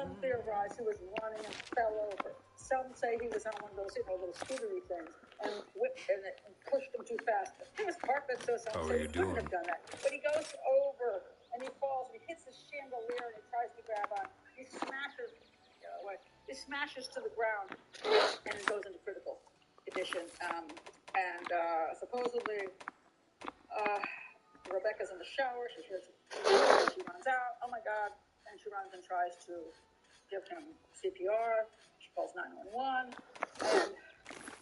Some theorize he was running and fell over. Some say he was on one of those, little scootery things and whipped and pushed him too fast. It was carpet, so some say he couldn't have done that. But he goes over and he falls. And he hits the chandelier and he tries to grab on. He smashes. To the ground and it goes into critical condition. Supposedly, Rebecca's in the shower. She hears it. She runs out. Oh my God! And she runs and tries to give him CPR. She calls 911, and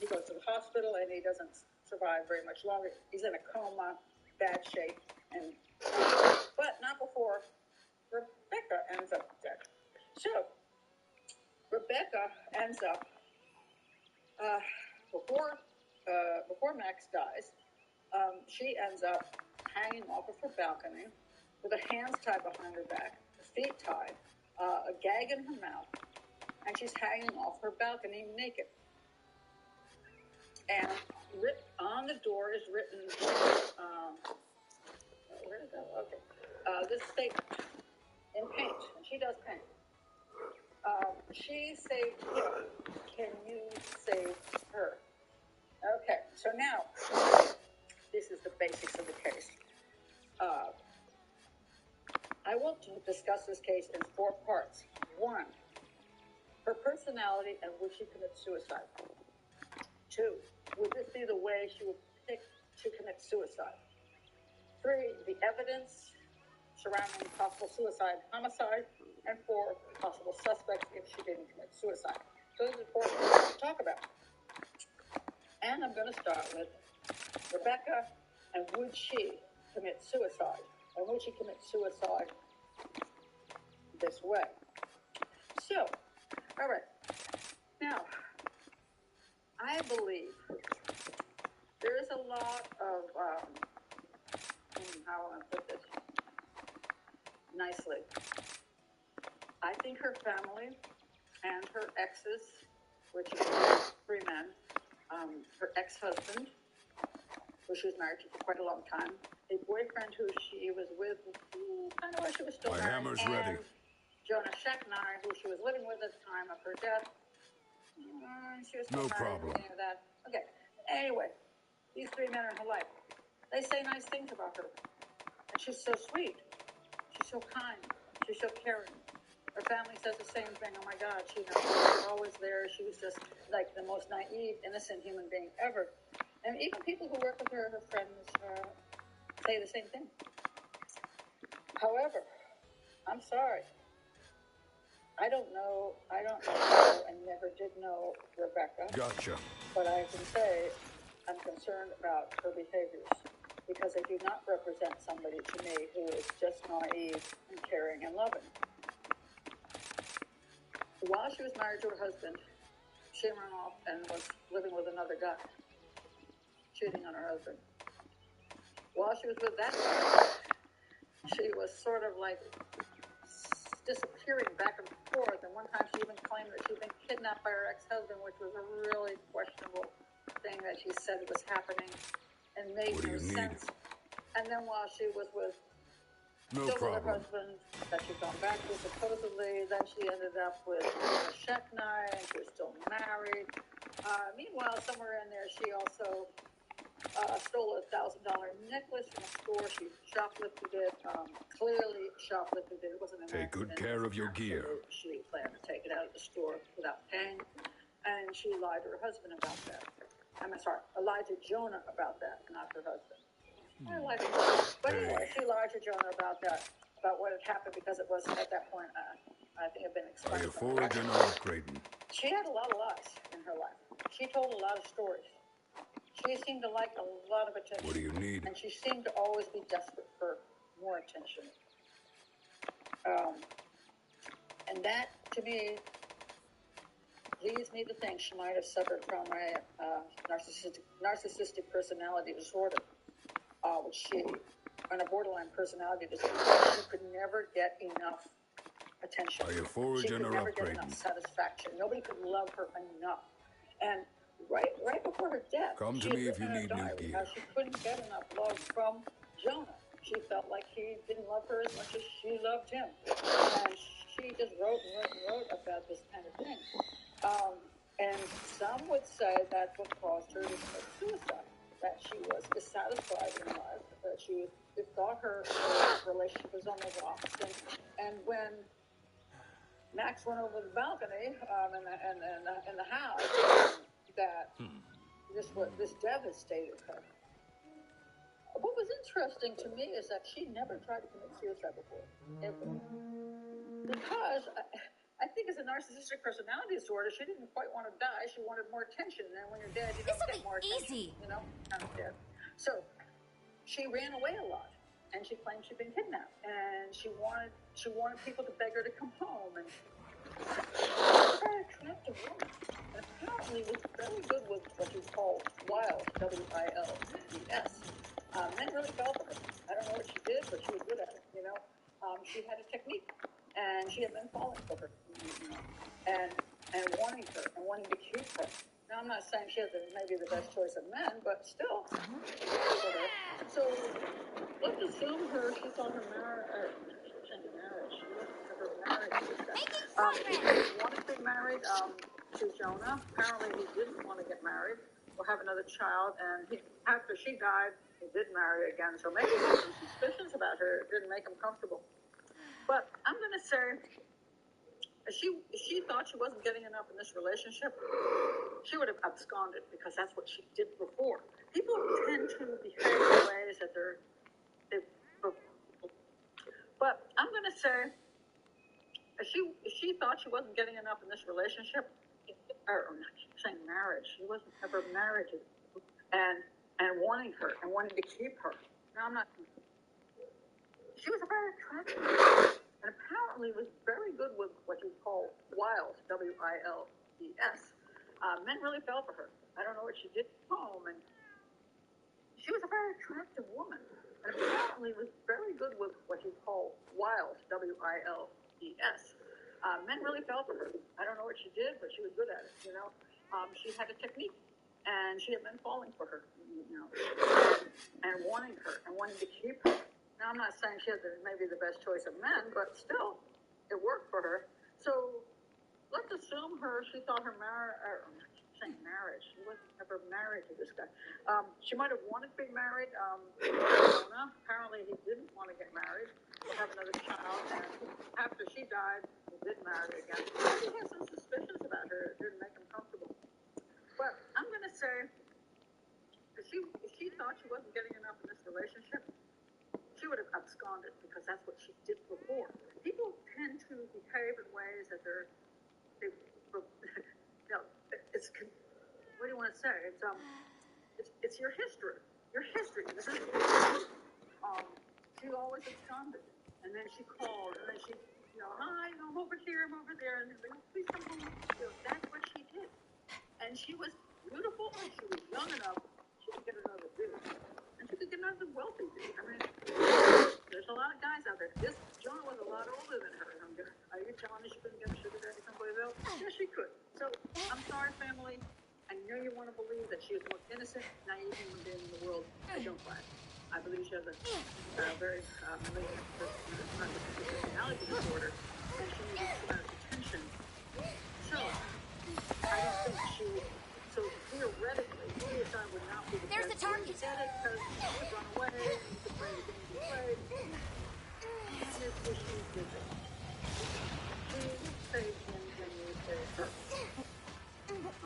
he goes to the hospital, and he doesn't survive very much longer. He's in a coma, bad shape, but not before Rebecca ends up dead. So Rebecca ends up before Max dies. She ends up hanging off of her balcony with her hands tied behind her back, her feet tied, a gag in her mouth, and she's hanging off her balcony naked. And on the door is written, where did that go? Okay. This statement in paint, and she does paint. She saved him. Can you save her? Okay, so now, this is the basics of the case. I want to discuss this case in 4 parts. 1, her personality and would she commit suicide? 2, would this be the way she would pick to commit suicide? 3, the evidence surrounding possible suicide, homicide, and 4, possible suspects if she didn't commit suicide. So this is important to talk about. And I'm going to start with Rebecca, and would she commit suicide? Or would she commit suicide this way? So, all right. Now, I believe there is a lot of, how do I put this nicely? I think her family and her exes, which is 3 men, her ex-husband, who she was married to for quite a long time, a boyfriend who she was with, kind of while she was still married, hammer's and ready. Jonah Sheknai, who she was living with at the time of her death. She was still No married, problem. Any of that. Okay. Anyway, these 3 men are in her life. They say nice things about her, and she's so sweet. She's so kind. She's so caring. Her family says the same thing. Oh my God, she was always there. She was just like the most naive, innocent human being ever. And even people who work with her friends, say the same thing. However, I'm sorry. I don't know and never did know Rebecca. Gotcha. But I can say I'm concerned about her behaviors because they do not represent somebody to me who is just naive and caring and loving. While she was married to her husband, she ran off and was living with another guy, cheating on her husband. While she was with that guy, she was sort of like disappearing back and forth. And one time she even claimed that she'd been kidnapped by her ex-husband, which was a really questionable thing that she said was happening and made no sense. And then while she was with with her husband that she'd gone back to supposedly, then she ended up with Sheknai and she was still married. Meanwhile, somewhere in there, she also stole a $1,000 necklace from a store. She shoplifted it, clearly shoplifted it. It wasn't an Take good care of your gear. She planned to take it out of the store without paying, and she lied to her husband about that. Lied to Jonah about that, not her husband. But anyway, she lied to Jonah about that, about what had happened because it was at that point, I think it had been explained. Are you foraging or upgrading? She had a lot of lies in her life. She told a lot of stories. She seemed to like a lot of attention. What do you need? And she seemed to always be desperate for more attention. And that, to me, leads me to think she might have suffered from a narcissistic personality disorder, which on a borderline personality disorder, she could never get enough attention. Are you foraging or upgrading? She could never get enough satisfaction. Nobody could love her enough. And right before her death, come to me if you need new gear. She couldn't get enough love from Jonah. She felt like he didn't love her as much as she loved him. And she just wrote and wrote and wrote would say that's what caused her to commit suicide. That she was dissatisfied in life. That she thought her relationship was on the rocks. And when Max went over the balcony in the house, that this devastated her. What was interesting to me is that she never tried to commit suicide before, ever. Because I think as a narcissistic personality disorder, she didn't quite want to die. She wanted more attention. And then when you're dead, you don't get more attention. You know, kind of dead. So she ran away a lot, and she claimed she'd been kidnapped, and she wanted people to beg her to come home. And she was a very attractive woman, and apparently was very good with what you call wiles, W-I-L-E-S. Men really fell for her. I don't know what she did, but she was good at it. You know, she had a technique, and she had men falling for her, and wanting her and wanting to keep her. Now, I'm not saying she has maybe the best choice of men, but still, for her. So let's assume she thought her marriage. She wasn't married to this guy. He wanted to be married to Jonah. Apparently, he didn't want to get married or have another child, and after she died, he did marry again. So maybe he had some suspicions about her. It didn't make him comfortable. But I'm going to say, if she thought she wasn't getting enough in this relationship, she would have absconded, because that's what she did before. People tend to behave in ways that but I'm going to say, if she thought she wasn't getting enough in this relationship, or I'm not saying marriage, she wasn't ever married to, and wanting her and wanting to keep her. Now, I'm not. She was a very attractive woman, and apparently was very good with what you call wiles, W-I-L-E-S. Men really fell for her. I don't know what she did at home, and she was a very attractive woman, and apparently was very good with what you call wiles, W-I-L-E-S. Men really fell for her. I don't know what she did, but she was good at it. You know, she had a technique, and she had men falling for her, and wanting her and wanting to keep her. Now, I'm not saying she had maybe the best choice of men, but still, it worked for her. So let's assume she thought her marriage. She wasn't ever married to this guy. She might have wanted to be married. Jonah. Apparently, he didn't want to get married or have another child, and after she died, he did marry again. He had some suspicions about her. It didn't make him comfortable. But I'm going to say, if she thought she wasn't getting enough in this relationship, she would have absconded, because that's what she did before. People tend to behave in ways that it's, what do you want to say? It's your history. Your history. This is, she always absconded, and then she called, and then she, hi, I'm over here, I'm over there, and they're like, please come home. That's what she did, and she was beautiful, and she was young enough. She could get another dude, and she could get another wealthy dude. I mean, there's a lot of guys out there. This Jonah was a lot older than her. Are you telling me she couldn't get a sugar daddy someplace else? Yes, she could. So I'm sorry, family. I know you want to believe that she is the most innocent, naive human being in the world. I don't buy it. I believe she has a very personality disorder, and she needs too much attention. So I don't think she. So theoretically, suicide would not be the There's the target. Get it because she could run away. You could play the game you played. And this issue is it. She saved him and you saved her.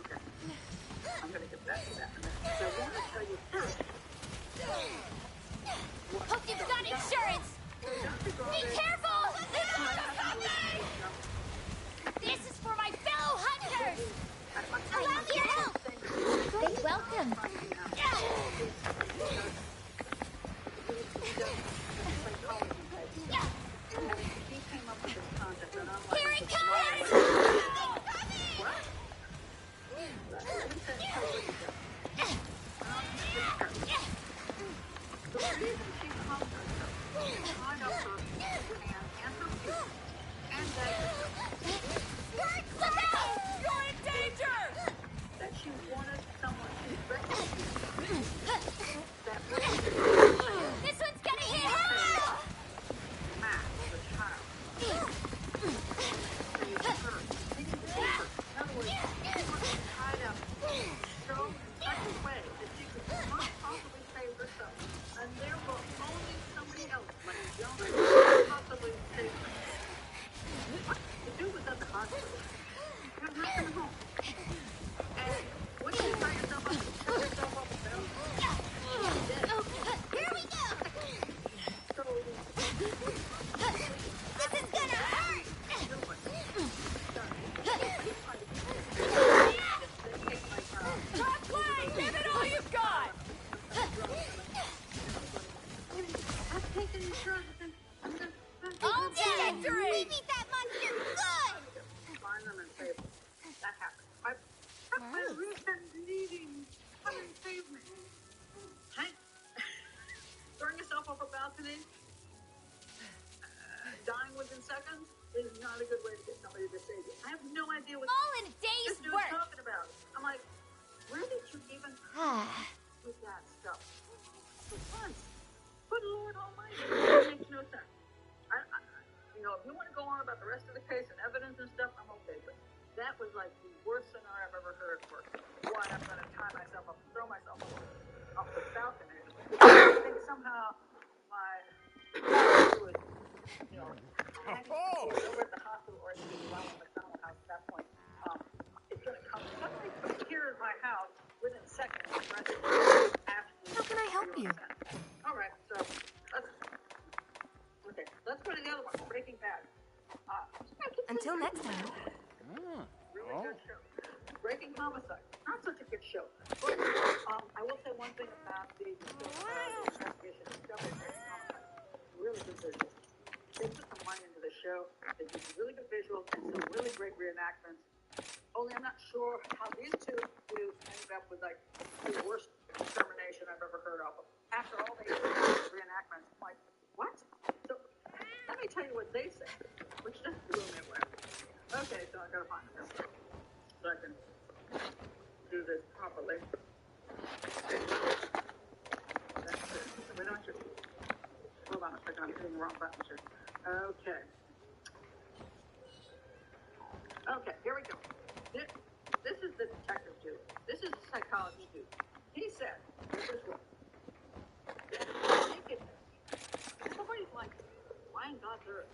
Okay. I'm going to get back to that in a minute. So I want to tell you first. Hope you've got insurance! Be careful! This is for my fellow hunters! Allow me your help! Stay welcome! Here it comes! The reason she called herself, she tied up her hand and her feet, and Look out! You're in danger! that she wanted someone to recognize that This one's gonna hit hard! Matt, the child. You're not coming home. And once you tie yourself up, shut yourself up, Here we go! so This is gonna hurt! Top line! Give it all you've got! I'm taking these drugs. All day! We beat that monster good! Find them and save them. That happened. My wrist is bleeding. Come and save me. Hank, throwing yourself off a balcony, dying within seconds is not a good way to get somebody to save you. I have no idea what All in a this day's dude's work! talking about. I'm like, where did you even with that stuff? For once. Good Lord Almighty. It makes no sense. If you want to go on about the rest of the case and evidence and stuff, I'm okay. But that was like the worst scenario I've ever heard for why I'm going to tie myself up and throw myself off the balcony. I think somehow my was, over at the hospital or at the McDonald house at that point. It's going to come. Somebody could appear in my house within seconds. How can I help you? All right, so let's go to the other one, Breaking Bad. Until next time. Really good show. Breaking Homicide, not such a good show. But I will say one thing about the investigation of Breaking Homicide. Really good visuals. They put some money into the show. They did some really good visuals and some really great reenactments. Only I'm not sure how these two ended up with like the worst termination I've ever heard of. After all they reenactments, I'm like, what? So let me tell you what they say, which just blew me away. Okay, so I gotta find this so I can do this properly. That's it. We don't have to. Hold on a second, I'm hitting the wrong button here. Okay. Okay, here we go. This is the detective dude. This is the psychologist dude. He said, this is what nakedness. Somebody's like, why in God's earth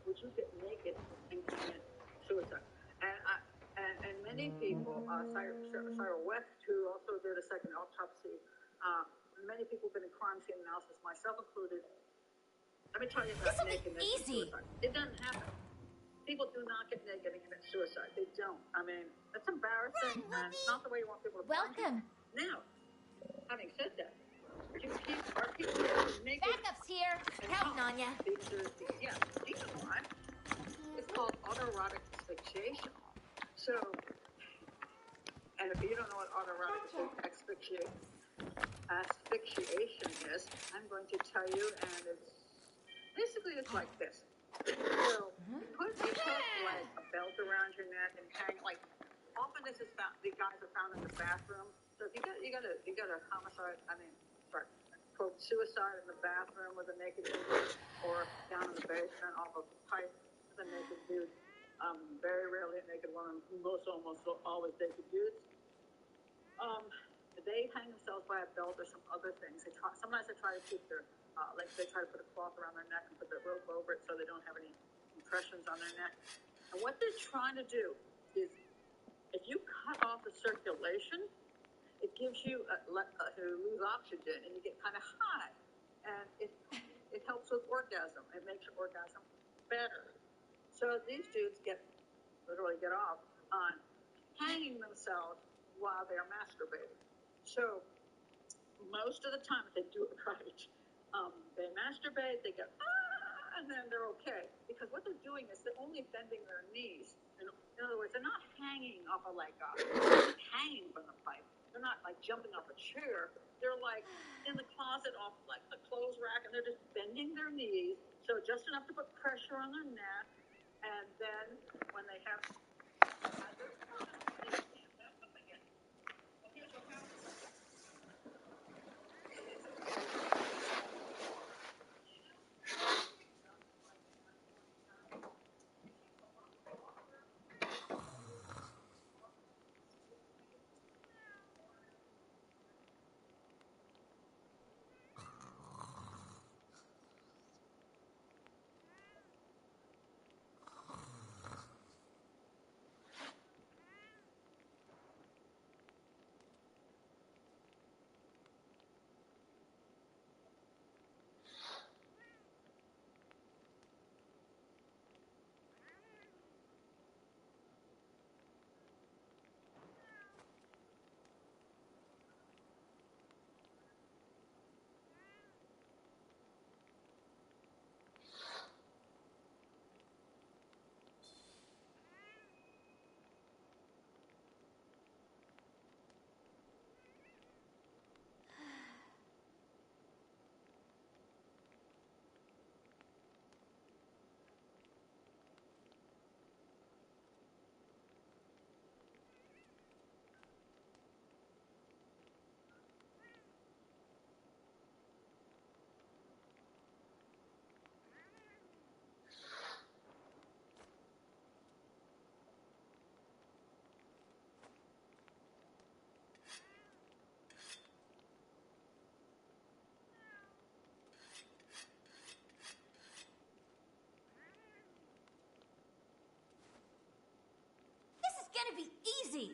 would you get naked and commit suicide? And many people, Sarah West, who also did a second autopsy, many people have been in crime scene analysis, myself included. Let me tell you about nakedness and suicide. It doesn't happen. People do not get naked and commit suicide. They don't. I mean, that's embarrassing, and it's not the way you want people to Welcome. Now, having said that, are people naked? Backup's here. Counting on ya. Yeah, you know why? It's called autoerotic asphyxiation. So, and if you don't know what autoerotic asphyxiation is, I'm going to tell you, and it's like this. So you put like a belt around your neck and hang like. Often this is found. The guys are found in the bathroom. So if you got a homicide. Quote suicide in the bathroom with a naked dude, or down in the basement off a pipe with a naked dude. Very rarely a naked woman. Almost always naked dudes. They hang themselves by a belt or some other things. Sometimes they try to keep their they try to put a cloth around their neck and put the rope over it so they don't have any impressions on their neck. And what they're trying to do is, if you cut off the circulation, it gives you you lose oxygen and you get kind of high, and it helps with orgasm. It makes your orgasm better. So these dudes literally get off on hanging themselves while they're masturbating. So most of the time, if they do it right, they masturbate, they go, and then they're okay. Because what they're doing is they're only bending their knees. In other words, they're not hanging off a leg off. They're not hanging from the pipe. They're not like jumping off a chair. They're like in the closet off like the clothes rack, and they're just bending their knees, so just enough to put pressure on their neck. And then when they have gonna be easy.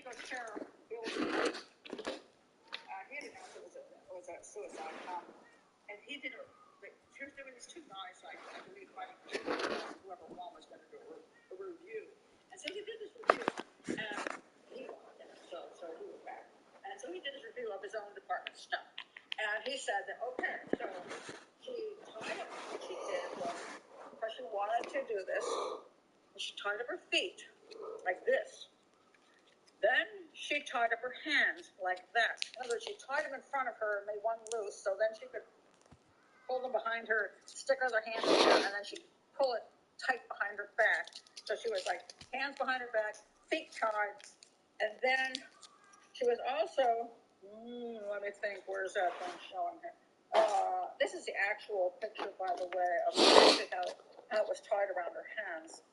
he goes, Sheriff, he didn't know if it was a suicide. And he did there were these two guys, I believe, fighting whoever one was going to do a review. And so he did this review, and he wanted it, so he was back. And so he did his review of his own department stuff. And he said that, okay, so she tied up what she did was, because she wanted to do this, she tied up her feet like this. Then she tied up her hands like that. In other words, she tied them in front of her and made one loose, so then she could pull them behind her, stick her other hand in there, and then she'd pull it tight behind her back. So she was like hands behind her back, feet tied, and then she was also, let me think, where's that one showing here? This is the actual picture, by the way, of how it was tied around her hands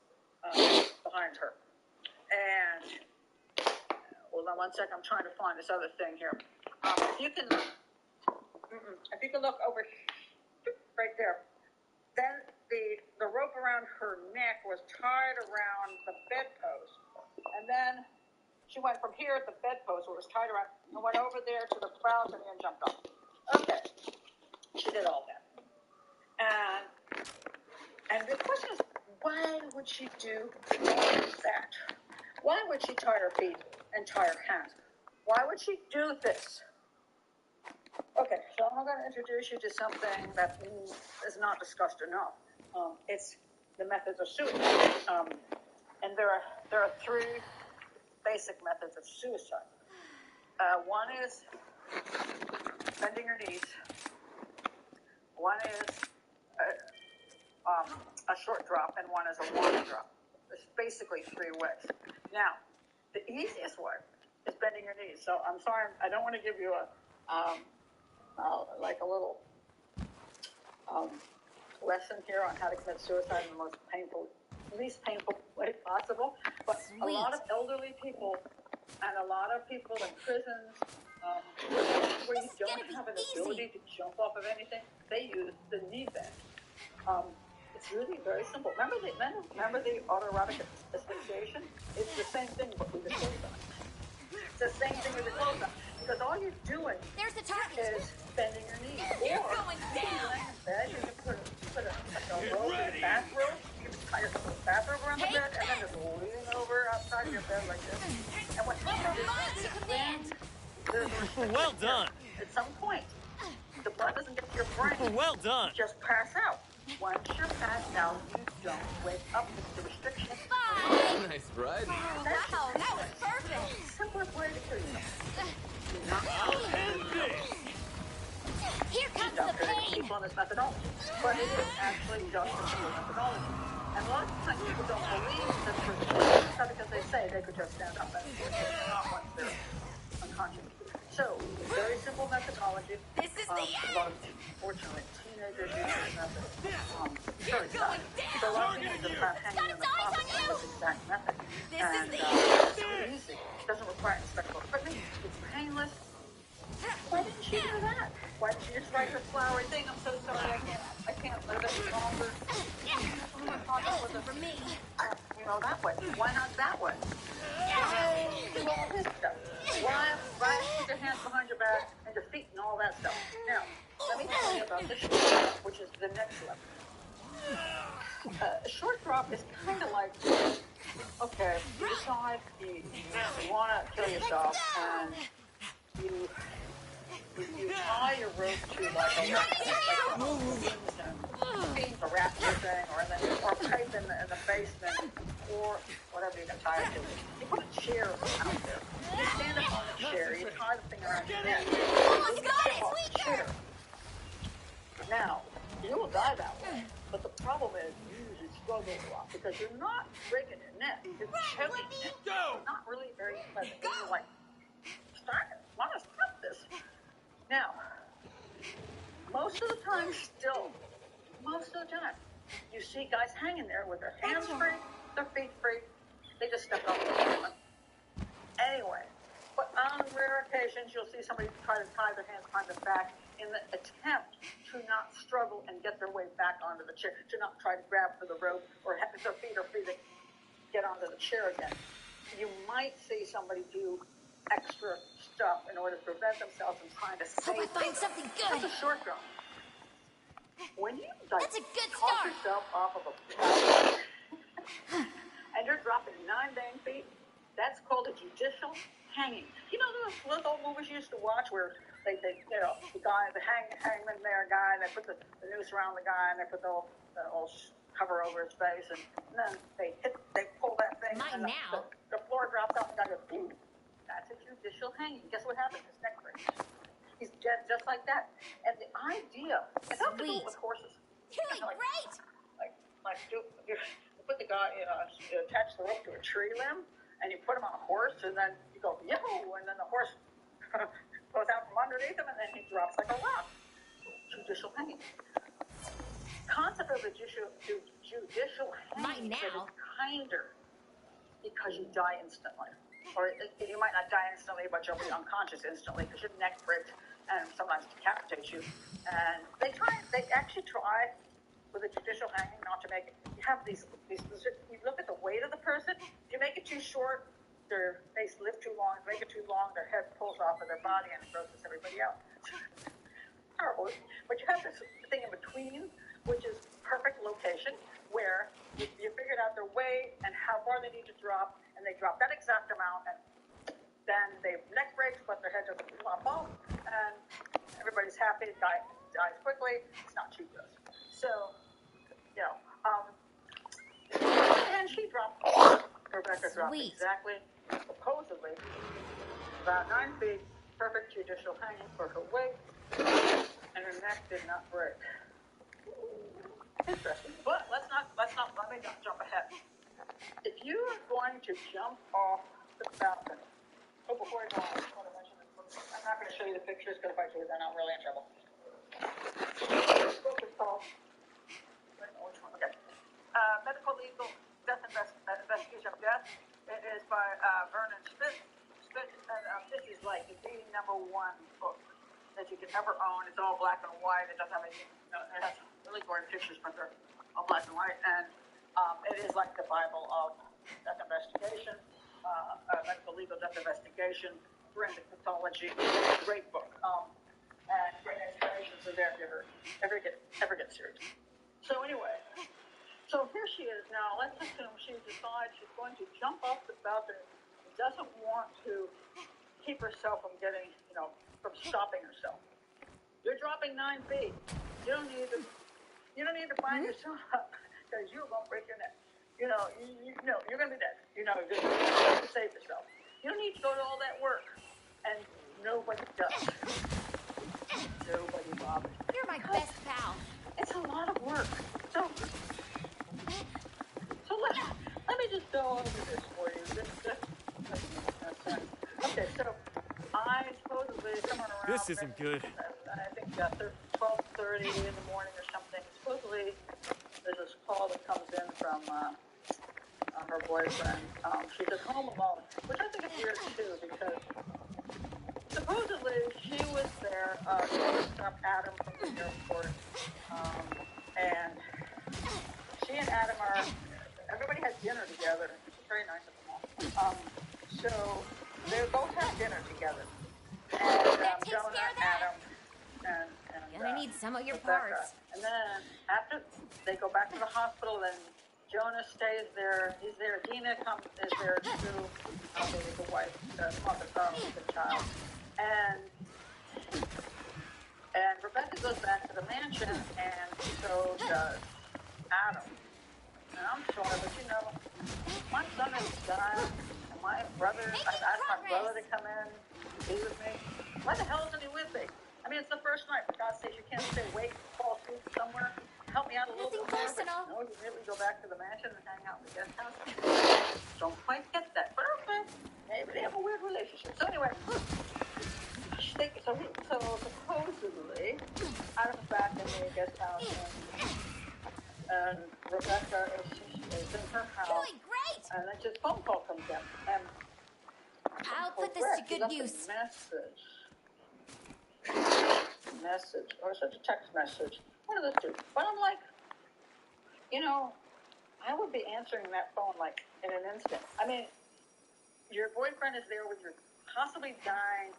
behind her. And, hold on one second, I'm trying to find this other thing here. If you can look over here, right there. Then the rope around her neck was tied around the bedpost. And then she went from here at the bedpost where it was tied around and went over there to the balcony and jumped off. Okay. She did all that. And the question is, why would she do all that? Why would she tie her feet and tie her hands? Why would she do this? Okay, so I'm going to introduce you to something that is not discussed enough. It's the methods of suicide. And there are three basic methods of suicide. One is bending your knees. One is a short drop, and one is a long drop. There's basically three ways. Now, the easiest way is bending your knees. So I'm sorry, I don't want to give you like a little lesson here on how to commit suicide in the least painful way possible. But a lot of elderly people and a lot of people in prisons where you don't have an ability to jump off of anything, they use the knee bend. It's really very simple. Remember the autoerotic asphyxiation? It's the same thing, but with the clothes on. It's the same thing with the clothes on. Because all you're doing is bending your knees. You're going down. You can lay in bed, you can put a robe in the bathrobe, you can tie yourself a bathrobe around the bed, and then just lean over outside of your bed like this. And what happens is when there's a restriction Well done. at some point, the blood doesn't get to your brain. Well done. You just pass out. Once you're passed out, you don't wake up. It's the restriction. Bye. Nice ride. Oh, wow, that was perfect. Simplest way to kill yourself. Here comes the pain. People on this methodology, but it is actually just a simple methodology. And a lot of times people don't believe that for because they say they could just stand up and not once they're unconscious. So, very simple methodology. This is the end. Unfortunately, teenagers use this method. Very sad. So a lot of teenagers are hanging in the closet with this exact method. And it's really easy. It doesn't require any special equipment. It's painless. Why didn't she do that? Why didn't she just write her flowery thing? I'm so sorry, I can't live any longer. For me. That way. Why not that way? Do all this stuff. Why put your hands behind your back and your feet and all that stuff? Now, let me tell you about this short drop, which is the next level. A short drop is kind of like, okay, you decide you want to kill yourself, and you tie your rope to like a raptor thing, or pipe in the basement, or whatever you can tie it to. You put a chair out there. You stand up on the chair. You tie the thing around your neck. Almost got it, sweetheart. Now, you will die that way. But the problem is you usually struggle a lot because you're not breaking your neck. You're choking it. It's not really very pleasant. You're like, stop it. Want to stop this. Now, most of the time, you see guys hanging there with their hands free, their feet free. They just stepped off the pavement. Anyway, but on rare occasions, you'll see somebody try to tie their hands behind their back in the attempt to not struggle and get their way back onto the chair, to not try to grab for the rope or have their feet are free to get onto the chair again. you might see somebody do extra stuff in order to prevent themselves from trying to Hope I save find something good. That's a short term. When you like, That's a good toss start. yourself off of a and you're dropping 9 dang feet, that's called a judicial hanging. You know those old movies you used to watch where they you know, the hangman there guy, and they put the noose around the guy, and they put the old cover over his face, and then they pull that thing, Mine and now. the floor drops out, and the guy goes, boom. That's a judicial hanging. Guess what happens? His neck breaks. He's dead just like that. And the idea, it's not to do with horses. Doing great. Like you put the guy, you attach the rope to a tree limb, and you put him on a horse, and then you go, yo, and then the horse goes out from underneath him, and then he drops like a rock. Judicial hanging. Concept of a judicial hanging is kinder because you die instantly. Or you might not die instantly, but you'll be unconscious instantly because your neck breaks and sometimes decapitates you. And they actually try with a judicial hanging not to make it. You have these you look at the weight of the person. If you make it too short, their face live too long. If you make it too long, their head pulls off of their body and grosses everybody out. Terrible. But you have this thing in between, which is perfect location, where you figured out their weight and how far they need to drop, and they drop that exact amount, and then their neck breaks, but their head doesn't flop off, and everybody's happy, dies quickly. It's not too gross. So, you know, and she dropped, Rebecca dropped exactly, supposedly, about 9 feet, perfect judicial hanging for her weight, and her neck did not break. Interesting. But let me not jump ahead. If you are going to jump off the balcony, before I go on, I just want to mention this book. I'm not going to show you the pictures because if I do, then I'm really in trouble. This book is called, I don't know which one, okay. Medical Legal Investigation of Death. It is by Vernon Spitz, and this is like the #1 book that you can ever own. It's all black and white. It doesn't have any, it has really gory pictures, but they're all black and white. And it is like the Bible of death investigation, medical legal death investigation, forensic pathology. Great book. And great explanations are there if you ever get serious. So anyway, so here she is now. Let's assume she decides she's going to jump off the balcony. Doesn't want to keep herself from getting, from stopping herself. You're dropping 9 feet. You don't need to find yourself up because you're going to break your neck. You're going to be dead. You have to save yourself. You don't need to go to all that work. And nobody does. Nobody bothers. You're my best pal. It's a lot of work. So let me just go over this for you. Okay, so I supposedly somewhere around. This isn't good. I think 12:30 in the morning or something. Supposedly there's this call that comes in from her boyfriend. She's at home alone, which I think is weird too because supposedly she was there. She picked up Adam from the airport, and she and Adam everybody had dinner together. It's very nice of them all. So they both had dinner together. And Jonah, Adam, and Gonna need some of your Rebecca. parts. And then after they go back to the hospital, then Jonah stays there. He's there. Dina is there too. The wife, the mother of the child. And Rebecca goes back to the mansion, and so does Adam. And I'm sorry, but my son is dying, and my brother, I've asked my brother to come in to be with me. Why the hell isn't he with me? I mean, it's the first night. For God's sake, you can't stay awake, fall asleep somewhere. Help me out a little bit more. No, you really go back to the mansion and hang out in the guest house. Don't quite get that, but okay. Maybe they have a weird relationship. So anyway, so supposedly, Adam's back in the guest house, and Rebecca is in her house. Doing great. And then just phone call comes in, and I'll put this to good use. Message, or such a text message. One of those two. But I'm like, I would be answering that phone like in an instant. I mean, your boyfriend is there with your possibly dying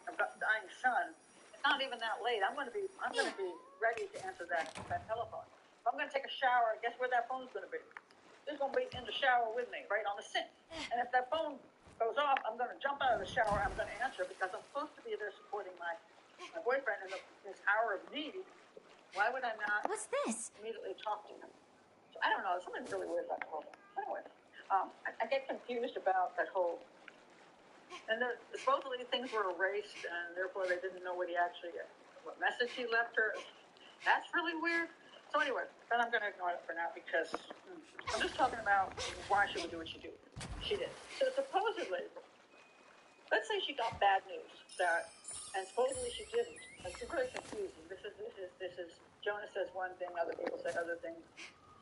son. It's not even that late. I'm gonna be ready to answer that telephone. If I'm gonna take a shower, guess where that phone's gonna be? It's gonna be in the shower with me, right on the sink. And if that phone goes off, I'm gonna jump out of the shower. I'm gonna answer because I'm supposed to be there supporting my boyfriend in his hour of need. Why would I not? What's this? Immediately talk to him? So I don't know. Something really weird about the whole thing. Anyway, I get confused about that whole. And supposedly things were erased, and therefore they didn't know what message he left her. That's really weird. So anyway, then I'm going to ignore it for now because I'm just talking about why she would do what she did. She did. So supposedly, let's say she got bad news and supposedly she didn't. It's very confusing. This is Jonah says one thing, other people say other things.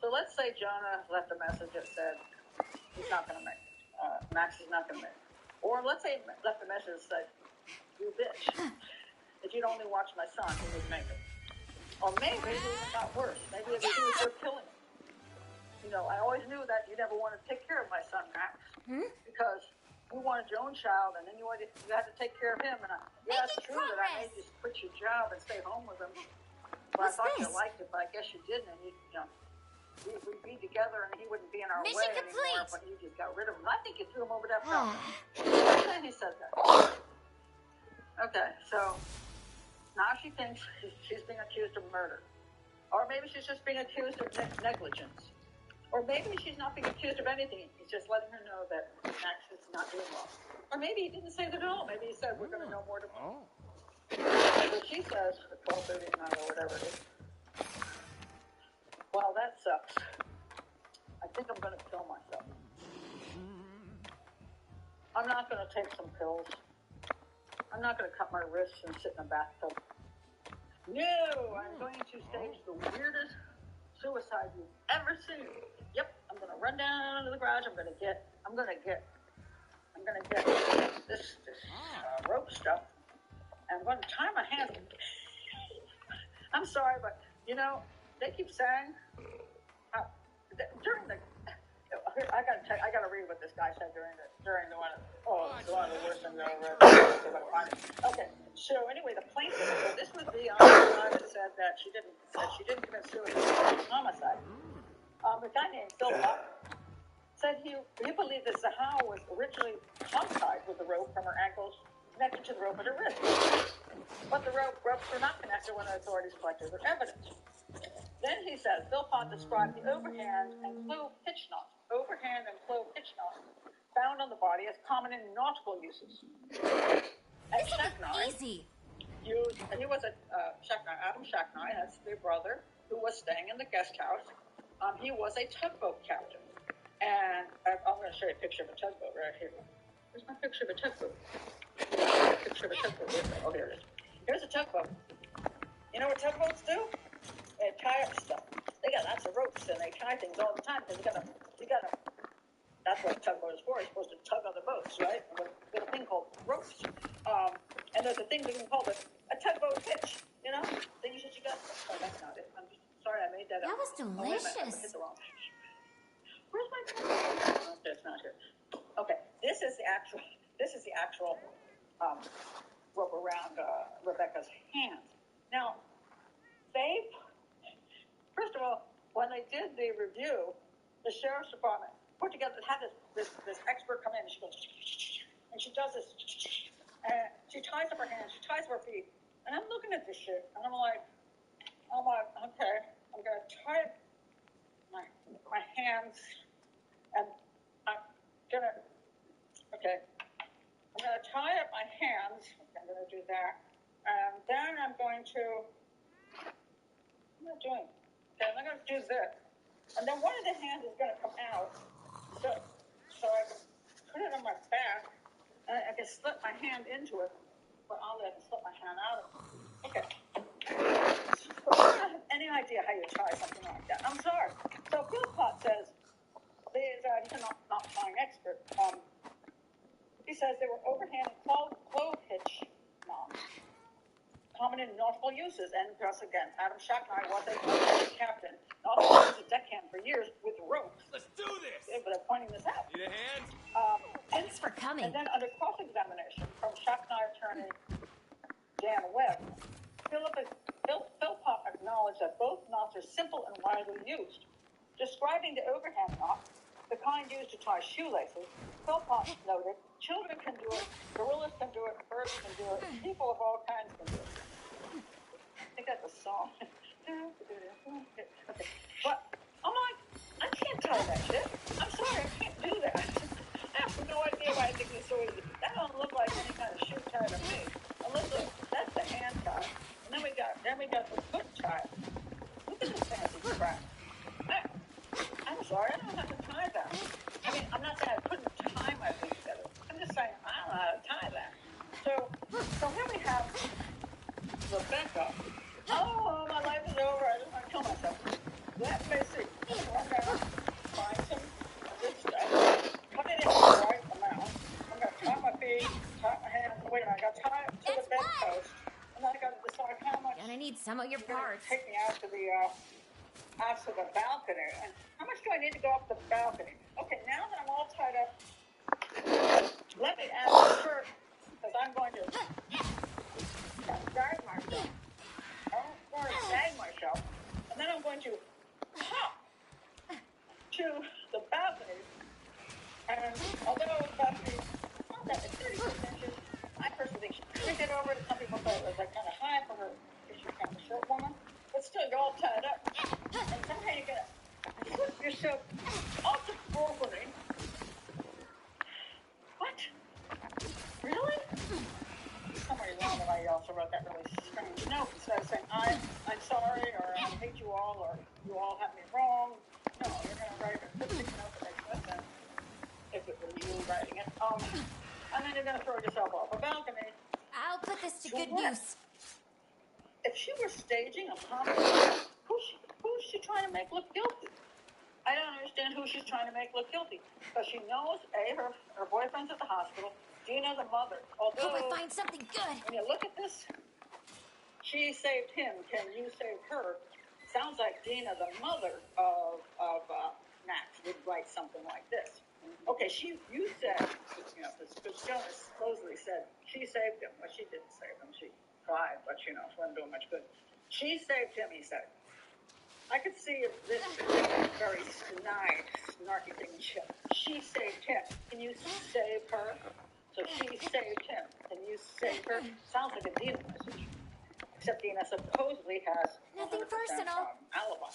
So let's say Jonah left a message that said he's not going to make it. Max is not going to make it. Or let's say he left a message that said, "You bitch. If you'd only watch my son, he would make it." Or maybe it got worse. Maybe it was they're killing him. You know, I always knew that you never wanted to take care of my son, Max, because you wanted your own child, and then you had to take care of him. And it's true that I made you quit your job and stay home with him. But I thought you liked it, but I guess you didn't. And we'd be together, and he wouldn't be in our way anymore. But you just got rid of him. I think you threw him over that mountain. He said that. Okay, so now she thinks she's being accused of murder. Or maybe she's just being accused of negligence. Or maybe she's not being accused of anything. He's just letting her know that Max is not doing well. Or maybe he didn't say that at all. Maybe he said, "We're going to know more tomorrow." So she says, at 12:39 or whatever it is, "Well, that sucks. I think I'm going to kill myself. I'm not going to take some pills. I'm not going to cut my wrists and sit in a bathtub. No, I'm going to stage the weirdest suicide you've ever seen. Yep, I'm going to run down to the garage. I'm going to get this rope stuff, and I'm going to tie my hands." I'm sorry, but they keep saying during the. I got to read what this guy said during the one. It's one of the worst things I've ever read. Okay, so anyway, the plaintiff. So this was the guy that said that she didn't commit suicide, it was homicide. The guy named Phil Buck said he believed that Zahau was originally tongue-tied with the rope from her ankles connected to the rope at her wrist. But the ropes were not connected when the authorities collected their evidence. Then he says, Phil Pott described the overhand and clove hitch knot found on the body as common in nautical uses. And Shacknai, he was Adam Shacknai, that's their brother, who was staying in the guest house. He was a tugboat captain. And I'm going to show you a picture of a tugboat right here. Here's my picture of a tugboat. Oh, here it is. Here's a tugboat. You know what tugboats do? They tie up stuff. They got lots of ropes, and they tie things all the time because you gotta. That's what a tugboat is for. It's supposed to tug on the boats, right? With a thing called ropes. And there's a thing we can call a tugboat hitch. Things that you got. Oh, that's not it. I'm just sorry, I made that up. That was delicious. I hit the wrong. Where's my tugboat? Okay, it's not here. Okay, this is the actual rope around Rebecca's hands. Now, first of all, when they did the review, the sheriff's department had this expert come in, and she goes, and she does this, and she ties up her hands, she ties up her feet, and I'm looking at this shit, and I'm like, okay, I'm gonna tie up my hands, and I'm gonna tie up my hands. I'm gonna do that, and then I'm going to. What am I doing? Okay, I'm going to do this. And then one of the hands is going to come out. So I can put it on my back. And I can slip my hand into it. But I can slip my hand out of it. Okay. So I don't have any idea how you tie something like that. I'm sorry. So Philpott says, he's a not tying expert. He says they were overhand clove hitch knots. Common in nautical uses, and thus again, Adam Shacknai was a captain, also was a deckhand for years with ropes. Let's do this! But they're pointing this out. Need a hand? Thanks for coming. coming. And then under cross-examination from Shocknight attorney Dan Webb, Philpott acknowledged that both knots are simple and widely used. Describing the overhand knot, the kind used to tie shoelaces, Philpott noted, children can do it, gorillas can do it, birds can do it, people of all kinds can do it. I think that's a song. Okay. But I'm like, I can't tie that shit. I'm sorry, I can't do that. I have no idea why I think this so easy. That don't look like any kind of shoe tie to me. Unless that's the hand tie. And then we got the foot tie. Look at this fancy crap. I'm sorry, I don't know how to tie that. I mean, I'm not saying I couldn't tie my feet together. I'm just saying I don't know how to tie that. So here we have Rebecca. Oh, my life is over. I just want to kill myself. Let me see. Run down, find some good stuff, put it in the right amount. I'm going to tie my feet, tie my hands. Wait a minute, I got to tie it to the bedpost. And then I got to decide how much. Gonna need some of your parts. Take me out to the balcony. And how much do I need to go up the balcony? Okay, now that I'm all tied up, let me add the shirt, because I'm going to guard myself. I'm going to sag myself, and then I'm going to hop to the balcony. And although the balcony is not that, it's 36 inches, I personally think she could get over it. Some people thought it was like kind of high for her, because she's kind of a short woman. But still, you're all tied up. And somehow you're going to slip yourself off the balcony. What? Really? Somebody wrong, and I also wrote that really strange note instead of saying, I'm sorry, or I hate you all, or you all have me wrong. No, you're going to write a cryptic note that makes no sense if it was you writing it. And then you're going to throw yourself off a balcony. I'll put this to good use. If she were staging a homicide, who's she trying to make look guilty? I don't understand who she's trying to make look guilty. Because she knows, A, her boyfriend's at the hospital. Dina, the mother. Although, hope I find something good. When you look at this, she saved him. Can you save her? Sounds like Dina, the mother of Max, would write something like this. Okay, you said, because Jonas supposedly said she saved him. Well, she didn't save him. She tried, but, she wasn't doing much good. She saved him, he said. I could see if this very snarky thing. She saved him. Can you save her? So she saved him. Can you save her? Sounds like a Dina message. Except Dina supposedly has nothing personal alibi.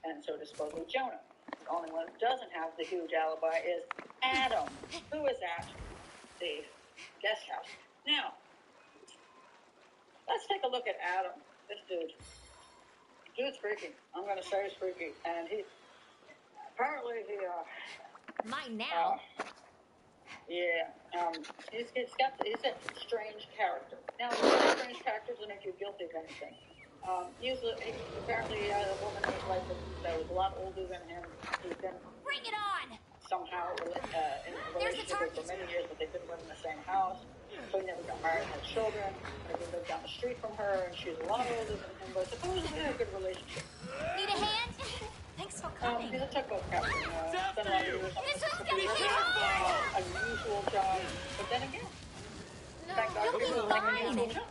And so does supposedly Jonah. The only one who doesn't have the huge alibi is Adam, who is at the guest house. Now, let's take a look at Adam. This dude's freaky. I'm going to say he's freaky. And apparently mine now. He's a strange character. Now, strange characters will make you guilty of anything. Apparently, a woman in his life that was a lot older than him. He's been Bring it on! Somehow in a relationship for many years, but they couldn't live in the same house. So he never got married and had children. He lived down the street from her, and she's a lot older than him, but supposedly they had a good relationship. Need a hand? Thanks for coming. He's a tugboat captain. Done a lot of years on This one's gonna be unusual job, but then again, thank God you'll be people like fine. unusual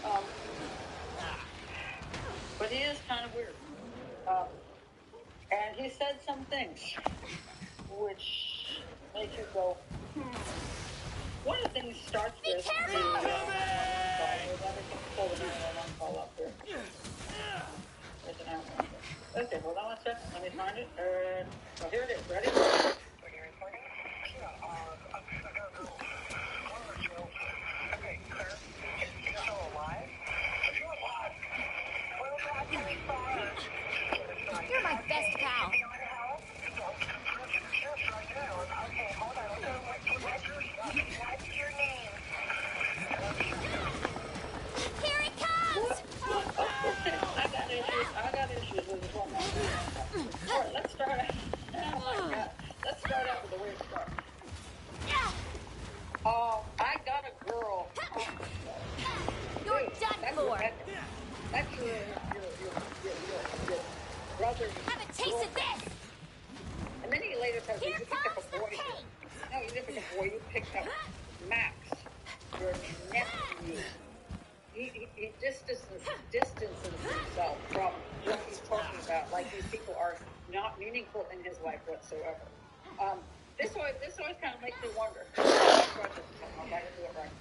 jobs. But he is kind of weird. And he said some things which make you go, One of the things starts with the call up here. There's an outline. Okay, hold on one second. Let me find it. Oh, here it is. Ready? You're my best pal. Here it comes! I got issues with this one. All right, let's start out. Oh my God. Let's start out with the way it starts. I got a girl. You're done for. That's your brother. Have a taste of this! And then he later says, Here comes the pain! No, you didn't forget boy you picked up, Max, your nephew. He distances himself from what he's talking about, like these people are not meaningful in his life whatsoever. This always kind of makes me wonder. I'll try to do it right.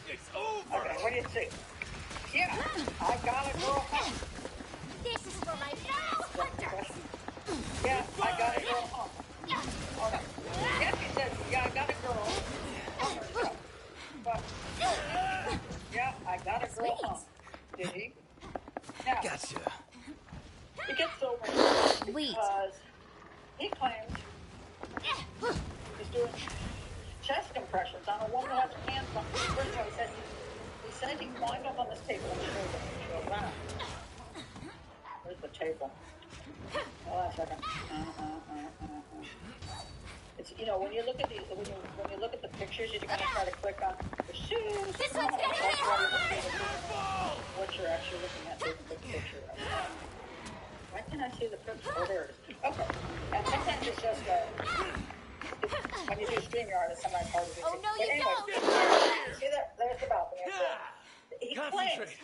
It's over. Okay, what do you see? Yeah, I got a girl home. This is for my fellow hunters. Yeah, I got a girl home. Oh, no. Yes, he said, yeah, I got a girl. But, yeah, I got a girl home. Did he? Now, Gotcha. he gets so much Sweet. because he claims he's doing chest compressions on a woman who has her hands on her. First of all, he said he climbed up on this table and showed them. Wow. Where's the table? Hold on a second. It's, you know, when you look at these, when you look at the pictures, you're going to try to click on the shoes. This one's gonna hit hard. What you're actually looking at is the picture of. Why can't I see the picture? Oh, there it is. Okay. And sometimes it's just when you do StreamYard, it's sometimes hard to do. Oh, no, But you anyway, don't. see that? There's the balcony. He claims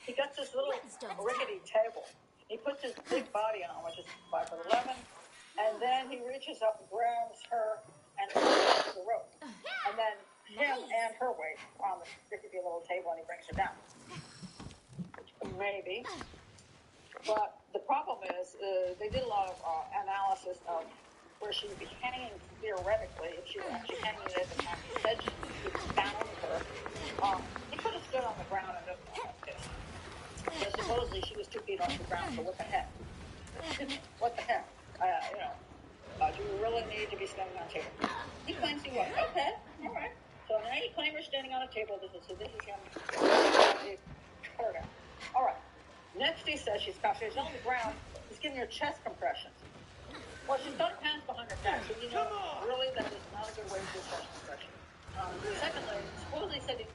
he got this little rickety table. He puts his big body on, which is 5'11", and then he reaches up and grabs her and pulls the rope. And then him and her weight on the rickety little table, and he brings her down. Maybe. But the problem is, they did a lot of analysis of where she would be hanging theoretically if she were actually hanging at the time. He said he found her. He could have stood on the ground and looked like this. So supposedly she was 2 feet off the ground, so what the heck? What the heck? Do we really need to be standing on a table? He claims he was. Okay, all right. So now you claim you're standing on a table. This is him. All right. Next he says she's on the ground. He's giving her chest compressions. Well, she's got her hands behind her back, so you know, really, that is not a good way to do chest compression. Secondly, supposedly he said he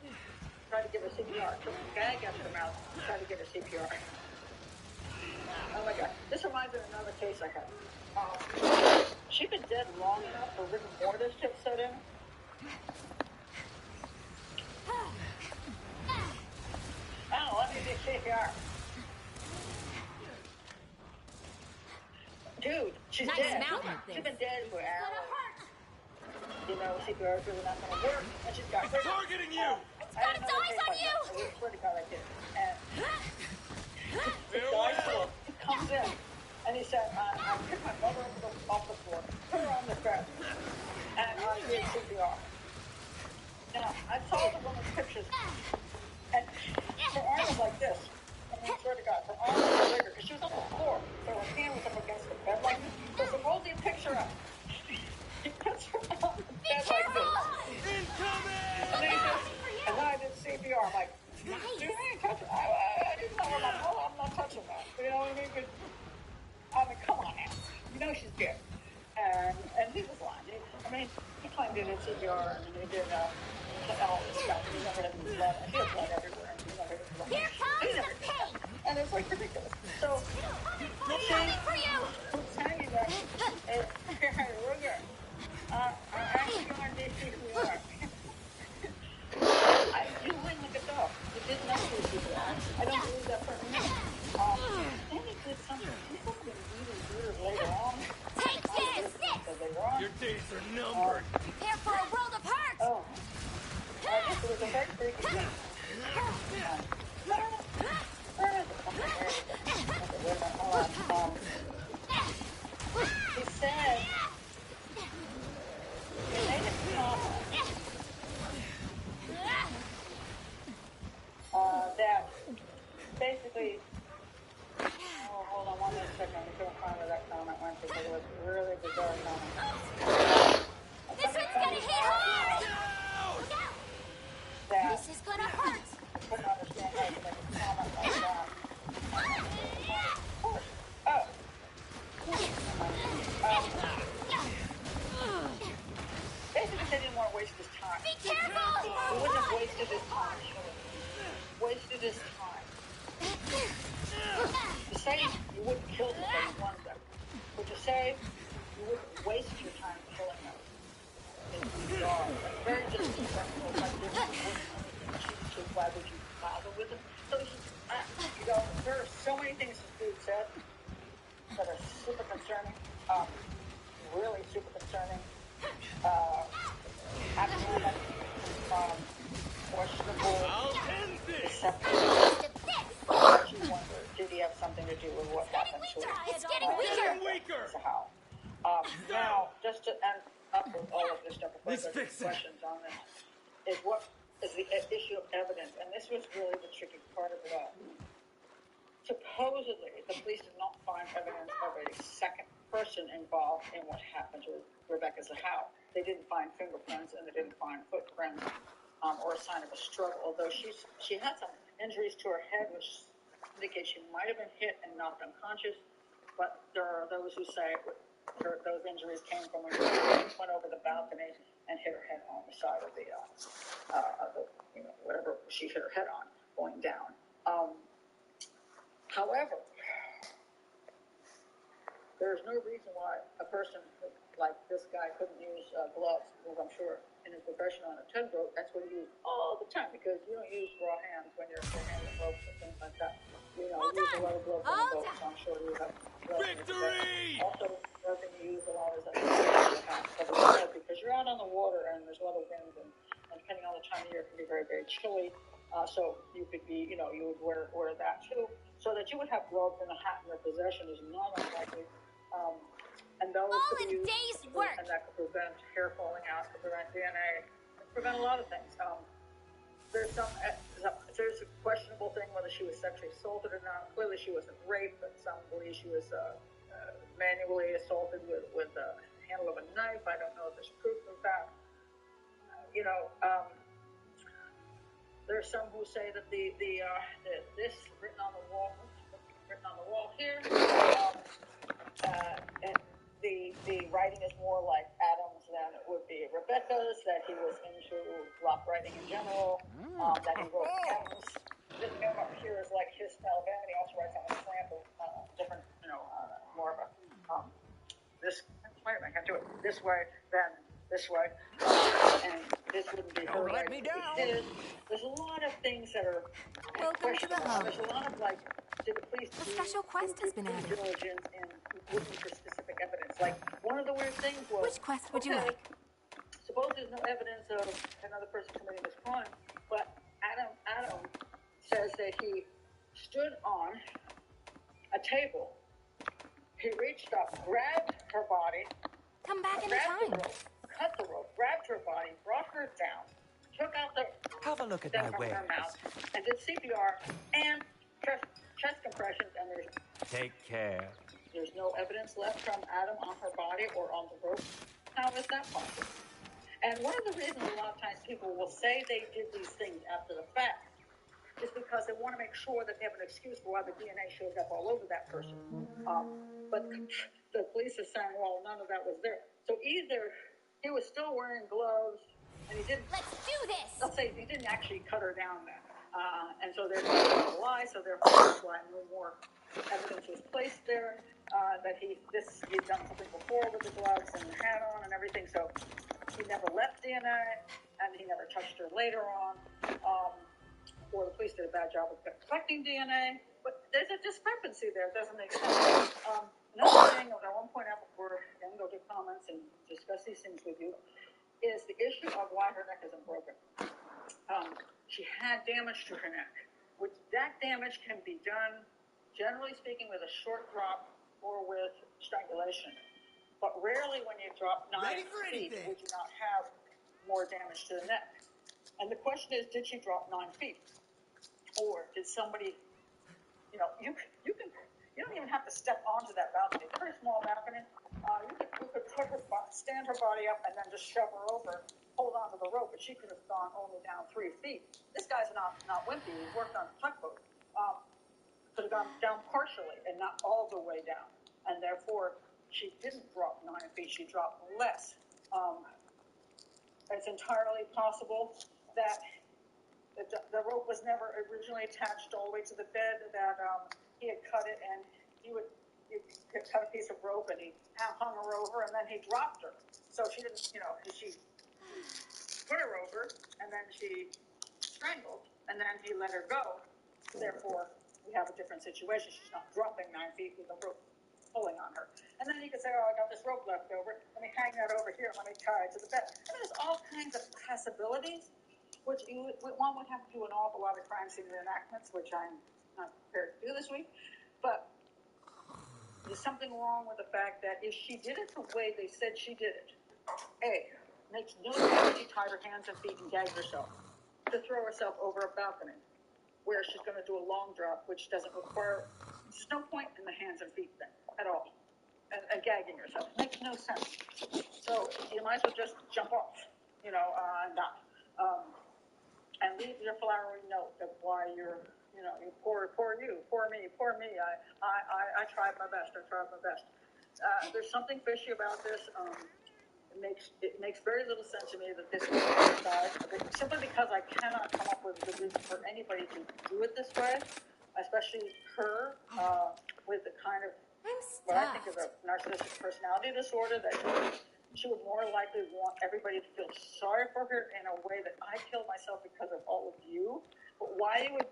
tried to give her CPR. Took a gag out of her mouth, tried to give her CPR. Oh my God. This reminds me of another case I had. She'd been dead long enough for rigor mortis to have set in. Oh, let me do CPR. Dude, she's Nice dead. mouth like She's this. been dead for hours. You know, CPR is really not going to work. And she's got Targeting you. It's always on you. I swear to God, I did. And this guy comes in, and he said, I picked my mother off the floor, put her on the bed, and I did CPR. Now, I saw the woman's pictures, and her arm was like this. I swear to God, her arm was bigger, because she was on the floor, so her hand was up against the bed like this. So suppose you picture her. He puts her on the bed like this. And then he says, and then I did CPR. I'm like, dude, I ain't touching. I didn't know I'm not touching that. You know what I mean? I mean, come on now. You know she's dead. And he was lying. He claimed he did CPR, and he did all this stuff. He never had any blood. He had blood everywhere. And he never had blood. Here comes the pain. And it's like ridiculous. So, Coming for you. I'm telling you that. Look here. I'm actually going to do CPR. You wouldn't look it up. You didn't know who you were. I don't believe that for a minute. Then he did something really weird later on. Take this. Your days are numbered. Prepare for a world of hurt. Oh. This was a very freaky thing. He said he made a comment that basically so many things this dude said that are super concerning, really super concerning, abnormal, questionable, deceptive. But you wonder, did he have something to do with what happened to him? It's getting weaker. So how? Now, just to end up with all of this stuff, before I go to questions on this, is what is the issue of evidence, and this was really the tricky part of it all. Supposedly, the police did not find evidence of a second person involved in what happened to Rebecca Zahau. They didn't find fingerprints and they didn't find footprints or a sign of a struggle, although she had some injuries to her head, which indicates she might have been hit and knocked unconscious. But there are those who say those injuries came from when she went over the balcony and hit her head on the side of the whatever she hit her head on going down. However, there's no reason why a person like this guy couldn't use gloves, because I'm sure in his profession on a tugboat, that's what he used all the time, because you don't use raw hands when you're handling ropes and things like that. You know, use a lot of gloves on the boat, so I'm sure you have gloves. Victory! Also, another thing you use a lot is a because you're out on the water and there's a lot of winds, and depending on the time of year, it can be very, very chilly. So you could be, you would wear that too. So that you would have gloves and a hat in your possession is not unlikely. And those could be used, and that could prevent hair falling out, could prevent DNA, prevent a lot of things. There's there's a questionable thing whether she was sexually assaulted or not. Clearly she wasn't raped, but some believe she was manually assaulted with the handle of a knife. I don't know if there's proof of that. There's some who say that this written on the wall here, and the writing is more like Adam's than it would be Rebecca's. That he was into block writing in general. That he wrote M's. This M up here is like his style of and he also writes on a slant of different, more of a this. Wait a minute, I can't do it this way than this way, and this wouldn't be her Let writing. me down. There's a lot of things that are Welcome to the hub. There's a lot of did the police A special quest has been added. Diligence in looking for specific evidence. Like one of the weird things was, Which quest would you like? Suppose there's no evidence of another person committing this crime, but Adam says that he stood on a table. He reached up, grabbed her body, Come back grabbed anytime. the rope, cut the rope, grabbed her body, brought her down, took out the Have a look at my from her wares. mouth, and did CPR and chest compressions, and Take care. there's no evidence left from Adam on her body or on the rope. How is that possible? And one of the reasons a lot of times people will say they did these things after the fact is because they want to make sure that they have an excuse for why the DNA shows up all over that person. But the police are saying, well, none of that was there. So either he was still wearing gloves and he didn't. Let's do this. Let's say he didn't actually cut her down then. And so therefore it was a lie, so therefore that's why no more evidence was placed there, that he'd done something before with the gloves and the hat on and everything, so he never left DNA, and he never touched her later on, or the police did a bad job of collecting DNA, but there's a discrepancy there, it doesn't make sense. Another thing that I want to point out before I go to comments and discuss these things with you is the issue of why her neck isn't broken. She had damage to her neck, which that damage can be done, generally speaking, with a short drop or with strangulation. But rarely when you drop 9 feet would you not have more damage to the neck. And the question is, did she drop 9 feet? Or did somebody, you don't even have to step onto that balcony. It's a very small balcony. You could stand her body up and then just shove her over, hold onto the rope, but she could have gone only down 3 feet. This guy's not wimpy. He's worked on a tugboat. Could have gone down partially and not all the way down. And therefore, she didn't drop 9 feet. She dropped less. It's entirely possible that the rope was never originally attached all the way to the bed, that he had cut it and he cut a piece of rope and he hung her over and then he dropped her. So she didn't, she put her over and then she strangled and then he let her go. Therefore, we have a different situation. She's not dropping 9 feet with a rope pulling on her. And then you could say, oh, I got this rope left over. Let me hang that over here. Let me tie it to the bed. And there's all kinds of possibilities, which one would have to do an awful lot of crime scene reenactments, which I'm not prepared to do this week. But there's something wrong with the fact that if she did it the way they said she did it, A, makes no sense she tied her hands and feet and gagged herself to throw herself over a balcony where she's going to do a long drop, which doesn't require, there's no point in the hands and feet thing at all. And gagging yourself. Makes no sense. So you might as well just jump off, and not. And leave your flowery note of why you're, you poor me. I tried my best. There's something fishy about this. It makes very little sense to me that this is died, simply because I cannot come up with a good reason for anybody to do it this way, especially her, with the kind of what I think is a narcissistic personality disorder that she would more likely want everybody to feel sorry for her in a way that I killed myself because of all of you. But why you would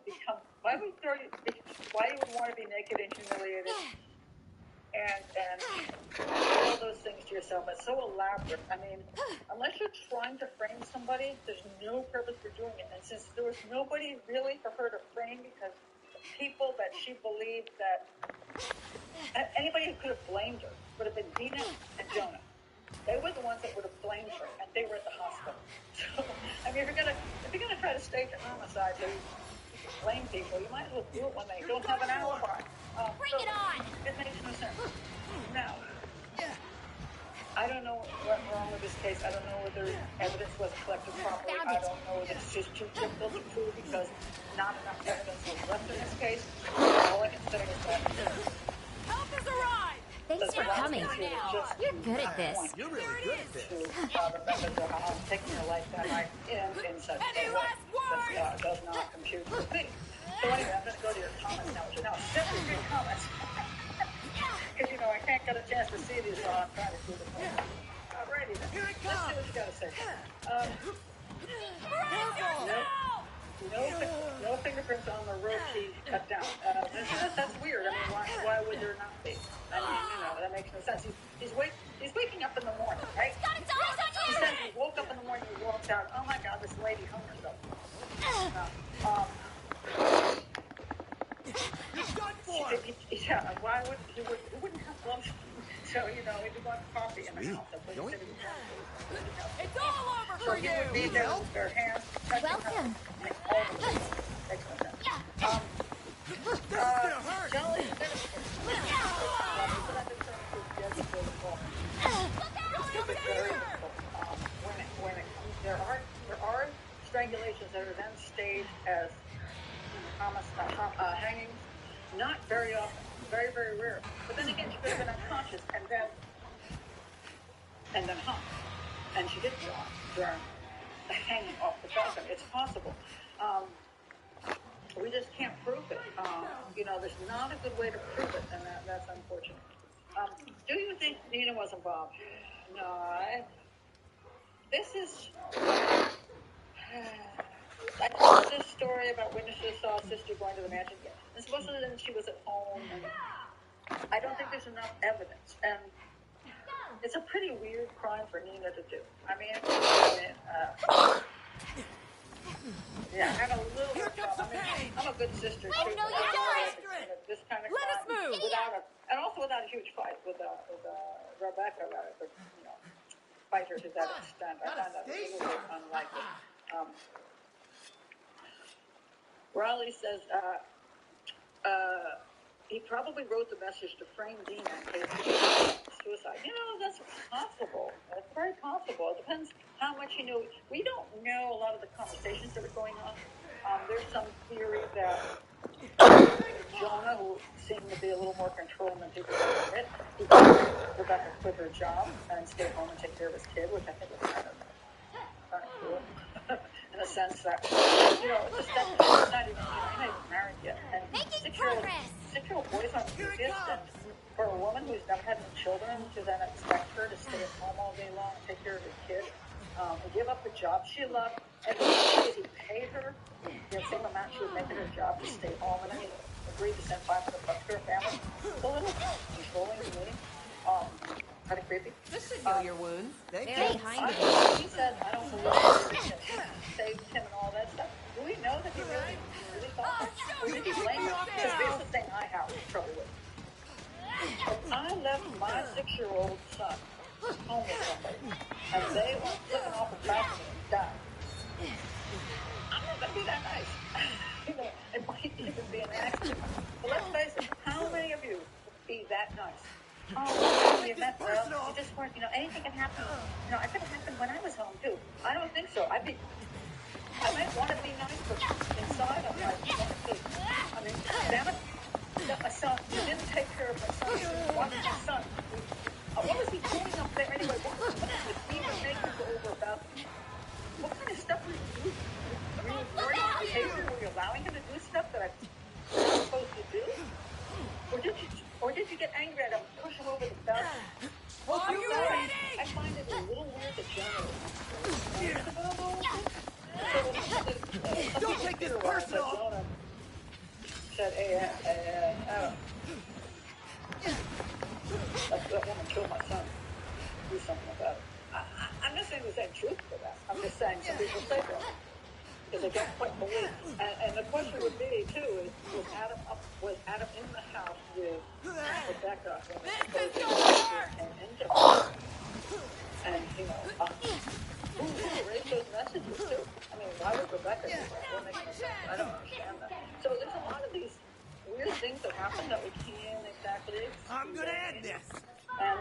want to be naked and humiliated and all those things to yourself. It's so elaborate. I mean, unless you're trying to frame somebody, there's no purpose for doing it. And since there was nobody really for her to frame, because the people that she believed that anybody who could have blamed her would have been Dina and Jonah. They were the ones that would have blamed her, and they were at the hospital. So, I mean, if you're gonna try to stage a homicide, so you blame people, you might as well do it when they don't have an alibi. Bring it on! It makes no sense. Now, I don't know what's wrong with this case. I don't know whether evidence was collected properly. I don't know if it's just too difficult to prove because not enough evidence was left in this case. All I can say is that Help has arrived! Thanks for coming. You're good at this. You're really good at this. the methods of how taking your life that night in such a way that does not compute the thing. So anyway, I'm going to go to your comments now, which are now 73 comments. Because, I can't get a chance to see these while I'm trying to do the thing. Alrighty then. Let's see what you got to say. No fingerprints on the rope he cut down. That's weird. I mean, why would there not be? I mean, that makes no sense. He's waking up in the morning, right? He said he woke up in the morning, he walked out, oh my God, this lady hung herself. Yeah, why would he wouldn't have gloves? So, he would want coffee in the house. It's all over So he would be there with their hands. Welcome. Makes no sense. Jelly there are strangulations that are then staged as hangings. Not very often, very, very rare. But then again, she could have been unconscious and then hung. And she did die during the hanging off the balcony. It's possible. We just can't prove it. There's not a good way to prove it, and that's unfortunate. Do you think Nina was involved? No. This is... I told this story about witnesses saw a sister going to the mansion. And supposedly then she was at home, and I don't think there's enough evidence. And it's a pretty weird crime for Nina to do. I have a little bit of problem. I'm a good sister, too. I know you don't. This kind of Let us crime, move. without a huge fight with Rebecca, but fight her to that extent. I find that a little bit unlikely. Riley says he probably wrote the message to frame Dina in case he was suicide. That's possible. That's very possible. It depends how much he knew. We don't know a lot of the conversations that were going on. There's some theory that Jonah, who seemed to be a little more controlled than people admit, he Rebecca quit her job and stay home and take care of his kid, which I think was kind of cool. In a sense that, it's not even, you're not even married yet. And six-year-old boys aren't enthusiasts, and for a woman who's never had any children, to then expect her to stay at home all day long and take care of her kid, and give up the job she loved, and he paid her the same amount she would make at her job to stay home. And I mean, agreed to send $500 to her family. It's a little controlling to me. Kind of creepy. This should heal your wounds. Very He said, I don't believe it saved him and all that stuff. Do we know that he really thought that? Or did he blame us? Because here's the thing I have trouble with. If I left my 6-year-old son home with somebody, and they went flipping off a balcony and died, I'm not going to be that nice. It might even be an accident. But let's face it, how many of you would be that nice? You just weren't, anything can happen. It could have happened when I was home, too. I don't think so. I might want to be nice, but inside I'm like, damn it. My son, you didn't take care of my son. You didn't watch my son. What was he doing up there anyway? What did he even make you go over about? What kind of stuff were you doing? Were you worried about behavior? Were you allowing him to do stuff that I'm not supposed to do? Or did you get angry at him and push him over the balcony? Are you ready? I find it a little weird that generally. Don't take this personal. Said, that woman killed my son. Do something about it. I'm not saying there's any truth to that. I'm just saying some people say that. Because they don't quite believe. And the question would be, too, was Adam in the house with Rebecca when they came into her? And, who raised those messages, too? I mean, why would Rebecca do that? What makes no sense? I don't understand that. So there's a lot of these weird things that happen that we can't exactly explain. I'm gonna end this. And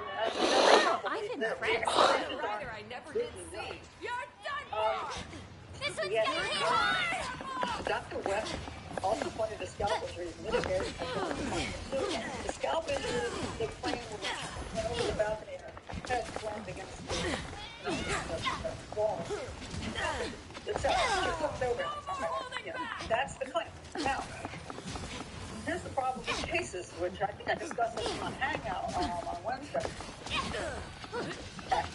I've been impressed. Writer I never did see. You're done for! This one's getting hit hard! Dr. West also pointed to scalp injuries mitigated. The scalp injuries they claim went over the balcony and her head slammed against the wall. That's the claim. Now, here's the problem with cases, which I think I discussed this on Hangout on Wednesday.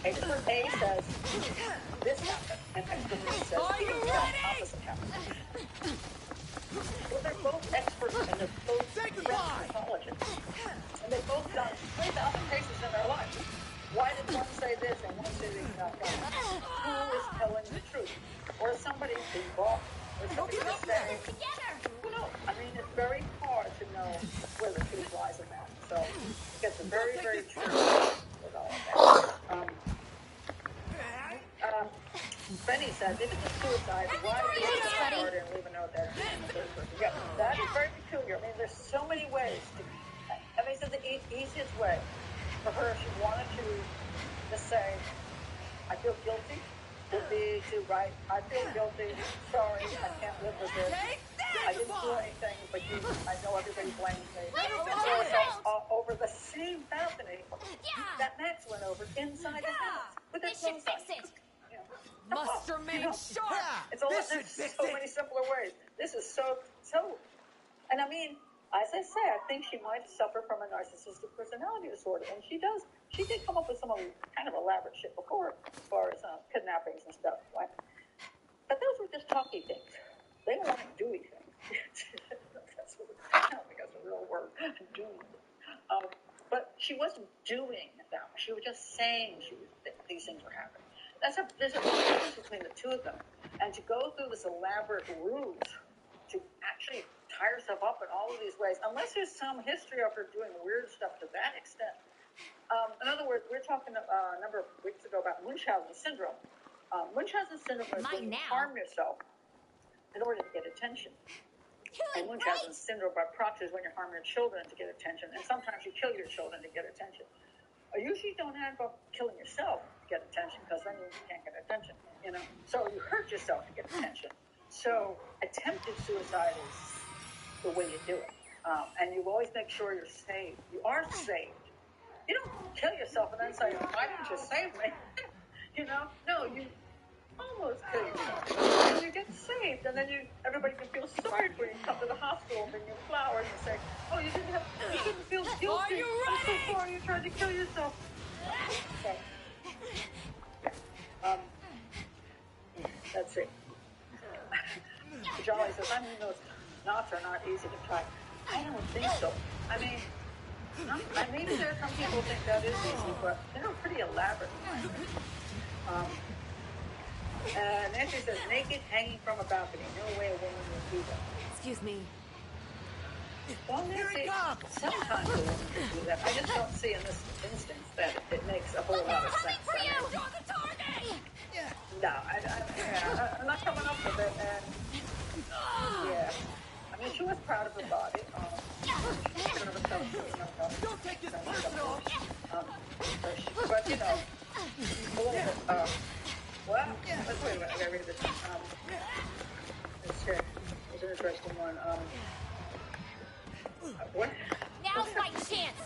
Expert A says this happened, and expert B says the opposite happened. Well, they're both experts, and they're both pathologists. And they've both done 3,000 cases in their lives. Why did one say this and one say the exact opposite? Who is telling the truth? Or is somebody being bought? Or somebody just saying, who knows? I mean, it's very hard to know where the truth lies in that. So it gets very, very tricky with all of that. Benny said, if it's a suicide, why do you get started and leave a note there? Yeah, that is very peculiar. I mean, there's so many ways to. I mean, so the easiest way for her, if she wanted to just say, I feel guilty, would be to write, I feel guilty, sorry, I can't live with this. I didn't do anything, but I know everybody blames me. Over the same balcony that Max went over inside the house. But there's no sign. Must remain sharp. There's so many simpler ways. This is so, and I mean, as I say, I think she might suffer from a narcissistic personality disorder, and she does. She did come up with some kind of elaborate shit before, as far as kidnappings and stuff. Right? But those were just talky things. They weren't doing things. I don't think that's a real word. Doing. But she wasn't doing them. She was just saying these things were happening. There's a difference between the two of them. And to go through this elaborate ruse to actually tie herself up in all of these ways, unless there's some history of her doing weird stuff to that extent. In other words, we were talking a number of weeks ago about Munchausen syndrome. Munchausen syndrome is when you harm yourself in order to get attention. And Munchausen syndrome by proxy is when you harm your children to get attention. And sometimes you kill your children to get attention. Usually don't end up killing yourself to get attention, because then you can't get attention, So you hurt yourself to get attention. So attempted suicide is the way you do it. And you always make sure you're saved. You are saved. You don't kill yourself and then say, why didn't you save me? No, you almost kill yourself. And you get saved, and then everybody can feel sorry for you. You come to the hospital and bring you flowers and say, oh, you didn't feel guilty. Are you ready? I'm so sorry you tried to kill yourself. Okay. Let's see. Jolly says, I mean, those knots are not easy to tie. I don't think so. I mean, maybe there are some people who think that is easy, but they're pretty elaborate. Nancy says, naked, hanging from a balcony. No way a woman would do that. Excuse me. Well, Nancy, sometimes a woman could do that. I just don't see in this instance that it makes a whole lot of sense. For you! I mean, You're the target! no, I'm not coming up with it, and yeah. I mean, she was proud of her body. Don't take this personal. But, you know, a little bit, well, let's wait a minute, I gotta read this. Let's see. It's an interesting one. What? Now's my chance!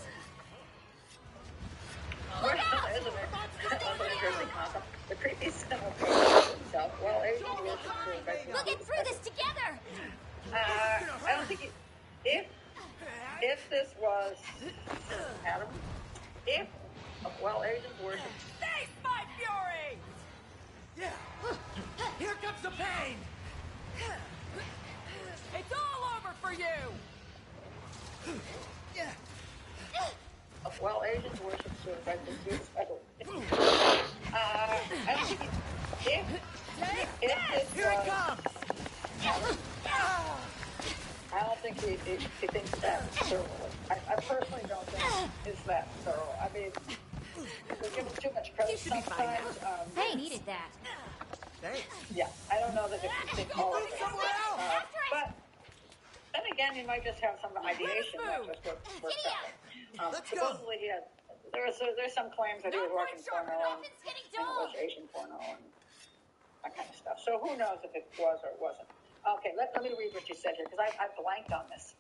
What isn't it? That's an interesting concept. The creepy symbol himself. Well, everything is true. We'll get through this together! I don't think if this was Adam, if agents worship. Face my fury! Yeah. Here comes the pain. It's all over for you! Yeah. Agents worship suicide. I don't think if this Here it was, comes. I don't think he thinks that thoroughly. I personally don't think it's that thorough. I mean, we give him too much credit sometimes. They needed that. Thanks. Yeah, I don't know that they think all of it. Somewhere else. But then again, he might just have some ideation that just works out. Let's go. Supposedly he had. There's some claims that he was working porno and It's getting it dull! was Asian porno and that kind of stuff. So who knows if it was or it wasn't. Okay, let me read what you said here, because I blanked on this.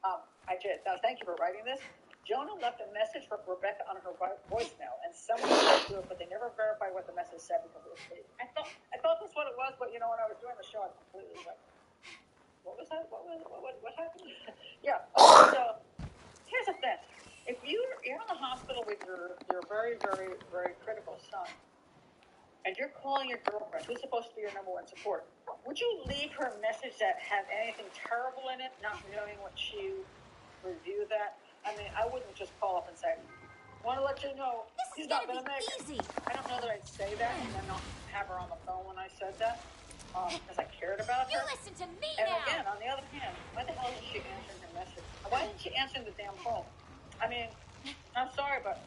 I did. Now, thank you for writing this. Jonah left a message for Rebecca on her voicemail, and someone went through it, but they never verified what the message said because it was fake. I thought that's what it was, but, you know, when I was doing the show, I completely was like, what was that? What happened? Yeah. So, here's the thing. If you're in the hospital with your very, very, very critical son, and you're calling your girlfriend, who's supposed to be your number one support, would you leave her a message that had anything terrible in it, not knowing what she would review that? I mean, I wouldn't just call up and say, want to let you know This he's is not gonna going to be make easy. it. I don't know that I'd say that and then not have her on the phone when I said that, because I cared about You her. listen to me And now! again, on the other hand, why the hell isn't she answering her message? Why isn't she answering the damn phone? I mean, I'm sorry, but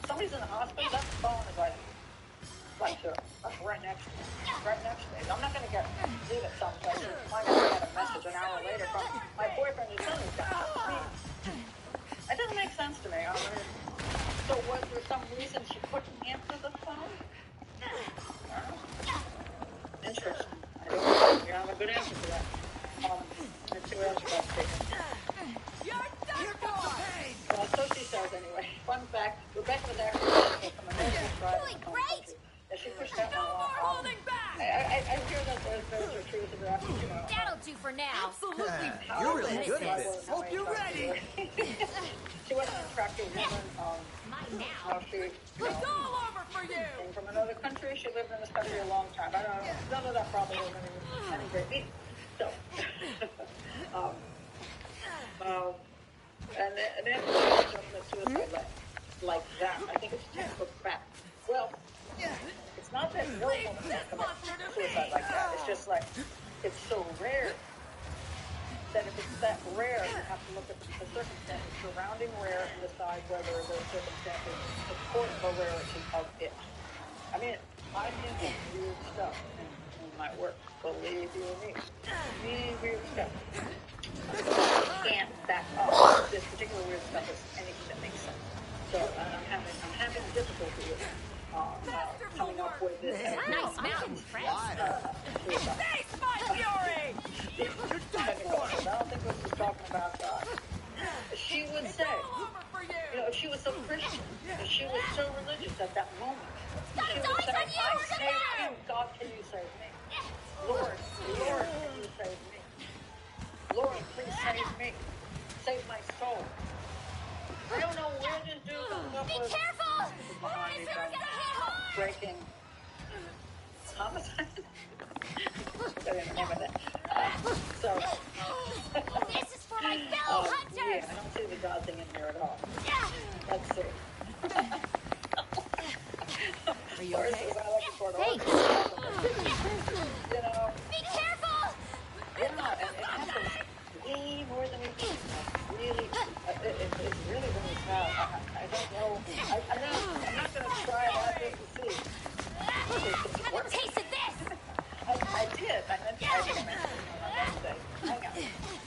somebody's in the hospital, that phone is like right next to me. Right next to me. I'm not going to leave it someplace and find out I got a message an hour later from my boyfriend whose son is down. I mean, that doesn't make sense to me. I mean, so was there some reason she couldn't answer the phone? Interesting. I don't know. You have a good answer for that. Let's see what else you got to take. You're done for! Well, so she says anyway. Fun fact, Rebecca was actually from a nursery drive. Doing great! And she pushed that No one more off. holding back! I hear that those are true to the you know. That'll do for now. Absolutely You're really perfect. good at this. Hope you're ready. She wasn't an attractive woman. Mine now. How she It's all over for you! came from another country. She lived in this country a long time. I don't know. None of that probably was any great meeting. So, and then suicide like that. I think it's textbook fact. Well, it's not that no woman commits suicide like that. It's just like it's so rare that if it's that rare, you have to look at the circumstances surrounding rare and decide whether those circumstances support the rarity of it. I mean, I think it's weird stuff in my work. Believe you me, really weird stuff. I can't back up this particular weird stuff as anything that makes sense. So I'm having difficulty with coming up with this. Nice mountain, friends. Face my fury! I don't think what she's talking about. She would say, All over for you! you know, if she was so Christian, if she was so religious at that moment, she It's would always say, on you I or the saved matter. you. God, can you save me? Lord, can you save me? Lord, please save me. Save my soul. I don't know where this dude comes up Be with careful! behind It's me gonna get hard! breaking homicide. That ain't the name of that. So This is for my fellow hunters! I don't see the God thing in here at all. Let's see. Are you okay? Thanks. You know, Be careful! yeah, and it happens way more than we think. Really, it's really, really sad. I don't know. I'm not going to try it out just to see. It Have a works. taste of this! I did. I mentioned it on Wednesday. Hang on.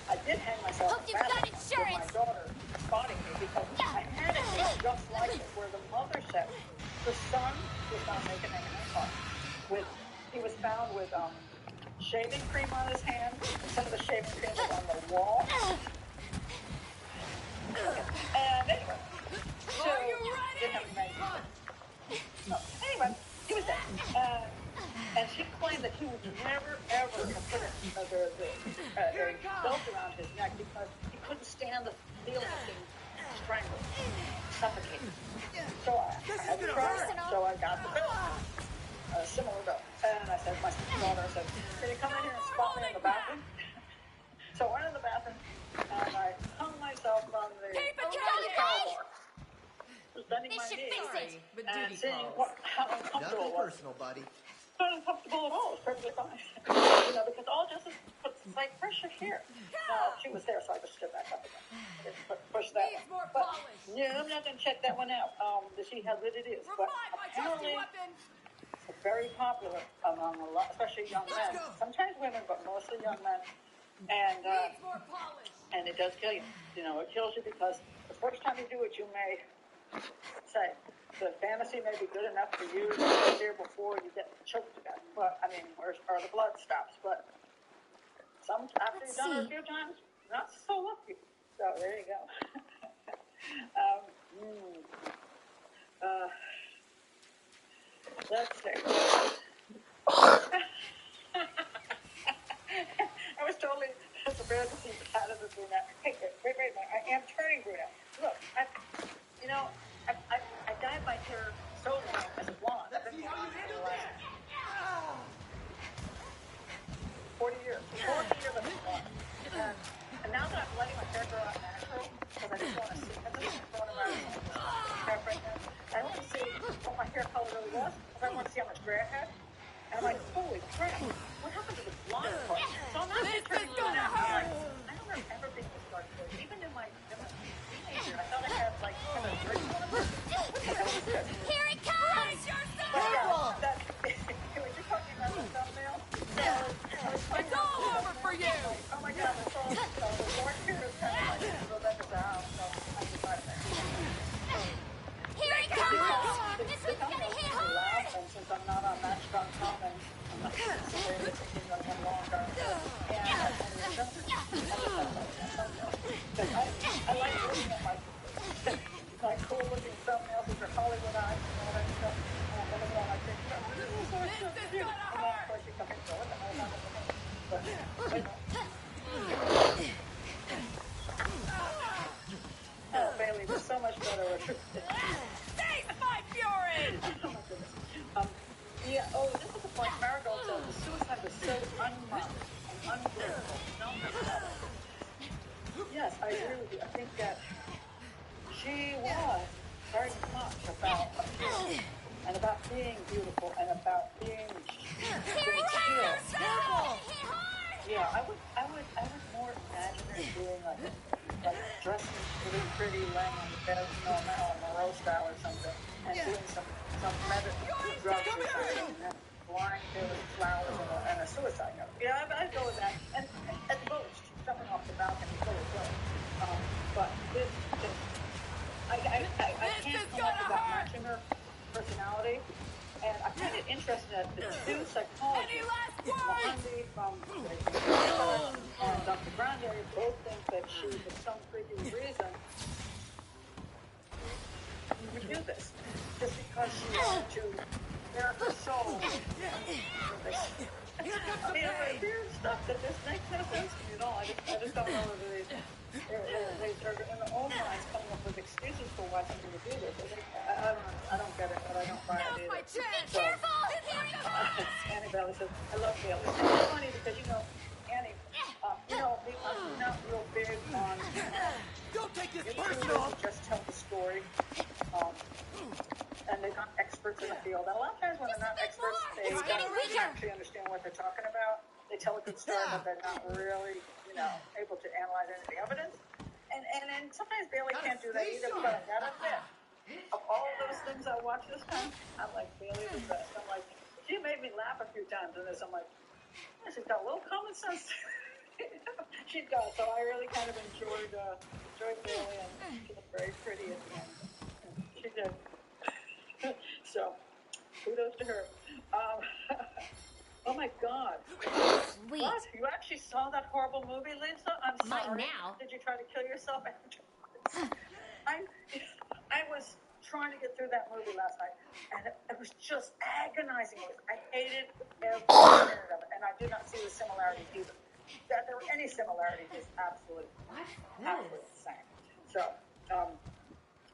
I did hang myself Hope in the you've got bathroom with my insurance. daughter spotting me because I had it just like it, where the mother said the son was found naked hanging in the car. He was found with shaving cream on his hand, and some of the shaving cream was on the wall. And anyway, so Are you ready? didn't have any magazine. So anyway, he was there. And she claimed that he would never, ever have put a belt around his neck because he couldn't stand the feeling of being strangled, suffocated. So I got the belt, a similar belt. And I said, my daughter said, can you come in here and spot me in the bathroom? So I went in the bathroom, and I hung myself on the towel bar. Was bending my should knee fix it. But and duty seeing calls. how uncomfortable Nothing it was. personal, buddy. Not uncomfortable at all. It was perfectly fine. Because all it does is put slight pressure here. Now, she was there, so I just stood back up again. I didn't push that Needs one. more But, polish. yeah, I'm not going to check that one out to see how good it is. But Revive my trusty apparently, weapon! it's very popular among a lot, especially young men. Sometimes women, but mostly young men. And Needs more polish! and it does kill you. It kills you because the first time you do it, you may say the fantasy may be good enough for you to get there before you get choked to death. But I mean, or the blood stops. But after you've done it a few times, not so lucky. So there you go. Let's see. I was totally prepared to see Pat as a brunette. Hey, wait a minute. I am turning brunette. Look, I dyed my hair so long as a blonde. I've been blonde for the last 40 years. 40 years I've been blonde. And now that I'm letting my hair grow out natural, because I just want to see, I just want to run around hair right now. I want to see what my hair color really was, because I want to see how much gray I had. And I'm like, holy crap, what happened to the blonde part? So I'm not just turning brunette. I don't remember being this dark blue. Even in my teenager, I thought I had like kind of dirty one. Here it comes! But yeah, when you're talking about the thumbnail, It's all over for you! oh my God, the song, the Lord here is kind of like Rebecca's house, so I decided that. Here it comes! This one's gonna hit hard! And since I'm not on Match.com and I'm not considering this thinking on one long term, I like looking at my cool looking thumbnails with their Hollywood eyes and all that stuff. And then I think, this is so cute. And then of course you come into what the hell am I looking at? Oh, Bailey, there's so much better. Taste my fury! Oh my goodness. This is the point. Marigold said the suicide was so unmarked and ungrateful. Yes, I agree with you. I think that she was very much about appearance and about being beautiful and about being still. Yeah, I would more imagine her doing like dressing really pretty, laying on the bed, on Monroe style or something, and doing some drugs or something, and then flying through with flowers and a suicide note. Yeah, I'd go with that. And at most, jumping off the balcony full of blood. But I can't come up with that matching her personality. And I find it interesting that the two psychologists, Mohandy from and Dr. Grande, both think that she, for some freaking reason, would do this. Just because she wanted to bare her soul. I mean, it's weird stuff that just makes no sense to me at all. I just don't know whether they're in their own minds coming up with excuses for why somebody would do this. I don't get it, but I don't buy it either. Be careful! Annie Bailey says, I love Bailey. It's funny because, Annie, I'm not real big on take this It's personal. to just tell the story. And they're not experts in the field. And a lot of times when they're not experts, they It's getting don't weaker. actually understand what they're talking about. They tell a good story, but they're not really, able to analyze any of the evidence. And sometimes Bailey can't do that either, but I gotta admit, of all those things I watched this time, I'm like, Bailey the best. I'm like, she made me laugh a few times in this. I'm like, yeah, she's got a little common sense. She does. So I really kind of enjoyed Bailey, and she looked very pretty at the end. She did. So, kudos to her. Oh my God. Sweet. What? You actually saw that horrible movie, Lisa? I'm Mine sorry. now. Did you try to kill yourself afterwards? I was trying to get through that movie last night, and it was just agonizing. I hated every minute of it, and I do not see the similarities either. That there were any similarities is absolutely insane. So,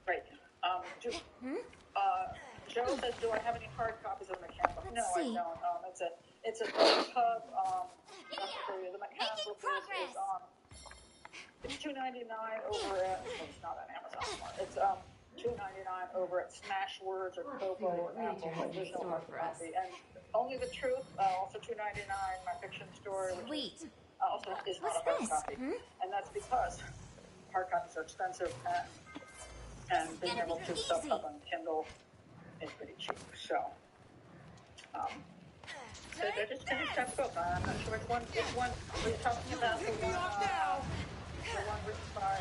right. Joe says, "Do I have any hard copies of the mechanical?" No, see. I don't. It's a hub. The mechanical Progress. is on. It's $2.99 over at. Well, it's not on Amazon anymore. It's $2.99 over at Smashwords or Kobo or Apple. But there's no hard copy. And Only the Truth, also $2.99. My fiction store, which Sweet. also is not a hard copy, and that's because hard copies are expensive, and being able to sub on Kindle is pretty cheap. So, so they just finished that book. I'm not sure which one we're talking about. The one written by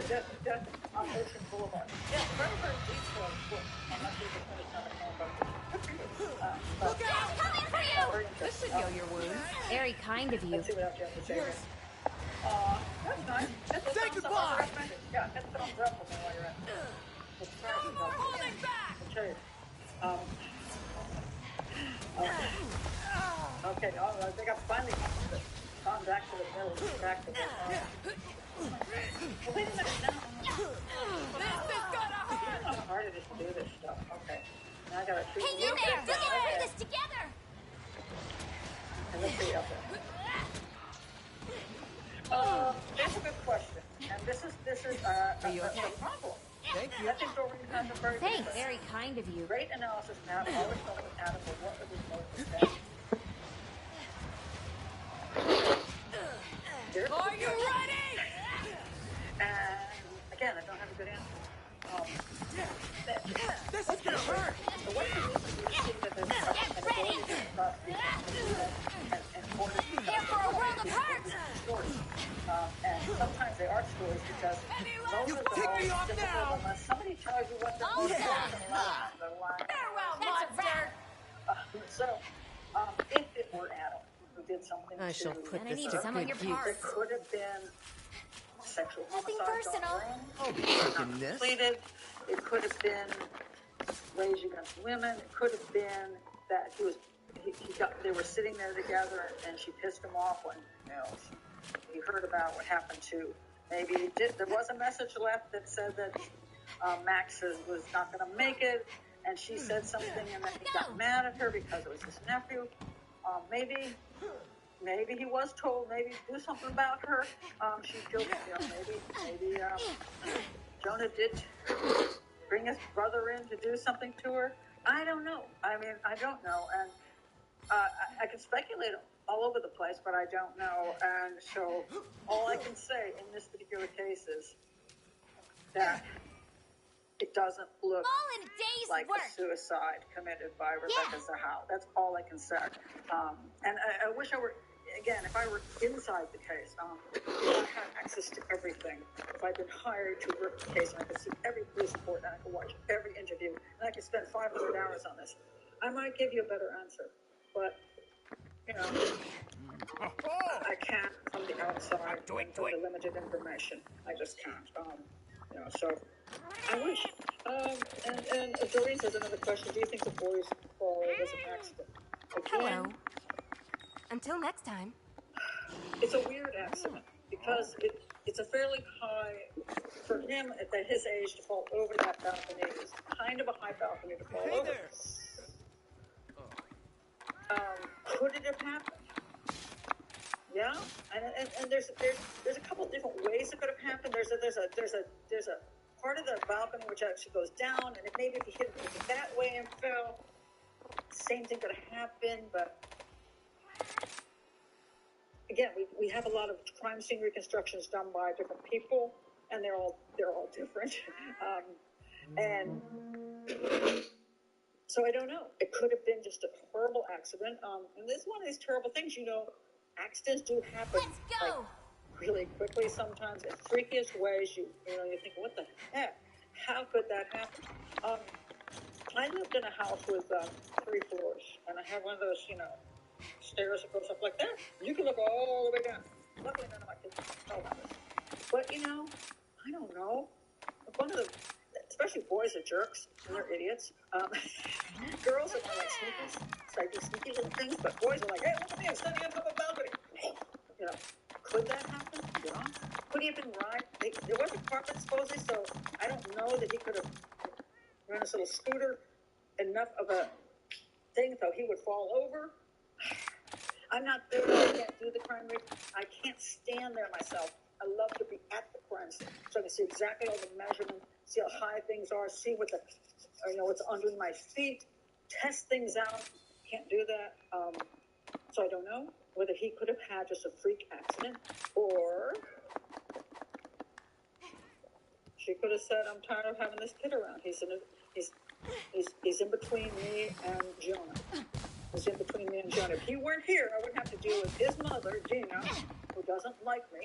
Death on Ocean Boulevard. Yeah, very, very detailed book. I'm not sure if it's finished on the can, but good for you. Look out! Coming for you! Very This interesting. should heal your wounds. Very kind of you. Let's see what else you have to say here. That's nice. Say goodbye. Yeah, hit the thumbs up for me while you're at it. Holding back! I'll show you. Okay, I think I've finally gone back to the middle, back to the wait a minute now. This is gonna hurt! How hard it is to do this stuff. Okay. Now I gotta shoot. Hang in there! We'll get through this together! And let's see up there. That's a good question. And this is a problem. Thank you. I think Doreen has a very Thanks. good Very kind of you. great analysis now. Always told Adam for what was most important. Are you ready? And again, I don't have a good answer. This is gonna hurt. So what you see that there's an ability to cross and order Here for a world of hurt! stories. And sometimes they are stories because most You of them kick are me off difficult now. unless somebody tells you what they're All most done. important. Farewell, That's a monster! So, if it were Adam who did something I shall to, put And I this need to some of good your use. it parts. could have been sexual Nothing homicide personal. I'll be taking this. completed. It could have been rage against women. It could have been that they were sitting there together and she pissed him off when he heard about what happened to. Maybe there was a message left that said that Max was not going to make it, and she said something, and then he got mad at her because it was his nephew. Maybe he was told maybe do something about her. She's guilty. Maybe Jonah did bring his brother in to do something to her. I don't know. I mean, I don't know, and I can speculate all over the place, but I don't know. And so all I can say in this particular case is that it doesn't look All in a day's like work. a suicide committed by Rebecca Zahau. That's all I can say. And I wish I were, again, if I were inside the case, if I had access to everything, if I'd been hired to work the case and I could see every police report and I could watch every interview and I could spend 500 hours on this, I might give you a better answer. But, I can't from the outside, from the limited information. I just can't. So I wish. And Doreen says another question. Do you think the boy's fall was an accident? Again, Hello. Until next time. it's a weird accident because it's a fairly high, for him at his age, to fall over that balcony is kind of a high balcony to fall Hey over. there. Could it have happened? Yeah, and there's a couple of different ways it could have happened. There's a part of the balcony which actually goes down, and maybe if he hit it that way and fell, same thing could have happened. But again, we have a lot of crime scene reconstructions done by different people, and they're all different. And so I don't know. It could have been just a horrible accident. And this is one of these terrible things, accidents do happen. Let's go. Like, really quickly sometimes in freakiest ways. You think, what the heck? How could that happen? I lived in a house with 3 floors, and I had one of those, stairs that goes up like that. You can look all the way down. Luckily, none of my kids know about this. But, I don't know. Especially boys are jerks, and they're idiots. Girls are more like sneakers, so I do sneaky little things, but boys are like, hey, look at me, I'm standing on top of a balcony. Could that happen? Yeah. Could he have been right? There was a carpet supposedly, so I don't know that he could have run his little scooter enough of a thing so he would fall over. I'm not there. I can't do the crime rate. I can't stand there myself. I love to be at the crime scene, so I can see exactly all the measurements, see how high things are, see what's under my feet, test things out. Can't do that. So I don't know whether he could have had just a freak accident, or she could have said, "I'm tired of having this kid around. He's in between me and Jonah. He's in between me and Jonah. If he weren't here, I wouldn't have to deal with his mother, Gina, who doesn't like me,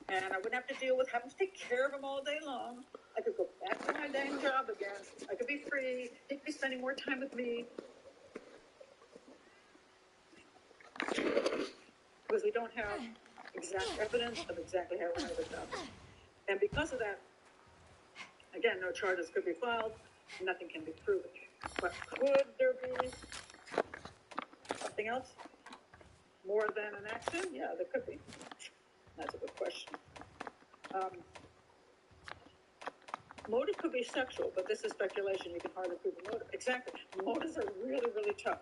and I wouldn't have to deal with having to take care of him all day long. I could go back to my dang job again. I could be free. He could be spending more time with me." Because we don't have exact evidence of exactly how it went down. And because of that, again, no charges could be filed, nothing can be proven. But could there be something else? More than an accident? Yeah, there could be. That's a good question. Motive could be sexual, but this is speculation. You can hardly prove a motive. Exactly. Motives are really, really tough.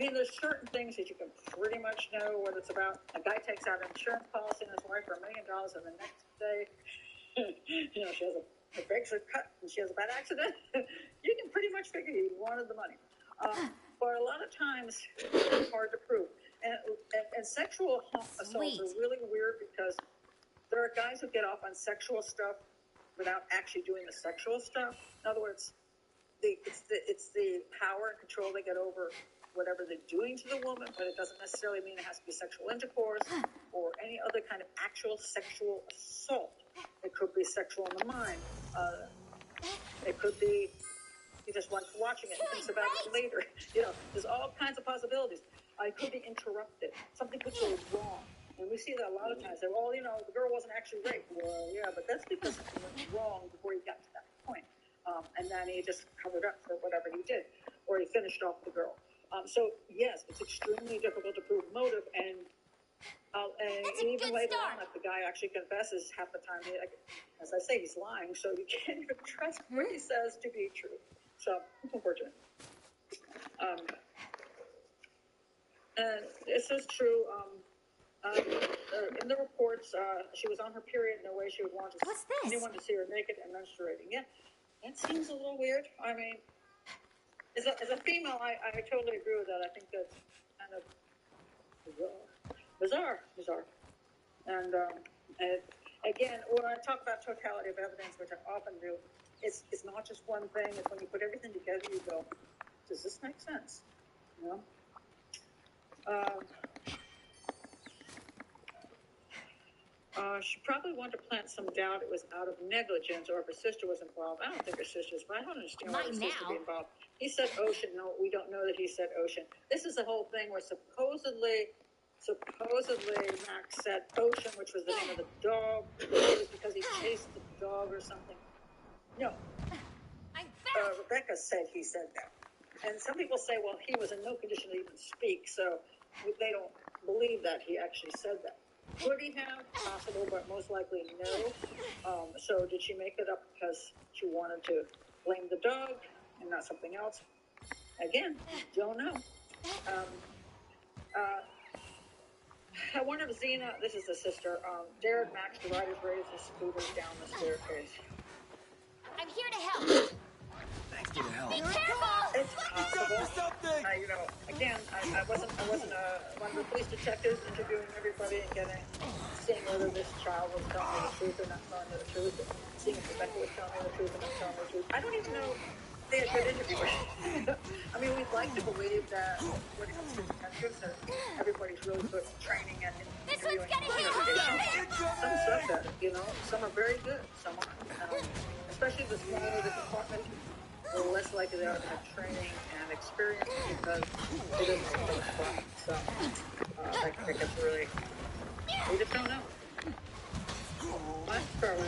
There's certain things that you can pretty much know what it's about. A guy takes out an insurance policy on his wife for $1 million, and the next day, her brakes are cut and she has a bad accident. You can pretty much figure he wanted the money. But a lot of times, it's hard to prove. And sexual assaults are really weird because there are guys who get off on sexual stuff without actually doing the sexual stuff. In other words, it's the power and control they get over whatever they're doing to the woman, but it doesn't necessarily mean it has to be sexual intercourse or any other kind of actual sexual assault. It could be sexual in the mind. It could be he just likes watching it and thinks about it later. There's all kinds of possibilities. It could be interrupted. Something could go wrong. And we see that a lot of times. They're, the girl wasn't actually raped. Well, yeah, but that's because something went wrong before he got to that point. And then he just covered up for whatever he did, or he finished off the girl. So yes, it's extremely difficult to prove motive, and even later on, if the guy actually confesses, half the time, as I say, he's lying, so you can't even trust what he says to be true. So it's unfortunate. And this is true. In the reports, she was on her period. No way she would want anyone to see her naked and menstruating. Yeah, that seems a little weird. As a female, I totally agree with that. I think that's kind of bizarre. And again, when I talk about totality of evidence, which I often do, it's not just one thing. It's when you put everything together, you go, does this make sense? She probably wanted to plant some doubt it was out of negligence or if her sister was involved. I don't think her sister's, but I don't understand why her sister would be involved. He said ocean. No, we don't know that he said ocean. This is the whole thing where supposedly Max said ocean, which was the name of the dog. It was because he chased the dog or something. No. Rebecca said he said that. And some people say, well, he was in no condition to even speak, so they don't believe that he actually said that. Could he have? Possible, but most likely no. So did she make it up because she wanted to blame the dog and not something else? Again, don't know. I wonder if Xena, this is the sister, dared Max to ride his razor scooter down the staircase. I'm here to help. Thanks for the help. Be careful! It's He's up possible. to something! Again, I wasn't one of the police detectives interviewing everybody and seeing whether this child was telling me the truth or not telling me the truth, and seeing if Rebecca was telling me the truth or not telling me the truth. I don't even know if they had good interviewers. I mean, we'd like to believe that when it comes to detectives, that everybody's really good at training and This one's interviewing. getting hit hard! Some suck at it, Some are very good, some aren't. Especially the smaller the department, the less likely they are to have training and experience because they don't know the department. So that gets really, we just don't know. That's probably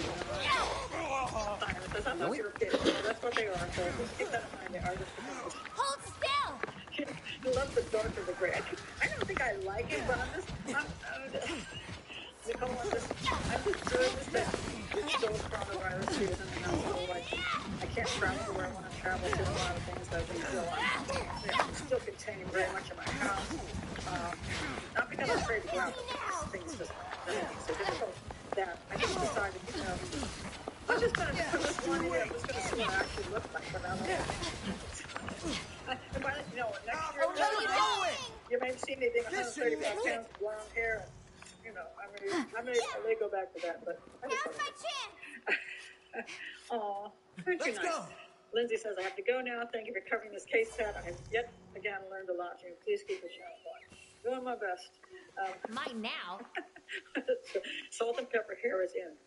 because I thought you were kidding. That's what they are. So just keep that in mind. They are just kidding. Hold still! You love the dark or the gray. I don't think I like it, but Nicole, I'm just nervous that this is still coronavirus season, and I'm still like, I can't travel where I want to travel to. A lot of things that I'm still contained very much in my house. Not because I'm afraid to go out, but things just so difficult that I just decided, I'm just going to put this one in. I'm just going to see what I actually look like, but I don't know. And by the, next year, you may see me being 135 pounds, blonde hair. I may go back to that, but Now's my chance! Aw, aren't you nice? Lindsay says, I have to go now. Thank you for covering this case, Pat. I have yet again learned a lot from you. Please keep the channel going. Doing my best. Mine now. Salt and pepper here is in.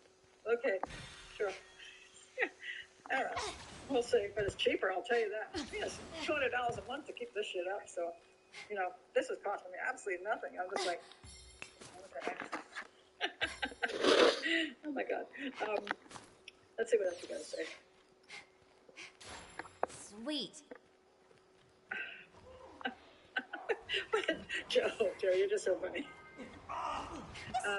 Okay, sure. All right. We'll see, but it's cheaper, I'll tell you that. Yes, $200 a month to keep this shit up. So, this is costing me absolutely nothing. I'm just like, okay. Oh my God. Let's see what else you gotta say. Sweet. Joe, you're just so funny.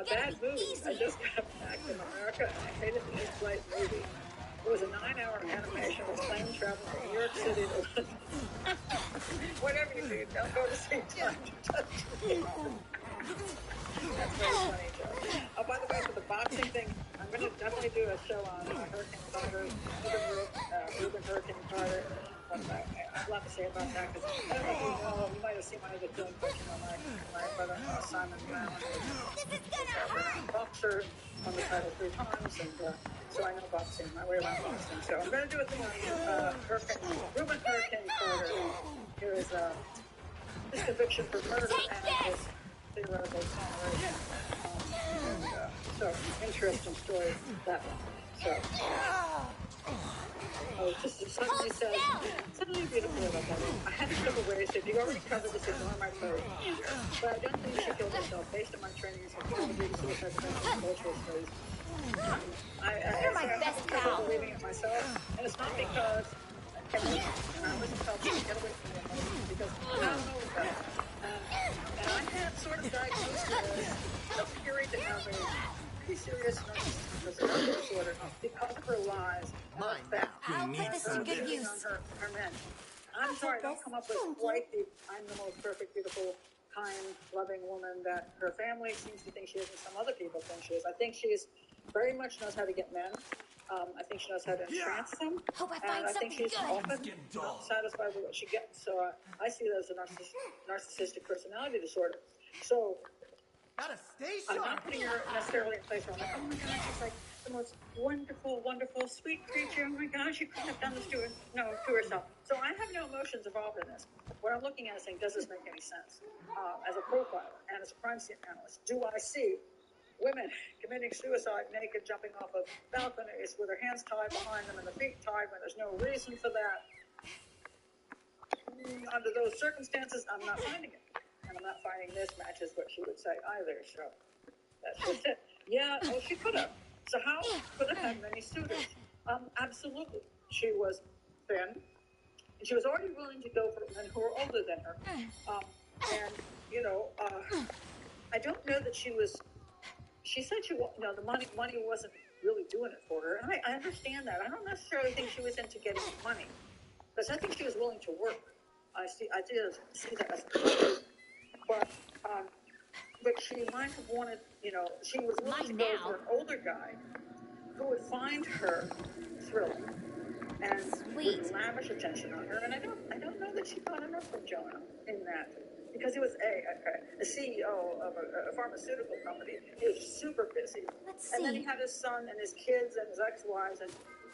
Bad movie. I just got back from America and I hated the in-flight movie. It was a 9-hour animation with plane travel from New York City to London. Whatever you do, don't go to see time to touch me. That's very funny, Joe. Oh, by the way, for the boxing thing, I'm going to definitely do a show on Hurricane Carter, Ruben Hurricane Carter. I have a lot to say about that because I don't know if you know, you might have seen my other film question on my brother-in-law, Simon Brown. Boxer, won the title 3 times, and so I know boxing, my way around boxing. So I'm going to do a thing on Ruben Hurricane Carter. Here is his conviction for murder and his theoretical exoneration. So, interesting story, that one. So, suddenly beautiful about that. I had to step away, so if you already covered this, ignore my post. But I don't think she killed herself based on my training in psychology, suicide prevention, and cultural studies. You're my best pal. I'm believing it myself, and it's not because I wasn't told to get away from the emotions because I don't know about it. And I had sort of diagnosed as a period to have a pretty serious narcissistic personality disorder because of her lies. Mine now. I'll put this to good use. Her men. I'm sorry, I don't come up with quite the I'm the most perfect, beautiful, kind, loving woman that her family seems to think she is and some other people think she is. I think she's very much knows how to get men. I think she knows how to entrance them. Hope I And find I think something she's good. often not satisfied with what she gets. So I see it as a narcissistic personality disorder. So Gotta stay I'm sharp. not putting her necessarily in a place where I'm like, oh my God, she's like the most wonderful, wonderful, sweet creature. Oh my God, she couldn't have done this to herself. So I have no emotions involved in this. What I'm looking at is saying, does this make any sense? As a profiler and as a crime scene analyst, do I see women committing suicide naked, jumping off of balconies with their hands tied behind them and their feet tied when there's no reason for that? Under those circumstances, I'm not finding it. And I'm not finding this matches what she would say either. So that's just it. Yeah, well, she could have. So how could have had many suitors? Absolutely. She was thin, and she was already willing to go for men who were older than her. And, I don't know that she was. She said the money wasn't really doing it for her. And I understand that. I don't necessarily think she was into getting money, because I think she was willing to work. I did see that as a But, um, but she might have wanted, you know, she was willing to Mine go now. for an older guy who would find her thrilling and Sweet. with lavish attention on her. And I don't know that she got enough from Jonah in that, because he was a CEO of a pharmaceutical company. He was super busy. Let's And then see. he had his son and his kids and his ex-wives, and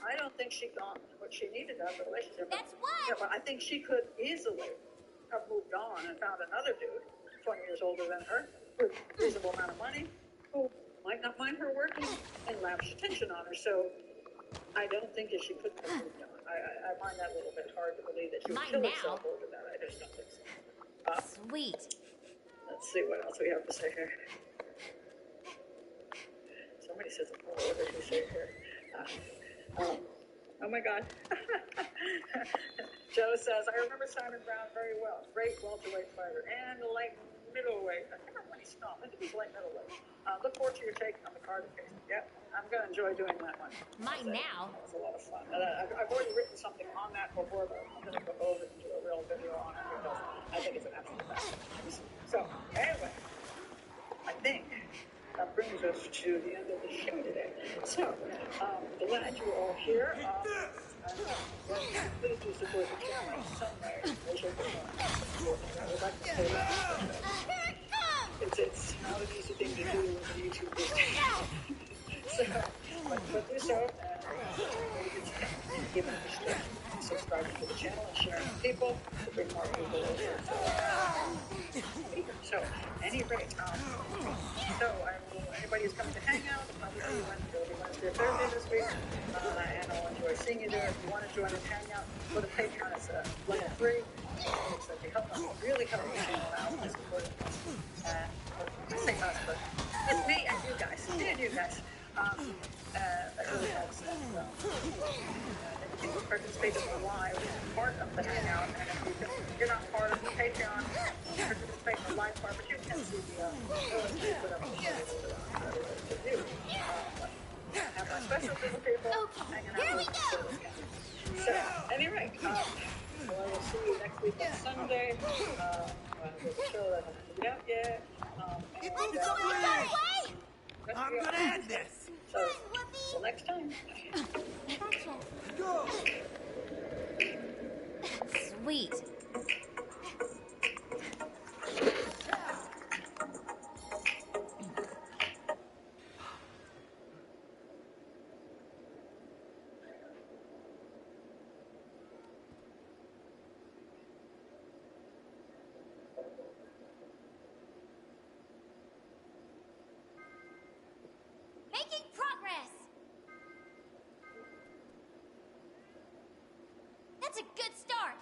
I don't think she got what she needed out of the relationship. That's Yeah, what. but I think she could easily have moved on and found another dude, 20 years older than her, with a reasonable amount of money, who might not mind her working and lavish attention on her. So I don't think that she couldn't have moved on. I find that a little bit hard to believe that she would Mine kill now. herself over that. I just don't think so. Sweet. Let's see what else we have to say here. Somebody says, "Oh, what did he say here?" Oh my God. Joe says, "I remember Simon Brown very well. Great welterweight fighter and light middleweight. I can't remember when he stopped. I think he's light middleweight. Look forward to your take on the Carter case." Yep, I'm going to enjoy doing that one. Mine now. That was a lot of fun. I've already written something on that before, but I'm going to go over and do a real video on it because I think it's an absolute masterpiece. So, anyway, I think that brings us to the end of the show today. So, glad you're all here. Please do support the channel in some way. I would like to say that. Here it comes. It's not an easy thing to do with YouTube these days. So, but do so. Give it a share. Subscribing to the channel and sharing with people to bring more people over. So, any rate, anybody who's coming to hang out, obviously it'll be Wednesday or Thursday this week, and I'll enjoy seeing you there. If you want to join and hang out, go to Patreon. It's level 3. It's like really help the channel out by supporting us. I say us, but it's me and you guys. Me and you guys. That really helps. If you participate in the live part of the hangout, and if you're not part of the Patreon, you participate in the live part, but you can see the illustrated whatever to do. Have my special little people hanging out. Here we go. So, anyway, we'll see you next week on Sunday. There's a show that hasn't been out yet. Let's go that way. I'm gonna end this. So, till next time. Gotcha. Go. Sweet. Making progress. That's a good start.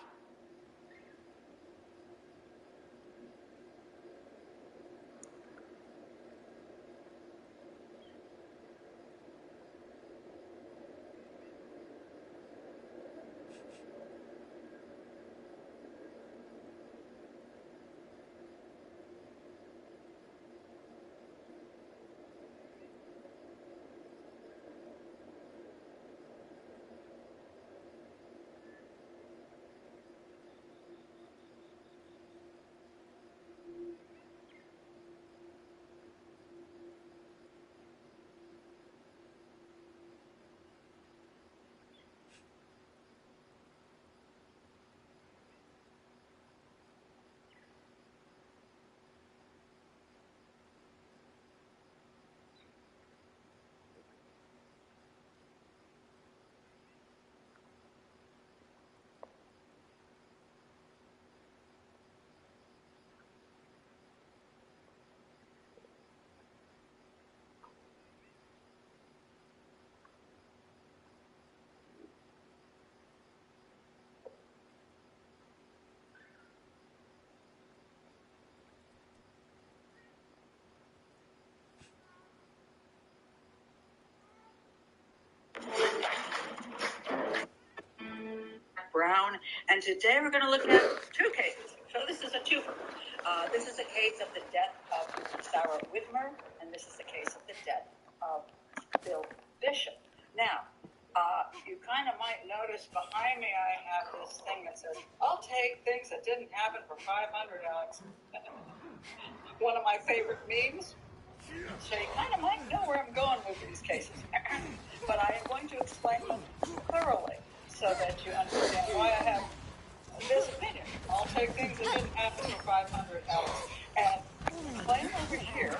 Brown, and today we're going to look at two cases. So this is a twofer. This is a case of the death of Sarah Whitmer, and this is the case of the death of Bill Bishop. Now, you kind of might notice behind me I have this thing that says, "I'll take things that didn't happen for $500, Alex." one of my favorite memes. So you kind of might know where I'm going with these cases. But I am going to explain them thoroughly so that you understand why I have this opinion. I'll take things that didn't happen for 500 hours. And the claim over here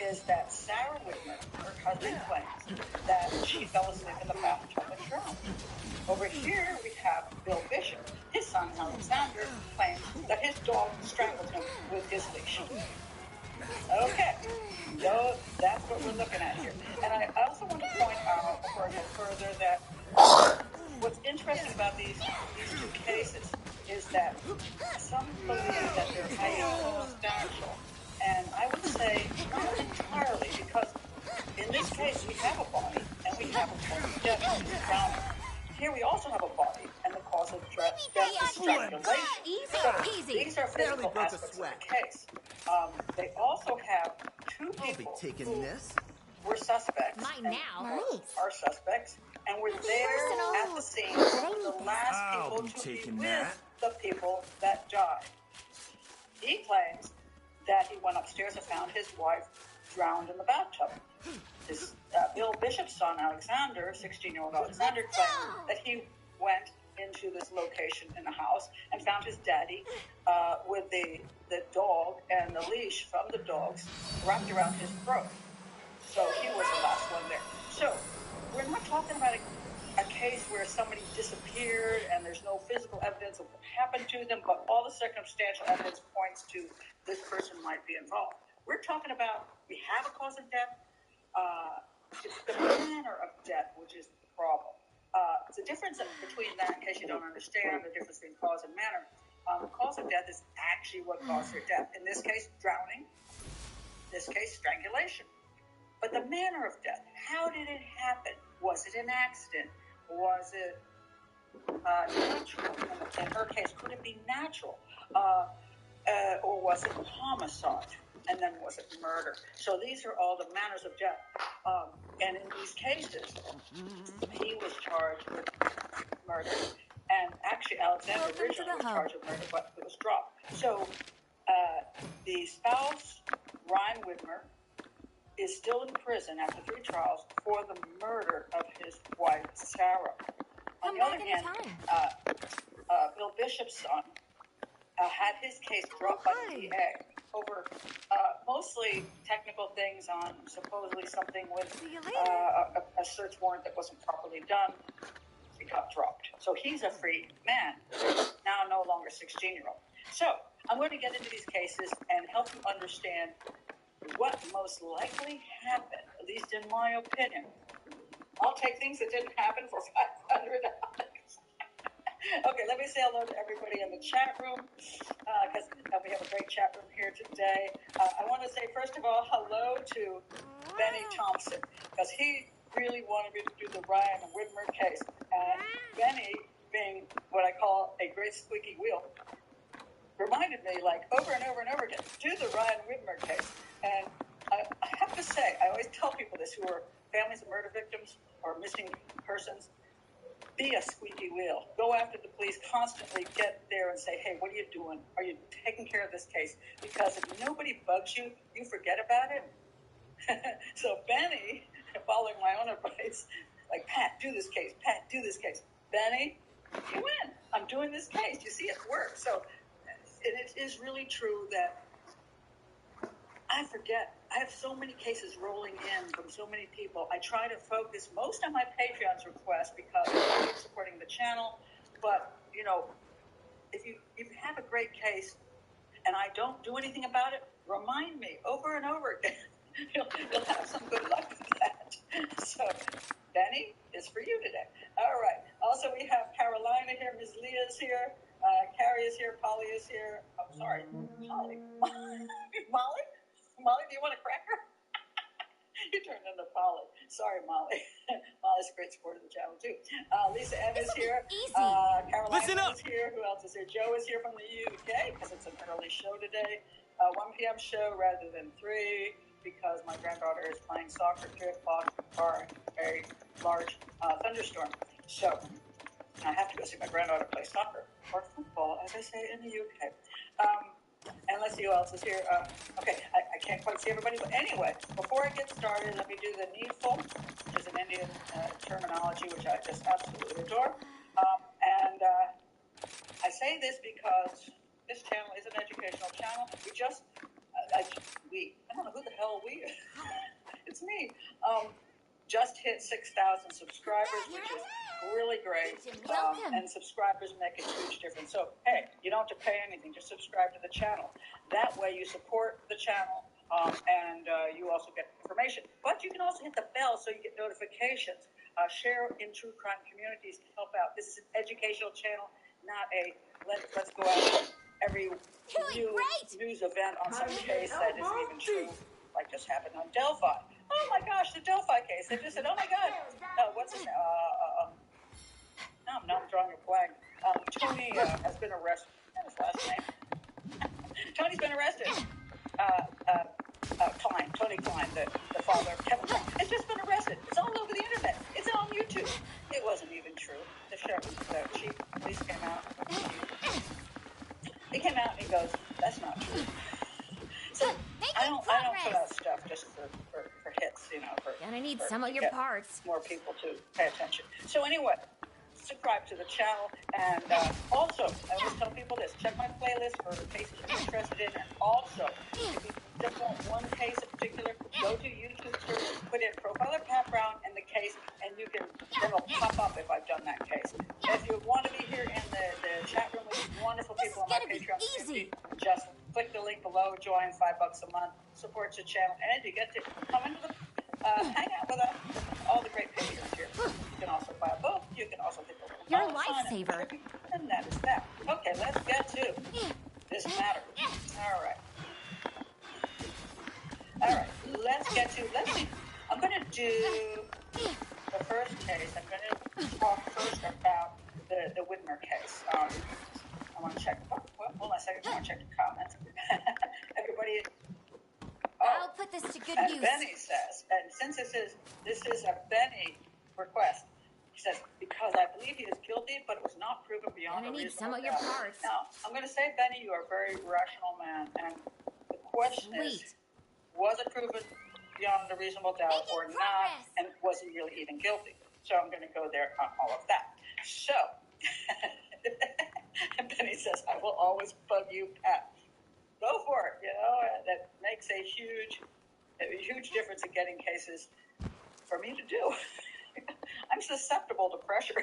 is that Sarah Whitmer, her husband, claims that she fell asleep in the bathtub and drowned. Over here we have Bill Bishop. His son Alexander claims that his dog strangled him with his leash. Okay, so that's what we're looking at here. And I also want to point out, before I go further, that what's interesting about these two cases is that some believe that they're highly substantial. And I would say not entirely, because in this case we have a body and we have a cause of death, drowning. Here we also have a body, and the cause of death is strangulation. Easy So peasy. these are physical broke a aspects of sweat. the case. They also have two I'll be people taking who this. were suspects, Mine and now. Maurice. are suspects, and were there at the scene, the last I'll people be to be taking with that. the people that died. He claims that he went upstairs and found his wife drowned in the bathtub. His Bill Bishop's son, Alexander, 16-year-old Alexander, claimed that he went into this location in the house and found his daddy with the dog and the leash from the dogs wrapped around his throat. So he was the last one there. So we're not talking about a case where somebody disappeared and there's no physical evidence of what happened to them, but all the circumstantial evidence points to this person might be involved. We're talking about, we have a cause of death. It's the manner of death which is the problem. The difference between that, in case you don't understand the difference between cause and manner, the cause of death is actually what caused their death. In this case, drowning. In this case, strangulation. But the manner of death, how did it happen? Was it an accident? Was it natural? In her case, could it be natural? Or was it homicide? And then was it murder? So these are all the manners of death. And in these cases, he was charged with murder. And actually, Alexander Welcome to originally the was hub. charged with murder, but it was dropped. So the spouse, Ryan Whitmer, is still in prison after 3 trials for the murder of his wife, Sarah. On Come the other back hand, anytime. Bill Bishop's son had his case dropped by the DA over mostly technical things on supposedly something with See you later. a search warrant that wasn't properly done. It got dropped. So he's a free man, now no longer 16-year-old. So I'm going to get into these cases and help you understand what most likely happened, at least in my opinion. I'll take things that didn't happen for $500. Okay, let me say hello to everybody in the chat room, because we have a great chat room here today. I want to say, first of all, hello to Benny Thompson, because he really wanted me to do the Ryan Whitmer case. And Benny, being what I call a great squeaky wheel, reminded me, like, over and over and over again, do the Ryan Whitmer case. And I have to say, I always tell people this who are families of murder victims or missing persons, be a squeaky wheel. Go after the police, constantly get there and say, hey, what are you doing? Are you taking care of this case? Because if nobody bugs you, you forget about it. So Benny, following my own advice, like, Pat, do this case. Pat, do this case. Benny, you win. I'm doing this case. You see, it works. So it is really true that I forget. I have so many cases rolling in from so many people. I try to focus most on my Patreon's requests because I'm supporting the channel. But, you know, if you have a great case and I don't do anything about it, remind me over and over again. You'll have some good luck with that. So, Benny is for you today. All right. Also, we have Carolina here. Ms. Leah is here. Carrie is here. Polly is here. I'm sorry. Polly. Molly? Molly, do you want a cracker? You turned into Polly. Sorry, Molly. Molly's a great support of the channel, too. Lisa M is here. Carolina Listen up. is here. Who else is here? Joe is here from the UK because it's an early show today. 1 p.m. show rather than 3 because my granddaughter is playing soccer at 3 o'clock or a large thunderstorm. So I have to go see my granddaughter play soccer or football, as I say in the UK. And let's see who else is here. Okay, I can't quite see everybody, but anyway, before I get started, let me do the needful, which is an Indian terminology, which I just absolutely adore. And I say this because this channel is an educational channel. We just, I don't know who the hell we is. It's me. Just hit 6,000 subscribers, which is really great. And subscribers make a huge difference. So, hey, you don't have to pay anything. Just subscribe to the channel. That way you support the channel and you also get information. But you can also hit the bell so you get notifications. Share in true crime communities to help out. This is an educational channel, not a let's go out every news event on some case that isn't even true, like just happened on Delphi. Oh my gosh, the Delphi case. They just said, oh my God, what's his name? No, I'm drawing a blank. Tony has been arrested. What's his last name? Tony's been arrested. Tony Klein, the father of Kevin Klein, has just been arrested. It's all over the internet. It's on YouTube. It wasn't even true. The chief of police came out. He came out and he goes, that's not true. So I don't put out stuff just for hits, you know. Gonna need some of your parts. More people to pay attention. So anyway, subscribe to the channel, and also I always tell people this: check my playlist for cases you're interested in, and also if you just want one case in particular, go to YouTube search, put in Profiler Pat Brown and the case, and then it'll pop up if I've done that case. If you want to be here in the chat room with these wonderful people on my Patreon community, just click the link below, join $5 a month, support the channel, and you get to come into the hang out with all the great patrons here. You can also buy a book. You can also hit the little You're a lifesaver. And that is that. Okay, let's get to this matter. All right, let's see. I'm going to do the first case. I'm going to talk first about the Whitmer case. I want to check. Hold on a second. I want to check the comments. Everybody. I'll put this to good use. Benny says, and since this is a Benny request, he says, because I believe he is guilty, but it was not proven beyond a reasonable doubt. I need some of your parts. Now, I'm going to say, Benny, you are a very rational man, and the question is, was it proven beyond a reasonable doubt or not, and was he really even guilty? So I'm going to go there on all of that. So, and Benny says, I will always bug you, Pat. Go for it. You know, that makes a huge difference in getting cases for me to do. I'm susceptible to pressure.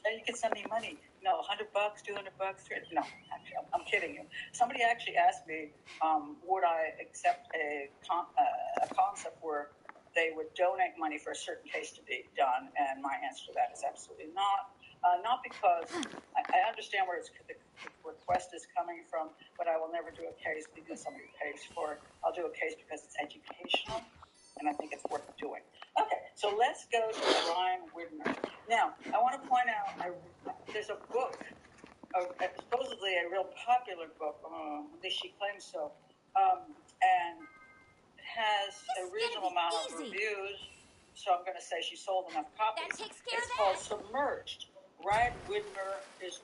And you can send me money. No, $100, $200, $300. No, actually, I'm kidding you. Somebody actually asked me, would I accept a concept where they would donate money for a certain case to be done, and my answer to that is absolutely not. Not because I understand where the request is coming from, but I will never do a case because somebody pays for it. I'll do a case because it's educational, and I think it's worth doing. Okay, so let's go to Ryan Whitmer. Now, I want to point out, there's a book, supposedly a real popular book, at least she claims so, and it has a reasonable amount of reviews, so I'm going to say she sold enough copies. It's called Submerged. Ryan Whitmer is,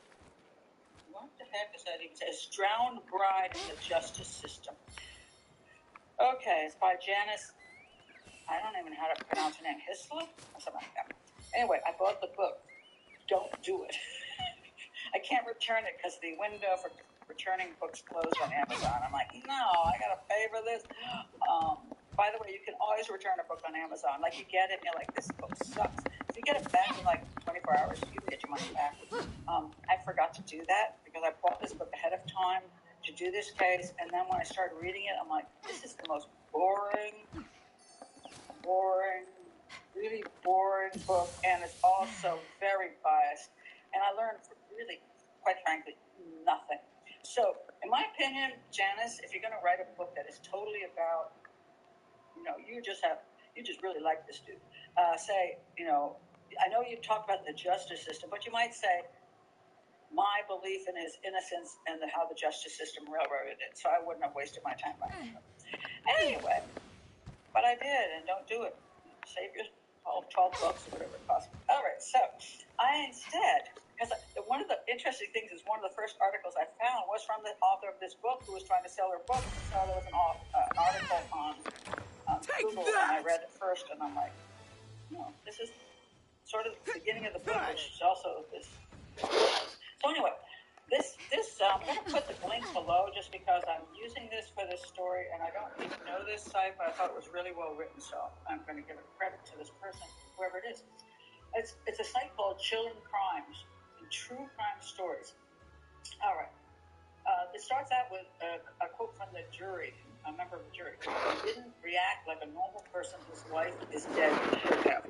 what the heck is that even say? Is drowned bride in the justice system. Okay, it's by Janice, I don't even know how to pronounce her name, Hisla? Or something like that. Anyway, I bought the book. Don't do it. I can't return it because the window for returning books closed on Amazon. I'm like, no, I got to pay for this. By the way, you can always return a book on Amazon. Like, you get it, and you're like, this book sucks. If you get it back in like 24 hours, you can get your money back. I forgot to do that because I bought this book ahead of time to do this case, and then when I started reading it, I'm like, this is the most boring, really boring book, and it's also very biased. And I learned, really, quite frankly, nothing. So, in my opinion, Janice, if you're going to write a book that is totally about, you just really like this dude. Say, I know you talk about the justice system, but you might say, my belief in his innocence and how the justice system railroaded it. So I wouldn't have wasted my time writing it. Anyway, but I did, and don't do it. Save your 12 bucks or whatever it costs. All right, so I instead, because the one of the interesting things is one of the first articles I found was from the author of this book who was trying to sell her book. So there was an article on Google, and I read it first, and I'm like, no, this is sort of the beginning of the book, which is also this. So anyway, I'm going to put the link below just because I'm using this for this story, and I don't even know this site, but I thought it was really well written, so I'm going to give it credit to this person, whoever it is. It's a site called Chilling Crimes and True Crime Stories. All right. It starts out with a quote from the jury, a member of the jury. He didn't react like a normal person whose life is dead should have.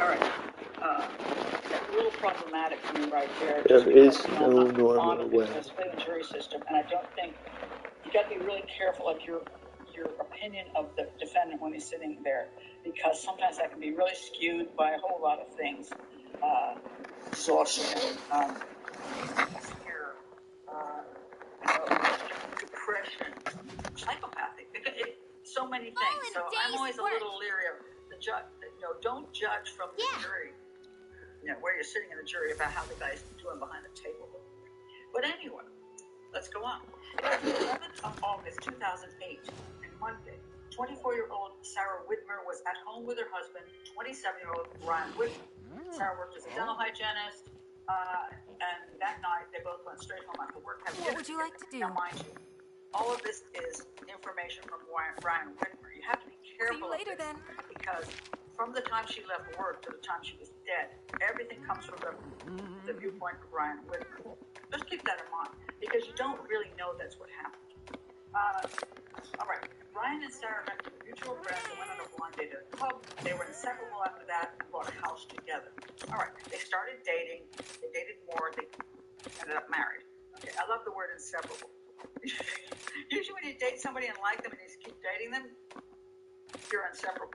All right. That's a little problematic for me right there. There is no normal way. Because in the jury system, and I don't think you got to be really careful of your opinion of the defendant when he's sitting there, because sometimes that can be really skewed by a whole lot of things. Exhaustion, fear, depression, psychopathic. So many things. So I'm always a little leery of the judge. Don't judge from the jury. Where you're sitting in the jury about how the guy's doing behind the table. But anyway, let's go on. It was the 11th of August, 2008, and Monday. 24-year-old Sarah Whitmer was at home with her husband, 27-year-old Ryan Whitmer. Sarah worked as a dental hygienist, and that night they both went straight home after work. What would you like to do? Now, mind you, all of this is information from Ryan Whitmer. You have to be careful. See you later, then. Because from the time she left work to the time she was dead, everything comes from the viewpoint of Ryan Whitmer. Just keep that in mind, because you don't really know that's what happened. All right. Ryan and Sarah met mutual friends and went on a blind date at a pub. They were inseparable after that and bought a house together. All right. They started dating. They dated more. They ended up married. Okay. I love the word inseparable. Usually when you date somebody and like them and you just keep dating them, you're inseparable.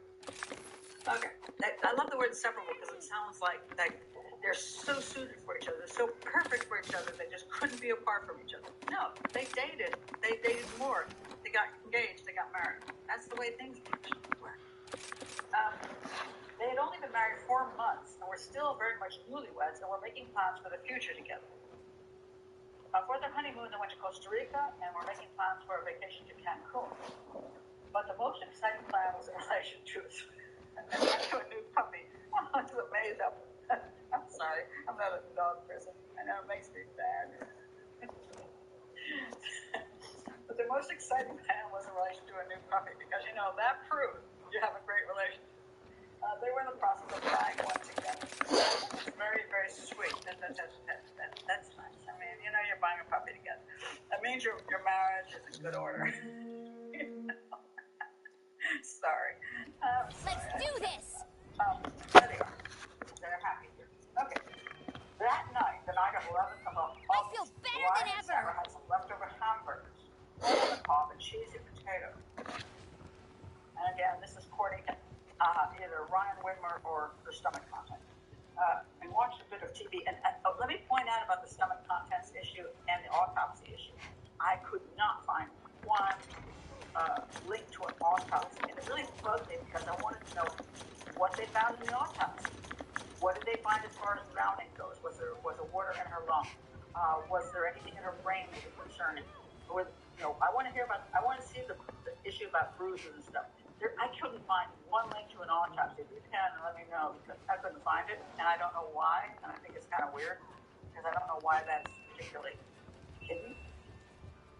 Okay. I love the word inseparable because it sounds like they're so suited for each other, so perfect for each other, they just couldn't be apart from each other. No, they dated. They dated more. They got engaged. They got married. That's the way things work. They had only been married 4 months and were still very much newlyweds and were making plans for the future together. For their honeymoon, they went to Costa Rica and were making plans for a vacation to Cancun. But the most exciting plan was in relation to a new puppy. I was amazed. I'm sorry, I'm not a dog person. I know it makes me sad. But the most exciting plan was in relation to a new puppy because, that proves you have a great relationship. They were in the process of buying one together. It's very, very sweet. That's nice. I mean, you're buying a puppy together. That means your marriage is in good order. Sorry. Let's do this! There they are. They're happy here. Okay. That night, the night of 11th of August, I feel better than Ryan and ever. Sarah had some leftover hamburgers, corn on the cob, and cheesy potato. And again, this is according to either Ryan Whitmer or her stomach content. And watched a bit of TV. And let me point out about the stomach contents issue and the autopsy issue. I could not find one link to an autopsy. And it really bugged me because I wanted to know what they found in the autopsy. What did they find as far as drowning goes? Was there water in her lung? Was there anything in her brain that was concerning? I want to hear about. I want to see the issue about bruises and stuff. I couldn't find one link to an autopsy. If you can, let me know because I couldn't find it, and I don't know why. And I think it's kind of weird because I don't know why that's particularly hidden.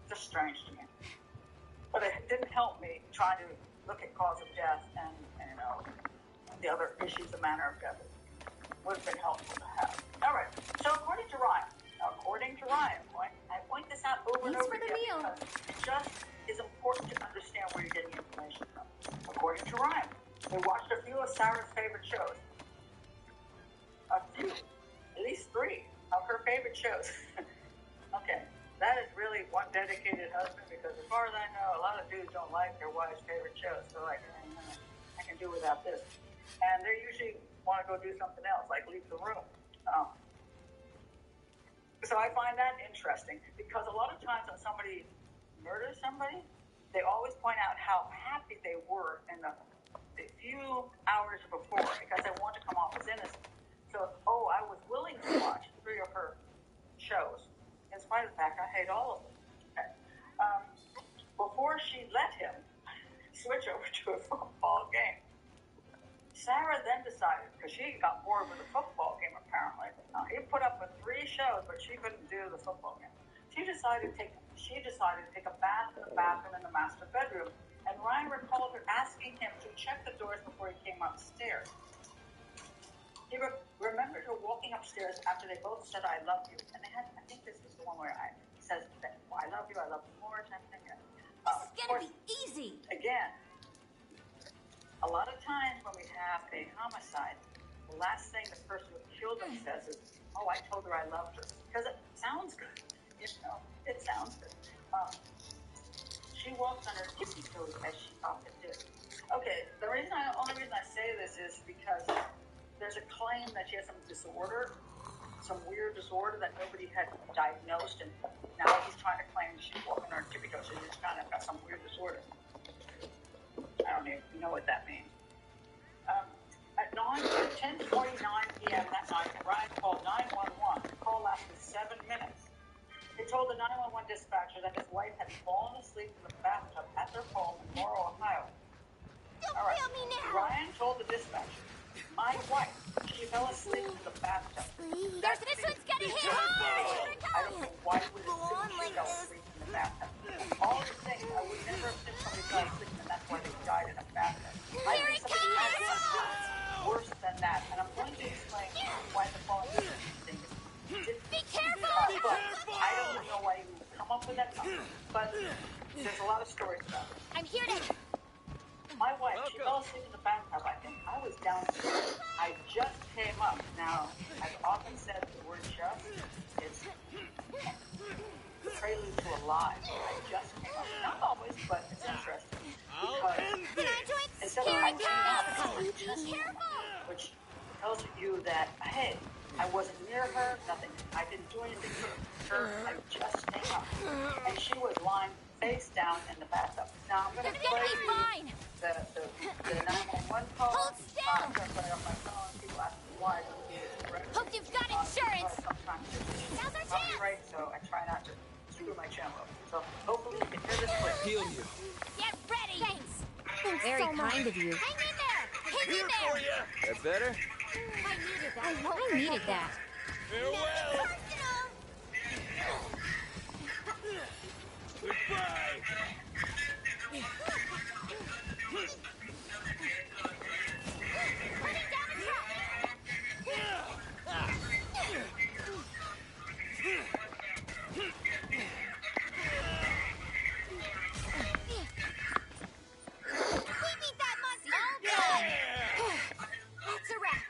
Just strange to me. But it didn't help me trying to look at cause of death and the other issues, the manner of death. Would have been helpful to have. All right. So according to Ryan, I point this out over and over again because it just is important to understand where you're getting information from. According to Ryan, they watched a few of Sarah's favorite shows. A few, at least 3 of her favorite shows. Okay, that is really one dedicated husband because as far as I know, a lot of dudes don't like their wives' favorite shows. They're like, I can do without this. And they usually want to go do something else, like leave the room. So I find that interesting because a lot of times when somebody murders somebody, they always point out how happy they were in the few hours before because they want to come off as innocent. So, I was willing to watch 3 of her Sarah then decided, because she got bored with the football game apparently. He put up with 3 shows, but she couldn't do the football game. She decided to take a bath in the bathroom in the master bedroom, and Ryan recalled her asking him to check the doors before he came upstairs. He remembered her walking upstairs after they both said, "I love you," and they had. I think this is the one where he says, well, I love you more," type thing. This is gonna be easy. Again, a lot of times when we have a homicide, the last thing the person who killed him says is, "Oh, I told her I loved her," because it sounds good. It sounds good. She walks on her tippy toes as she often did. Okay, the only reason I say this is because there's a claim that she has some disorder, some weird disorder that nobody had diagnosed, and now he's trying to claim she's walking on her tippy toes. So she's kind of got some weird disorder. I don't even know what that means. At 10:49 p.m. that night, Ryan called 911. The call lasted 7 minutes. He told the 911 dispatcher that his wife had fallen asleep in the bathtub at their home in Laurel, Ohio. Don't All right. kill me now. Ryan told the dispatcher, "My wife, she fell asleep in the bathtub." This one's gonna hit hard. I don't know why would Go on she like fell this. asleep in the bathtub. All the things I would never have seen somebody fell asleep and that's why they died in a bathtub. I Here think it somebody has comes! something worse than that, and I'm going to explain why the falling asleep thing is. Be careful! But I don't even know why you come up with that number, but there's a lot of stories about it. I'm here to... My wife, she fell asleep in the bathtub, I think. I was downstairs. I just came up. Now, I've often said the word just, it's the prelude to a lie. I just came up. Not always, but it's interesting. Because instead of I came up, I just came up, which tells you that, hey, I wasn't near her, nothing. I didn't do anything to her. I just came up. And she was lying face down in the bathtub. Now, I'm going to play you fine. the 911 call. Hold still. I'm going to play it on my phone. People ask me why. Hope you've got insurance. Sometimes Now's our it's chance. copyright, so I try not to screw my channel up. So hopefully you can hear this clip. Heal you. Get ready. Thanks Very so kind of you. Hang in there. Hang in there. That better? I needed that. Farewell. Goodbye. That's a wrap.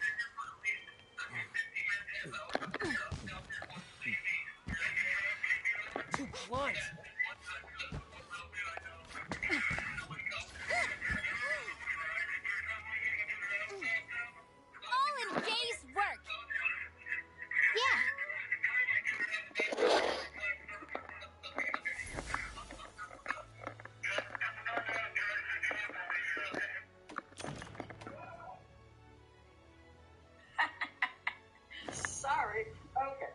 Too blunt. All in a day's work. Yeah. Sorry. Okay.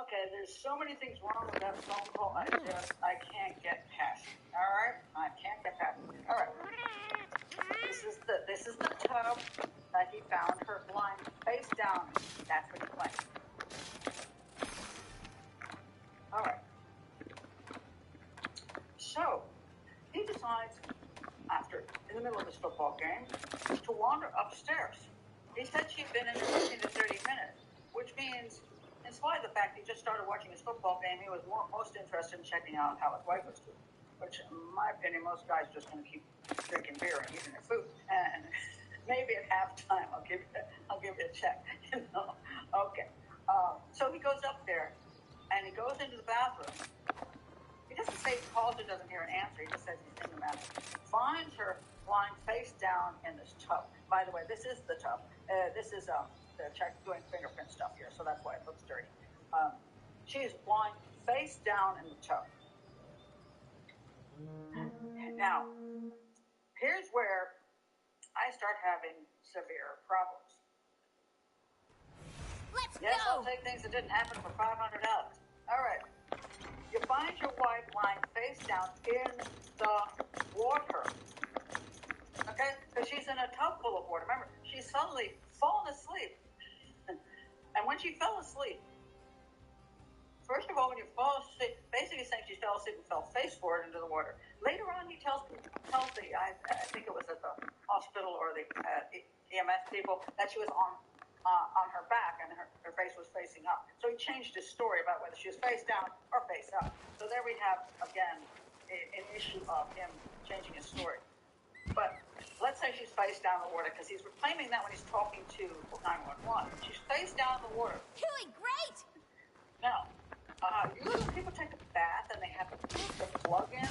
Okay, there's so many things wrong with that phone call. I can't get past it. All right, I can't get past it. All right. This is the tub that he found her lying face down. That's what he claimed. All right. So he decides, in the middle of this football game, to wander upstairs. He said she'd been in 15 to 30 minutes, which means, in spite of the fact he just started watching his football game, he was most interested in checking out how his wife was doing. Which, in my opinion, most guys are just going to keep drinking beer and eating their food. And maybe at halftime, I'll give you a check. Okay. So he goes up there, and he goes into the bathroom. He doesn't say he calls her, doesn't hear an answer. He just says he's in the bathroom. Finds her lying face down in this tub. By the way, this is the tub. This is the check doing fingerprint stuff here, so that's why it looks dirty. She's lying face down in the tub. Now, here's where I start having severe problems. Let's Yes, go. I'll take things that didn't happen for $500. All right. You find your wife lying face down in the water. Okay? Because she's she's in a tub full of water. Remember, she's suddenly fallen asleep. And when she fell asleep, first of all, when you fall asleep, basically saying she fell asleep and fell face forward into the water. Later on, he tells the I think it was at the hospital or the EMS people, that she was on her back and her face was facing up. So he changed his story about whether she was face down or face up. So there we have, again, an issue of him changing his story. But let's say she's face down in the water, because he's claiming that when he's talking to 911. She's face down in the water. Doing great! Now, usually people take a bath and they have the plug in.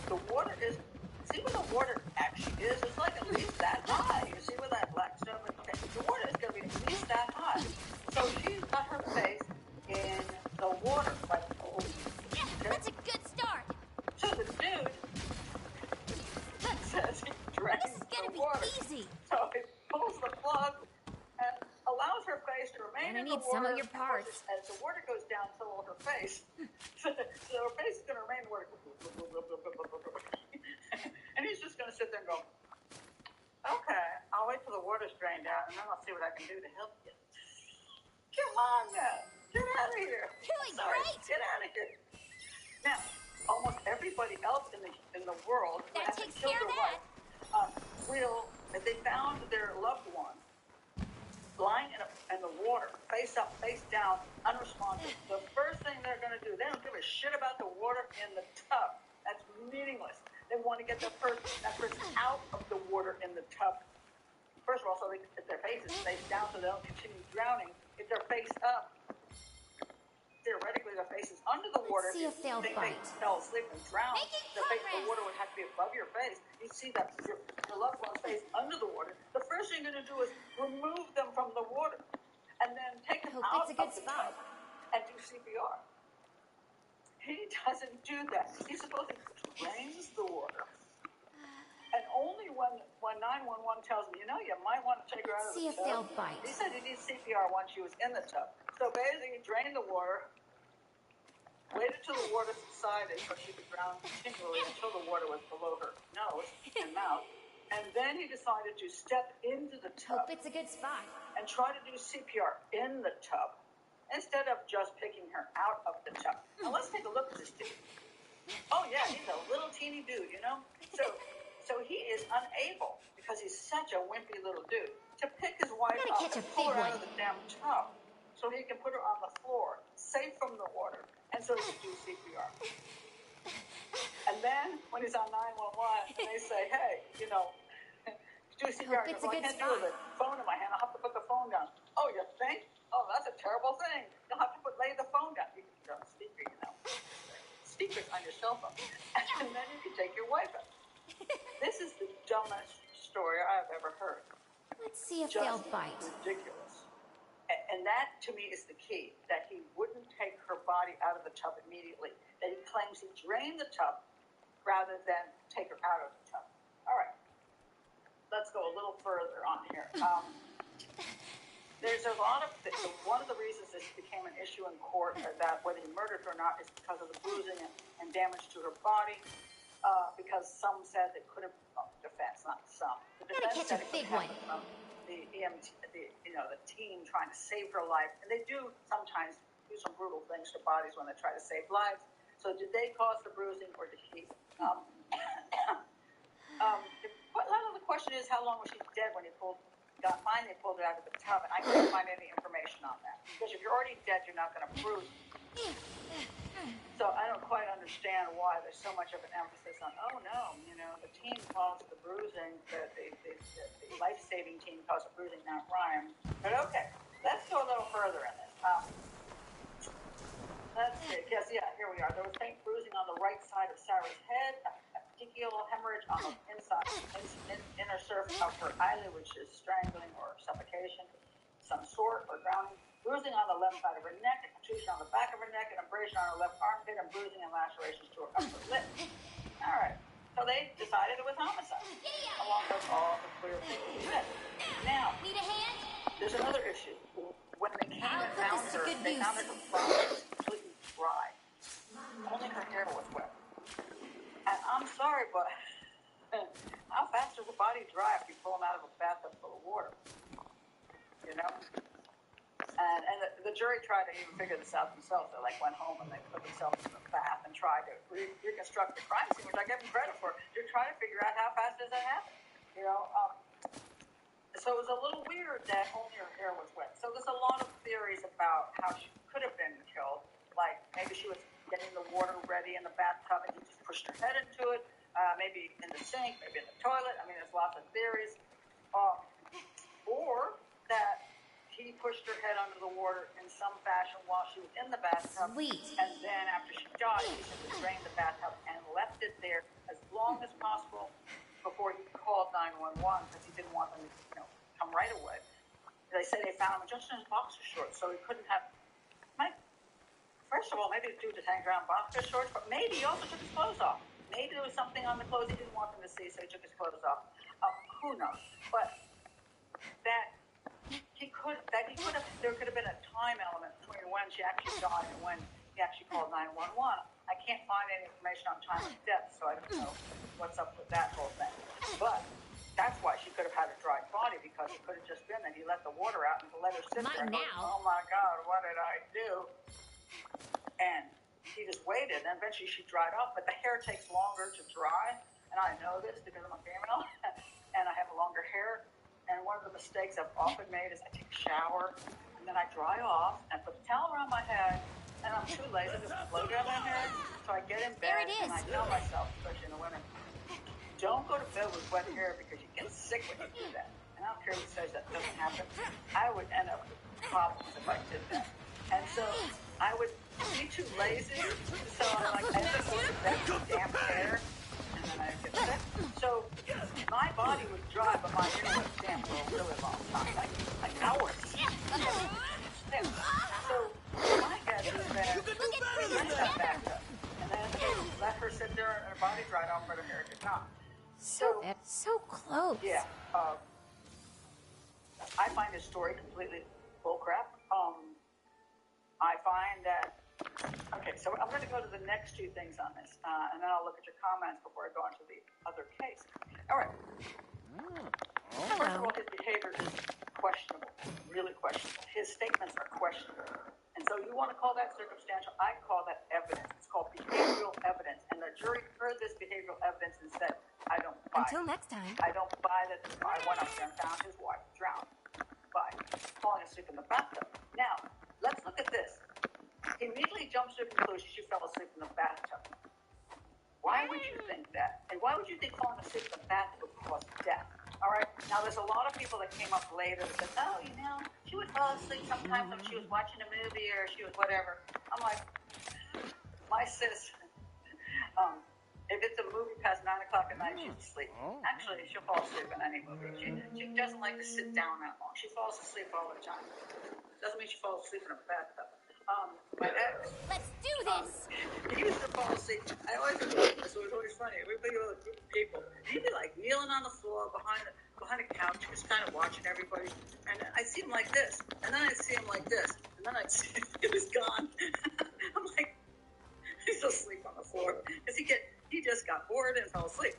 The water is, see where the water actually is? It's like at least that high. You see where that black stone is? Okay, the water is going to be at least that high. So she's got her face in the water. Like, oh, Yeah, that's a good start. so the dude says he drains This is gonna the be water. easy. So he pulls the plug and allows her face to remain And I in the need water. some of your parts. As the water goes down, so will her face. So her face is going to remain in the water. And he's just going to sit there and go, okay, I'll wait till the water's drained out, and then I'll see what I can do to help you. Come on now. Get out of here. Doing Sorry, great. get out of here. Now, almost everybody else in the world who That hasn't takes killed care of their wife if they found their loved one lying in the water, face up, face down, unresponsive, the first thing they're going to do, they don't give a shit about the water in the tub. That's meaningless. They want to get that person out of the water in the tub. First of all, so if their face is face down, so they don't continue drowning. If they're face up, theoretically, their face is under the water. Let's see if they'll they bite. fell asleep and drowned. Making The progress. water would have to be above your face. You see that your loved one's face under the water. The first thing you're going to do is remove them from the water, and then take them Hope out it's a good of the spot. tub and do CPR. He doesn't do that. He supposedly drains the water, and only when 911 tells him, you might want to take her out of See the if tub. they'll bite. He said he needs CPR once she was in the tub. So basically, he drained the water, waited till the water subsided so she could drown continually until the water was below her nose and mouth. And then he decided to step into the tub Hope it's a good spot. and try to do CPR in the tub instead of just picking her out of the tub. Now let's take a look at this dude. Oh yeah, he's a little teeny dude, So he is unable, because he's such a wimpy little dude, to pick his wife Gotta up catch and a pull her big out one. of the damn tub so he can put her on the floor, safe from the water, and so he can do CPR. And then when he's on 911 and they say, hey, do CPR, he Hope it's goes, a well, I good can't do it with the phone in my hand. I'll have to put the phone down. Oh, you think? Oh, that's a terrible thing. You'll have to lay the phone down. You can put it on speaker, Speakers on your cell phone. And then you can take your wife out. This is the dumbest story I've ever heard. Let's see if Just they'll bite. ridiculous. And that, to me, is the key, that he wouldn't take her body out of the tub immediately, that he claims he drained the tub rather than take her out of the tub. All right. Let's go a little further on here. There's a lot of, one of the reasons this became an issue in court, that whether he murdered her or not, is because of the bruising and damage to her body, because some said it could have, defense, not some. The Gotta defense catch a said it could big have one. happened from the EMT, the team trying to save her life. And they do sometimes do some brutal things to bodies when they try to save lives. So did they cause the bruising, or did he? But a lot of the question is, how long was she dead when he finally pulled her out of the tub? And I couldn't find any information on that. Because if you're already dead, you're not going to bruise. So I don't quite understand why there's so much of an emphasis on, oh no, the team caused the bruising, the life-saving team caused the bruising, not Ryan. But okay, let's go a little further in this. Let's see. Yes, here we are. There was faint bruising on the right side of Sarah's head, a petechial hemorrhage on the inner surface of her eyelid, which is strangling or suffocation, some sort, or drowning. Bruising on the left side of her neck, a contusion on the back of her neck, an abrasion on her left armpit, and bruising and lacerations to her upper lip. All right. So they decided it was homicide, along with all the clear things. Now, Need a hand? there's another issue. When they came I'll and put found this to her, good they use. found her body was completely dry. Only her hair was wet. And I'm sorry, but how fast does the body only dry if you pull them out of a bathtub full of water. You know? And the jury tried to even figure this out themselves. They like went home and they put themselves in the bath and tried to reconstruct the crime scene, which I give them credit for. They're trying to figure out how fast does that happen. You know, so it was a little weird that only her hair was wet. So there's a lot of theories about how she could have been killed. Like maybe she was getting the water ready in the bathtub and he just pushed her head into it. Maybe in the sink, maybe in the toilet. I mean, there's lots of theories. Or that he pushed her head under the water in some fashion while she was in the bathtub. Sweet. And then after she died, he simply drained the bathtub and left it there as long as possible before he called 911 because he didn't want them to, come right away. They say they found him just in his boxer shorts, so he couldn't have. First of all, maybe the dude just hanging around boxer shorts, but maybe he also took his clothes off. Maybe there was something on the clothes he didn't want them to see, so he took his clothes off. Who knows? But there could have been a time element between when she actually died and when he actually called 911. I can't find any information on time of death, so I don't know what's up with that whole thing. But that's why she could have had a dry body, because it could have just been that he let the water out and let her sit there and go, oh my God, what did I do? And he just waited, and eventually she dried off, but the hair takes longer to dry, and I know this because I'm a female, and I have longer hair. And one of the mistakes I've often made is I take a shower, and then I dry off, and put the towel around my head, and I'm too lazy to blow down my hair, so I get in bed, and I tell myself, especially in the winter, don't go to bed with wet hair because you get sick when you do that. And I don't care who says that doesn't happen. I would end up with problems if I did that. And so I would be too lazy, so I end up going to bed with damp hair, and then I get sick. So my body was dry, but my hair was damp for a really long time, like hours. So my guess is that we let that back up, and then let her sit there and her body dried off, but her hair did not. So close. Yeah. I find this story completely bullcrap. I find that. Okay, so I'm going to go to the next two things on this, and then I'll look at your comments before I go on to the other case. All right. First of all, his behavior is questionable, really questionable. His statements are questionable. And so you want to call that circumstantial? I call that evidence. It's called behavioral evidence. And the jury heard this behavioral evidence and said, I don't buy it. Until next time. I don't buy that this guy went up there and found his wife drowned by falling asleep in the bathtub. Now, let's look at this. He immediately jumps to the conclusion she fell asleep in the bathtub. Why would you think that? And why would you think falling asleep in the bathtub would cause death? All right. Now, there's a lot of people that came up later that said, oh, she would fall asleep sometimes when she was watching a movie or she was whatever. I'm like, my sis, if it's a movie past 9 o'clock at night, she's asleep. Actually, she'll fall asleep in any movie. She doesn't like to sit down that long. She falls asleep all the time. Doesn't mean she falls asleep in a bathtub. My ex. Let's do this. He used to fall asleep. I always remember this. It was always funny. We'd be with a group of people. He'd be like kneeling on the floor behind a couch, just kind of watching everybody. And I'd see him like this, and then I'd see him like this, and then I'd see he was gone. I'm like, he's still asleep on the floor because he just got bored and fell asleep.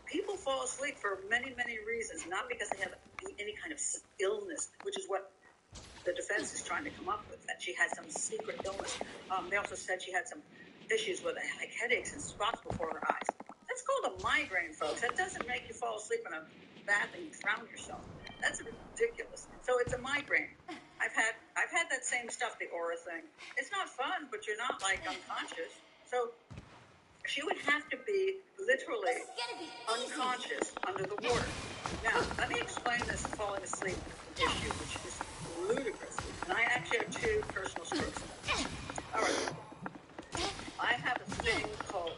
People fall asleep for many, many reasons, not because they have any kind of illness, which is what the defense is trying to come up with, that she had some secret illness. They also said she had some issues with like headaches and spots before her eyes. That's called a migraine, folks. That doesn't make you fall asleep in a bath and drown yourself. That's ridiculous. So it's a migraine. I've had that same stuff, the aura thing. It's not fun, but you're not like unconscious. So she would have to be literally unconscious under the water. Now, let me explain this falling asleep issue, which is ludicrous. And I actually have two personal stories. All right. I have a thing called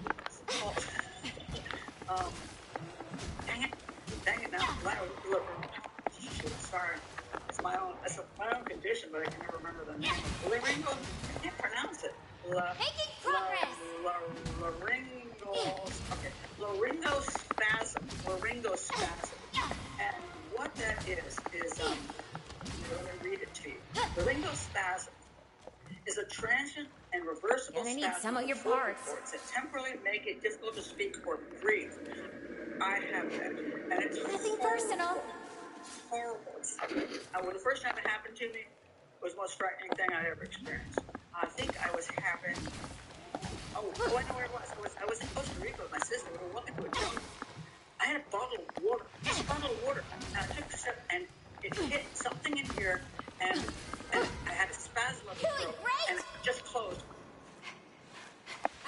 dang it now. Look, sorry. It's my own condition, but I can never remember the name. Laryngo, I can't pronounce it. Making progress. Laryngospasm. And what that is let me read it to you. Laryngospasm is a transient and reversible Gonna need spasm some of your vocal parts. cords that temporarily make it difficult to speak or breathe. I have that, and it's Nothing for horrible. When the first time it happened to me, it was the most frightening thing I ever experienced. I think I was having, I know where it was. I was in Costa Rica with my sister. We were walking through a jungle. I had a bottle of water, just a bottle of water. And I took a sip, and it hit something in here, and I had a spasm of the throat, and it just closed.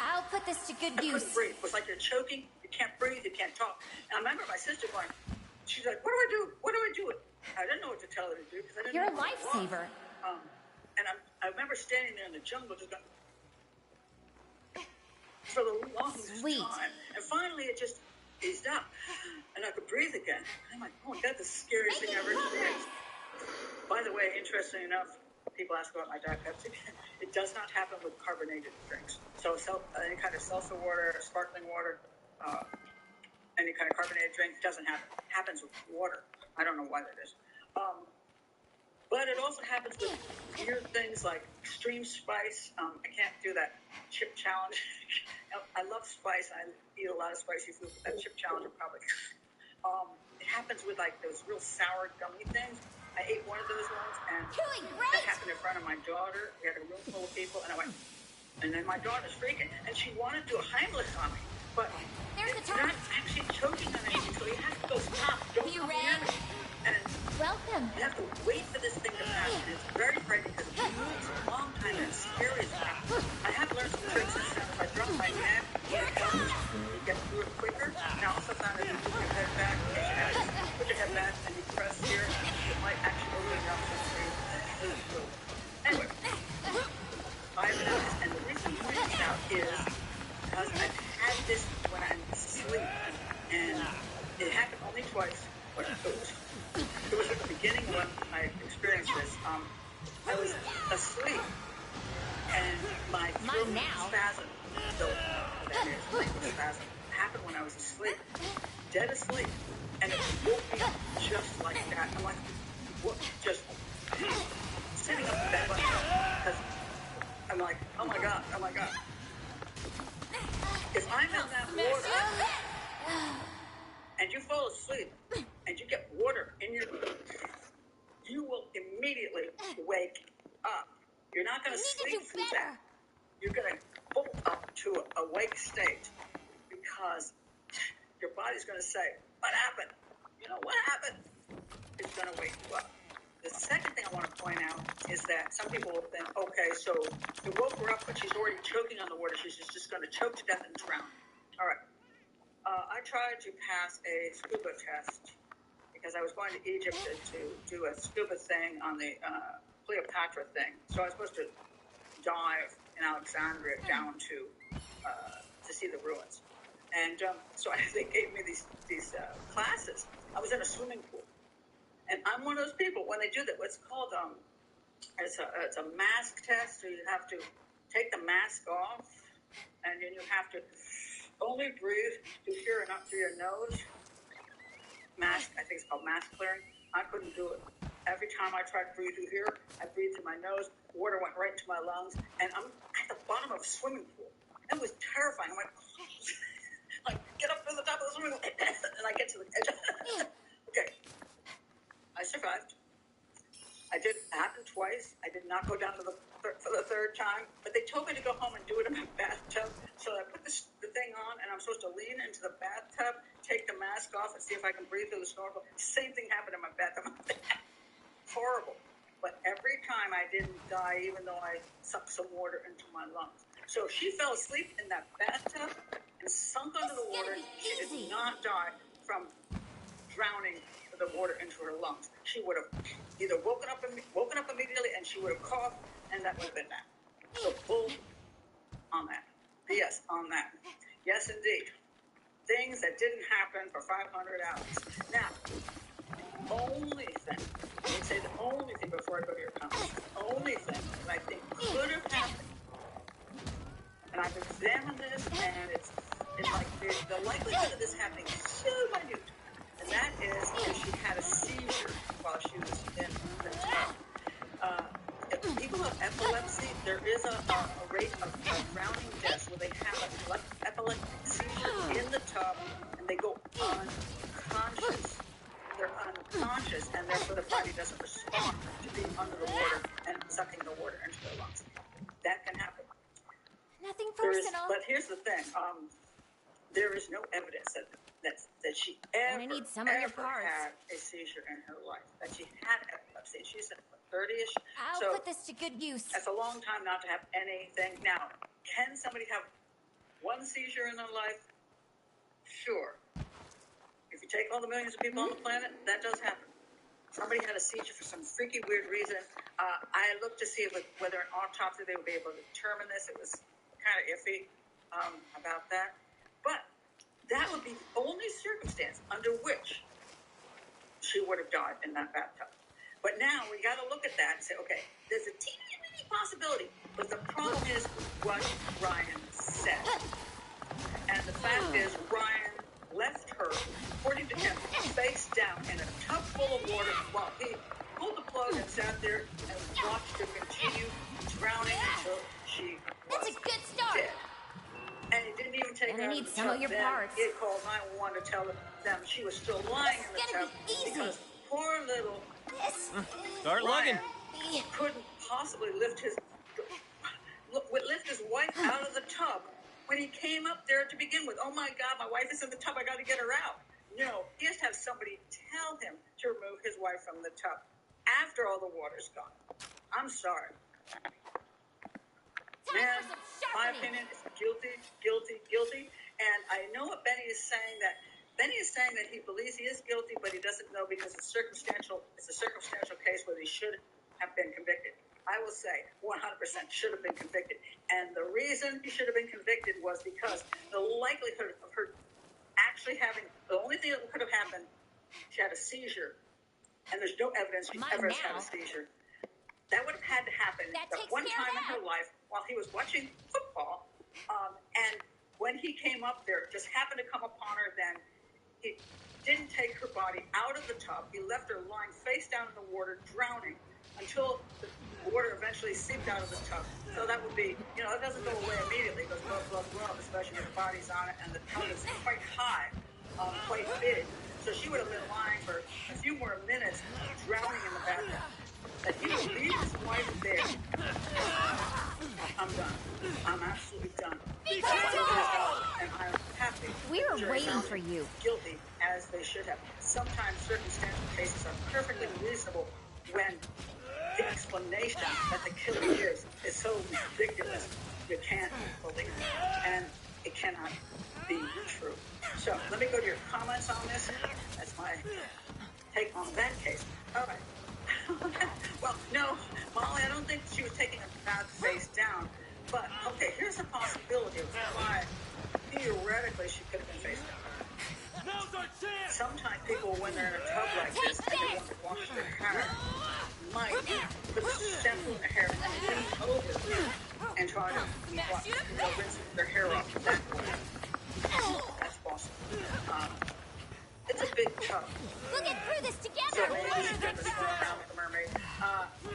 I'll put this to good I use. couldn't breathe. It was like you're choking, you can't breathe, you can't talk. And I remember my sister going, she's like, what do I do? What do I do? I didn't know what to tell her to do because I didn't You're know a lifesaver. And I remember standing there in the jungle just going, for the longest time. And finally it just eased up. And I could breathe again. And I'm like, oh my God, this is the scariest thing I ever experienced. By the way, interesting enough, people ask about my Diet Pepsi. It does not happen with carbonated drinks. So any kind of seltzer water, sparkling water, any kind of carbonated drink doesn't happen. It happens with water. I don't know why that is. But it also happens with weird things like extreme spice. I can't do that chip challenge. I love spice. I eat a lot of spicy food. But that chip challenge will probably. It happens with like those real sour gummy things. I ate one of those ones, and that happened in front of my daughter. We had a room full of people, and I went. And then my daughter's freaking, and she wanted to do a Heimlich on me, but it's not actually choking on anything. So you have to go stop. Don't come near me. And Welcome. you have to wait for this thing to pass, and it's very frightening because it takes a long time and it's scary as hell. I have learned some tricks and stuff. If I drop my neck, it helps you get through it quicker. And I also found that if you put your head back, put your head back and you press here, it might actually open up some things. Anyway, I've noticed, and the reason I'm pointing this out is because I've had this when I'm asleep, and it happened only twice. But it was at the beginning when I experienced this. I was asleep, and my throat spasm, that is, my spasm, happened when I was asleep, dead asleep, and it woke me up just like that. I'm like, what? Just sitting up in bed like that, because I'm like, oh my God. If I'm in that water, and you fall asleep, and you get water in your you will immediately wake up. You're not going to sleep through that. You're going to bolt up to an awake state because your body's going to say, what happened? You know, what happened? It's going to wake you up. The second thing I want to point out is that some people will think, okay, so you woke her up, but she's already choking on the water. She's just going to choke to death and drown. All right. I tried to pass a scuba test because I was going to Egypt to do a scuba thing on the Cleopatra thing. So I was supposed to dive in Alexandria down to see the ruins. And so they gave me these classes. I was in a swimming pool. And I'm one of those people, when they do that, what's called, it's a mask test, so you have to take the mask off, and then you have to only breathe through here and not through your nose. Mask, I think it's called mask clearing. I couldn't do it. Every time I tried to breathe through here, I breathed through my nose, water went right into my lungs, and I'm at the bottom of a swimming pool. It was terrifying. I'm like, get up to the top of the swimming pool, and I get to the edge. Okay. I survived. It happened twice. I did not go down for the third time, but they told me to go home and do it in my bathtub. So I put the thing on, and I'm supposed to lean into the bathtub, take the mask off, and see if I can breathe through the snorkel. Same thing happened in my bathtub. Horrible. But every time I didn't die, even though I sucked some water into my lungs. So if she fell asleep in that bathtub and sunk under the water, she did not die from drowning the water into her lungs. She would have either woken up immediately, and she would have coughed, and that would have been that. So bull on that. Yes, on that. Yes, indeed. Things that didn't happen for 500 hours. Now, the only thing, let me say the only thing before I go to your comments, the only thing that I think could have happened, and I've examined this, and it's like the likelihood of this happening is so minute. And that is if she had a seizure while she was in the tub. If people have epilepsy, there is a rate of drowning deaths where they have an epileptic seizure in the tub and they go unconscious. They're unconscious unconscious, and therefore the body doesn't respond to being under the water and sucking the water into their lungs. That can happen. Nothing personal. But here's the thing. There is no evidence that she ever had a seizure in her life. That she had epilepsy. She's 30-ish. I'll put this to good use. That's a long time not to have anything. Now, can somebody have one seizure in their life? Sure. If you take all the millions of people on the planet, that does happen. Somebody had a seizure for some freaky, weird reason. I looked to see whether an autopsy they would be able to determine this. It was kind of iffy about that. But that would be the only circumstance under which she would have died in that bathtub. But now we got to look at that and say, okay, there's a teeny weeny possibility. But the problem is what Ryan said. And the fact is, Ryan left her, according to him, face down in a tub full of water while he pulled the plug and sat there and watched her continue drowning until she was That's a good start. dead. And it didn't even take her. I need some of your parts. It called 911 to tell them she was still lying in the tub because poor little Start lugging. couldn't possibly lift his wife out of the tub when he came up there to begin with. Oh my God, my wife is in the tub. I got to get her out. No, he has to have somebody tell him to remove his wife from the tub after all the water's gone. I'm sorry. Man, my opinion is guilty, guilty, guilty. And I know what Benny is saying, that he believes he is guilty, but he doesn't know because it's a circumstantial case where he should have been convicted. I will say 100% should have been convicted. And the reason he should have been convicted was because the likelihood of her actually having, the only thing that could have happened, she had a seizure, and there's no evidence she ever has had a seizure. That would have had to happen at one time in her life while he was watching football. And when he came up there, just happened to come upon her then. He didn't take her body out of the tub. He left her lying face down in the water, drowning, until the water eventually seeped out of the tub. So that would be, it doesn't go away immediately. It goes blah, blah, blah, especially if the body's on it, and the tub is quite high, quite big. So she would have been lying for a few more minutes, drowning in the bathtub. That he would leave his wife there. I'm done. I'm absolutely done. And I'm happy. We were waiting for you. Guilty as they should have. Sometimes circumstantial cases are perfectly reasonable when the explanation that the killer gives is so ridiculous you can't believe it. And it cannot be true. So let me go to your comments on this. That's my take on that case. All right. Well, no, Molly, I don't think she was taking a bath face down. But, okay, here's a possibility of why theoretically she could have been face down. Now's our chance. Sometimes people, when they're in a tub like this and they want to wash their hair, might put shampoo in their hair and lean over and try to rinse their hair off that way. That's possible. It's a big tub. We'll get through this So together. maybe she could have been around with the mermaid.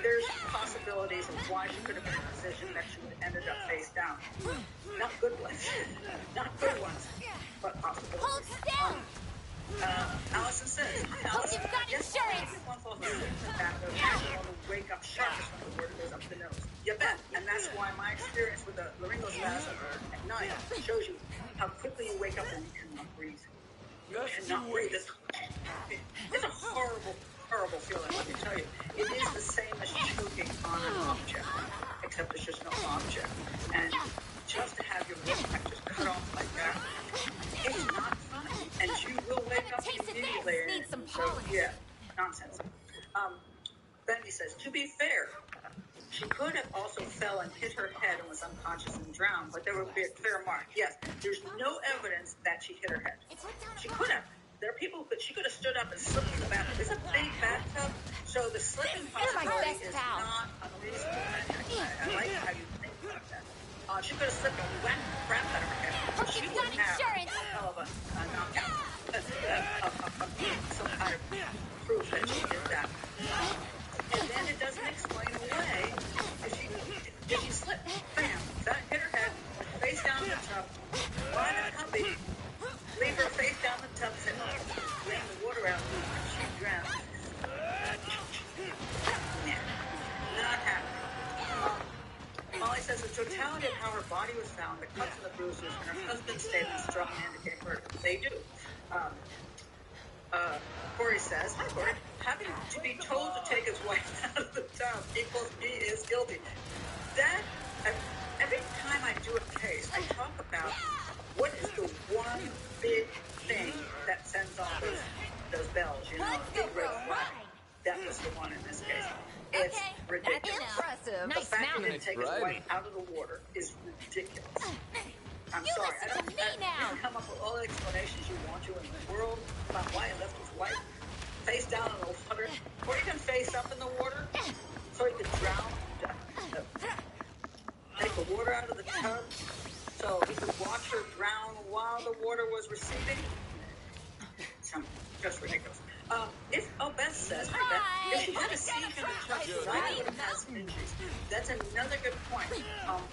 There's possibilities of why she could have been in a position that she would have ended up face down. Not good ones. Not good ones, but possibilities. Hold still. Allison says, hi, Hope Allison. you've got Yes, insurance. everyone falls asleep in the bathtub. You want to wake up sharpest when the water goes up the nose. You bet. And that's why my experience with the laryngospasm at night shows you how quickly you wake up and you cannot breathe. You cannot breathe. It's a horrible, horrible feeling, let me tell you. It is the same as choking on an object, except it's just no object. And just to have your windpipe just cut off like that, it's not fun. And you will wake up immediately. Need some So, polish. yeah, nonsense. Bendy says, to be fair, she could have also fell and hit her head and was unconscious and drowned, but there would be a clear mark. Yes, there's no evidence that she hit her head. She could have. There are people, but she could have stood up and slipped in the bathtub. It's a big bathtub, so the slipping possibility is not unreasonable. I like how you think about that. She could have slipped and whacked the crap out of her head. So she would have a hell of a knockout. Some kind of proof that she did that. And then it doesn't explain away if she slipped, bam, that hit her head, face down in the tub, why the hubby leave her face down in the tub and say, oh, drain the water out, she drowned. totality of how her body was found, the cuts and the bruises, and her husband's statements strongly indicate murder. They do. Corey says, hi, Corey. Having to be told to take his wife out of the tub equals he is guilty. That, every time I do a case, I talk about what is the one big thing that sends off those bells, you know, big red flag. That was the one in this case. It's ridiculous. Impressive. The fact he didn't Nice take his riding. wife out of the water is ridiculous. I'm You sorry. listen to me You now. can come up with all the explanations you want to in the world about why he left his wife face down in the water, or even face up in the water, so he could drown, take the water out of the tub, so he could watch her drown while the water was receding. Just ridiculous. Beth says, hi Beth, if she had a seizure in the tub, she likely would have had some injuries. That's another good point.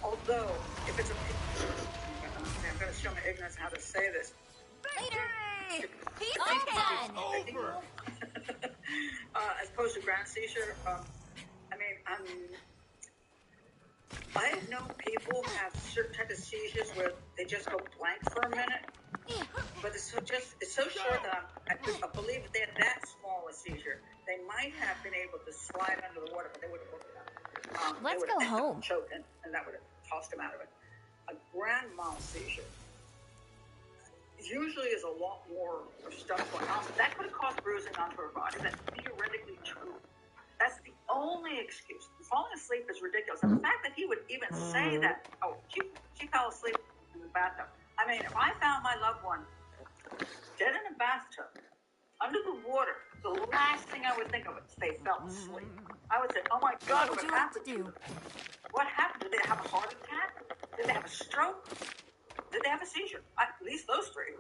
Although, if it's I'm going to show my ignorance how to say this. Later. He's all done. As opposed to grand seizure, I have known people have certain type of seizures where they just go blank for a minute, but it's so short that I believe if they had that small a seizure, they might have been able to slide under the water, but they would have hooked it up. Let's go home. Choked, and that would have tossed him out of it. A grand mal seizure usually is a lot more stuff going on. That could have caused bruising onto her body. That's theoretically true. That's the only excuse. Falling asleep is ridiculous. And the fact that he would even say that, she fell asleep in the bathtub. I mean, if I found my loved one dead in a bathtub, under the water, the last thing I would think of is they fell asleep. I would say, oh my God, what happened to them? What happened? Did they have a heart attack? Did they have a stroke? Did they have a seizure? At least those three.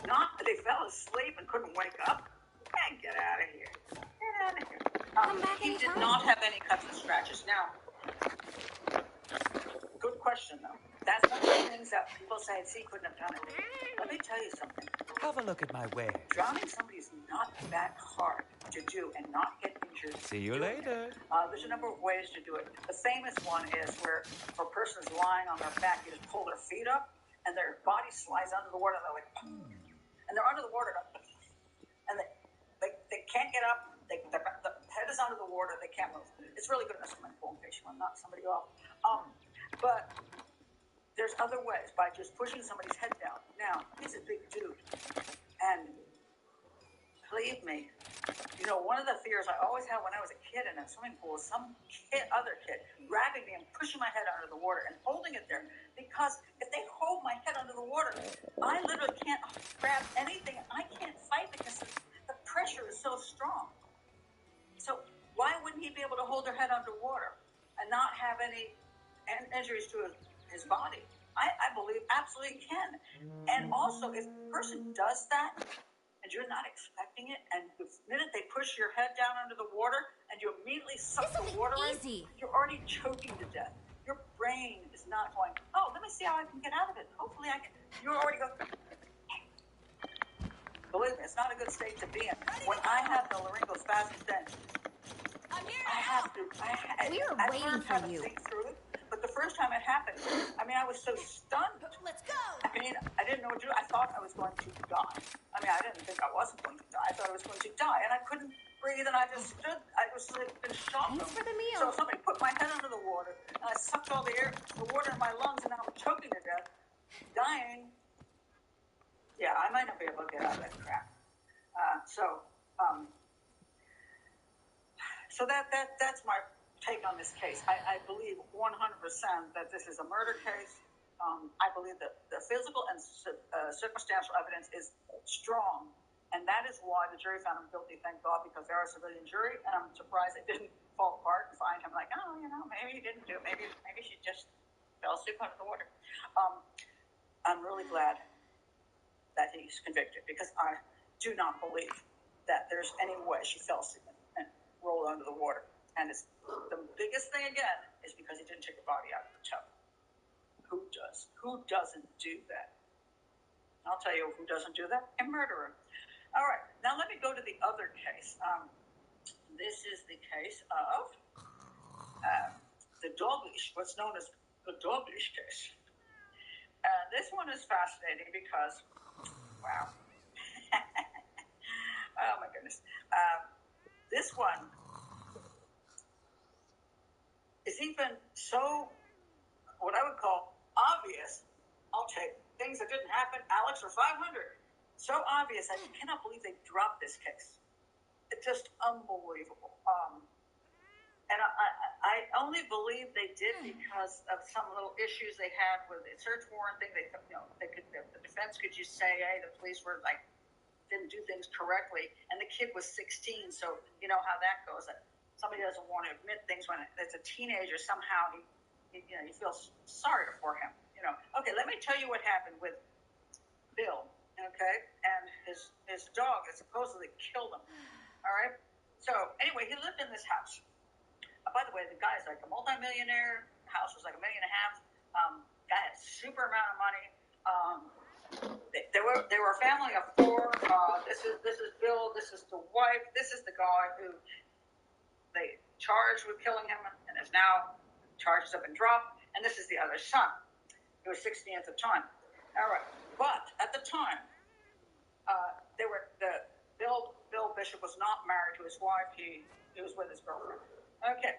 Not that they fell asleep and couldn't wake up. Man, get out of here. Get out of here. He did not have any cuts and scratches. Now, good question, though. That's one of the things that people say, he couldn't have done it. Let me tell you something. Have a look at my wares. Drowning somebody is not that hard to do and not get injured. See you later. There's a number of ways to do it. The famous one is where if a person is lying on their back, you just pull their feet up, and their body slides under the water, and they're like, and they're under the water, and they can't get up. The head is under the water. They can't move. It's really good in a swimming pool in case you want to knock somebody off. But there's other ways by just pushing somebody's head down. Now, he's a big dude, and believe me, you know, one of the fears I always had when I was a kid in a swimming pool was other kid grabbing me and pushing my head under the water and holding it there. Because if they hold my head under the water, I literally can't grab anything. I can't fight because the pressure is so strong. So why wouldn't he be able to hold her head underwater and not have any injuries to his body? I believe absolutely can. And also, if a person does that, and you're not expecting it, and the minute they push your head down under the water, and you immediately suck the water in, you're already choking to death. Your brain is not going, oh, let me see how I can get out of it. Hopefully I can. You're already going, believe me, it's not a good state to be in. When I have the laryngospasms, then I have to, We were waiting for you. Think through it. But the first time it happened, I mean, I was so stunned. Let's go. I mean, I didn't know what to do. I thought I was going to die. I mean, I didn't think I wasn't going to die. I thought I was going to die. And I couldn't breathe, and I just stood. I was like in shock. Thanks for the meal. So if somebody put my head under the water, and I sucked all the water in my lungs, and now I'm choking to death, dying. Yeah, I might not be able to get out of that crap. So that's my take on this case. I believe 100% that this is a murder case. I believe that the physical and circumstantial evidence is strong, and that is why the jury found him guilty, thank God, because they are a civilian jury, and I'm surprised it didn't fall apart and find him like, oh, you know, maybe he didn't do it. Maybe she just fell asleep under the water. I'm really glad that he's convicted, because I do not believe that there's any way she fell asleep and rolled under the water. And it's the biggest thing, again, is because he didn't take the body out of the tub. Who does? Who doesn't do that? I'll tell you who doesn't do that. A murderer. All right. Now let me go to the other case. This is the case of the dog leash, what's known as the dog leash case. And this one is fascinating because, wow. Oh my goodness. This one is even so, what I would call obvious. I'll take things that didn't happen, Alex, for 500. So obvious, I cannot believe they dropped this case. It's just unbelievable. And I only believe they did because of some little issues they had with the search warrant thing. They could, the defense could just say, hey, the police were like, didn't do things correctly, and the kid was 16, so you know how that goes. Somebody doesn't want to admit things when it's a teenager. Somehow you feel sorry for him. Okay, let me tell you what happened with Bill. Okay, and his dog that supposedly killed him. All right. So anyway, he lived in this house. By the way, the guy's like a multimillionaire. The house was like $1.5 million. Guy had a super amount of money. They were a family of 4. This is Bill. This is the wife. This is the guy who they charged with killing him, and is now charges have been dropped. And this is the other son, who was 16 at the time. All right, but at the time, Bill Bishop was not married to his wife. He was with his girlfriend. Okay,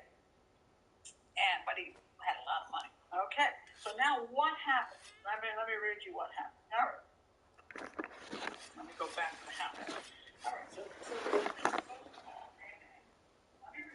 but he had a lot of money. Okay, so now what happened? Let me read you what happened. All right. Let me go back to the house. All right, so let me play the phone call for you.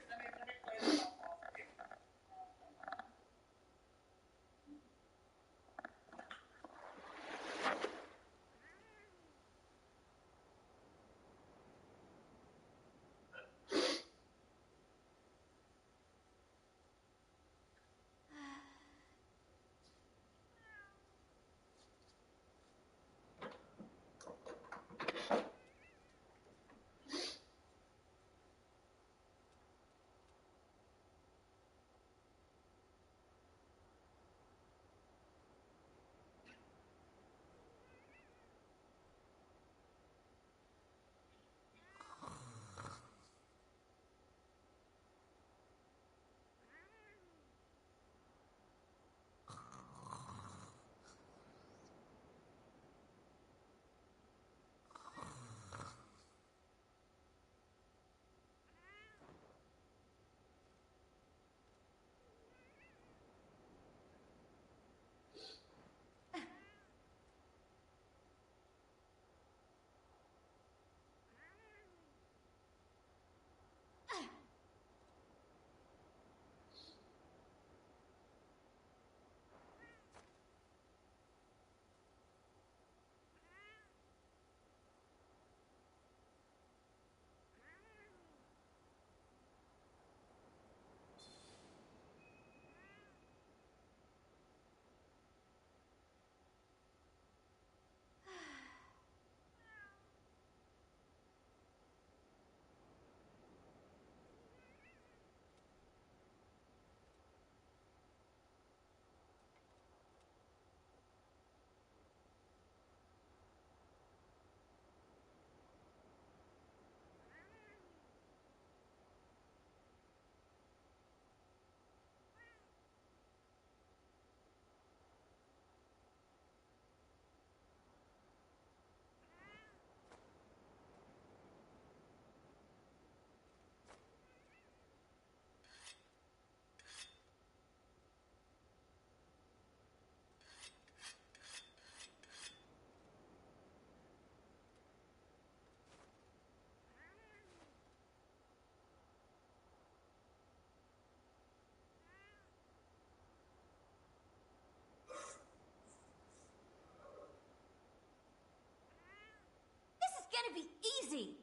This is gonna be easy.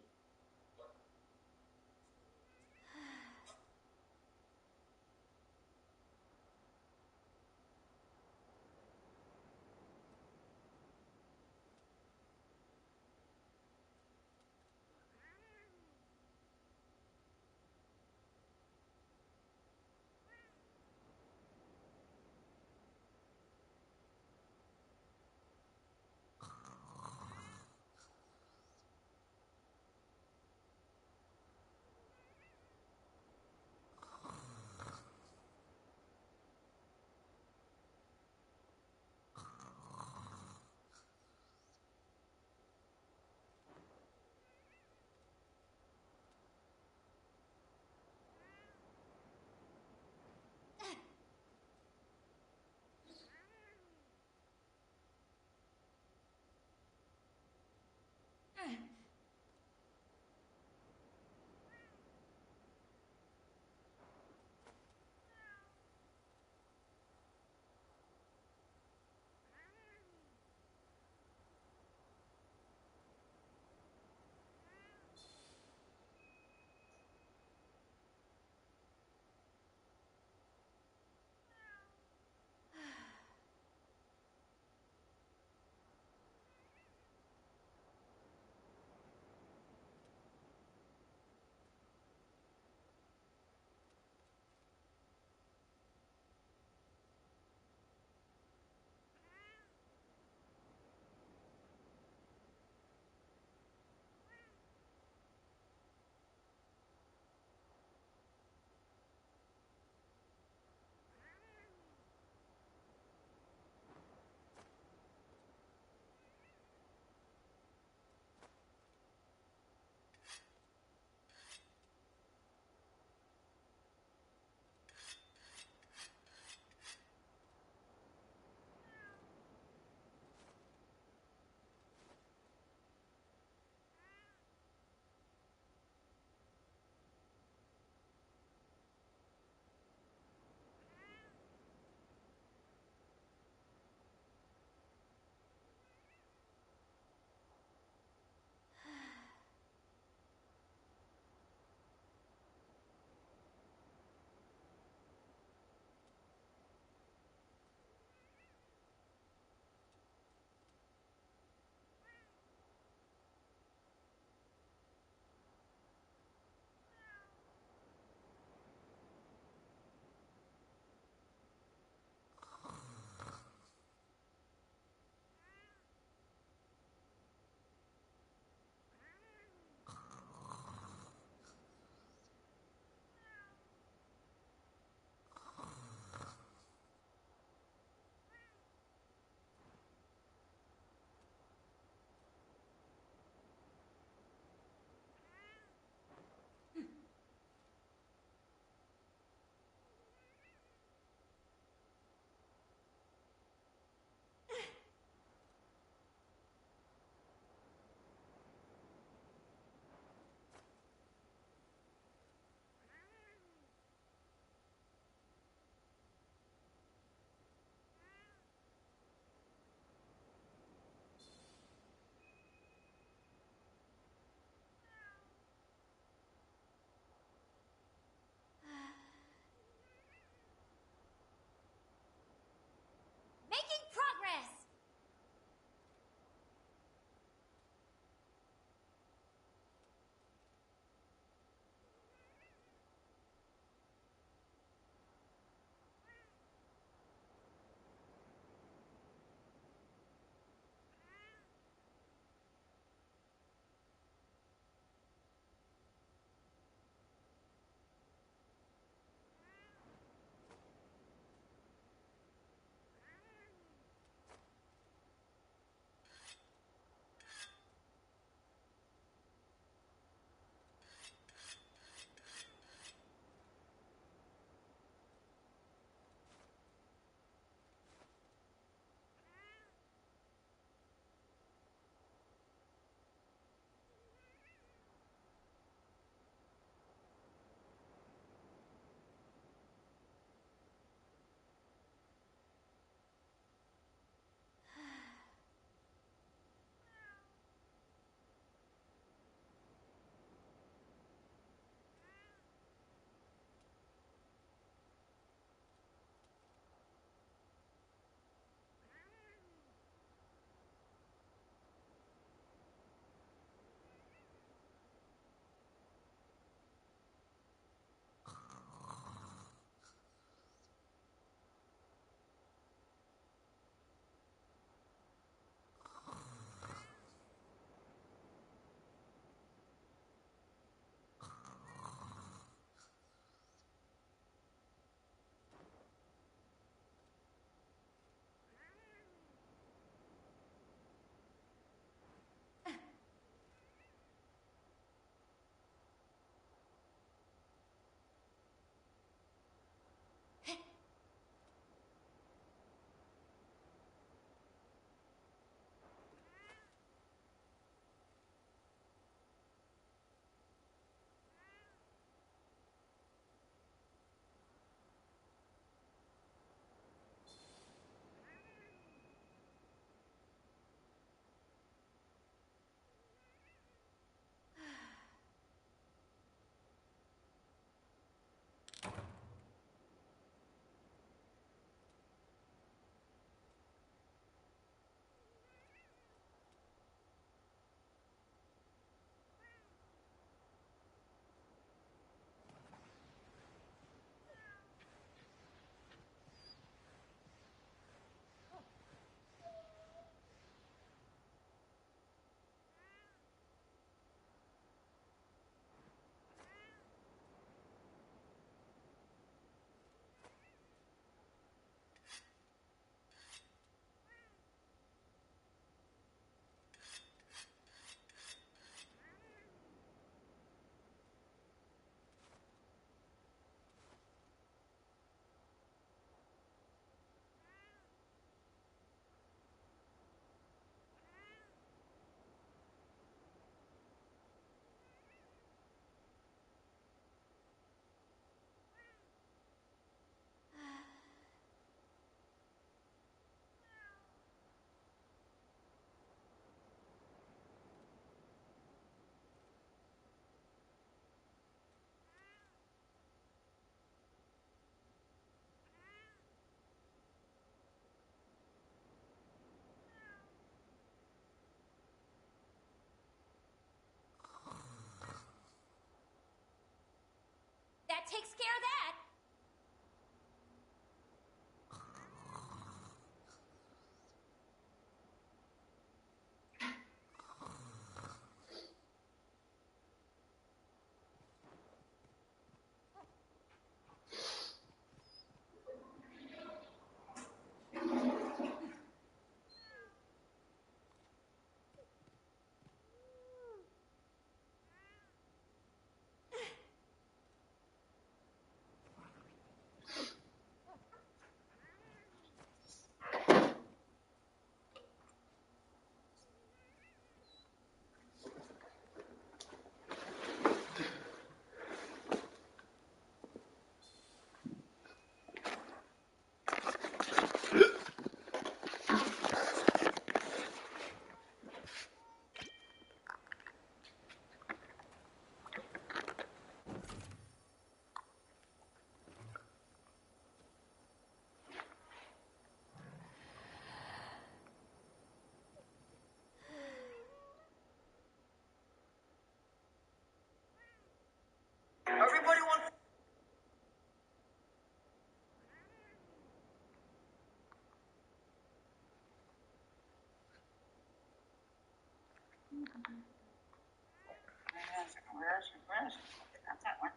Okay, not that one.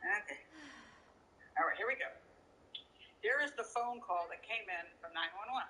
Okay. All right, here we go. Here is the phone call that came in from 911.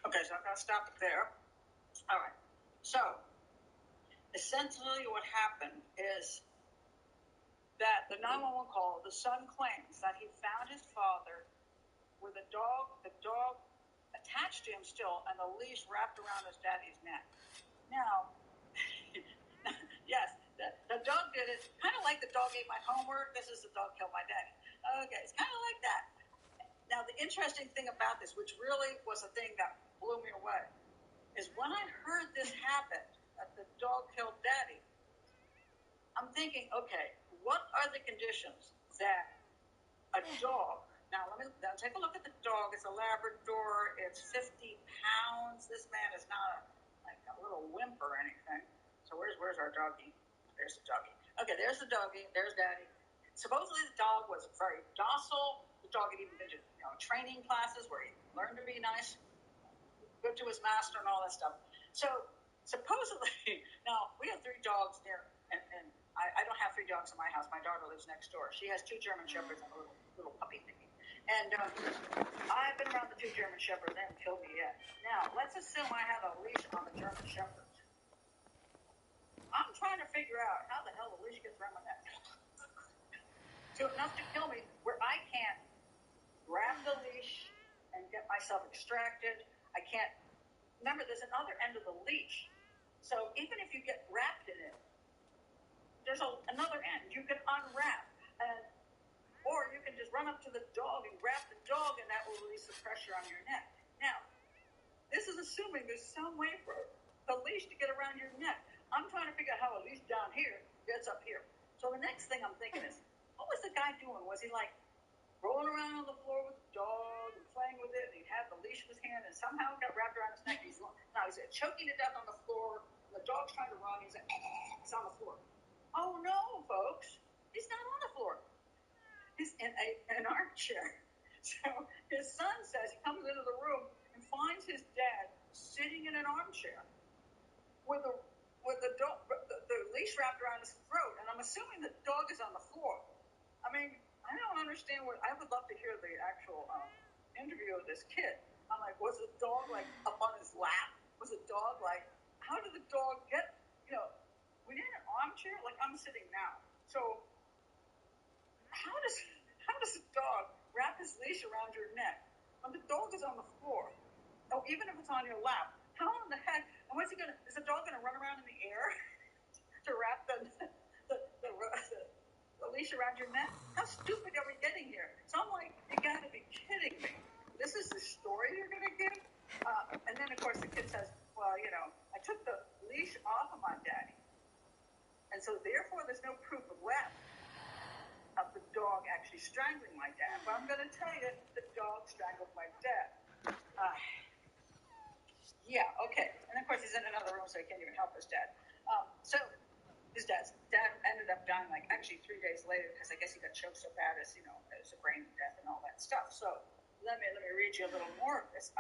Okay, so I'm going to stop it there. All right. So, essentially what happened is that the 911 call, the son claims that he found his father with the dog attached to him still, and the leash wrapped around his daddy's neck. Now, yes, the dog did it, kind of like the dog ate my homework. This is the dog killed my daddy. Okay, it's kind of like that. Now, the interesting thing about this, which really was the thing that blew me away, is when I heard this happen, that the dog killed daddy, I'm thinking, okay, what are the conditions that a dog, now take a look at the dog. It's a Labrador. It's 50 pounds. This man is not like a little wimp or anything. So where's our doggy? There's the doggy. Okay, there's the doggy. There's daddy. Supposedly the dog was very docile. The dog had even been to training classes where he learned to be nice, good to his master and all that stuff. So supposedly, now we have 3 dogs there, and I don't have 3 dogs in my house. My daughter lives next door. She has 2 German Shepherds and a little puppy thingy. And I've been around the 2 German Shepherds. They haven't killed me yet. Now, let's assume I have a leash on the German Shepherds. I'm trying to figure out how the hell the leash gets around my neck. So enough to kill me where I can't grab the leash and get myself extracted. I can't. Remember, there's another end of the leash. So even if you get wrapped in it, there's another end. You can unwrap. Or you can just run up to the dog and grab the dog, and that will release the pressure on your neck. Now, this is assuming there's some way for the leash to get around your neck. I'm trying to figure out how a leash down here gets up here. So the next thing I'm thinking is, what was the guy doing? Was he like rolling around on the floor with the dog and playing with it? And he had the leash in his hand and somehow it got wrapped around his neck. He's choking to death on the floor. And the dog's trying to run. He's like, he's on the floor. Oh no, folks. He's not on the floor. He's in an armchair. So his son says he comes into the room and finds his dad sitting in an armchair with the leash wrapped around his throat. And I'm assuming the dog is on the floor. I mean, I don't understand I would love to hear the actual interview of this kid. I'm like, was the dog like up on his lap? Was the dog like, how did the dog get, when you're in an armchair, like I'm sitting now. So how does a dog wrap his leash around your neck when the dog is on the floor? Oh, even if it's on your lap, how in the heck? And is the dog gonna run around in the air to wrap the leash around your neck? How stupid are we getting here? So I'm like, you gotta be kidding me. This is the story you're gonna give? And then of course the kid says, well, I took the leash off of my daddy. And so therefore there's no proof left of the dog actually strangling my dad. But I'm going to tell you, the dog strangled my dad. Yeah, okay. And of course he's in another room, so he can't even help his dad. So his dad ended up dying actually 3 days later because I guess he got choked so bad as it was a brain death and all that stuff. So let me read you a little more of this.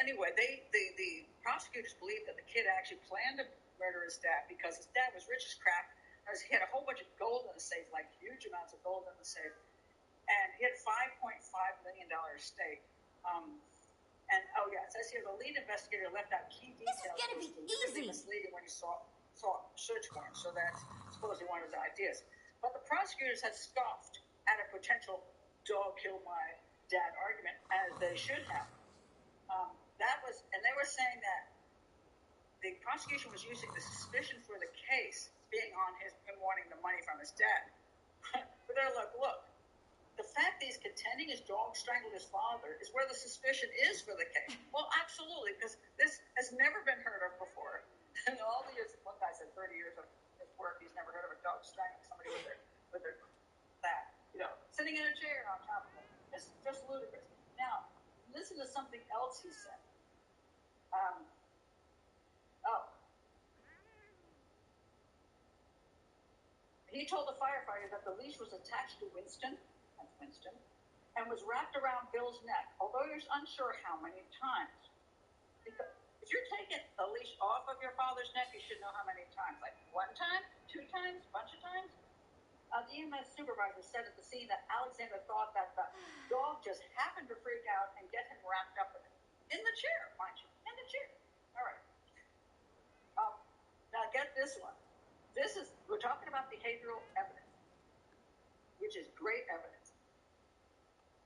Anyway, the prosecutors believe that the kid actually planned to murder his dad because his dad was rich as crap. He had a whole bunch of gold in the safe, like huge amounts of gold in the safe. he had $5.5 million stake. And it says here the lead investigator left out key details. This is gonna be easy. Misleading when he saw search warrants. So that's supposedly one of the ideas. But the prosecutors had scoffed at a potential dog killed my dad argument, as they should have. And they were saying that the prosecution was using the suspicion for the case being on him wanting the money from his dad. But they're like, look, the fact that he's contending his dog strangled his father is where the suspicion is for the case. Well, absolutely, because this has never been heard of before. In all the years, one guy said 30 years of his work, he's never heard of a dog strangling somebody with their that, sitting in a chair on top of him. It's just ludicrous. Now, listen to something else he said. He told the firefighter that the leash was attached to Winston, that's Winston, and was wrapped around Bill's neck, although he was unsure how many times. Because if you're taking a leash off of your father's neck, you should know how many times. Like 1 time, 2 times, a bunch of times. The EMS supervisor said at the scene that Alexander thought that the dog just happened to freak out and get him wrapped up in the chair, mind you, in the chair. All right. Now get this one. We're talking about behavioral evidence, which is great evidence.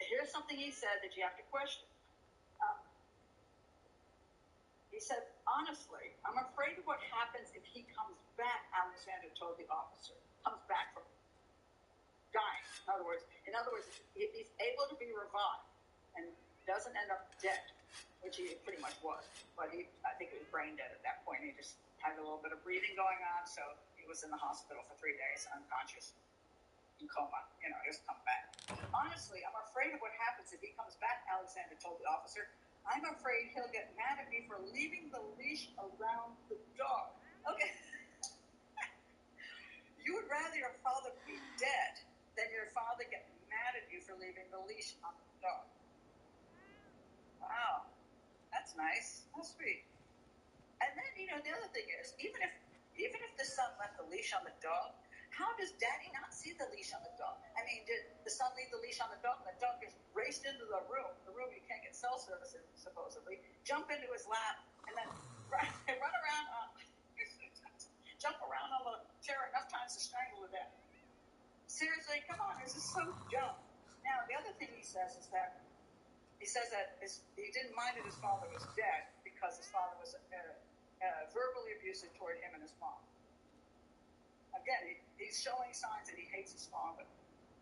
Here's something he said that you have to question. He said, honestly, I'm afraid of what happens if he comes back, Alexander told the officer. Comes back from dying. In other words, he's able to be revived and doesn't end up dead, which he pretty much was. But I think he was brain dead at that point. He just had a little bit of breathing going on, so he was in the hospital for 3 days, unconscious, in coma. Just come back. Honestly, I'm afraid of what happens if he comes back, Alexander told the officer. I'm afraid he'll get mad at me for leaving the leash around the dog. Okay. You would rather your father be dead than your father get mad at you for leaving the leash on the dog. Wow. That's nice. That's sweet. And then, the other thing is, even if the son left the leash on the dog, how does Daddy not see the leash on the dog? I mean, did the son leave the leash on the dog and the dog just raced into the room you can't get cell service in, supposedly, jump into his lap, and then run around, jump around on the chair enough times to strangle to death? Seriously, come on, this is so dumb. Now, the other thing he says is that he didn't mind that his father was dead because his father was verbally abusive toward him and his mom. Again, he's showing signs that he hates his father.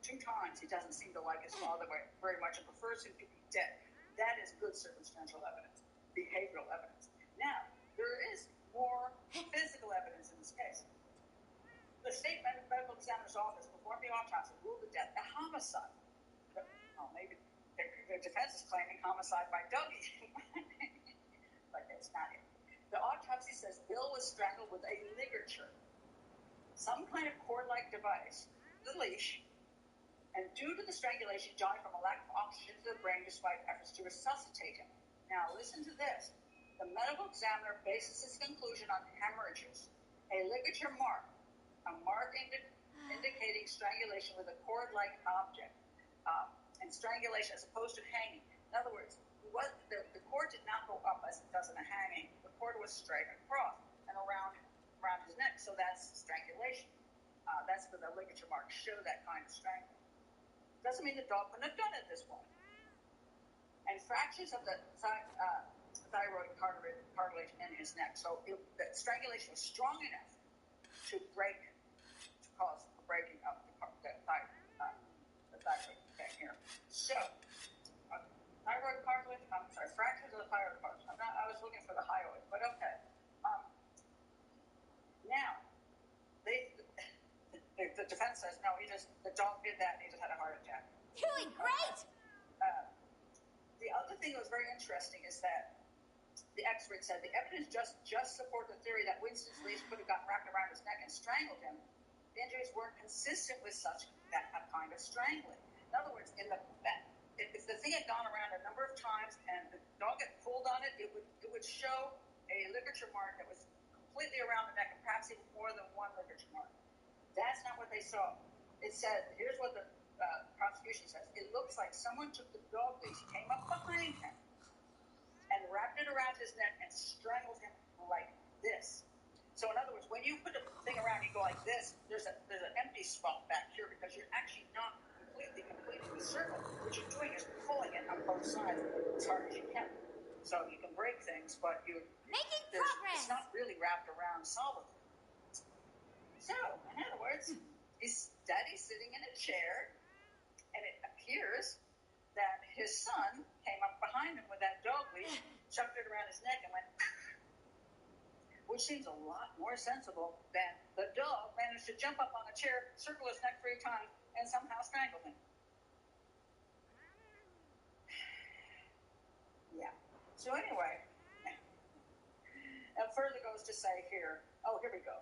2 times he doesn't seem to like his father very much and prefers him to be dead. That is good circumstantial evidence, behavioral evidence. Now, there is more physical evidence in this case. The state medical examiner's office performed the autopsy, ruled the death a homicide. Maybe the defense is claiming homicide by Dougie. But it's not it. The autopsy says Bill was strangled with a ligature, some kind of cord-like device, the leash, and due to the strangulation, died from a lack of oxygen to the brain despite efforts to resuscitate him. Now, listen to this. The medical examiner bases his conclusion on hemorrhages, a ligature mark, a mark indicating strangulation with a cord-like object, and strangulation as opposed to hanging. In other words, the cord did not go up as it does in a hanging. The cord was straight across and around his neck, so that's strangulation. That's where the ligature marks show that kind of strangling. Doesn't mean the dog couldn't have done it this way. And fractures of the thyroid cartilage in his neck. So the strangulation was strong enough to cause the breaking of the thyroid thing here. So, thyroid cartilage, fractures of the thyroid cartilage. I was looking for the hyoid, but okay. Now, the defense says, no, the dog did that and he just had a heart attack. Doing great! The other thing that was very interesting is that the expert said the evidence just support the theory that Winston's leash could have gotten wrapped around his neck and strangled him. The injuries weren't consistent with that kind of strangling. In other words, if the thing had gone around a number of times and the dog had pulled on it, it would show a ligature mark that was completely around the neck and perhaps even more than one ligature mark. That's not what they saw. It said, here's what the prosecution says, it looks like someone took the dog leash, came up behind him, and wrapped it around his neck and strangled him like this. So in other words, when you put a thing around, you go like this, there's an empty spot back here because you're actually not completing the circle. What you're doing is pulling it on both sides as hard as you can. So you can break things, but Making progress. It's not really wrapped around solidly. So, in other words, Daddy's sitting in a chair, and it appears that his son came up behind him with that dog leash, chucked it around his neck, and went, which seems a lot more sensible than the dog managed to jump up on a chair, circle his neck 3 times, and somehow strangle him. Yeah. So anyway, it further goes to say here, here we go.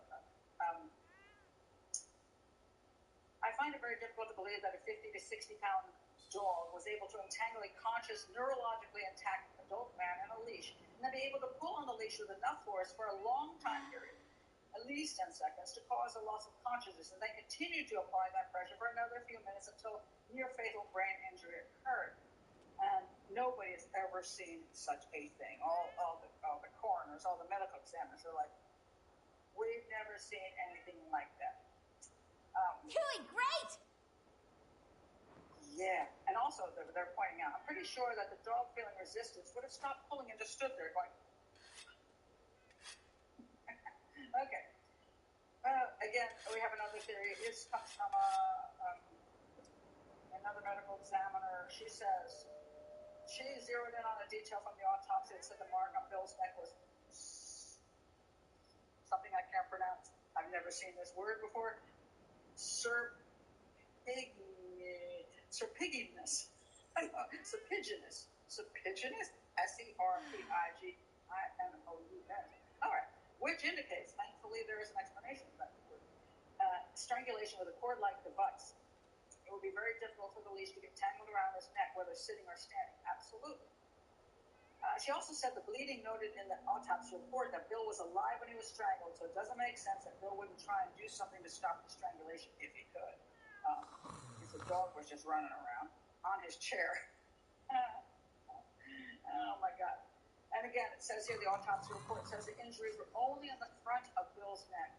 I find it very difficult to believe that a 50 to 60 pound dog was able to entangle a conscious, neurologically intact adult man in a leash and then be able to pull on the leash with enough force for a long time period, at least 10 seconds, to cause a loss of consciousness and then continue to apply that pressure for another few minutes until near fatal brain injury occurred. And nobody has ever seen such a thing. All the coroners, all the medical examiners are like, we've never seen anything like that. Doing great! Yeah, and also they're pointing out, I'm pretty sure that the dog feeling resistance would have stopped pulling and just stood there going, okay. Again, we have another theory. This comes from another medical examiner. She says she zeroed in on a detail from the autopsy that said the mark on Bill's neck was something I can't pronounce. I've never seen this word before. Serpiginous. Serpiginous? Serpiginous? All right. Which indicates, thankfully, there is an explanation for that word. Strangulation with a cord-like device. It would be very difficult for the leash to get tangled around his neck, whether sitting or standing. Absolutely. She also said the bleeding noted in the autopsy report that Bill was alive when he was strangled, so it doesn't make sense that Bill wouldn't try and do something to stop the strangulation if he could. If the dog was just running around on his chair. Oh my God. And again, it says here, the autopsy report says the injuries were only on the front of Bill's neck.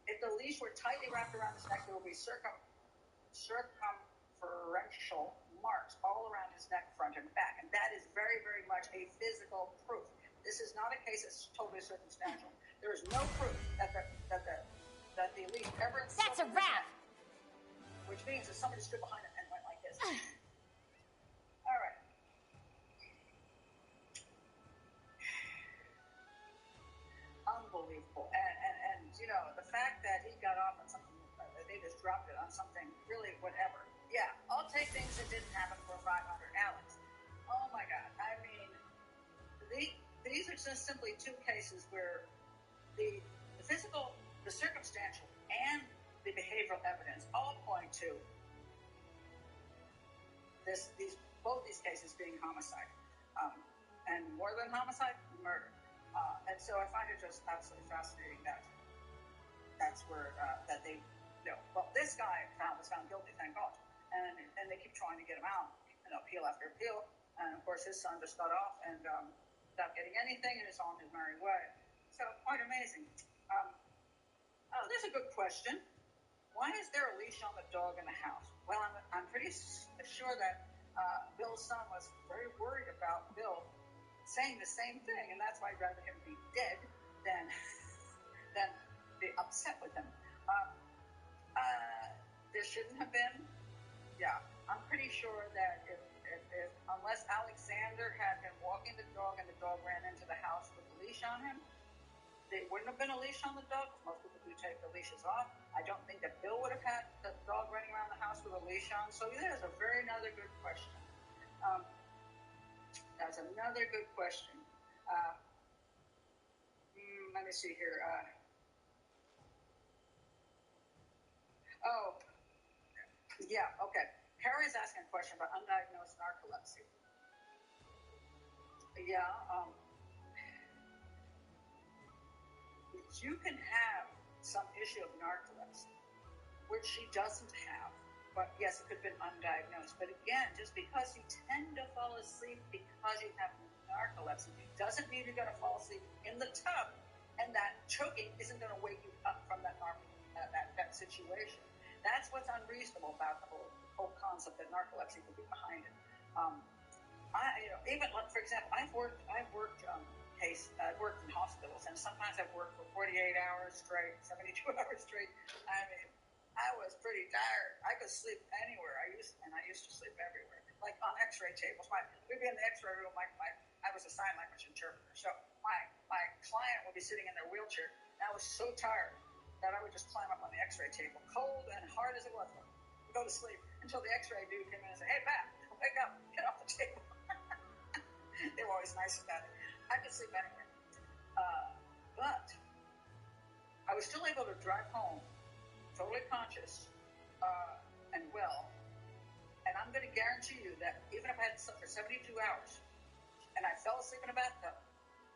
If the leash were tightly wrapped around his neck, there would be circumferential marks all around his neck, front and back. And that is very, very much a physical proof. This is not a case that's totally circumstantial. There is no proof that the leash ever... That's a wrap! Which means that somebody stood behind it and went like this. All right. Unbelievable. And you know, the fact that he got off on something, they just dropped it on something, really whatever. Yeah, I'll take things that didn't happen for 500, Alex. Oh my God. I mean, these are just simply 2 cases where the physical, the circumstantial, and the behavioral evidence all point to both these cases being homicide. And more than homicide, murder. And so I find it just absolutely fascinating that that's where that they, well, this guy was found guilty, thank God, and they keep trying to get him out, appeal after appeal, and of course his son just got off and without getting anything and is on his merry way. So quite amazing. There's a good question. Why is there a leash on the dog in the house? Well, I'm pretty sure that Bill's son was very worried about Bill saying the same thing, and that's why I'd rather him be dead than be upset with him. There shouldn't have been. Yeah, I'm pretty sure that if unless Alexander had been walking the dog and the dog ran into the house with the leash on him, there wouldn't have been a leash on the dog. Most people do take the leashes off. I don't think that Bill would have had the dog running around the house with a leash on. So there's another good question. That's another good question. Let me see here. Yeah, okay. Harry's asking a question about undiagnosed narcolepsy. Yeah, you can have some issue of narcolepsy, which she doesn't have, But yes, it could have been undiagnosed. But again, just because you tend to fall asleep because you have narcolepsy doesn't mean you're going to fall asleep in the tub, and that choking isn't going to wake you up from that situation. That's what's unreasonable about the whole concept that narcolepsy could be behind it. Even for example, I've worked in hospitals, and sometimes I've worked for 48 hours straight, 72 hours straight. I mean, I was pretty tired. I could sleep anywhere. I used to sleep everywhere, like on X-ray tables. We'd be in the X-ray room. I was a sign language interpreter, so my client would be sitting in their wheelchair, and I was so tired that I would just climb up on the X-ray table, cold and hard as it was, go to sleep until the X-ray dude came in and said, "Hey, Pat, wake up, get off the table." They were always nice about it. I could sleep anywhere, but I was still able to drive home, totally conscious and well. And I'm going to guarantee you that even if I had slept for 72 hours and I fell asleep in a bathtub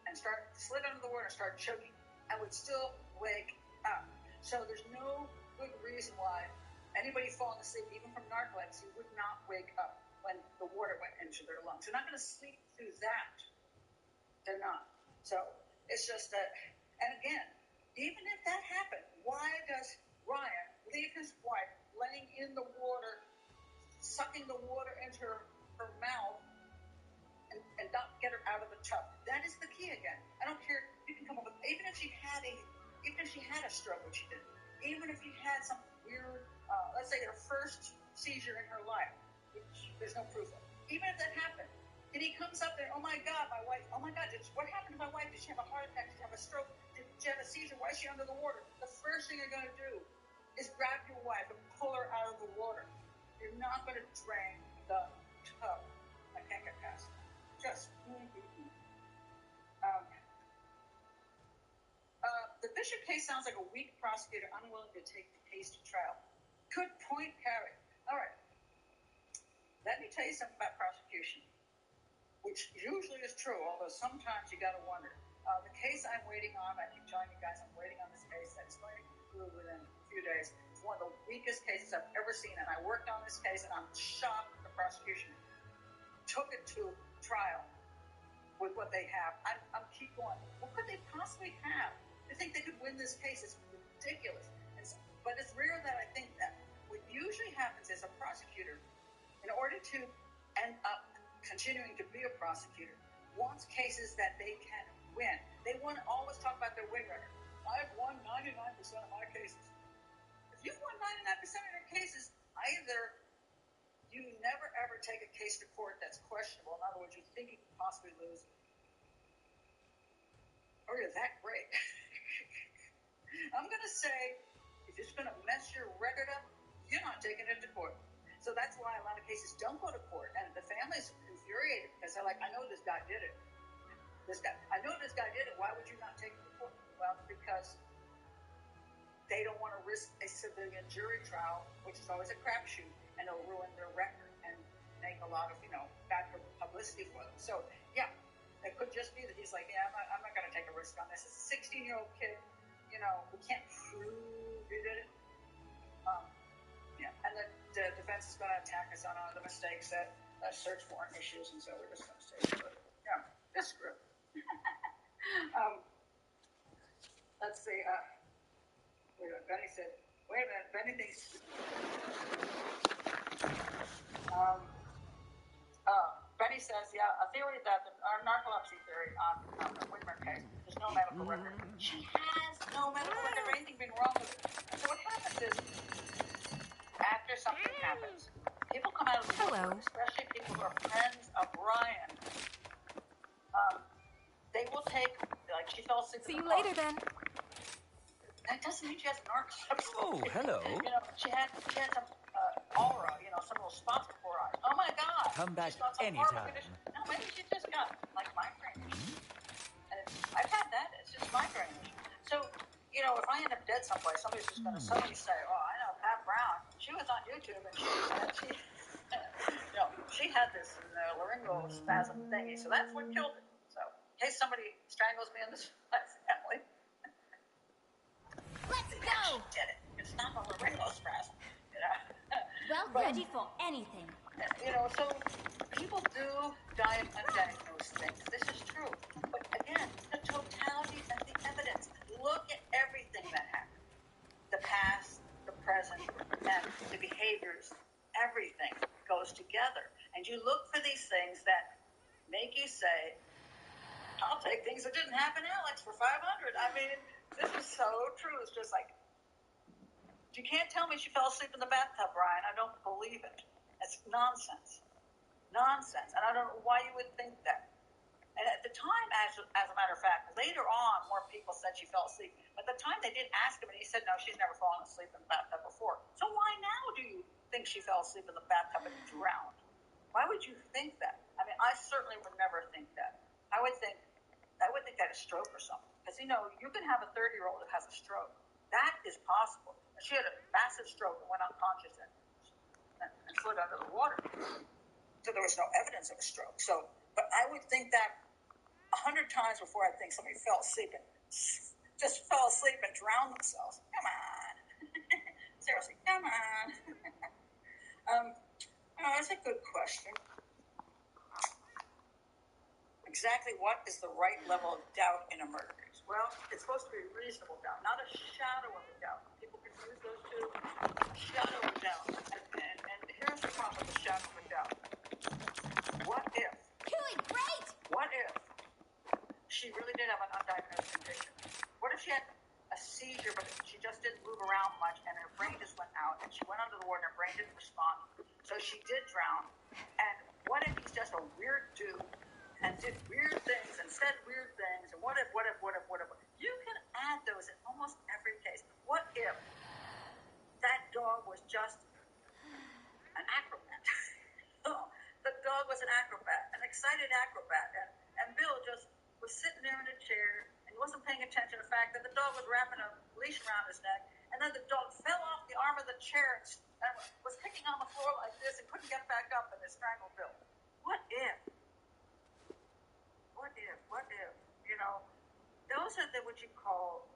and slid under the water and started choking, I would still wake up. So there's no good reason why anybody falling asleep, even from narcolepsy, would not wake up when the water went into their lungs. They're not going to sleep through that. They're not. So it's just that, and again, even if that happened, why does Ryan leave his wife laying in the water, sucking the water into her mouth, and not get her out of the tub? That is the key again. I don't care. You can come up with, even if she had a stroke, which she didn't, even if she had some weird, let's say her first seizure in her life, which there's no proof of, even if that happened, and he comes up there, oh my God, my wife, oh my God, what happened to my wife? Did she have a heart attack? Did she have a stroke? Did she have a seizure? Why is she under the water? The first thing you're going to do is grab your wife and pull her out of the water. You're not going to drain the tub. I can't get past that. Just. The Bishop case sounds like a weak prosecutor unwilling to take the case to trial. Good point, Harry. All right. Let me tell you something about prosecution, which usually is true, although sometimes you got to wonder. The case I'm waiting on, I keep telling you guys I'm waiting on this case that's going to conclude within a few days. It's one of the weakest cases I've ever seen, and I worked on this case, and I'm shocked the prosecution took it to trial with what they have. I'm keep going. What could they possibly have? They think they could win this case. It's ridiculous. But it's rare that I think that. What usually happens is a prosecutor, in order to end up continuing to be a prosecutor, wants cases that they can win. They want to always talk about their win record. I've won 99% of my cases. If you've won 99% of your cases, either you never ever take a case to court that's questionable, in other words, you think you could possibly lose, or you're that great. I'm going to say, if it's going to mess your record up, you're not taking it to court. So that's why a lot of cases don't go to court, and the family's infuriated because they're like, I know this guy did it. I know this guy did it. Why would you not take it to court? Well, because they don't want to risk a civilian jury trial, which is always a crapshoot, and it'll ruin their record and make a lot of, bad publicity for them. So, yeah, it could just be that he's like, yeah, I'm not going to take a risk on this. It's a 16-year-old kid. We can't prove he did it. And the defense is going to attack us on the mistakes that search warrant issues, and so we're just going to say, this group. Let's see. Benny said, wait a minute, Benny thinks. Benny says, a theory that our narcolepsy theory on the Whitmer case, there's no medical record. She has no medical record of anything being wrong with it. And so what happens is, after something happens, people come out of the woodwork, especially people who are friends of Ryan. They will take, like, she fell asleep. See you later, then. That doesn't mean she has narcolepsy. Oh, hello. She had some aura, some little spots before her eyes. Oh my God! Come back She's got some anytime. horrible condition. No, maybe she just got like migraine. And I've had that. It's just migraine. So, if I end up dead someplace, somebody's just going to suddenly say, "Oh, I know Pat Brown. She was on YouTube and she had this laryngeal spasm thingy. So that's what killed her. So, in case somebody strangles me in this family." Let's go! She did it. It's not a laryngospasm, Well, ready for anything. So people do die of undiagnosed things. This is true. But again, the totality of the evidence. Look at everything that happened. The past, the present, and the behaviors. Everything goes together. And you look for these things that make you say, I'll take things that didn't happen, Alex, for 500. I mean, this is so true. It's just like, you can't tell me she fell asleep in the bathtub, Brian. I don't believe it. It's nonsense. Nonsense. And I don't know why you would think that. And at the time, as a matter of fact, later on, more people said she fell asleep. But at the time, they did ask him, and he said, no, she's never fallen asleep in the bathtub before. So why now do you think she fell asleep in the bathtub and drowned? Why would you think that? I mean, I certainly would never think that. I would think that a stroke or something. Because, you can have a 30-year-old that has a stroke. That is possible. She had a massive stroke and went unconscious and slid under the water. So there was no evidence of a stroke. But I would think that 100 times before I think somebody fell asleep and drowned themselves. Come on. Seriously, come on. That's a good question. Exactly what is the right level of doubt in a murder case? Well, it's supposed to be reasonable doubt, not a shadow of a doubt. People confuse those two. A shadow of a doubt. And here's the problem with the shadow of a doubt. What if? Doing great! What if she really did have an undiagnosed condition? What if she had a seizure, but she just didn't move around much, and her brain just went out, and she went under the water, and her brain didn't respond? So she did drown. And what if he's just a weird dude and did weird things and said weird things? And what if? You can add those in almost every case. What if that dog was just an acrobat? The dog was an acrobat, an excited acrobat, and Bill just was sitting there in a chair and he wasn't paying attention to the fact that the dog was wrapping a leash around his neck, and then the dog fell off the arm of the chair and was kicking on the floor like this and couldn't get back up, and it strangled Bill. What if? Those are what you call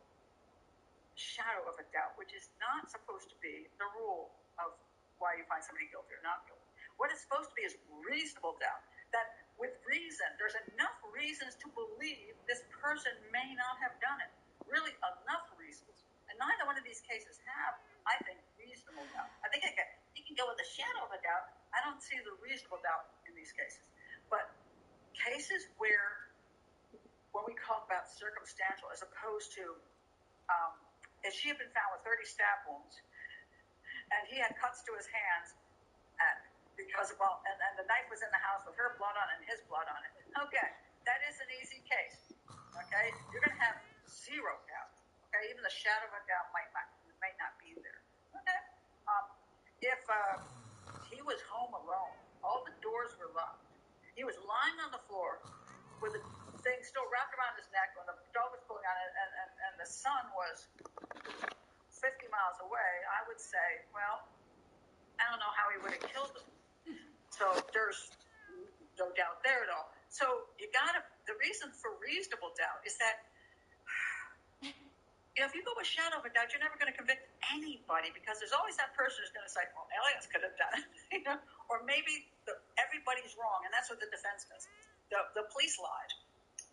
shadow of a doubt, which is not supposed to be the rule of why you find somebody guilty or not guilty. What it's supposed to be is reasonable doubt. That with reason, there's enough reasons to believe this person may not have done it. Really enough reasons. And neither one of these cases have, I think, reasonable doubt. I think you can go with a shadow of a doubt. I don't see the reasonable doubt in these cases. But cases where, when we talk about circumstantial as opposed to, if she had been found with 30 stab wounds and he had cuts to his hands and the knife was in the house with her blood on it and his blood on it. Okay, that is an easy case. Okay, you're going to have zero doubt. Okay, even the shadow of a doubt might not be there. Okay, if he was home alone, all the doors were locked, he was lying on the floor with the thing still wrapped around his neck when the dog was pulling on it, and the sun was 50 miles away, I would say, well, I don't know how he would have killed him. So there's no doubt there at all. So the reason for reasonable doubt is that, if you go with shadow of a doubt, you're never going to convict anybody, because there's always that person who's going to say, well, aliens could have done it, or maybe everybody's wrong, and that's what the defense does. The police lied.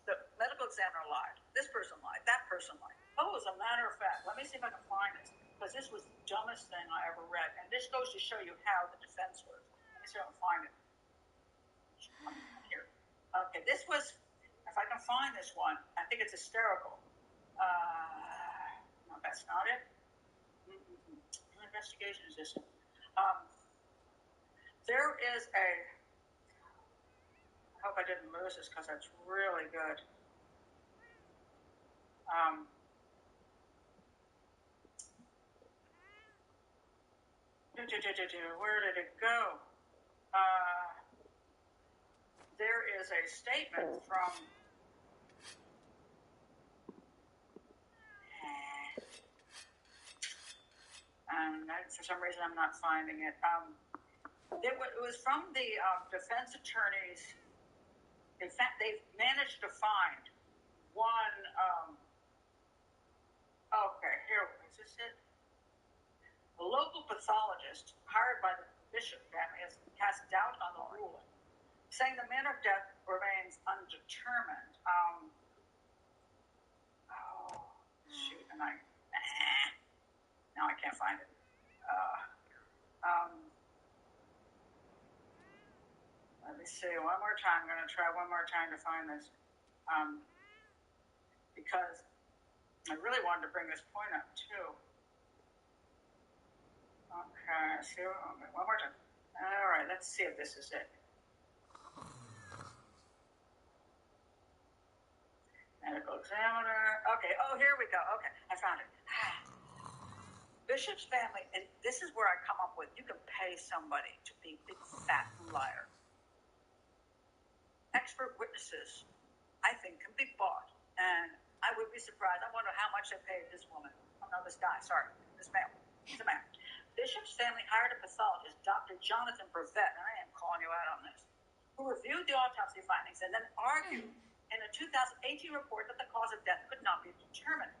The medical examiner lied. This person lied. That person lied. Oh, as a matter of fact, let me see if I can find this, because this was the dumbest thing I ever read, and this goes to show you how the defense works. Let me see if I can find it. Here. Okay, this was, if I can find this one, I think it's hysterical. No, that's not it. What investigation is this? There is I hope I didn't lose this because that's really good. Where did it go? There is a statement from for some reason I'm not finding it. It was from the defense attorneys. In fact, they've managed to find one. Okay, here is this it? A local pathologist hired by the Bishop family has cast doubt on the ruling, saying the manner of death remains undetermined. And now I can't find it. Let me see one more time. I'm going to try one more time to find this, because I really wanted to bring this point up too. Okay, see, one more time. All right, let's see if this is it. Medical examiner. Okay, here we go. Okay, I found it. Bishop's family, and this is where I come up with, you can pay somebody to be a big fat liar. Expert witnesses, I think, can be bought. And I would be surprised. I wonder how much they paid this woman. Oh, no, this guy, sorry. This man. He's a man. Bishop's family hired a pathologist, Dr. Jonathan Brevet, and I am calling you out on this, who reviewed the autopsy findings and then argued in a 2018 report that the cause of death could not be determined.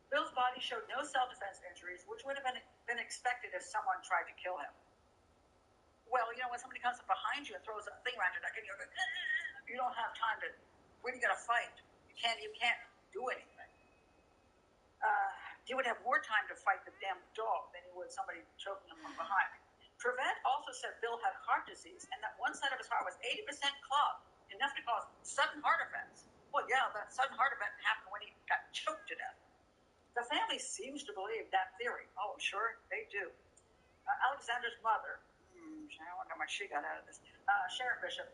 Bill's body showed no self-defense injuries, which would have been expected if someone tried to kill him. Well, you know, when somebody comes up behind you and throws a thing around your neck and you're like, you don't have time to, when are you going to fight? You can't do anything. He would have more time to fight the damn dog than he would somebody choking him from behind. Prevet also said Bill had heart disease and that one side of his heart was 80% clogged, enough to cause sudden heart events. Well, yeah, that sudden heart event happened when he got choked to death. The family seems to believe that theory. Oh, sure, they do. Alexander's mother, I wonder how much she got out of this, Sharon Bishop,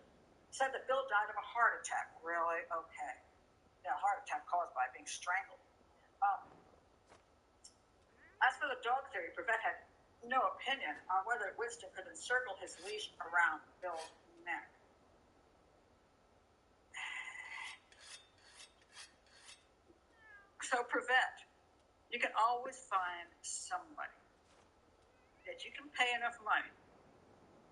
said that Bill died of a heart attack. Really? Okay. Yeah, a heart attack caused by being strangled. As for the dog theory, Brevet had no opinion on whether Winston could encircle his leash around Bill's neck. So, Brevet, you can always find somebody that you can pay enough money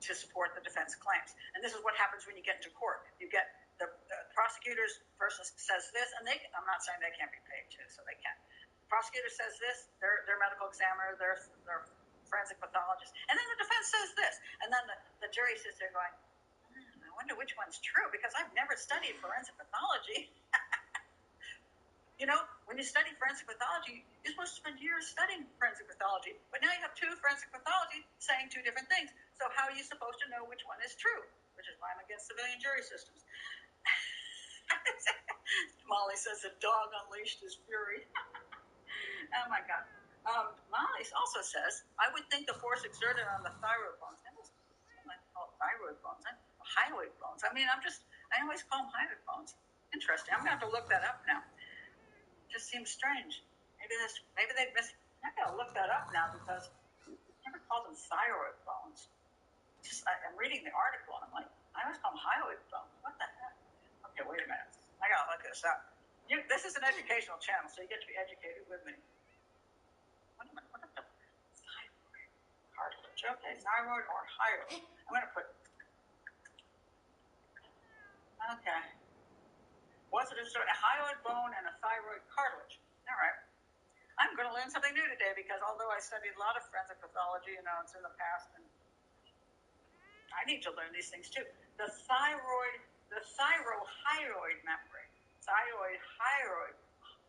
to support the defense claims. And this is what happens when you get into court. You get the prosecutor's person says this, and I'm not saying they can't be paid too, so they can. Prosecutor says this, their medical examiner, their forensic pathologist, and then the defense says this, and then the jury sits there going, I wonder which one's true, because I've never studied forensic pathology. You know, when you study forensic pathology, you're supposed to spend years studying forensic pathology, but now you have two forensic pathology saying two different things. So how are you supposed to know which one is true? Which is why I'm against civilian jury systems. Molly says the dog unleashed his fury. Oh my God. Molly also says, I would think the force exerted on the thyroid bones. I might call it thyroid bones. Hyoid bones. I mean, I always call them hyoid bones. Interesting. I'm going to have to look that up now. It just seems strange. Maybe they missed. I got to look that up now because I never called them thyroid bones. I'm reading the article and I'm like, I always call them hyoid bones. What the heck? Okay, wait a minute. I got to look this up. This is an educational channel, so you get to be educated with me. What the thyroid cartilage? Okay, thyroid or hyoid. I'm going to put. Okay. What's it a hyoid bone and a thyroid cartilage? All right. I'm going to learn something new today because although I studied a lot of forensic pathology, it's in the past, and I need to learn these things too. The thyrohyoid membrane, thyroid,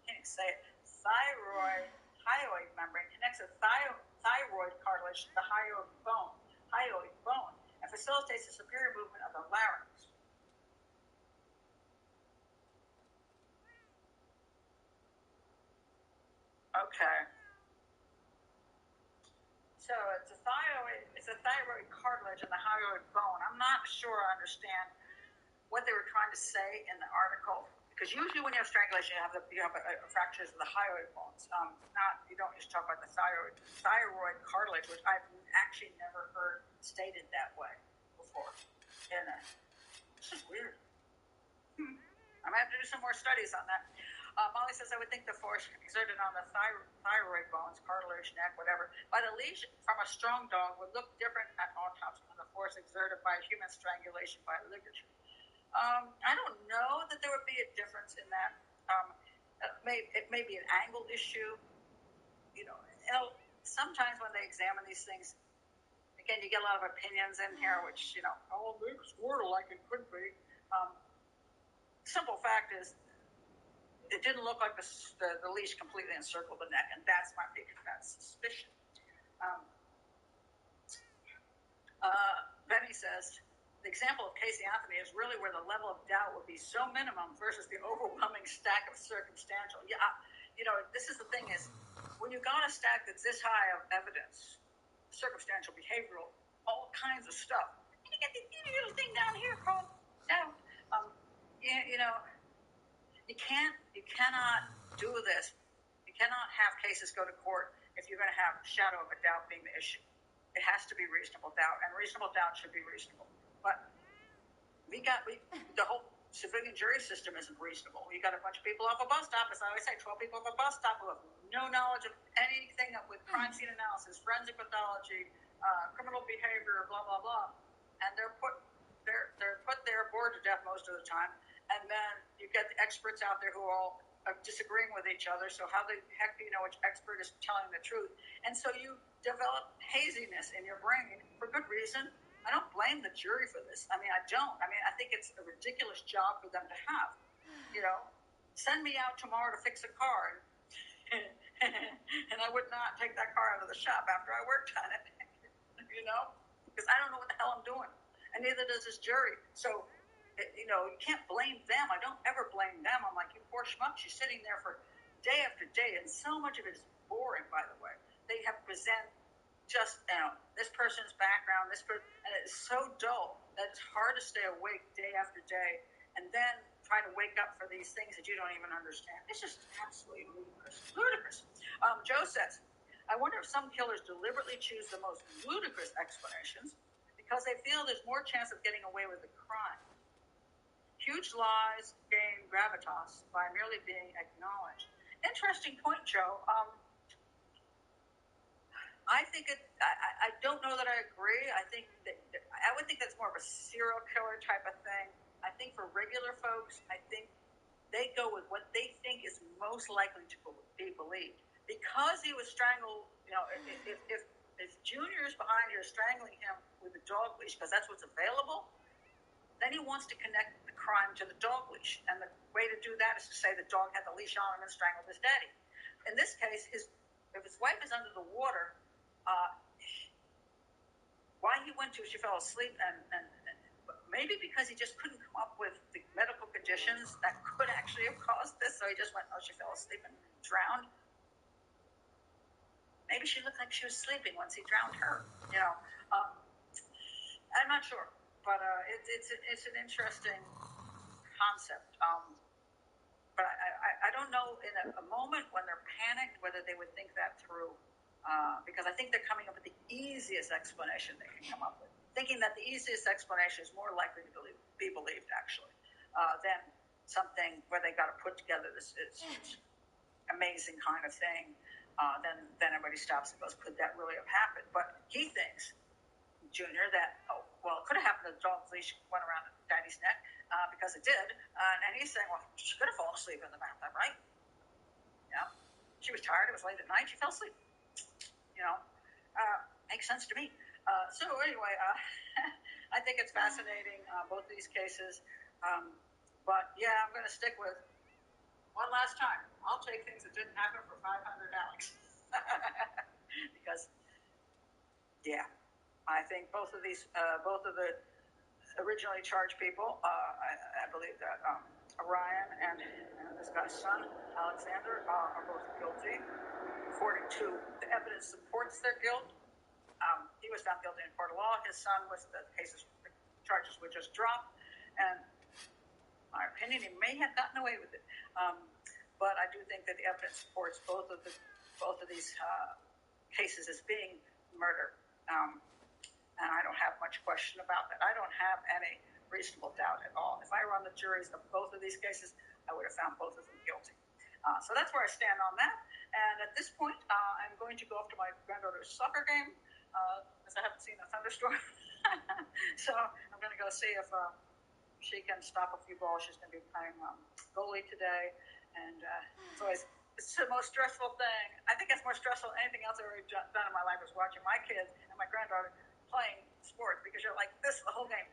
can't say it, thyroid membrane connects the thyroid cartilage to the hyoid bone, and facilitates the superior movement of the larynx. Okay. So it's a thyroid cartilage in the hyoid bone. I'm not sure I understand what they were trying to say in the article, because usually when you have strangulation, you have fractures of the hyoid bones. You don't just talk about the thyroid cartilage, which I've actually never heard stated that way before. This is weird. I'm going to have to do some more studies on that. Molly says, I would think the force exerted on the thyroid bones, cartilage, neck, whatever, by the lesion from a strong dog would look different at autopsy than the force exerted by human strangulation by ligature. I don't know that there would be a difference in that. It may be an angle issue. Sometimes when they examine these things, again, you get a lot of opinions in here, which, oh, it was more like it could be. Simple fact is, it didn't look like the leash completely encircled the neck, and that's my big suspicion. Benny says, the example of Casey Anthony is really where the level of doubt would be so minimum versus the overwhelming stack of circumstantial. Yeah, this is the thing is, when you got a stack that's this high of evidence, circumstantial, behavioral, all kinds of stuff, and you get this little thing down here called doubt. You cannot do this. You cannot have cases go to court if you're going to have shadow of a doubt being the issue. It has to be reasonable doubt, and reasonable doubt should be reasonable. But the whole civilian jury system isn't reasonable. You got a bunch of people off a bus stop, as I always say, 12 people off a bus stop who have no knowledge of anything with crime scene analysis, forensic pathology, criminal behavior, blah blah blah, and they're put there bored to death most of the time. And then you get the experts out there who are all disagreeing with each other. So how the heck do you know which expert is telling the truth? And so you develop haziness in your brain for good reason. I don't blame the jury for this. I don't. I think it's a ridiculous job for them to have. Send me out tomorrow to fix a car, and I would not take that car out of the shop after I worked on it, because I don't know what the hell I'm doing, and neither does this jury. So, you can't blame them. I don't ever blame them. I'm like, you poor schmucks, you're sitting there for day after day, and so much of it is boring, by the way. They have present just, this person's background, and it's so dull that it's hard to stay awake day after day, and then try to wake up for these things that you don't even understand. It's just absolutely ludicrous. Joe says, I wonder if some killers deliberately choose the most ludicrous explanations because they feel there's more chance of getting away with the crime. Huge lies gain gravitas by merely being acknowledged. Interesting point, Joe. I think I don't know that I agree. I would think that's more of a serial killer type of thing. I think for regular folks, I think they go with what they think is most likely to be believed. Because he was strangled, if Junior is behind here strangling him with a dog leash, because that's what's available, then he wants to connect the crime to the dog leash. And the way to do that is to say the dog had the leash on him and strangled his daddy. In this case, if his wife is under the water, why he went to, she fell asleep, and maybe because he just couldn't come up with the medical conditions that could actually have caused this, so he just went, she fell asleep and drowned. Maybe she looked like she was sleeping once he drowned her. I'm not sure. But it's an interesting concept. But I don't know in a moment when they're panicked whether they would think that through, because I think they're coming up with the easiest explanation they can come up with, thinking that the easiest explanation is more likely to be believed, actually, than something where they got to put together this amazing kind of thing. Then everybody stops and goes, could that really have happened? But he thinks, Junior, that, it could have happened. The dog's leash went around Daddy's neck because it did. And he's saying, well, she could have fallen asleep in the bathtub, right? Yeah. She was tired. It was late at night. She fell asleep. Makes sense to me. So anyway, I think it's fascinating, both of these cases. But, yeah, I'm going to stick with one last time. I'll take things that didn't happen for $500, Alex. Because, yeah. I think both of the originally charged people, I believe that Orion and this guy's son, Alexander, are both guilty. According to the evidence supports their guilt. He was found guilty in court of law. His son the charges were just dropped. And in my opinion, he may have gotten away with it. But I do think that the evidence supports both of these cases as being murder. And I don't have much question about that. I don't have any reasonable doubt at all. If I were on the juries of both of these cases, I would have found both of them guilty. So that's where I stand on that. And at this point, I'm going to go off to my granddaughter's soccer game, because I haven't seen a thunderstorm. So I'm going to go see if she can stop a few balls. She's going to be playing goalie today. And it's the most stressful thing. I think it's more stressful than anything else I've ever done in my life is watching my kids and my granddaughter playing sport because you're like this the whole game.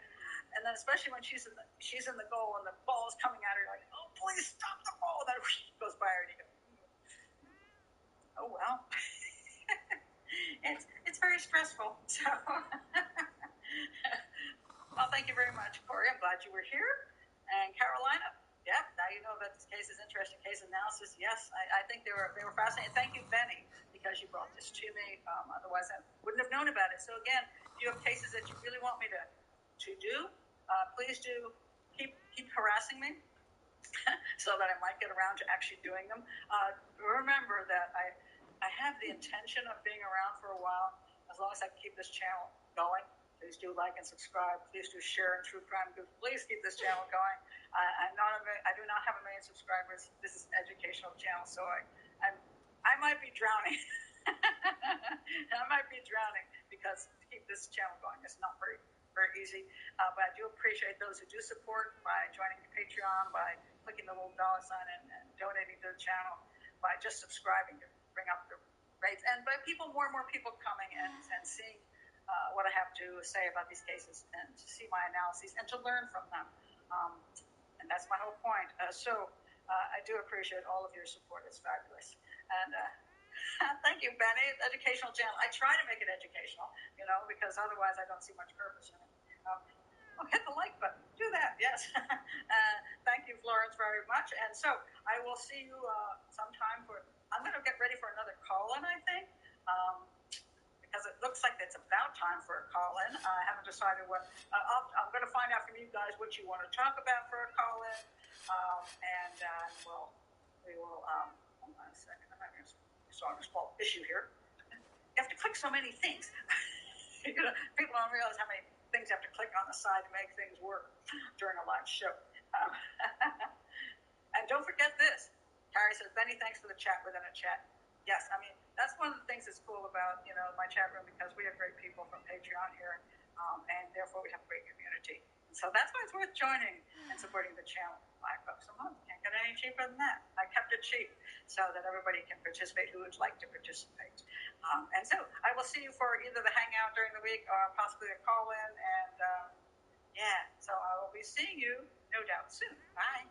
And then especially when she's in the goal and the ball is coming at her, you're like, oh, please stop the ball. And then whoosh, goes by her and you go, oh, well. It's very stressful. So, well, thank you very much, Corey. I'm glad you were here. And Carolina, yep, now you know about this case, is interesting case analysis. Yes, I think they were fascinating. Thank you, Benny, because you brought this to me. Otherwise, I wouldn't have known about it. So again, if you have cases that you really want me to do, please do keep harassing me so that I might get around to actually doing them. Remember that I have the intention of being around for a while, as long as I can keep this channel going. Please do like and subscribe. Please do share in True Crime Group. Please keep this channel going. I do not have 1 million subscribers. This is an educational channel, so I might be drowning. I might be drowning because to keep this channel going is not very easy. But I do appreciate those who do support by joining the Patreon, by clicking the little dollar sign and donating to the channel, by just subscribing to bring up the rates, and by more and more people coming and seeing what I have to say about these cases and to see my analyses and to learn from them. And that's my whole point. So I do appreciate all of your support. It's fabulous. And thank you, Benny. Educational channel. I try to make it educational, because otherwise I don't see much purpose in it. Hit the like button. Do that, yes. Thank you, Florence, very much. And so I will see you sometime I'm going to get ready for another call-in, I think, because it looks like it's about time for a call-in. I haven't decided what. I'm going to find out from you guys what you want to talk about for a call-in, and we will. Hold on a second. I'm having a small issue here. You have to click so many things. People don't realize how many things you have to click on the side to make things work during a live show. And don't forget this. Carrie says, Benny, thanks for the chat within a chat. Yes, I mean, that's one of the things that's cool about, my chat room, because we have great people from Patreon here, and therefore we have a great community. And so that's why it's worth joining and supporting the channel. $5 a month. Can't get any cheaper than that. I kept it cheap so that everybody can participate who would like to participate. And so I will see you for either the hangout during the week or possibly a call-in. And, so I will be seeing you, no doubt, soon. Bye.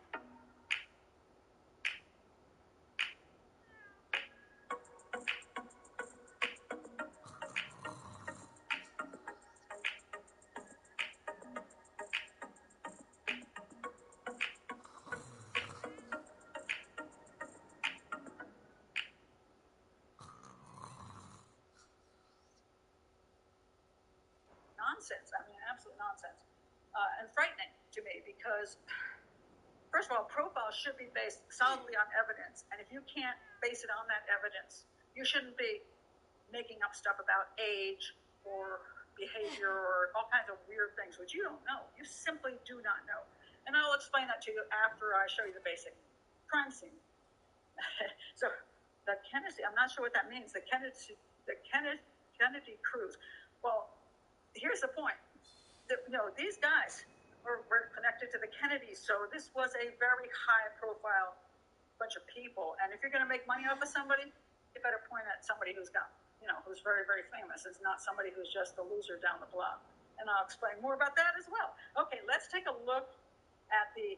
Nonsense. I mean, absolute nonsense. And frightening to me because, first of all, profiles should be based solidly on evidence. And if you can't base it on that evidence, you shouldn't be making up stuff about age or behavior or all kinds of weird things, which you don't know. You simply do not know. And I'll explain that to you after I show you the basic crime scene. So the Kennedy, I'm not sure what that means. The Kennedy cruise. Well, here's the point. These guys were connected to the Kennedys, so this was a very high-profile bunch of people. And if you're going to make money off of somebody, you better point at somebody who's got, who's very, very famous. It's not somebody who's just the loser down the block. And I'll explain more about that as well. Okay, let's take a look at the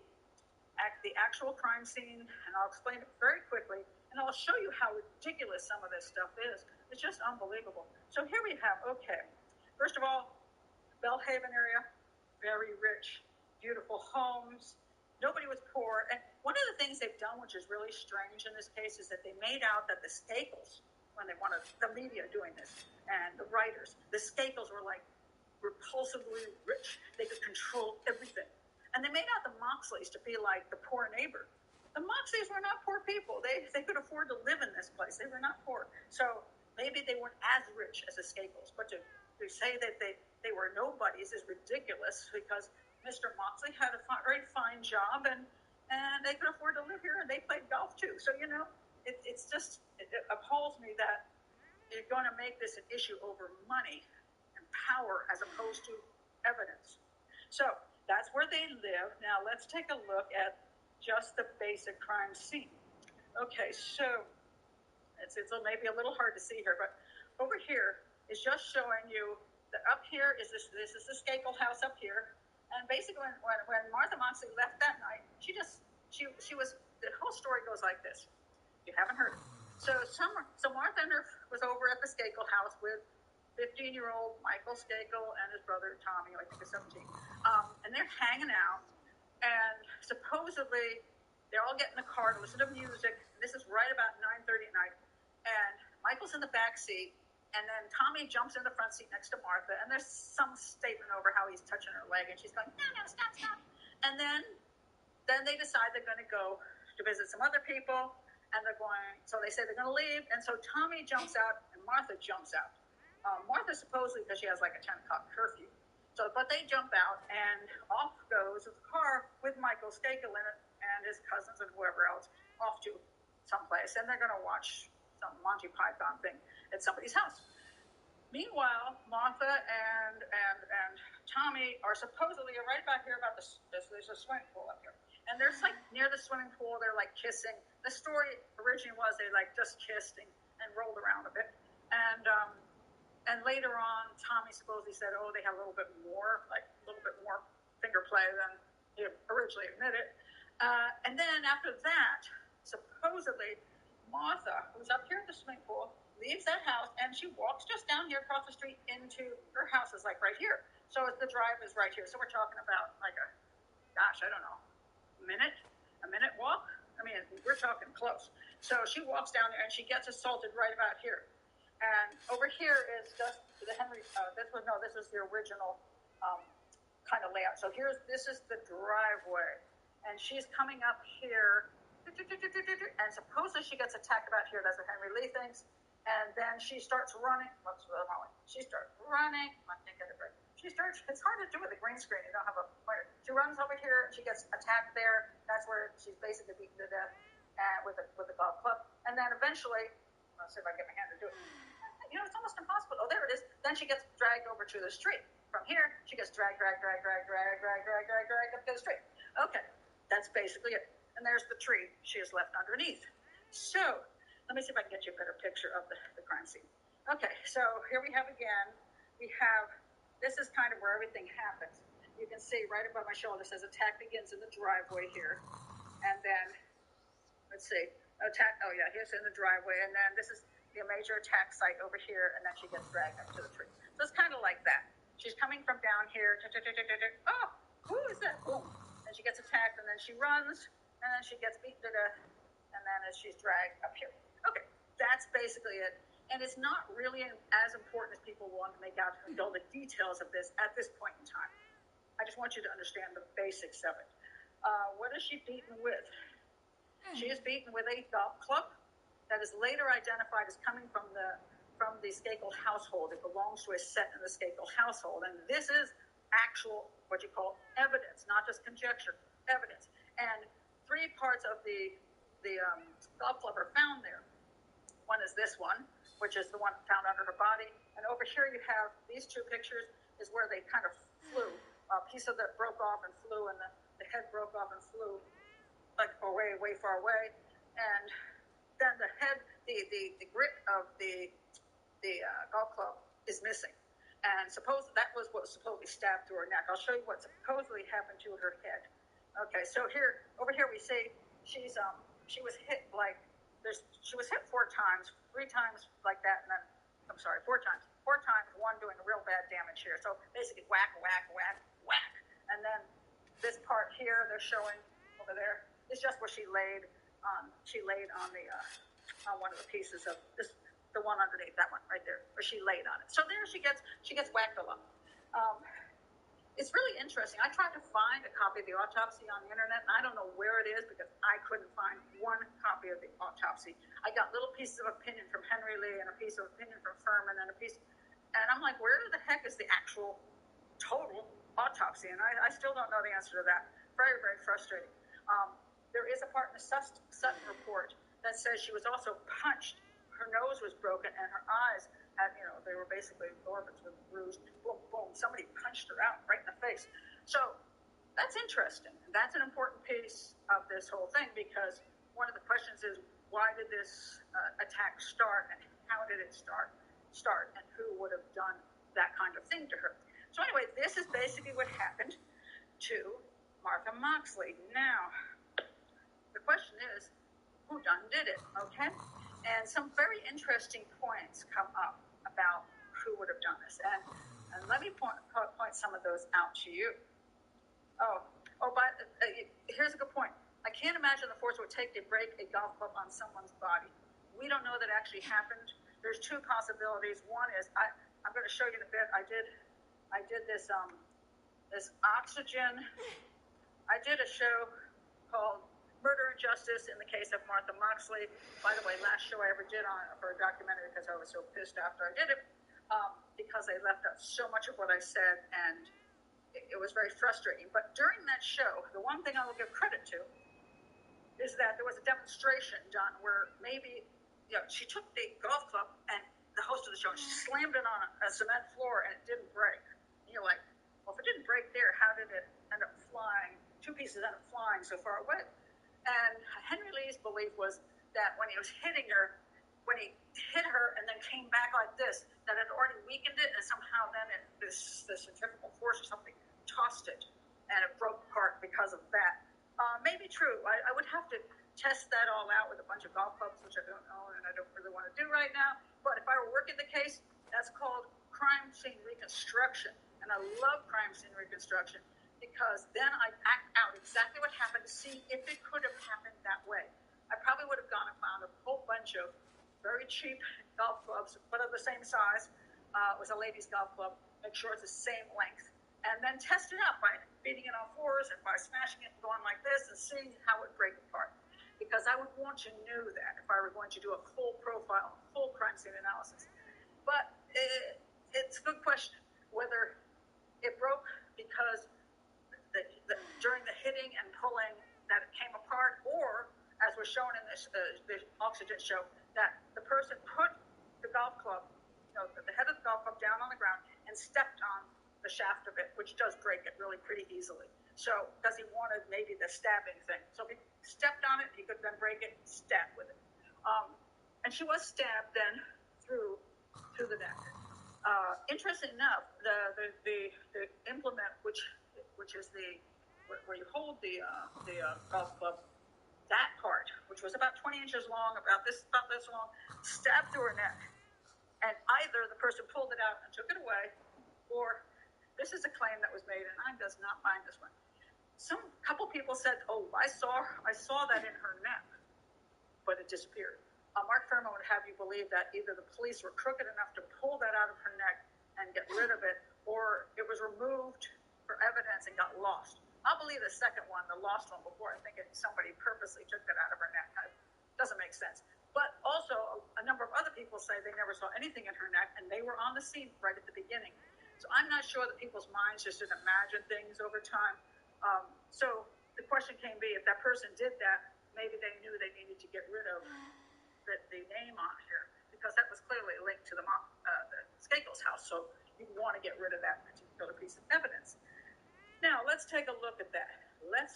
actual crime scene, and I'll explain it very quickly. And I'll show you how ridiculous some of this stuff is. It's just unbelievable. So here we have, first of all, Bellhaven area, very rich, beautiful homes. Nobody was poor. And one of the things they've done, which is really strange in this case, is that they made out that the Skakels, when they wanted the media doing this, and the writers, the Skakels were like repulsively rich. They could control everything. And they made out the Moxleys to be like the poor neighbor. The Moxleys were not poor people. They could afford to live in this place. They were not poor. So maybe they weren't as rich as the Skakels. But to say that they were nobodies is ridiculous, because Mr. Moxley had a very fine job and they could afford to live here, and they played golf too. So, it appalls me that you're going to make this an issue over money and power as opposed to evidence. So that's where they live. Now let's take a look at just the basic crime scene. Okay, so it's maybe a little hard to see here, but over here is just showing you up here is this is the Skakel house up here. And basically, when Martha Moxley left that night, she was, the whole story goes like this. You haven't heard it. So Martha was over at the Skakel house with 15-year-old Michael Skakel and his brother Tommy, who I think is 17. And they're hanging out, and supposedly they're all getting in the car to listen to music. This is right about 9:30 at night, and Michael's in the back seat, and then Tommy jumps in the front seat next to Martha, and there's some statement over how he's touching her leg, and she's going, no, stop. And then they decide they're going to go to visit some other people, and so they say they're going to leave, and so Tommy jumps out, and Martha jumps out. Martha supposedly, because she has like a 10 o'clock curfew. But they jump out, and off goes the car with Michael Skakel in it, and his cousins and whoever else off to someplace, and they're going to watch some Monty Python thing at somebody's house. Meanwhile, Martha and Tommy are supposedly right about here about this. There's a swimming pool up here, and there's like near the swimming pool. They're like kissing. The story originally was they like just kissed and rolled around a bit, and later on, Tommy supposedly said, "Oh, they had a little bit more finger play than he originally admitted." And then after that, supposedly, Martha, who's up here at the swimming pool, leaves that house, and she walks just down here across the street into her house is like right here. So the drive is right here. So we're talking about like I don't know, a minute walk. I mean, we're talking close. So she walks down there, and she gets assaulted right about here. And over here is just the Henry. This is the original kind of layout. So this is the driveway, and she's coming up here, and supposedly she gets attacked about here. That's what Henry Lee thinks. And then she starts running. What's the wrong way? She starts running. I can't get it right. It's hard to do with a green screen. You don't have a pointer. She runs over here. She gets attacked there. That's where she's basically beaten to death with the golf club. And then eventually, I'll see if I can get my hand to do it. It's almost impossible. Oh, there it is. Then she gets dragged over to the street. From here, she gets dragged up to the street. Okay, that's basically it. And there's the tree she has left underneath. So, let me see if I can get you a better picture of the crime scene. Okay, so here we have again, this is kind of where everything happens. You can see right above my shoulder, it says attack begins in the driveway here. And then, let's see, here's in the driveway. And then this is the major attack site over here, and then she gets dragged up to the tree. So it's kind of like that. She's coming from down here. Oh, who is that? Boom. And she gets attacked, and then she runs, and then she gets beaten to death, and then she's dragged up here. Okay, that's basically it. And it's not really as important as people want to make out all the details of this at this point in time. I just want you to understand the basics of it. What is she beaten with? She is beaten with a golf club that is later identified as coming from the Skakel household. It belongs to a set in the Skakel household. And this is actual, what you call evidence, not just conjecture, evidence. And 3 parts of the golf club are found there. One is this one, which is the one found under her body. And over here you have these 2 pictures is where they kind of flew. A piece of that broke off and flew, and the head broke off and flew like way far away. And then the head, the grip of the golf club is missing. And that was what was supposedly stabbed through her neck. I'll show you what supposedly happened to her head. Okay, so over here we see she was hit she was hit 4 times, 3 times like that, and then, 4 times. 4 times, one doing a real bad damage here. So basically whack. And then this part here, they're showing over there, is just where she laid on one of the pieces of this, the one underneath, that one right there, where she laid on it. So there she gets whacked a lot. It's really interesting. I tried to find a copy of the autopsy on the internet, and I don't know where it is because I couldn't find one copy of the autopsy. I got little pieces of opinion from Henry Lee and a piece of opinion from Furman and and I'm like, where the heck is the actual total autopsy? And I still don't know the answer to that. Very, very frustrating. There is a part in the Sutton report that says she was also punched. Her nose was broken, and her eyes they were basically orbits with bruised. Boom, boom. Somebody punched her out right in the face. So that's interesting. That's an important piece of this whole thing because one of the questions is why did this attack start and how did it start, and who would have done that kind of thing to her. So anyway, this is basically what happened to Martha Moxley. Now, the question is, who done did it, okay? And some very interesting points come up about who would have done this. And let me point some of those out to you. But here's a good point. I can't imagine the force it would take to break a golf club on someone's body. We don't know that actually happened. There's two possibilities. One is, I'm going to show you in a bit. I did this oxygen. I did a show called Murder and Justice in the case of Martha Moxley. By the way, last show I ever did for a documentary because I was so pissed after I did it, because they left out so much of what I said, and it was very frustrating. But during that show, the one thing I will give credit to is that there was a demonstration done where maybe, she took the golf club and the host of the show, and she slammed it on a cement floor and it didn't break. And you're like, well, if it didn't break there, how did it end up flying? Two pieces ended up flying so far away. And Henry Lee's belief was that when he was hitting her, when he hit her and then came back like this, that it already weakened it, and somehow then this centrifugal force or something tossed it, and it broke apart because of that. Maybe true. I would have to test that all out with a bunch of golf clubs, which I don't know and I don't really want to do right now. But if I were working the case, that's called crime scene reconstruction. And I love crime scene reconstruction because then I act out exactly what happened to see if it could have happened that way. I probably would have gone and found a whole bunch of very cheap golf clubs, but of the same size. It was a ladies' golf club. Make sure it's the same length. And then test it out by beating it on floors and by smashing it and going like this and seeing how it would break apart. Because I would want to know that if I were going to do a full profile, full crime scene analysis. But it's a good question whether it broke because during the hitting and pulling that it came apart, or as was shown in this the oxygen show, that the person put the golf club, the head of the golf club down on the ground and stepped on the shaft of it, which does break it really pretty easily. So, because he wanted maybe the stabbing thing. So if he stepped on it, he could then break it, stab with it. And she was stabbed then through the neck. Interesting enough, the implement, which is where you hold the golf club, that part, which was about 20 inches long, about this long, stabbed through her neck. And either the person pulled it out and took it away, or this is a claim that was made, and I does not mind this one. Couple people said, "Oh, I saw that in her neck, but it disappeared." Mark Thurman would have you believe that either the police were crooked enough to pull that out of her neck and get rid of it, or it was removed for evidence and got lost. I'll believe the second one, the lost one, before I think somebody purposely took that out of her neck. It doesn't make sense. But also, a number of other people say they never saw anything in her neck, and they were on the scene right at the beginning. So I'm not sure that people's minds just didn't imagine things over time. So the question can be, if that person did that, maybe they knew they needed to get rid of the name on here, because that was clearly linked to the Skakel's house. So you'd want to get rid of that particular piece of evidence. Now, let's take a look at that. Let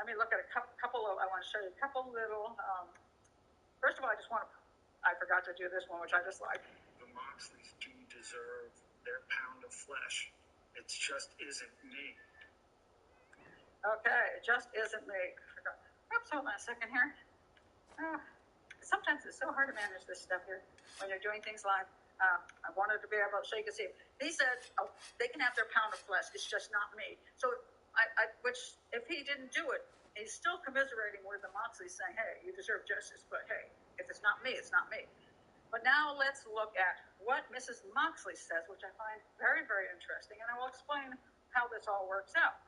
me look at a couple of, I want to show you a couple little, first of all, I forgot to do this one, which I just like. The Moxleys do deserve their pound of flesh. It just isn't me. Okay, it just isn't me. Oops, hold on a second here. Sometimes it's so hard to manage this stuff here when you're doing things live. I wanted to be able to so you can see. He said, they can have their pound of flesh. It's just not me. So, which if he didn't do it, he's still commiserating with the Moxleys, saying, hey, you deserve justice, but hey, if it's not me, it's not me. But now let's look at what Mrs. Moxley says, which I find very, very interesting, and I will explain how this all works out.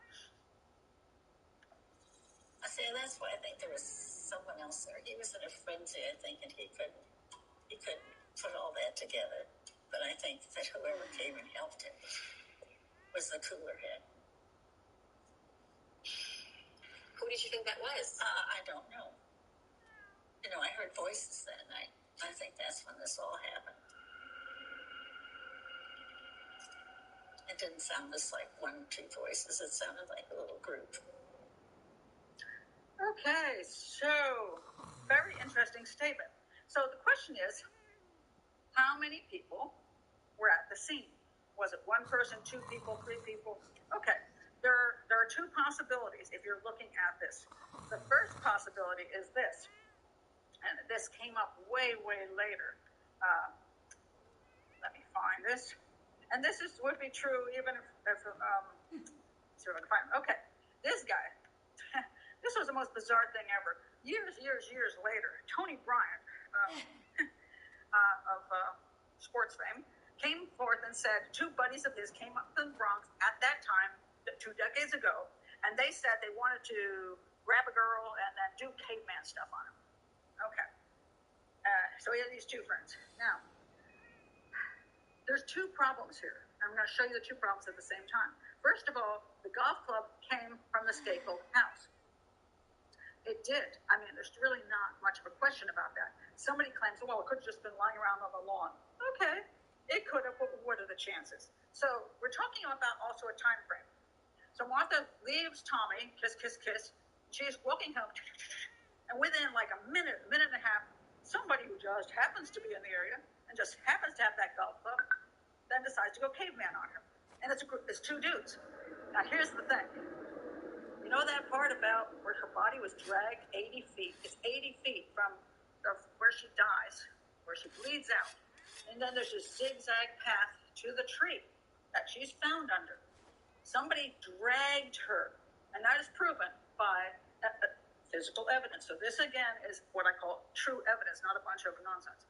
See, that's why I think there was someone else there. He was in a frenzy, I think, and he couldn't put all that together. But I think that whoever came and helped him was the cooler head. Who did you think that was? I don't know. I heard voices that night. I think that's when this all happened. It didn't sound just like one or two voices. It sounded like a little group. Okay, so very interesting statement. So the question is, how many people were at the scene. Was it one person, two people, three people? Okay, there are two possibilities if you're looking at this. The first possibility is this, and this came up way, way later. Let me find this. And this would be true even if see if I can find it. Okay, this guy, this was the most bizarre thing ever. Years later, Tony Bryant of sports fame came forth and said two buddies of his came up to the Bronx at that time, 2 decades ago, and they said they wanted to grab a girl and then do caveman stuff on him. Okay. So he had these two friends. Now, there's two problems here. I'm going to show you the two problems at the same time. First of all, the golf club came from the scapegoat house. It did. I mean, there's really not much of a question about that. Somebody claims, well, it could have just been lying around on the lawn. Okay, it could have, but what are the chances? So we're talking about also a time frame. So Martha leaves Tommy, kiss, kiss, kiss. She's walking home, and within like a minute and a half, somebody who just happens to be in the area and just happens to have that golf club then decides to go caveman on her. And it's two dudes. Now, here's the thing. You know that part about where her body was dragged 80 feet? It's 80 feet from where she dies, where she bleeds out. And then there's a zigzag path to the tree that she's found under. Somebody dragged her, and that is proven by physical evidence. So this, again, is what I call true evidence, not a bunch of nonsense.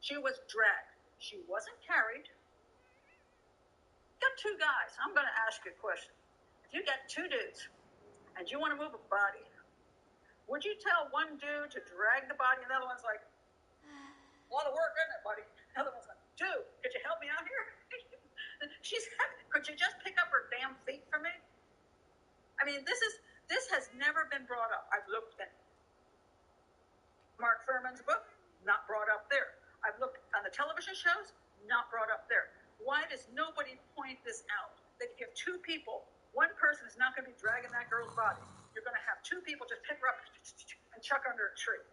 She was dragged. She wasn't carried. Got two guys. I'm going to ask you a question. If you got two dudes and you want to move a body, would you tell one dude to drag the body and the other one's like, a lot of work, isn't it, buddy? The other one's like, dude, could you help me out here? Could you just pick up her damn feet for me? I mean, this has never been brought up. I've looked at Mark Furman's book, not brought up there. I've looked on the television shows, not brought up there. Why does nobody point this out? That if you have two people, one person is not going to be dragging that girl's body. You're going to have two people just pick her up and chuck her under a tree.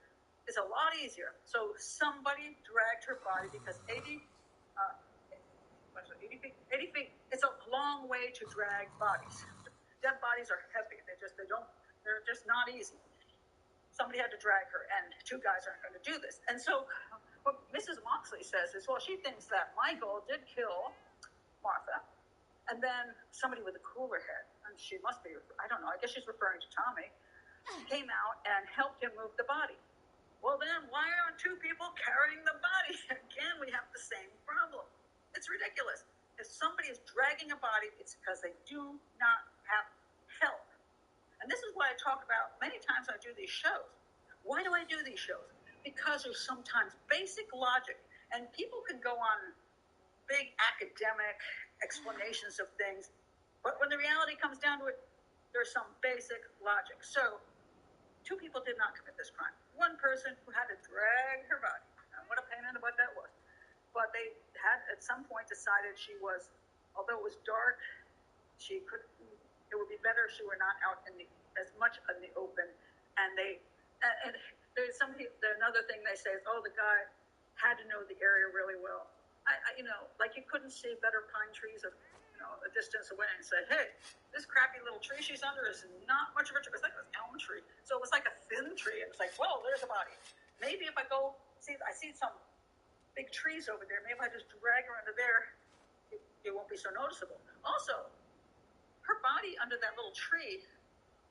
It's a lot easier. So somebody dragged her body because 80 feet. It's a long way to drag bodies. Dead bodies are heavy. They're just not easy. Somebody had to drag her, and two guys aren't going to do this. And so what Mrs. Moxley says is, well, she thinks that Michael did kill Martha, and then somebody with a cooler head, and she must be, I don't know, I guess she's referring to Tommy, came out and helped him move the body. Well, then why aren't two people carrying the body? Again, we have the same problem. It's ridiculous. If somebody is dragging a body, it's because they do not have help. And this is why I talk about many times I do these shows. Why do I do these shows? Because there's sometimes basic logic, and people can go on big academic explanations of things, but when the reality comes down to it, there's some basic logic. So, two people did not commit this crime. One person who had to drag her body. Now, what a pain in the butt that was. But they had at some point decided she was, although it was dark, it would be better if she were not out as much in the open. And there's another thing they say is, oh, the guy had to know the area really well. Like you couldn't see better pine trees a distance away and say, hey, this crappy little tree she's under is not much of a tree. It's like an elm tree. So it was like a thin tree. And it's like, well, there's a body. Maybe if I go I see some big trees over there. Maybe if I just drag her under there, it won't be so noticeable. Also, her body under that little tree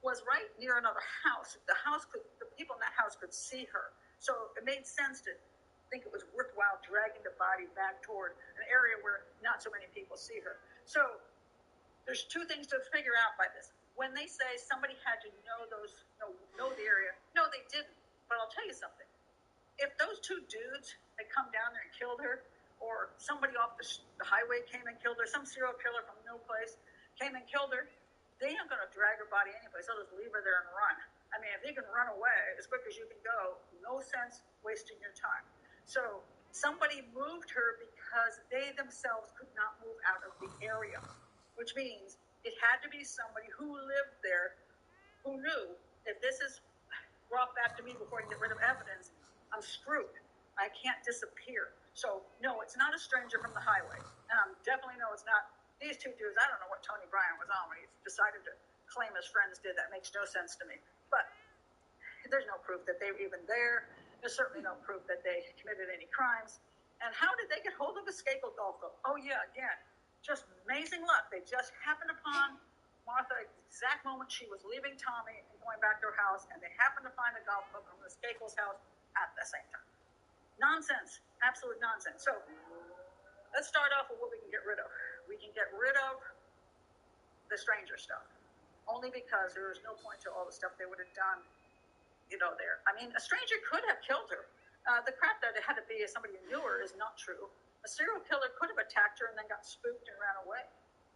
was right near another house. The people in that house could see her. So it made sense to think it was worthwhile dragging the body back toward an area where not so many people see her. So there's two things to figure out by this. When they say somebody had to know the area, no, they didn't. But I'll tell you something. If those two dudes had come down there and killed her, or somebody off the highway came and killed her, some serial killer from no place came and killed her, they aren't going to drag her body anyplace. They'll just leave her there and run. I mean, if you can run away as quick as you can go, no sense wasting your time. So somebody moved her because they themselves could not move out of the area, which means it had to be somebody who lived there who knew if this is brought back to me before I can get rid of evidence, I'm screwed. I can't disappear. So, no, it's not a stranger from the highway. Definitely no, it's not. These two dudes, I don't know what Tony Bryan was on when he decided to claim his friends did. That makes no sense to me. But there's no proof that they were even there. There's certainly no proof that they committed any crimes. And how did they get hold of the Skakel Golf Club? Oh, yeah, again, just amazing luck. They just happened upon Martha at the exact moment she was leaving Tommy and going back to her house, and they happened to find a golf club from the Skakel's house at the same time. Nonsense. Absolute nonsense. So let's start off with what we can get rid of. We can get rid of the stranger stuff, only because there was no point to all the stuff they would have done, there. I mean, a stranger could have killed her. The crap that it had to be somebody who knew her is not true. A serial killer could have attacked her and then got spooked and ran away.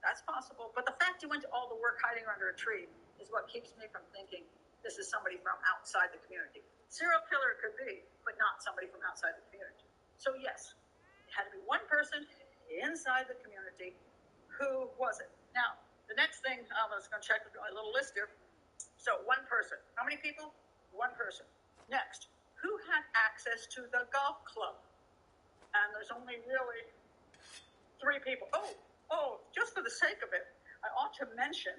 That's possible. But the fact he went to all the work hiding under a tree is what keeps me from thinking this is somebody from outside the community. Serial killer could be, but not somebody from outside the community. So yes, it had to be one person inside the community. Who was it? Now, the next thing I was going to check with my little list here. So one person. How many people? One person. Next, who had access to the golf club? And there's only really 3 people. Oh, just for the sake of it, I ought to mention,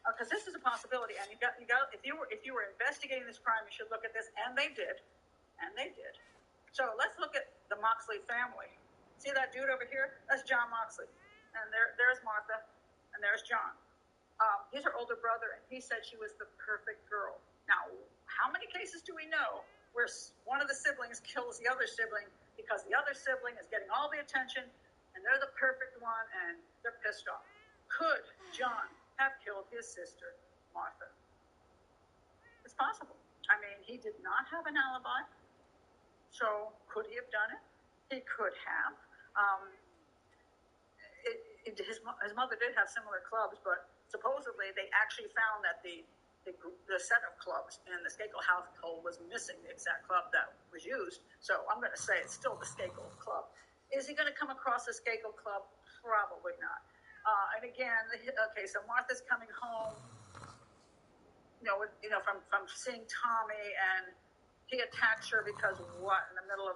because this is a possibility, and you got. If you were investigating this crime, you should look at this, and they did. So let's look at the Moxley family. See that dude over here? That's John Moxley, and there's Martha, and there's John. He's her older brother, and he said she was the perfect girl. Now, how many cases do we know where one of the siblings kills the other sibling because the other sibling is getting all the attention, and they're the perfect one, and they're pissed off? Could John have killed his sister, Martha? It's possible. I mean, he did not have an alibi, so could he have done it? He could have. His mother did have similar clubs, but supposedly they actually found that the set of clubs in the Skakel household was missing the exact club that was used. So I'm going to say it's still the Skakel club. Is he going to come across the Skakel club? Probably not. And again, okay, so Martha's coming home, from seeing Tommy, and he attacks her because what? In the middle of,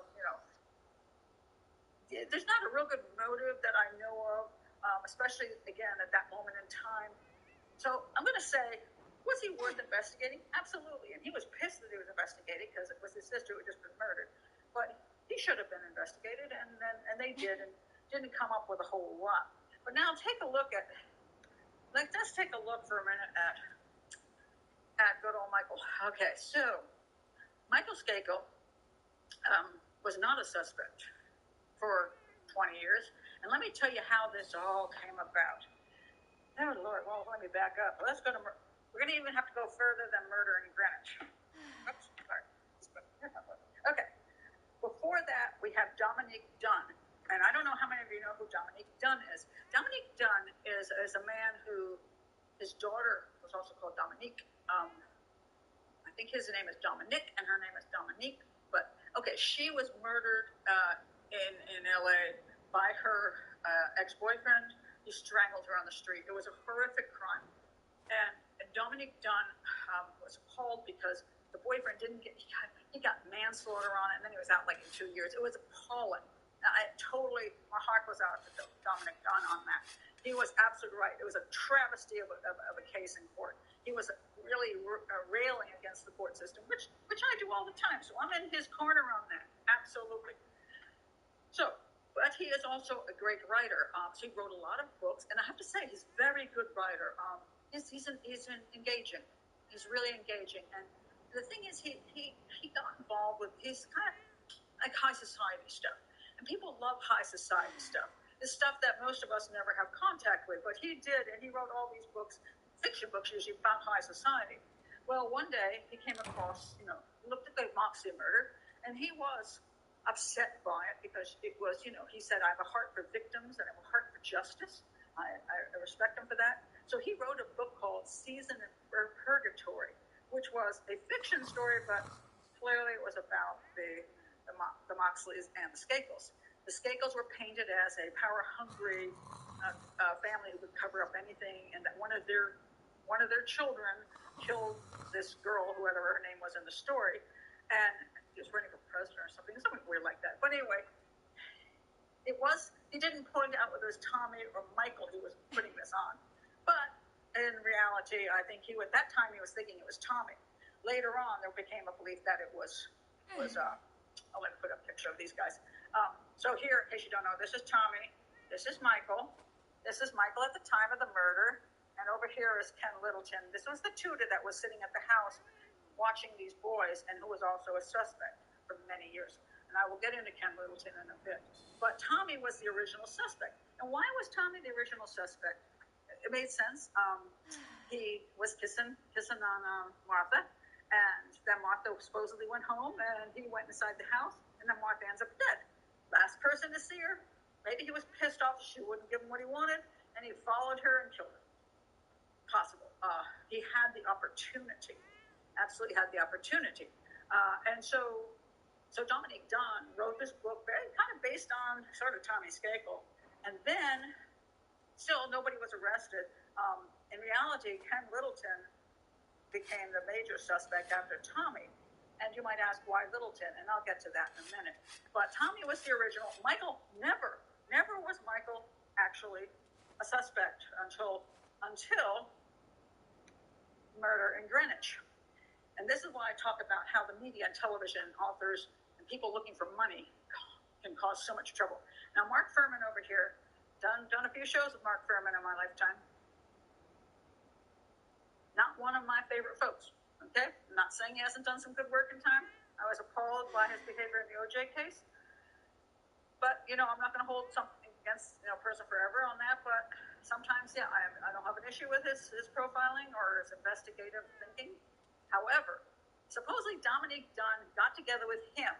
there's not a real good motive that I know of, especially, again, at that moment in time. So I'm going to say, was he worth investigating? Absolutely. And he was pissed that he was investigated because it was his sister who had just been murdered. But he should have been investigated, and they did, and didn't come up with a whole lot. But now let's take a look for a minute at good old Michael. Okay, so Michael Skakel was not a suspect for 20 years. And let me tell you how this all came about. Oh, Lord, well, let me back up. We're going to even have to go further than murder in Greenwich. Oops, sorry. Okay. Before that, we have Dominique Dunn. And I don't know how many of you know who Dominique Dunn is. Dominique Dunn is a man who, his daughter was also called Dominique. I think his name is Dominic, and her name is Dominique. But, okay, she was murdered in L.A. by her ex-boyfriend. He strangled her on the street. It was a horrific crime. And Dominique Dunn was called because the boyfriend he got manslaughter on it, and then he was out like in 2 years. It was appalling. My heart was out to Dominique Dunn on that. He was absolutely right. It was a travesty of a case in court. He was really railing against the court system, which I do all the time. So I'm in his corner on that. Absolutely. So, but he is also a great writer. So he wrote a lot of books, and I have to say, he's a very good writer. He's engaging. He's really engaging. And the thing is, he got involved with, he's kind of like high society stuff. And people love high society stuff. It's stuff that most of us never have contact with. But he did, and he wrote all these books, fiction books usually about high society. Well, one day he came across, looked at the Moxley murder, and he was upset by it because it was, he said, I have a heart for victims and I have a heart for justice. I respect him for that. So he wrote a book called Season of Purgatory, which was a fiction story, but clearly it was about the Moxleys and the Skakels. The Skakels were painted as a power-hungry family who could cover up anything, and that one of their children killed this girl, whoever her name was in the story, and he was running for president or something weird like that. But anyway, he didn't point out whether it was Tommy or Michael who was putting this on. But in reality, I think at that time he was thinking it was Tommy. Later on, there became a belief that it was I'll let me put up a picture of these guys. So here, in case you don't know, this is Tommy. This is Michael. This is Michael at the time of the murder. And over here is Ken Littleton. This was the tutor that was sitting at the house watching these boys and who was also a suspect for many years. And I will get into Ken Littleton in a bit. But Tommy was the original suspect. And why was Tommy the original suspect? It made sense. He was kissing on Martha. And then Martha supposedly went home and he went inside the house. And then Martha ends up dead. Last person to see her. Maybe he was pissed off she wouldn't give him what he wanted. And he followed her and killed her. Possible. He had the opportunity. Absolutely had the opportunity. And so Dominique Dunn wrote this book very kind of based on sort of Tommy Skakel. And then still nobody was arrested. In reality, Ken Littleton became the major suspect after Tommy. And you might ask why Littleton, and I'll get to that in a minute. But Tommy was the original. Michael never was Michael actually a suspect until murder in Greenwich. And this is why I talk about how the media and television, authors, and people looking for money can cause so much trouble. Now, Mark Furman over here, done a few shows with Mark Furman in my lifetime. Not one of my favorite folks, okay? I'm not saying he hasn't done some good work in time. I was appalled by his behavior in the OJ case. But, I'm not going to hold something against, a person forever on that, but sometimes, I don't have an issue with his profiling or his investigative thinking. However, supposedly Dominique Dunn got together with him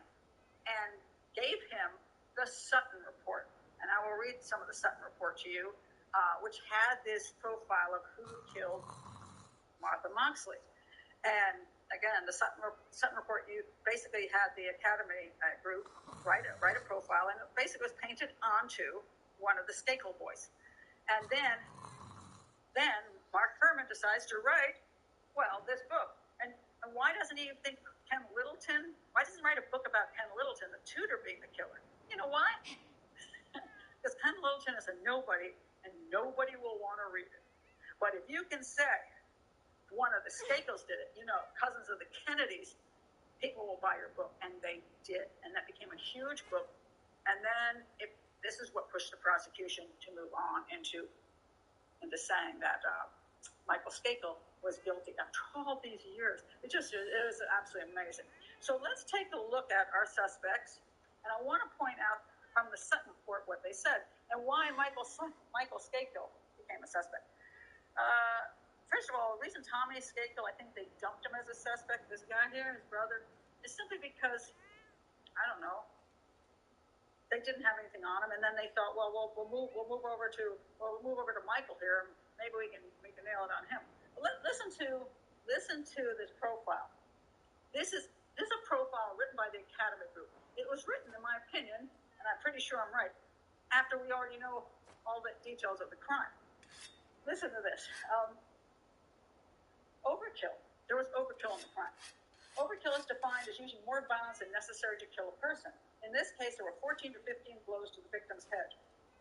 and gave him the Sutton Report. And I will read some of the Sutton Report to you, which had this profile of who killed Martha Moxley. And again, the Sutton Report, you basically had the Academy group write a profile, and it basically was painted onto one of the Skakel boys. And then Mark Furman decides to write, this book. And why doesn't he think Ken Littleton? Why doesn't he write a book about Ken Littleton, the tutor, being the killer? You know why? Because Ken Littleton is a nobody, and nobody will want to read it. But if you can say one of the Skakels did it, cousins of the Kennedys, people will buy your book, and they did. And that became a huge book. And then this is what pushed the prosecution to move on into saying that Michael Skakel was guilty after all these years. It was absolutely amazing. So let's take a look at our suspects. And I want to point out from the Sutton Report what they said and why Michael Skakel became a suspect. First of all, the reason Tommy Skakel, I think they dumped him as a suspect, this guy here, his brother, is simply because, I don't know, they didn't have anything on him, and then they thought, we'll move over to Michael here. Maybe we can nail it on him. But listen to this profile. This is a profile written by the Academy Group. It was written, in my opinion, and I'm pretty sure I'm right, after we already know all the details of the crime. Listen to this. Overkill. There was overkill in the crime. Overkill is defined as using more violence than necessary to kill a person. In this case, there were 14 to 15 blows to the victim's head.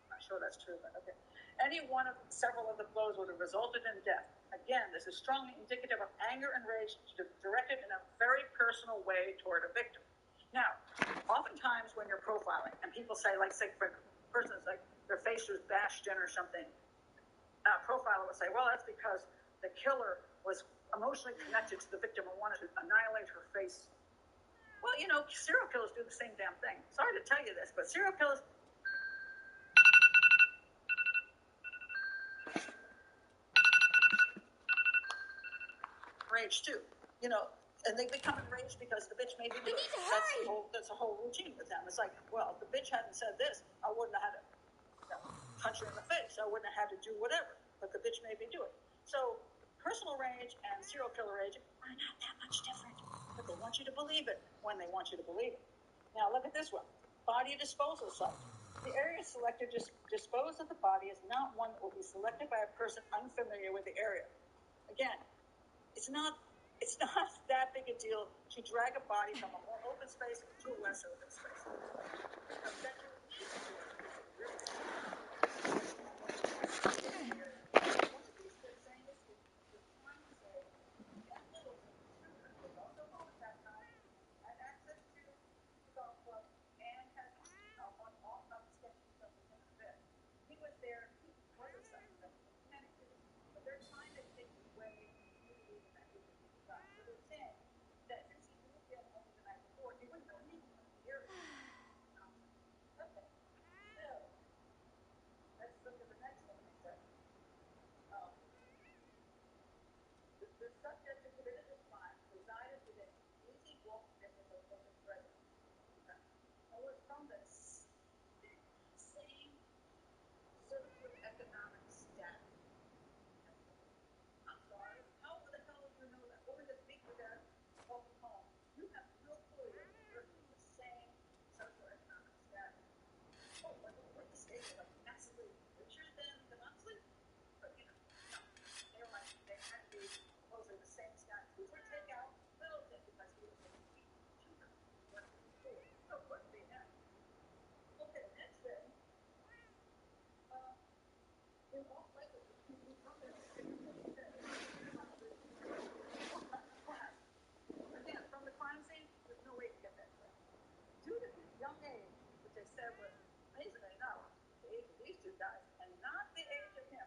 I'm not sure that's true, but okay. Any one of several of the blows would have resulted in death. Again, this is strongly indicative of anger and rage directed in a very personal way toward a victim. Now, oftentimes when you're profiling, and people say, for persons like their face was bashed in or something, a profiler would say, that's because the killer was emotionally connected to the victim and wanted to annihilate her face. Well, serial killers do the same damn thing. Sorry to tell you this, but serial killers rage too, and they become enraged because the bitch made me do it. That's a whole routine with them. It's like, if the bitch hadn't said this, I wouldn't have had to punch her in the face. I wouldn't have had to do whatever, but the bitch made me do it. So personal rage and serial killer rage are not that much different, but they want you to believe it when they want you to believe it. Now look at this one. Body disposal site. The area selected to dispose of the body is not one that will be selected by a person unfamiliar with the area. Again, it's not that big a deal to drag a body from a more open space to a less open space. Then you need to do it. subject who committed this crime resided within easy walking distance of Lincoln's residence. Okay. And was from the same socioeconomic status. I'm sorry. How the hell do you know that? What was this meet with that off the home? You have no clue that you're from the same socioeconomic status. Oh, what the state was like massively richer than the monthly? But no. They had to be supposedly the same status. Which would take out Littleton because he was a cheaper, working poor. So it couldn't be him. Okay, next day, in all likelihood, he was from there. Again, from the crime scene, there's no way to get that clear. Due to his young age, which they said was amazingly enough, the age of these two guys, and not the age of him,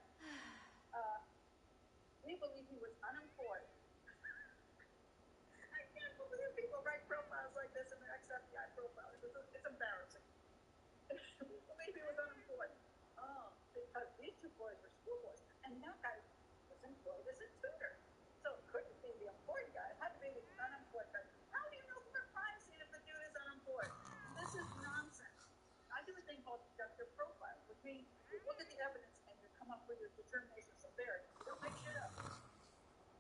we believe he was unemployed. I can't believe people write profiles like this in their ex-FBI profiles. It's embarrassing. We believe he was unemployed. Oh, because these two boys were schoolboys, and that guy was employed as a tutor. So it couldn't be the employed guy. It had to be the unemployed guy. How do you know from a crime scene if the dude is unemployed? This is nonsense. I do a thing called deductive profiling, which means you look at the evidence and you come up with your determination of severity. You don't make shit up.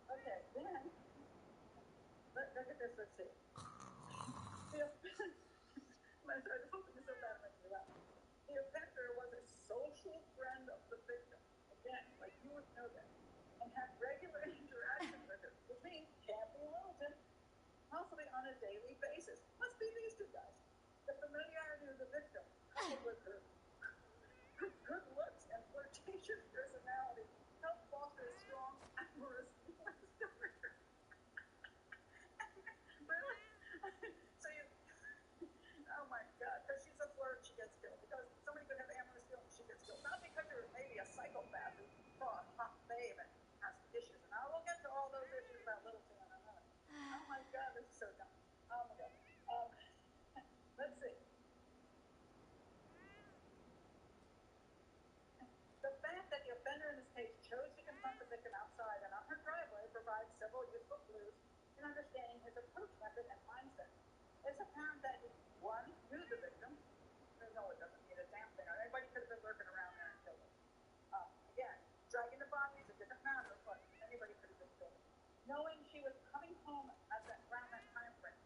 Okay, then, look at this, let's see. I'm sorry, this whole thing is so bad it makes me laugh. The offender was a social friend of the victim, again, like you would know that, and had regular interaction with her, which means can't be Littleton, possibly on a daily basis. Must be these two guys. The familiarity of the victim, coupled with her good looks and flirtatious personality, helped foster a strong, amorous feelings toward her. Really? So you, oh my God, because she's a flirt, she gets killed. Because somebody could have amorous feelings, she gets killed. Not because you're maybe a psychopath who saw a hot babe and has issues. And I will get to all those issues about Littleton in a minute. Oh my God, this is so dumb. Oh my God. Let's see. The fact that the offender in this case chose to confront the victim outside and on her driveway provides several useful clues in understanding his approach method and mindset. It's apparent that he, one, knew the victim. No, it doesn't mean a damn thing. Anybody could have been lurking around there and killed her. Again, dragging the body is a different matter, but anybody could have been killed. Knowing she was coming home at around that time frame.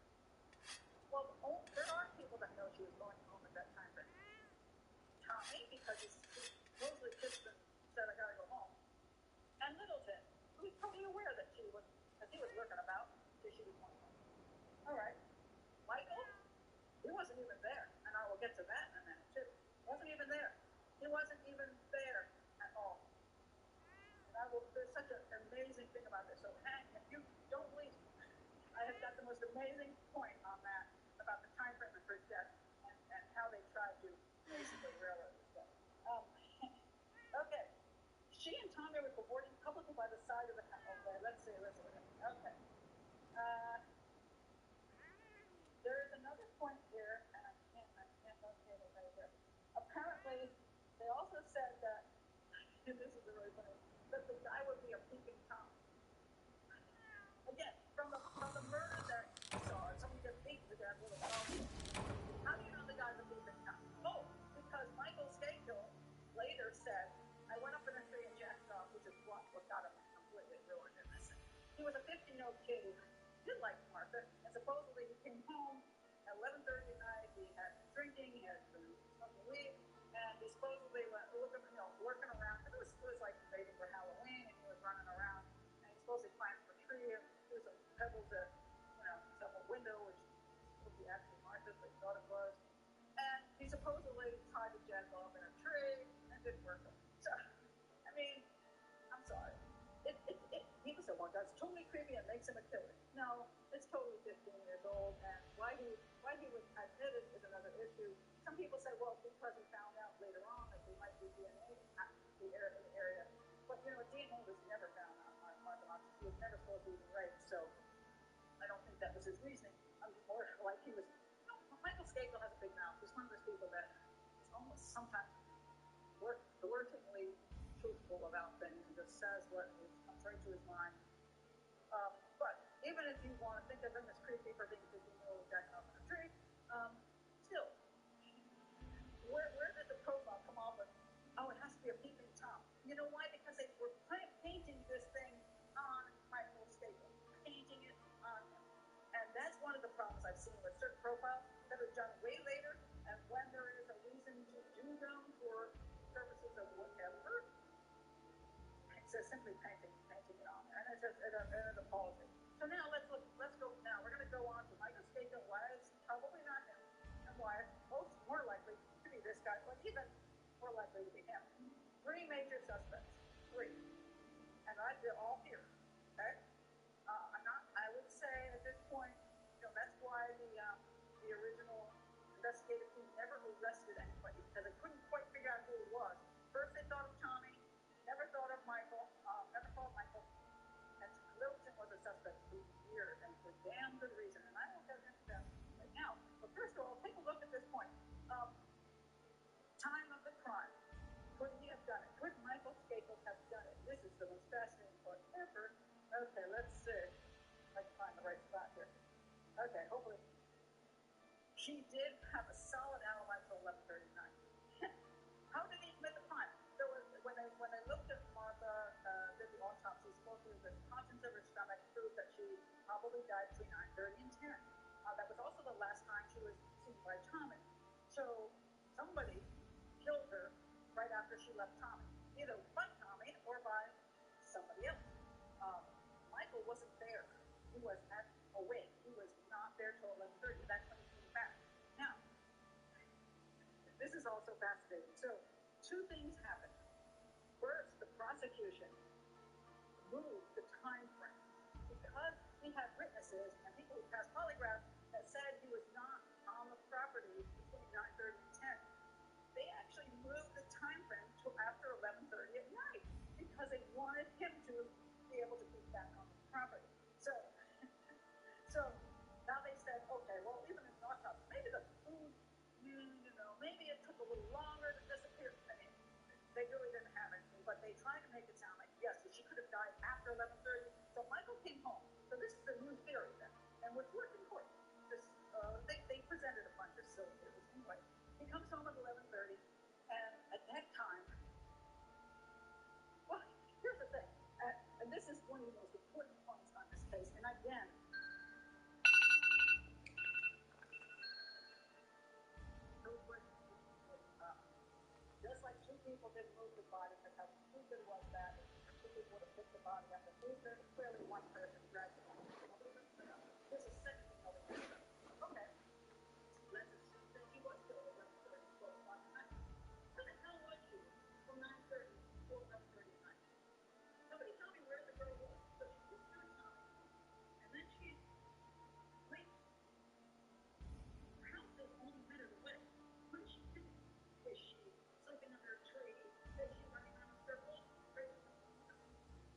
Well, there are people that know she was going home at that time frame. Tommy, because he supposedly kissed and said, I gotta go home. And Littleton, who was totally aware that she was, because he was lurking about, that she was going home. All right. Michael, he wasn't even there. And I will get to that in a minute, too. Wasn't even there. He wasn't even there at all. And there's such an amazing thing about this. So, Hank, if you don't believe me, I have got the most amazing point on that about the time frame of her death and how they tried to basically railroad this guy. Okay. She and Tommy were cavorting publicly by the side of the house. Okay, let's see. Okay. There is another point here, and I can't locate it right here. Apparently, they also said that, and this is really funny, that the guy would be a peeping Tom. Again, from the murder that you saw, somebody gets beaten to death with a ball. How do you know the guy's a peeping Tom? Oh, because Michael Skakel later said, I went up in a tree and jacked off, which is what got him completely ruined in this. He was a 15-year-old kid who did like Martha, and supposedly he came home at 11:30 at night. He had been drinking, he had been smoking weed, and he supposedly went lurking around. It was like maybe for Halloween, and he was running around, and he supposedly climbed from a tree. He was a pebble to, some window, which would be actually Martha's, but he thought it was. And he supposedly tried to jack off in a tree, and it didn't work. So, I mean, I'm sorry. People say, well, that's totally creepy and makes him a killer. No, it's totally 15 years old, and why he was admitted is another issue. Some people say, well, because he found out later on that there might be DNA in the area. But, DNA was never found on Martha Knox. He was never supposed to be raped, so I don't think that was his reasoning. I'm more like he was, Michael Skakel has a big mouth. He's one of those people that is almost sometimes lurkingly truthful about things and just says what comes right to his mind. you want to think of him as creepy for being 15-year-old jacking off in a tree, still, where did the profile come off with? Oh, it has to be a peeping Tom. You know why? Because they were painting this thing on Michael Staple, painting it on him. And that's one of the problems I've seen with certain profiles that are done way later, and when there is a reason to do them for purposes of whatever, it's just simply painting it on there, and it's just it appalls me. So now let's go. Now we're going to go on to Michael Staple. Why it's probably not him, and why it's most more likely to be this guy, or even more likely to be him. 3 major suspects. 3. And they're all here. Okay? I would say at this point, that's why the original investigative team never arrested anybody, because they couldn't quite figure out who it was. First they thought of Tommy, never thought of Michael, and Littleton was a suspect for years, and for damn good reason, and I won't get into that right now. But first of all, take a look at this point. Time of the crime. Could he have done it? Could Michael Staples have done it? This is the most fascinating part ever. Okay, let's see. I can find the right spot here. Okay, hopefully. He did have a solid alibi till 11:39. How did he commit the crime? There was when they looked at Martha, did the autopsy, supposedly the contents of her stomach proved that she probably died between 9:30 and 10. That was also the last time she was seen by Tommy. So somebody killed her right after she left Tommy, either by Tommy or by somebody else. Michael wasn't there. He was awake. He was not there till 11:30. That's when he came back. Now, this is also fascinating. So, 2 things happened. First, the prosecution moved the time frame because he had witnesses and people who passed polygraphs that said he was not on the property between 9:30 and 10. They actually moved the time frame to after 11:30 at night because they wanted him to be able to be back on the property. So now they said, okay, well, even in an autopsy, maybe the food, maybe it took a little longer to disappear. I mean, they really didn't have anything, but they tried to make it sound like, yes, she could have died after 11:30. So Michael came home. So this is a new theory then, and which worked in court. They presented a bunch of silly theories. Anyway, he comes home at 11:30, and at that time, well, here's the thing, and this is one of the most important points on this case, and again, just like 2 people didn't move the body because how stupid was that? If 2 people would have picked the body up and moved it, clearly one person dragged it. Here's a second thing over here. Okay, let's assume that she was killed at 11:30, 12 o'clock at night. Where the hell was she from 9:30 to 11:30 at night? Somebody tell me where the girl was. So she was through Tommy, and then she wait. Her house is only a minute away. What is she doing? Is she sleeping under a tree? Is she running around in circles?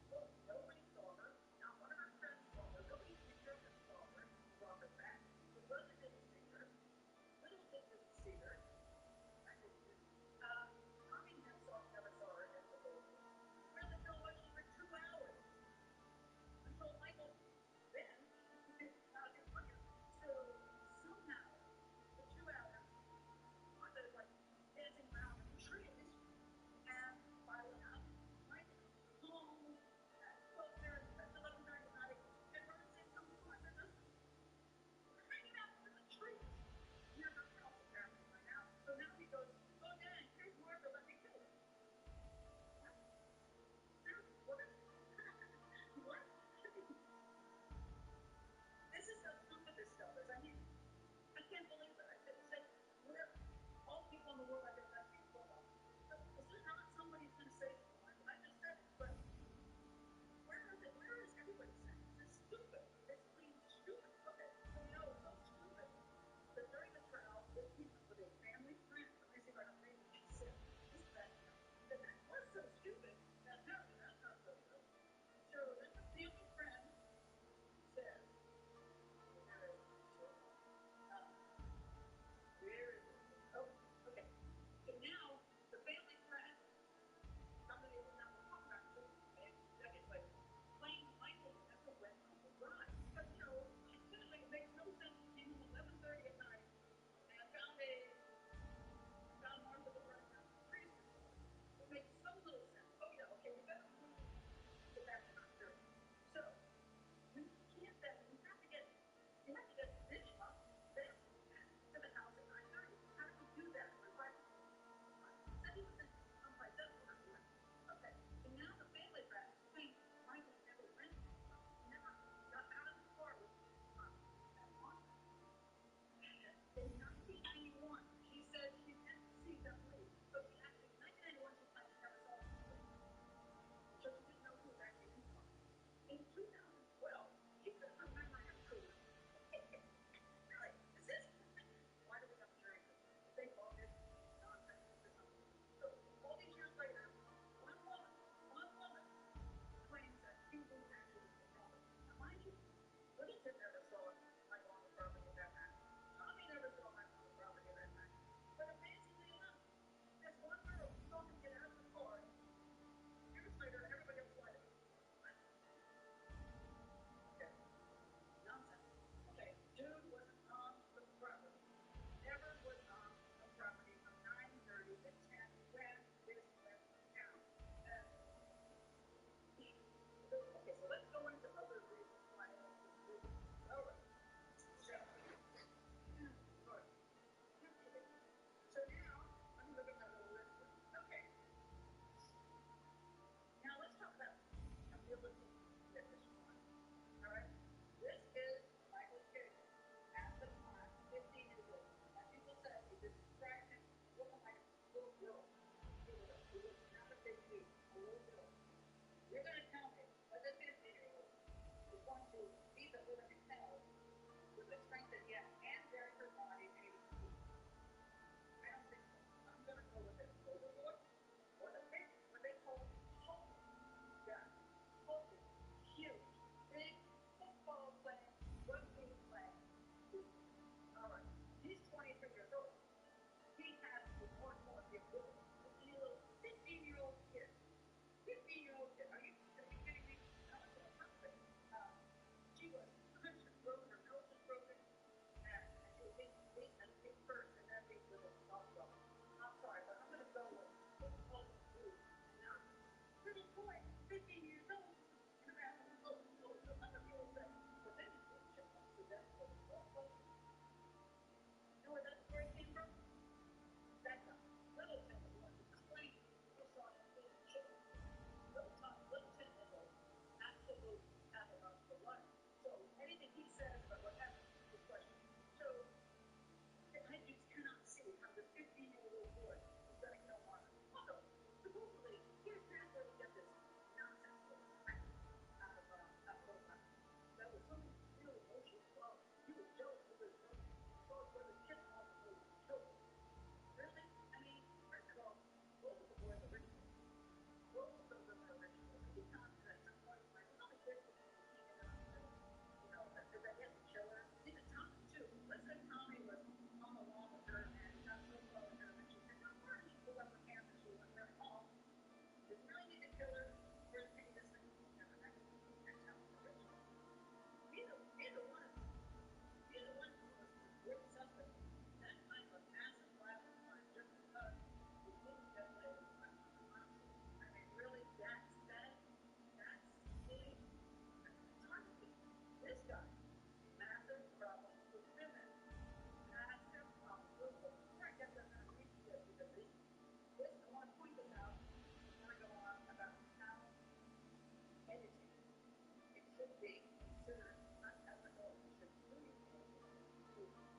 Well, nobody saw her. Not one of her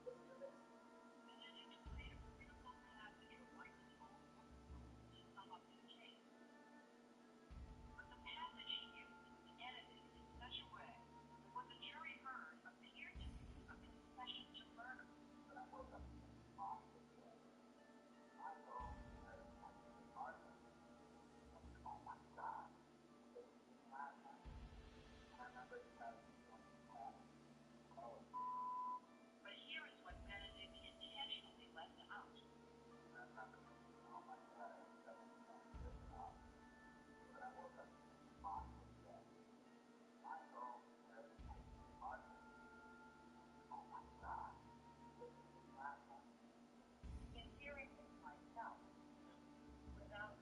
Listen to this. And then explain a critical passage from Michael's own book to sum up his case. But the passage he used was edited in such a way that what the jury heard appeared to be a confession to murder. But I woke up in the hospital today. I thought that I was a partner. Oh my God. It was last night. I remember the time on the class. Oh. But here is what Benedict intentionally left out. I remember, oh my God, that was this time. But I woke up in the hospital today. I thought that I was a partner. Oh my God. It was last night. In hearing this myself, without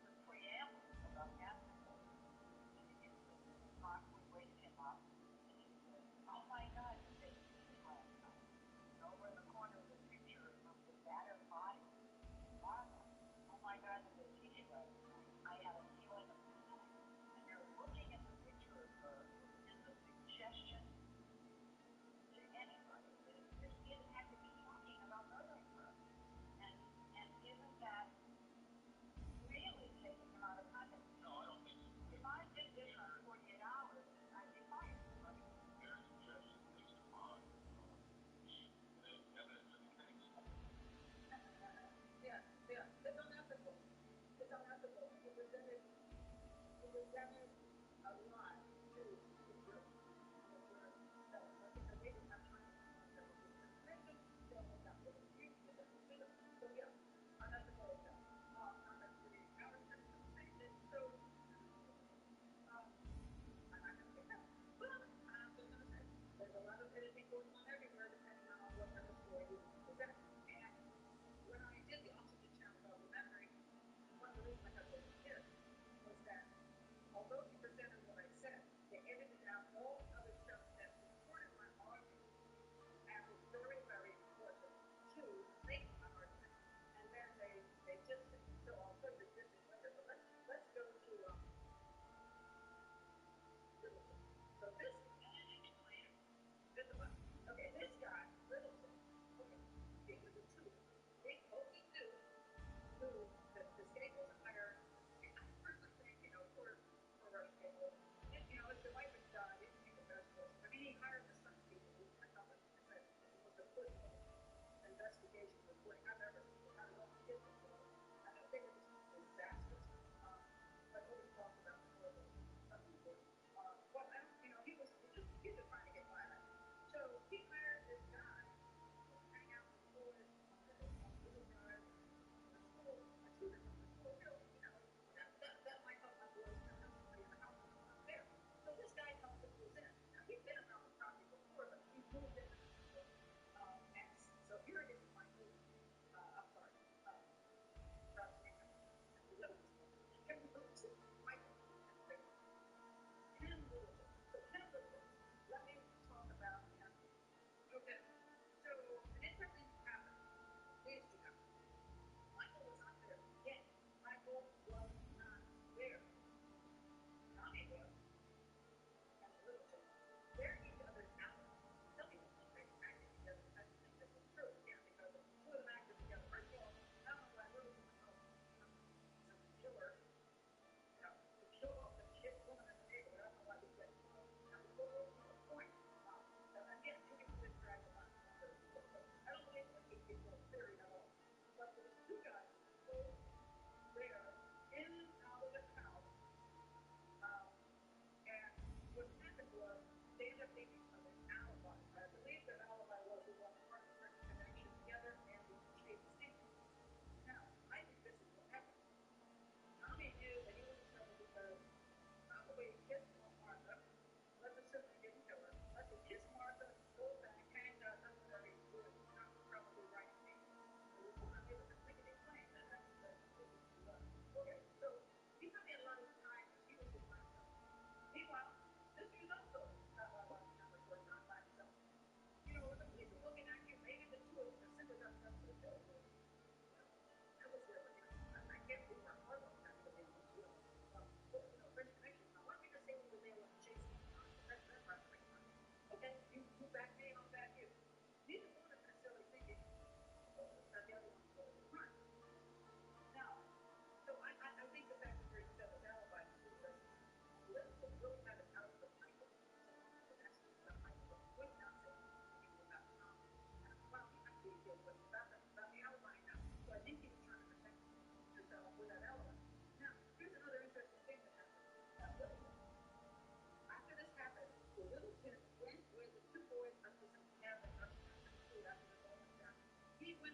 the preamble about afterwards, and it is when Mark would wake him up, and he said, oh my God, did they see me last night? And over in the corner of the picture of the battered body, Martha, oh my God, did they see me last night? I had a feeling of panic. And they're looking at the picture of her, and the suggestion to anybody that this kid had to be talking about murdering her. And isn't that really taking him out of context? No, I don't think so. If I did this on 48 hours, I'd be fired. Right? Their suggestion based upon the evidence in the case. Yeah, it's unethical. It's unethical. He presented a lie to the jury. Because they didn't have time to contact the information, they almost got rid of you, so yeah, unethical is that. Not that the character so I'm not gonna say that. But I'm just gonna say there's a lot of editing going on everywhere depending on whatever story you want to present. And when I did the oxygen channel documentary, one of the reasons I had those kids was that although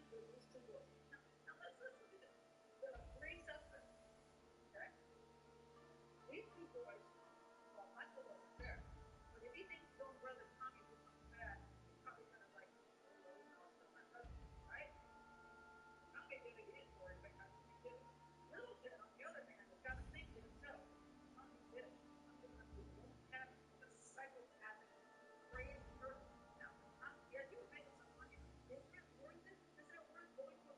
There's these two girls. Now let's listen to this. There are three suspects. Okay? These two boys, well, Michael wasn't there. But if he thinks his own brother Tommy did something bad, he's probably gonna like, oh, well, you know, it's not my brother, right? Tommy didn't get for it, but I think he did it. Little Ted, on the other hand, has got to think to himself, Tommy did it. Tommy must be the one cabin, the psychopathic, crazy person. Now, yeah, he was making some money. Is it worth it? Is it worth going to a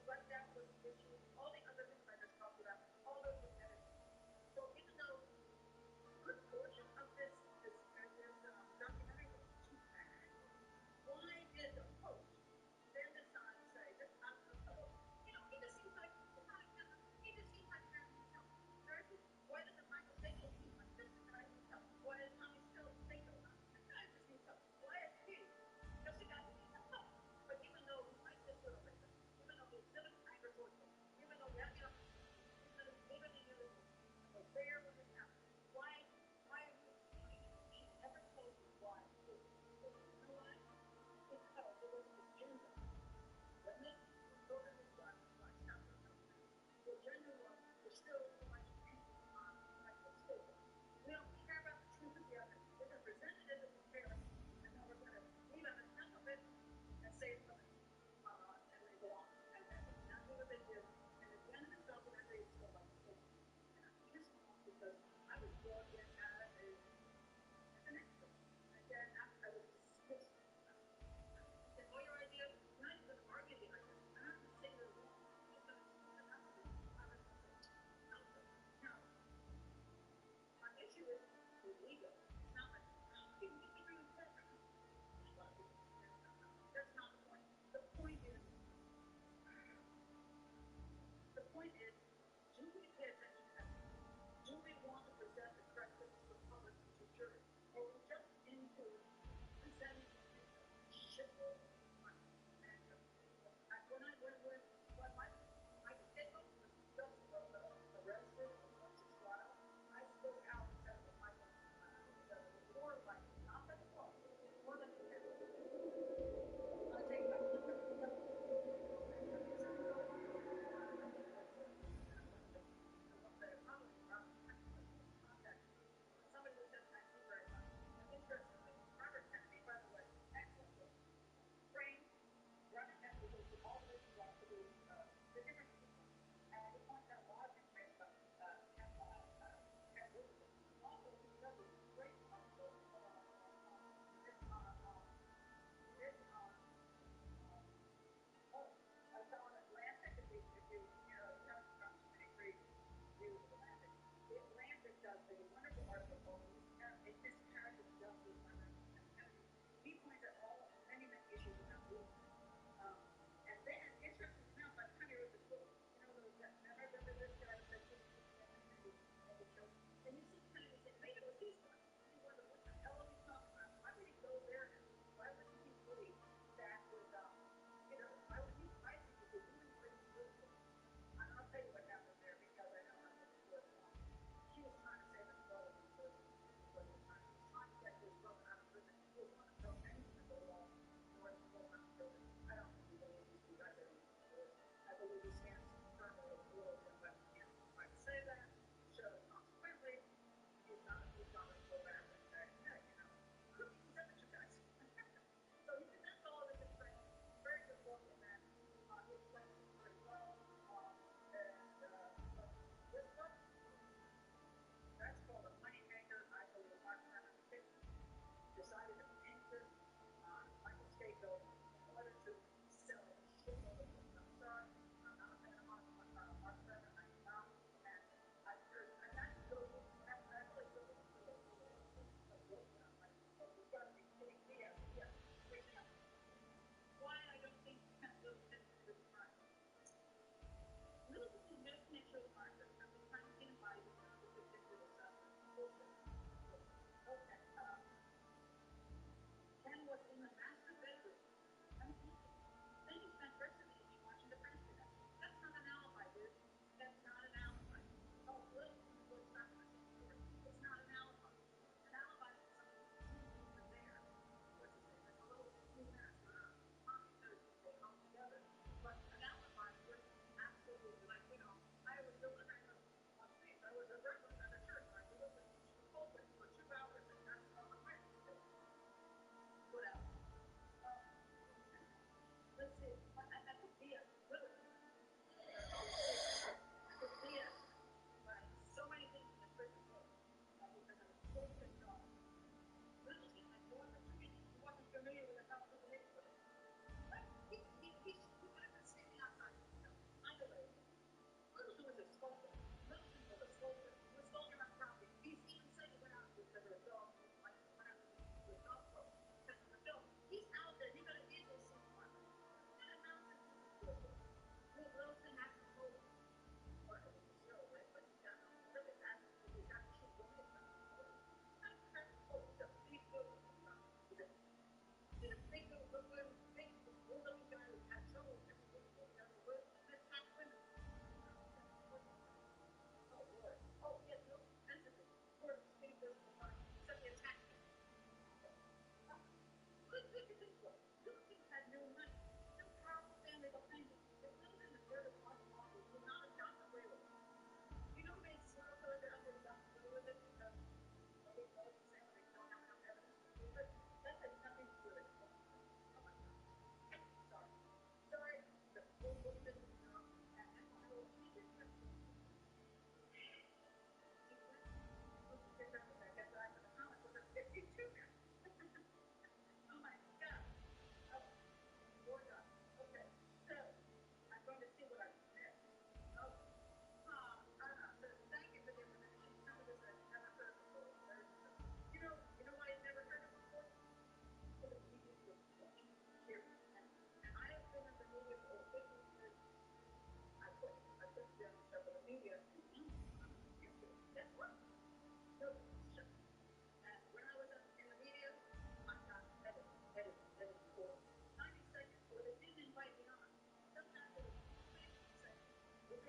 But that was the issue. All the other things I just talked about, all those were edited. So even though a good portion of this documentary was too bad, why did the host then decide to say, this he just seems like, he just seems like Aaron himself. Seriously, why doesn't Michael Sable seem like this guy himself? Why does Tommy still think of this guy just himself? Why is he just a guy who needs help? But even though he might just do everything, even though he's living agriculture, even though we have the opportunity, even though he's living in uniform, or there when this happens, why are you doing it? She never told me why. You know why? Because there was an agenda. When this program was done, like South America, the agenda was to still a bunch of people on Michael Sable. We don't care about the truth of the evidence. We're going to present it as a comparison, and then we're going to leave out enough of it and say it's something, and then go on. And that's exactly what they did. And at the end of the documentary, it's still Michael Sable. And I'm pissed off because I was brought in as an expert. Again, I was dismissed. And all your ideas, you're not even going to argue the ideas. You're not going to say they're wrong. You're just going to speak them out to them. I'm going to say, no, sir. Now, my issue is with ego. It's not like, you can agree with that. That's not the point. The point is, do we pay attention to that? Do we want to present the correct things to the public and to jury? Or are we just into presenting a shitload of money? And when Michael Sable was just arrested and went to trial, I spoke out and said that Michael was more like, not by the law, more than the case. I take back.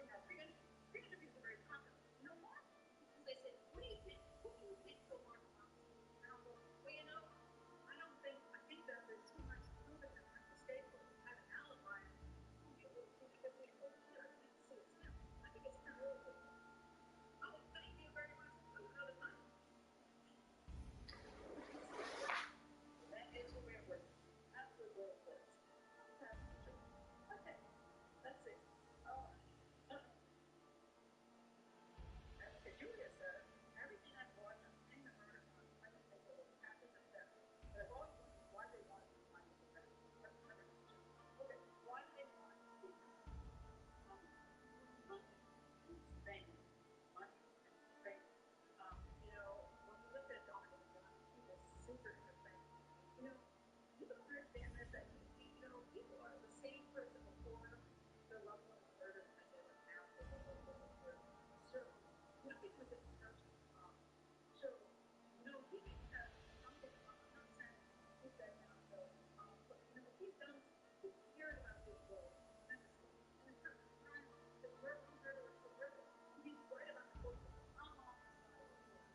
now pre-interviews are very popular. You know why? Because they say, what do you think? Who do you think will run Fox? And I'll go, well, you know, I think that there's too much proven that Michael Staples had an alibi. And people because they so clear, I can't see it's him. I think it's him really good. Oh, thank you very much. Another time. That is the way it works. That's the way it works. Okay, let's see. Okay, Julia says, everything I've watched on any article on Michael Staples was actors and death. But I've always wondered why they wanted Michael to death. But never mentioned. Okay, why do they want to see him? Money and fame. Money and fame. You know, when we looked at Dominic Young, he was super into fame. You know, you don't understand this, that you know, people are the same person before their loved one was murdered as they were after their loved one was murdered. So, nothing was a person. So, you know, he may have something, I'm not saying he's that now, so, but, you know, he's cared about this world tremendously. And in fact, the murderer for murder, he's right about the person. I'm on the side of the world.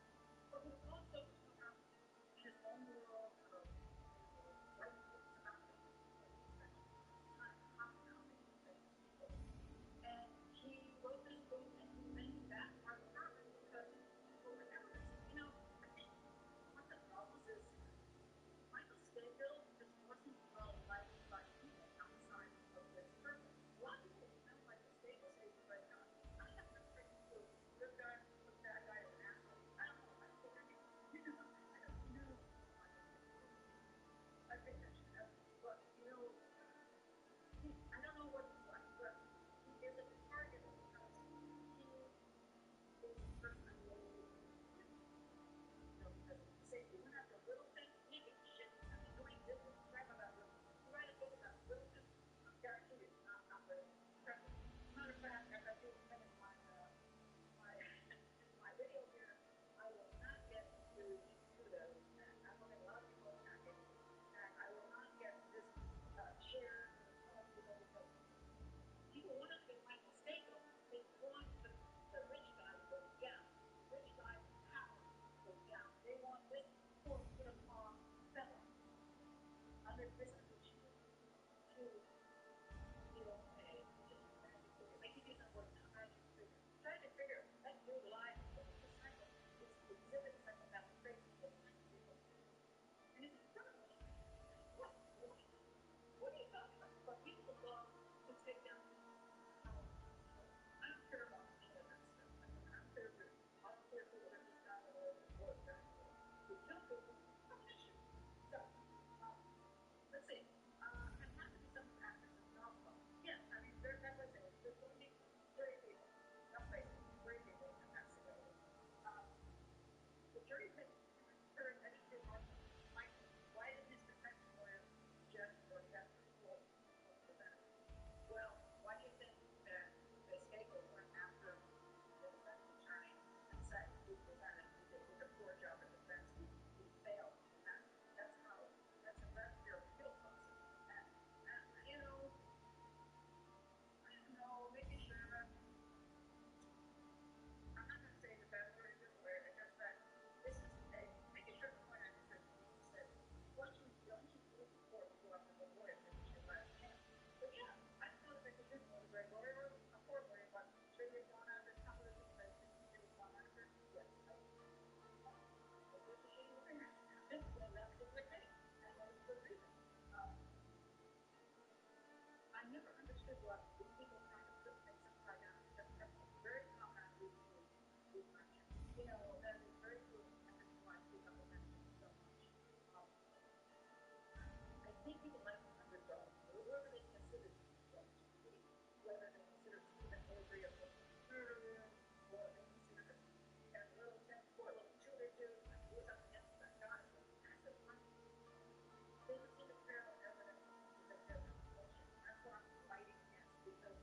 But he's also somehow in his own world of, you know, right things about him, kind of compounding people. And he wrote this book and he thinks that part of purpose because for whatever reason, you know, I think one of the problems is Michael Staples just wasn't well liked by people outside of this circle. A lot of people know Michael Staples say he's right now. I have no freaking clue. Is he a good guy, a bad guy, or an asshole? I don't know. I don't think I do. I don't know Michael Staples. I think I should have. But, you know, I don't know what he's like, but he is a target because he is a person that knows what he can do. You know, because say if you went after little things, he gets shit. I mean, nobody did this crap about little things. You write a book about little things, I guarantee you it's not very impressive. As a matter of fact, as I do finish my video here, I will not get to do those. And I will get a lot of people attacking me, and I will not get this shared with a ton of people because people want to be Michael Staples. They want the rich guy to go down. Rich guy power to go down. They want this poor put-upon fellow under this condition to feel pain. It's just a magic figure. They keep using the word tragic figure. Tragic figure, that dude lies. He's exhibits psychopathic traits of people. And it's incredible. What are you talking about? But people love to take down people. I don't care about any of that stuff. I don't care if people hurt this guy or that. To kill people, I'm an issue. So, let's see. And not to be some actresses novel. Yes, I mean, as I said, there's going to be brave people. Let's face it, brave people, and that's the way it is. The jury picked heard any remarks on Mike. Why did his defense lawyer suggest or get full defense? Well, why do you think that the Staples went after the defense attorney and said he presented, he did a poor job of defense, he failed, and that's their appeal process. And you know, I don't know, making sure I'm not going to say the best word or good word. It's just that this is making sure the point I said, once you leave the court, you go after the lawyer. This is your last chance. But yeah, I don't know if Mickey Staples was a great lawyer or a poor lawyer, but should he have gone after some of the things that he was gone after? Yes, I do. It was a shitty lawyer in that particular case, and there was a good reason. I never understood what the people trying to put things upside down. That's a very common attitude with merchants. You know, that is very true, and this is why I speak up against it so much. I think people like the underdog, whoever they consider themselves to be, whether they consider Stephen Avery a murderer, or they consider Ken Littleton, poor little Julie dude, who was up against that guy with massive money. They don't seem to care about evidence as much as they care about bullshit. That's what I'm fighting against because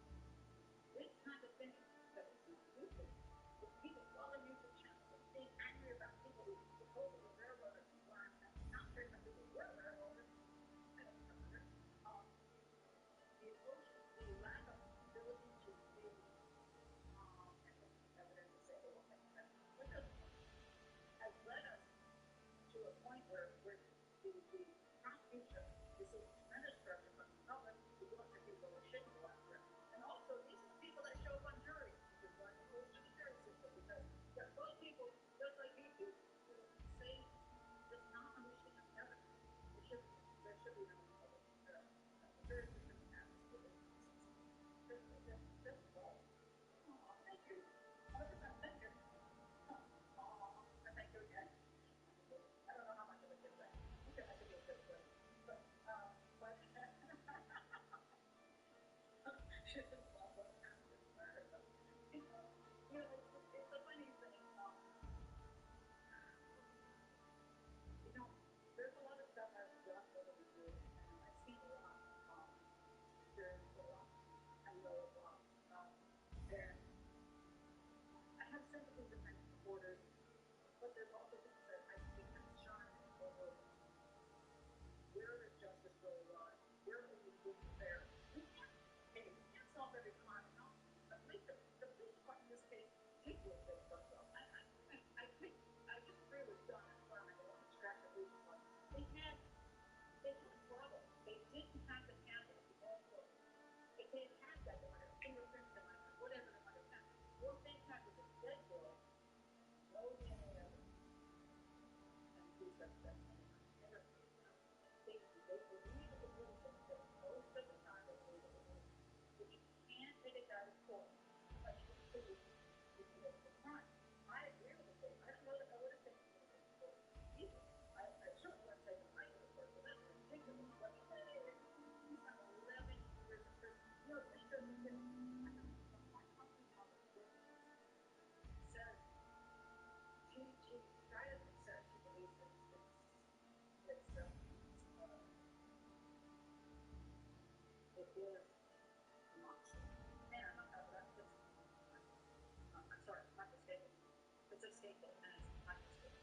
this kind of thing that we see on YouTube, with people following YouTube channels and being angry about people who supposedly railroaded people and not caring about people who were railroaded, I don't know, the emotion, the lack of ability it's a funny thing. There's a lot of stuff I've done over the years, and I've seen a lot, experienced a lot, I know a lot. And I have sympathy with many supporters, but there's also things that I think I'm shy over. Where does justice really lie? Where are we being fair? We can't solve every crime. No, at least the police part in this case did what they fucked up. I disagree with John and Clement. I want to extract the police part. They had problems. They didn't have the cameras all closed. If they had had that, they might have fingerprints, they might have whatever they might have had. What they had was a dead girl, no DNA evidence, and police have that fingerprints. They believe it was illegal, but most of the time they believe it was illegal. If you can't take a guy to court, but you can prove you committed the crime. I agree with the state. I don't know that I would have taken him to court either. I certainly would have taken my to court, but that's ridiculous. But hey, he's got 11 years in prison. You know, this doesn't get my company on the book says she privately said she believes it is a monster. And I'm sorry, my mistake. It's a scapegoat, and it's my mistake.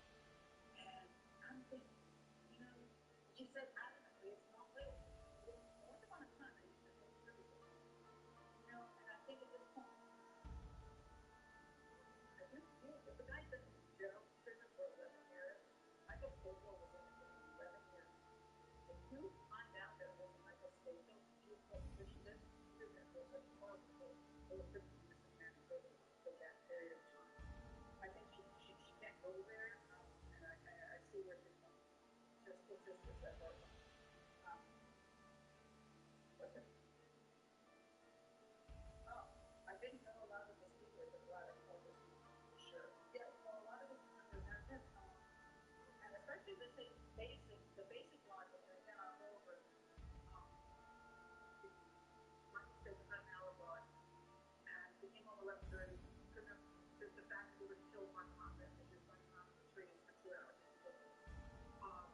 And I'm thinking, she said adamantly it's not real. Once upon a time, I used to think everything. And I think at this point, if the guy's been in jail prison for 11 years, Michael Scapegoat was in it for 11 years. If you find out that it wasn't Michael Scapegoat, you will push this prison for such a horrible thing. It was pretty innocent man in prison for that period of time. I think she can't go there, and I see where she's going. It's just that horrifying. What's it? Oh, I didn't know a lot of the speakers are glad I called this one for sure. Yeah, a lot of us remember that, and especially the basic logic, and again, I'll go over it. Michael said was at an alibi, and he came home 11:30. Couldn't have, the fact that he would have killed Mark Condon as you're running around in the trees for 2 hours is ridiculous.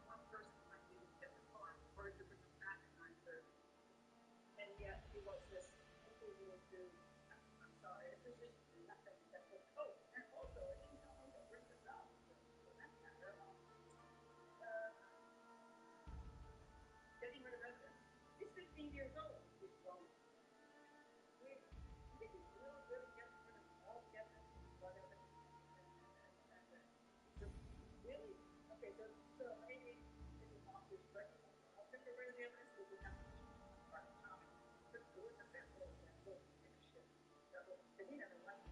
One person claimed he didn't get the car, or to bring him back at 9:30. And yet he was this little dude. I'm sorry, this is just nothing. That's what. Oh, and also, I didn't tell him that bring this up. For that matter, getting rid of evidence. He's 15 years old. He's grown. You think he's really good at getting rid of all the evidence, blood evidence, and so really? Okay, so maybe this is not his record. I'll get rid of the evidence, but we have to start counting. But it wouldn't have been really that good to take a shit. Because he never left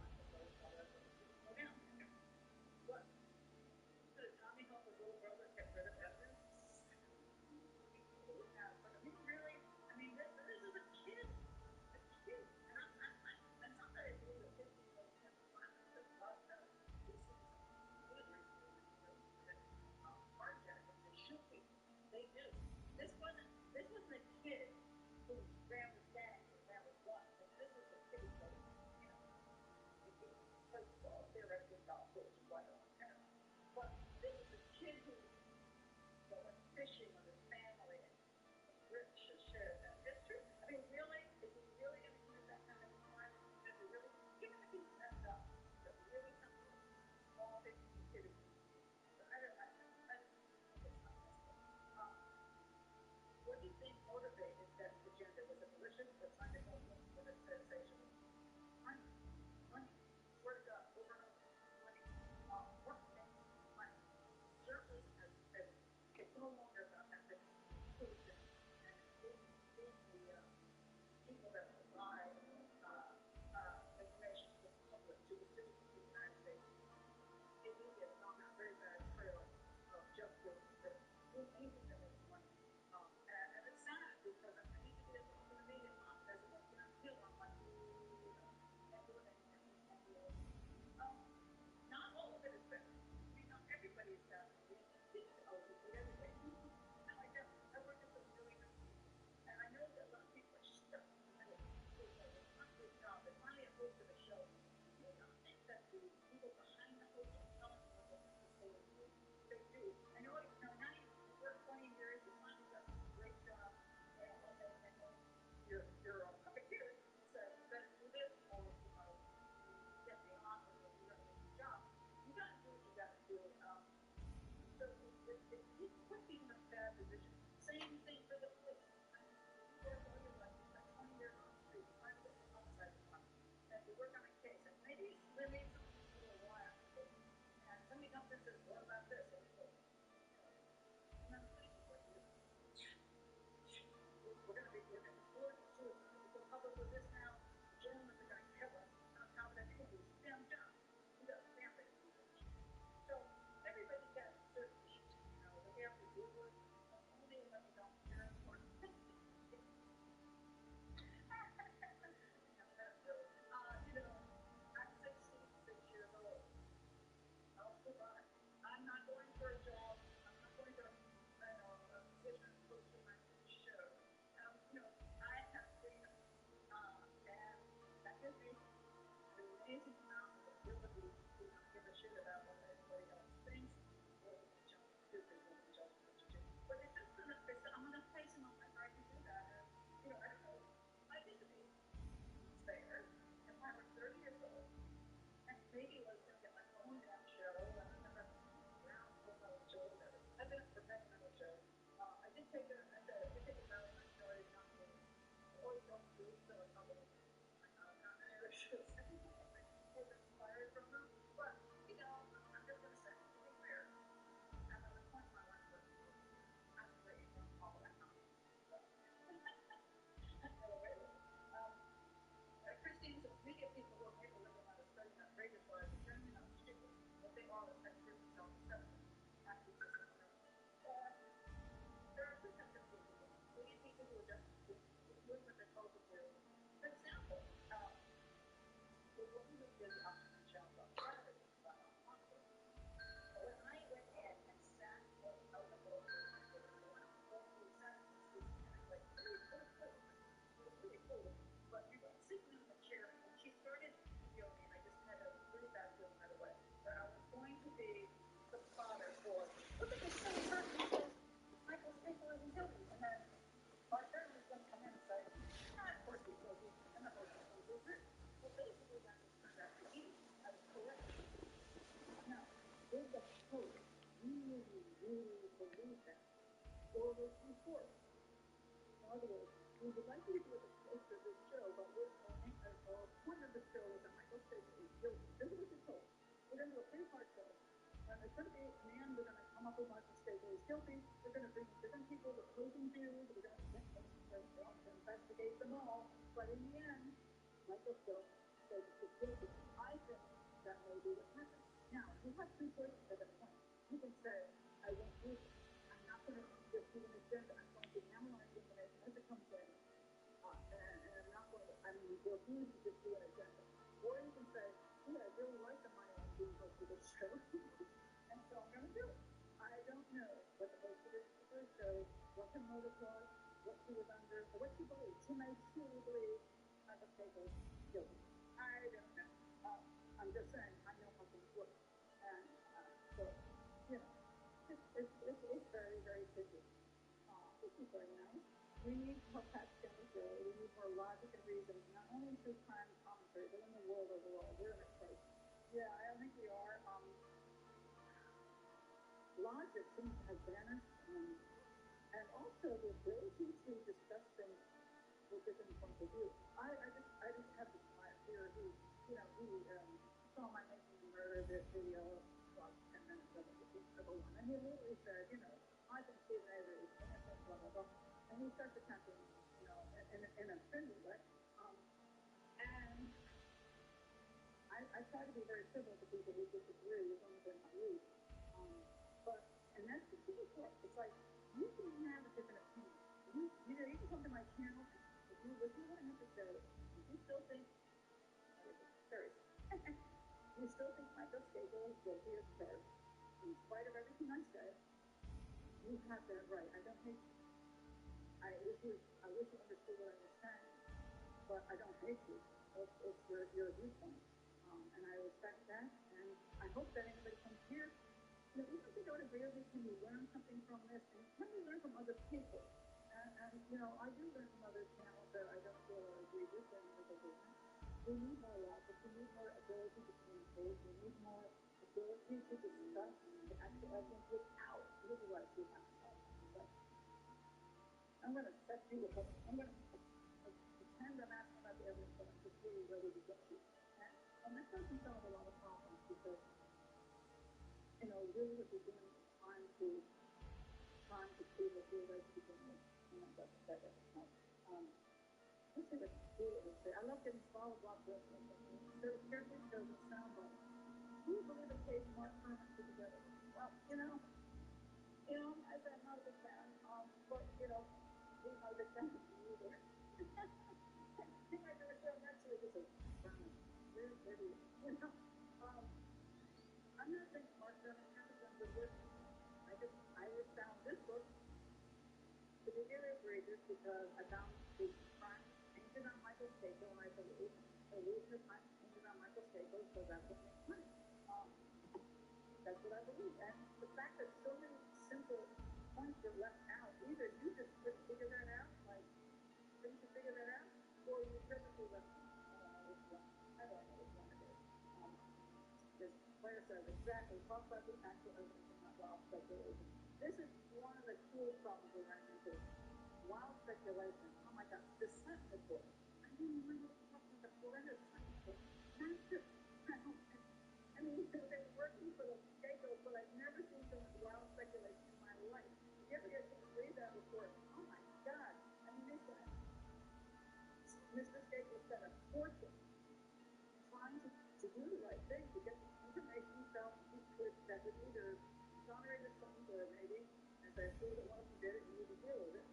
decent amount of ability to not give a shit about what anybody else thinks, wasn't going to judge what to do, wasn't judging what to do. But it's just gonna, I'm gonna place him on my right to do that. And, I don't know. I think to be fair, if I were 30 years old, and maybe I was gonna get my own damn show, and I'm gonna around with another show, whatever. I've been for many another show. I did take a vow when I started not to always don't do so a couple of not any other shows. I think I was inspired from them, but I'm just gonna say, to be fair, I'm at the point in my life where I'm free from all that nonsense. So, anyway, Christine says, we get people who are made a living out of studying outrageous lies are generally not stupid, but they are experts in self-assessment. Actually, there are two types of people. We get people who are just doing what they're told to do. For example, the woman who did the Optimum Challenge on Saturday, when I went in and sat out of the sentences, and it's like pretty cool, but you're sitting in the chair, and when she started yoga, I just had a really bad feeling right away that I was going to be the father for, look at this silly person who says, Michael Stinkler isn't guilty, and then Mark Turner is going to come in and say, of course he's guilty, and the whole thing comes to this. Well, basically, that's what turned out to be. I was correct. Now, did the host really believe that? Or was he forced? In other words, we would like you to be at the host of this show, but we're owning the point of the show is that Michael Stinkler is guilty. This is what you're told. We're going to do a pretty hard show. It's going to be, in the end, we're going to come up with Michael Stinkler is guilty. We're going to bring different people with opposing views. We're going to investigate them all. But in the end, Michael Stinkler is guilty. I think that may be what happened. Now, you have two choices at that point. You can say, I won't do this. I'm not going to just do an agenda. I'm going to analyze the information as it comes in. And I'm not going to, refuse to just do an agenda. Or you can say, I really like the money I'm being host of this show. And so I'm going to do it. I don't know what the host of this particular show, what her motive was, what she was under, or what she believed. She may truly believe Michael Stinkler is guilty. I don't know. I'm just saying, I know how things work. And so, it's very, very tricky. This is very nice. We need more facts on the show. We need more logic and reasoning, not only through crime commentary, but in the world overall. We're in a place. Yeah, I don't think we are. Logic seems to have vanished, and also the ability to discuss things with different points of view. I just have this client here who, he saw my making a murder video, about 10 minutes of it, which is number one. And he literally said, I think Stephen Avery is innocent, blah, blah, blah. And he starts attacking, in a friendly way. And I try to be very civil to people who disagree as long as they're not rude. And that's the key part. It's like, you can have a different opinion. You can come to my channel, if you listen to what I have to say, if you still think, you still think Michael Stinkler is guilty as charged, in spite of everything I said, you have that right. I don't hate you. I wish you understood what I was saying, but I don't hate you. It's your viewpoint. And I respect that, and I hope that anybody comes here, even if they don't agree with me, can you learn something from this? And can you learn from other people? And I do learn from other channels that I don't feel I agree with in the business. We need more logic. We need more ability to communicate. We need more ability to discuss the actual evidence without utilizing that. I'm going to set you up. I'm going to pretend I'm asking about the evidence, but I'm just really ready to get you. And that doesn't solve a lot of problems because, really what you're doing is trying to see what you're right to begin with. And that doesn't help. Let's see what Julia would say. I love getting swallowed block listening. Very carefully chosen soundbite. Who you believe in case Mark Herman put together? Well, I'm not a big fan. But, he's not a big fan of me either. He might do a show next week and say, Herman, you're an idiot. I'm not saying Mark Herman hasn't done good work. I just found this book to be very egregious because I found the crime painted on Michael Stinkler, and I believe the crime painted on Michael scapegoat because that's what makes money. That's what I believe. And the fact that so many simple points were left out, either you just couldn't figure that out, like, couldn't you figure that out? Or you purposely left it. I don't know which one it is. This Claire says, exactly, talk about the actual evidence and not wild speculation. This is one of the cool problems we ran into. Wild speculation. Oh my God, the Senate report. I didn't remember talking about the horrendous Senate report. Massive. I mean, they were working for the scapegoat, but I've never seen so much wild speculation in my life. Did you ever get to read that report? Oh my God. I mean, they said, Mr. Scapegoat spent a fortune trying to do the right thing, to get the information he felt he could, that would either exonerate his son or maybe, and say, prove that one of them did it, you need to deal with it.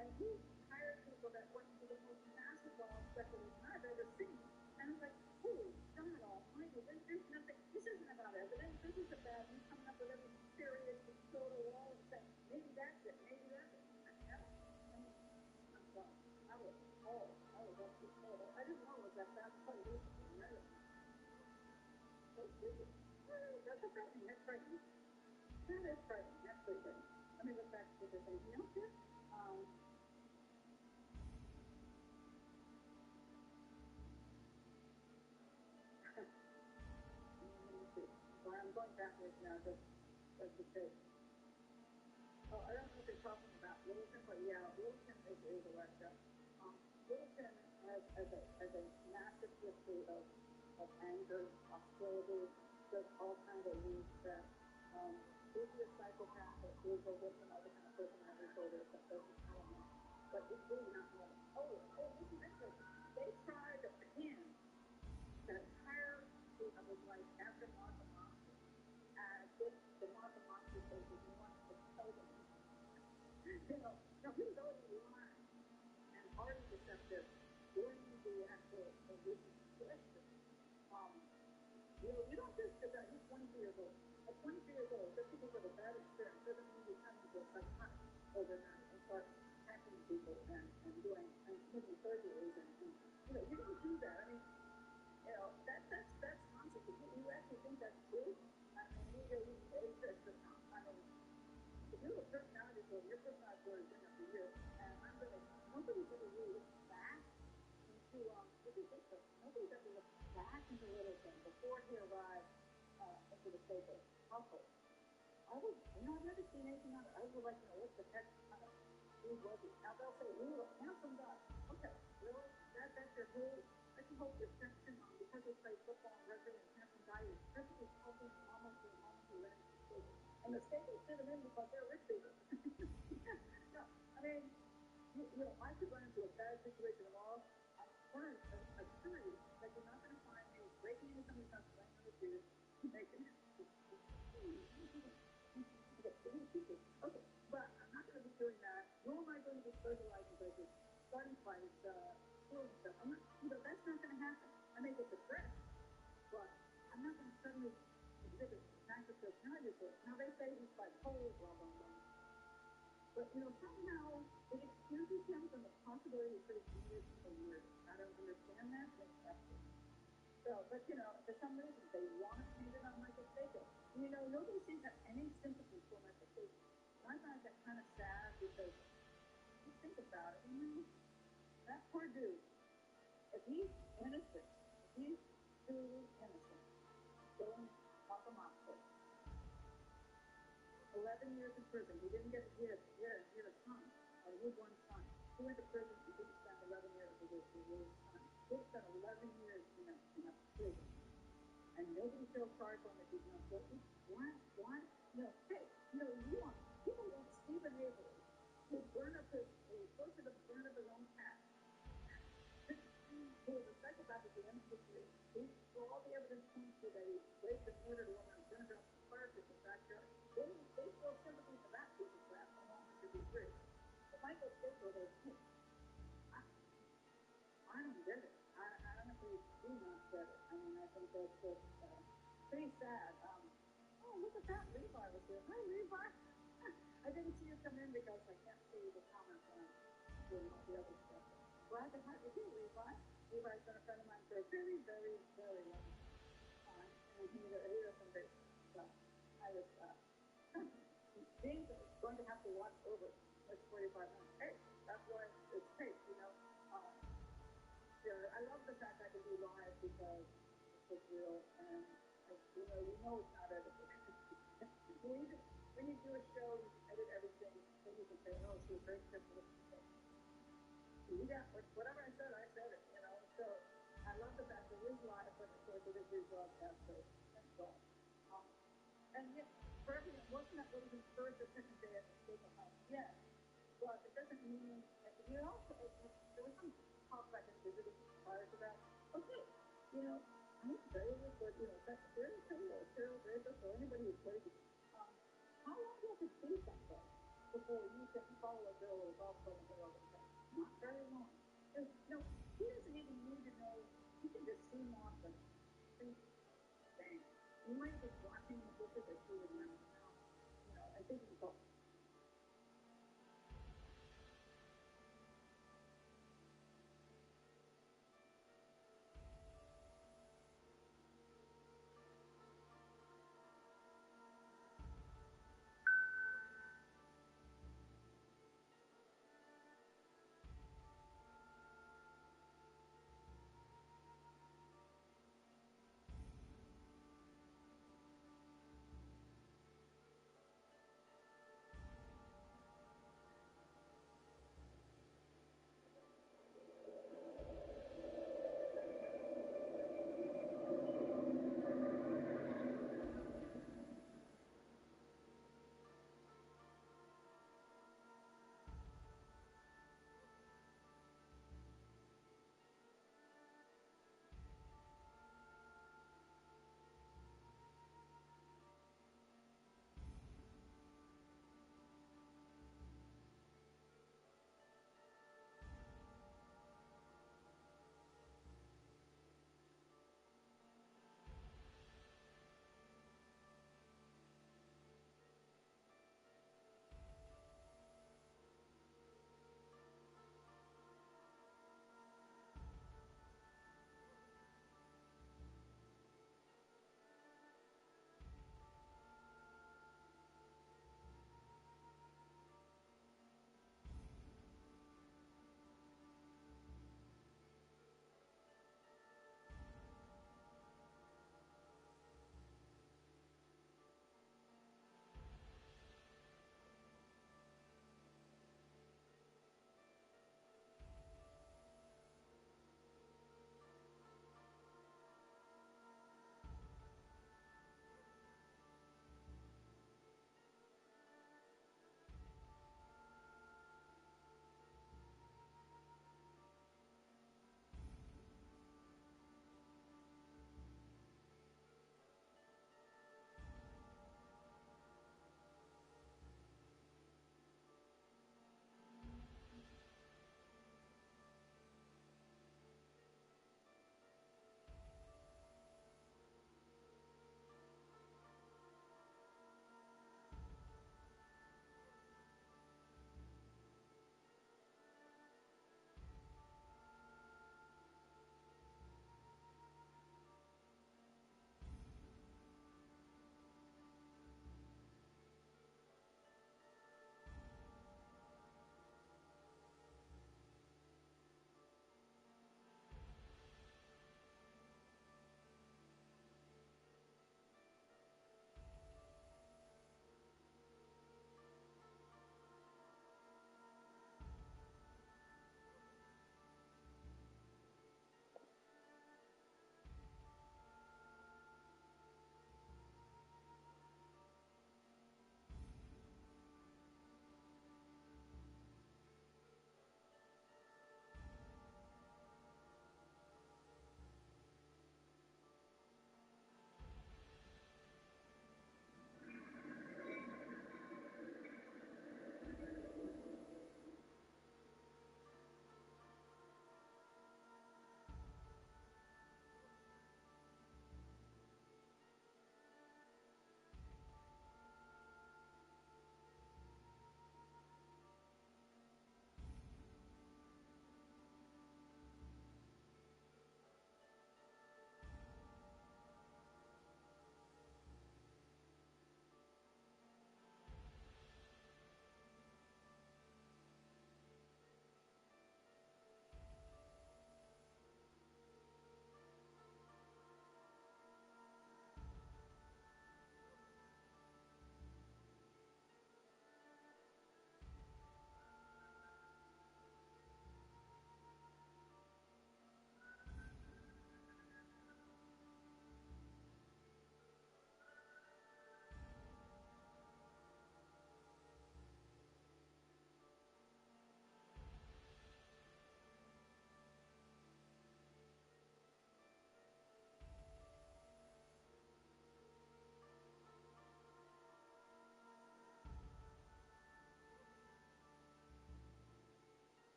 And he hired people that went to the most massive wild speculation I've ever seen. And I'm like, holy God almighty, there's nothing, this isn't about evidence, this is about you coming up with every period to throw to the wall and say, maybe that's it, maybe that's it. I mean, I'm sorry. I was appalled. I was absolutely appalled. I didn't know it was that bad until recently. I read it. So stupid. That's frightening. That's frightening. That is frightening. That's pretty frightening. Let me look back to what there's anything else here. Let me see. Well, I'm going backwards now, just to say. Oh, I don't know if you're talking about Littleton, but yeah, Littleton is a wrecked up. Littleton has a massive history of anger, hostility, does all kinds of weird stuff. Is he a psychopath or is he just another kind of personality disorder? I don't know. But it's really not normal. Oh, listen to this. They tried to pin the entire group of his life after Martha Monster as if the Martha Monster case was one to tell them. No, he was already lying and already deceptive during the actual recent question. You don't just get that. He's 22 years old. At 22 years old, just because of a bad experience doesn't mean you turn into a psychotic overnight and start attacking people and doing and committing surgeries and you don't do that. I mean, that's nonsense. If you actually think that's true, I mean, it's just not. I mean, if you have a personality disorder, your personality disorder has been there for years, and nobody's ever really looked back into, this is interesting, nobody's ever looked back into Littleton before he arrived into the Sacred household. I've never seen anything on it. I would like to know what the heck kind of dude was he. Now they'll say, ooh, a handsome guy. Okay, really? That's your whole perception on because he played football and record and handsome guy is perfectly healthy and normal to the moment he went into the Sacred. And the Sacred fit him in because they're rich people. No, I mean, I could run into a bad situation tomorrow. I'm assure you that you're not going to find me breaking into somebody's house, laying on the shoes, making okay, but I'm not going to be doing that. Nor am I going to be fertilizing places, starting fights, stealing stuff. I'm not, that's not going to happen. I may get depressed, but I'm not going to suddenly exhibit massive personality disorder. Now they say he's bipolar, blah blah blah. But somehow it excuses him from the possibility he could have been this for years. I don't understand that, but it's absolutely. So, but for some reason they want to paint it on Michael Sacred. Nobody seems to have any sympathy for Michael Sacred. And I find that kind of sad because you think about it, that poor dude, if he's innocent, if he's truly innocent, killing Papa Monster, 11 years in prison. He didn't get he had a son, a newborn son. He went to prison and didn't spend 11 years with his son. He spent 11 years in a prison. And nobody feels sorry for him if he's not guilty. Why? Hey, people want Stephen Avery to burn up he was supposed to burn up his own cat. He was a psychopath at the end of history. So all the evidence points to that he raped and murdered a woman and burned her up in the fire pit in the backyard. They feel sympathy for that piece of crap and want him to be free. But Michael Scapegoat is, I don't get it. I honestly do not get it. I mean, I think that's just pretty sad. Look at that. Levi was here. Hi, Levi. I didn't see you come in because I can't see the comments when I'm doing all the other stuff. Glad to have you here, Levi. Levi's been a friend of mine for a very, very, very long time, and he does some great stuff. I was being going to have to watch over this 45 minutes. Hey, that's why it's great, you know. I love the fact I can do live because it's so real, and you know it's not edited. when you do a show, you edit everything, then you can say, oh, it's a great fit for this show. Yeah, whatever I said it, you know. So I love the fact that it is live, but of course it is rebroadcast, so thanks God. And yet, for everyone, wasn't that what was the first or second day at the stable house? Yeah, but it doesn't mean, there was some talk back in visiting prior to that. Okay, you know, I'm not very good, but, you know, that's very cool, Carol Draper, or anybody who's played it. How long do you have to see something before you can follow a girl or golf club and go over the thing? Not very long. No, he doesn't even need to know. He can just see Martha. And bang. You might be watching the bushes that she would know. You know, I think it's called.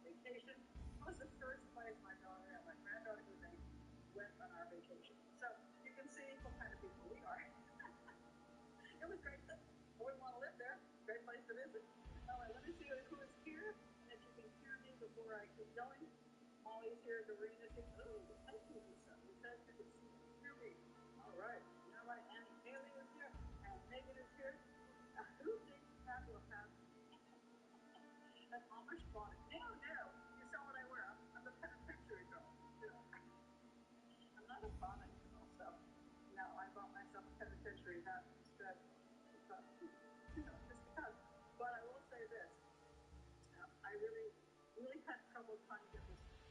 vacation was the first place my daughter and my granddaughter who they went on our vacation. So you can see what kind of people we are. It was great. I wouldn't want to live there. Great place to visit. All right, let me see who is here. And if you can hear me before I keep going. Molly's here. Doreen's here. Oh, thank you, Lisa. You said you could see and hear me. All right. All right. Annie Haley is here. And Megan is here. Who thinks that will have an Amish bonnet? No, no. You saw what I wear. I'm the penitentiary girl. I'm not a bonnet girl, so no, I bought myself a penitentiary hat instead. Because, just because. But I will say this. I really, really had trouble trying to get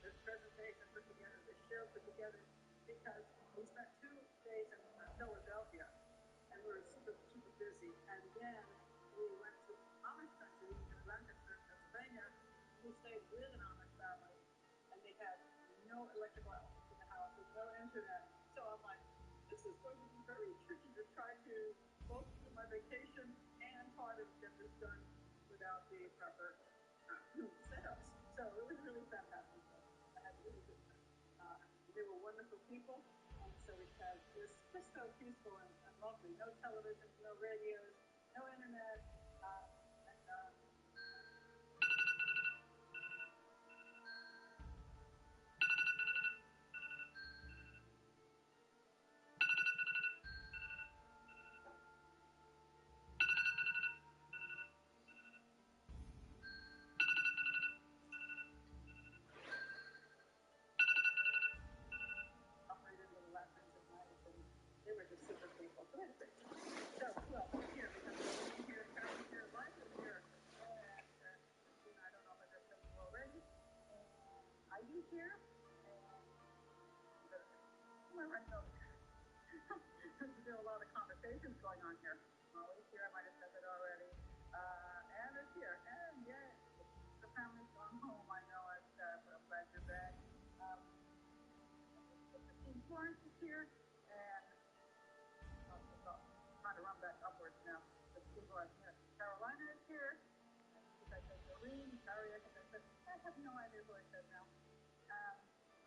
this presentation put together, this show put together, because we spent 2 days in Philadelphia, and we were super, super busy. And then we went to Amish country in Lancaster, Pennsylvania. We stayed with an Amish family, and they had no electrical outlets in the house with no internet. So I'm like, this is going to be very tricky to try to both do my vacation and try to get this done without the proper setups. So it was really fantastic. I had a really good time. They were wonderful people, and so it was just so peaceful and lovely. No televisions, no radios, no internet, and operated little lessons at night, and they were just super people. So we had a great time. So who else is here? We have Amy here, Carol's here, Life is here, and Christina, I don't know if I just said you already. And Ivy's here, and who am I running over? There's still a lot of conversations going on here. Molly's here, I might have said that already. Anna's here, and yeah, the family's gone home. I know it, but I'm glad you're back. Florence is here, and trying to run back upwards now. The people are here. Carolina is here. I think I said Doreen. Carrie, I think I said. I have no idea who I said now.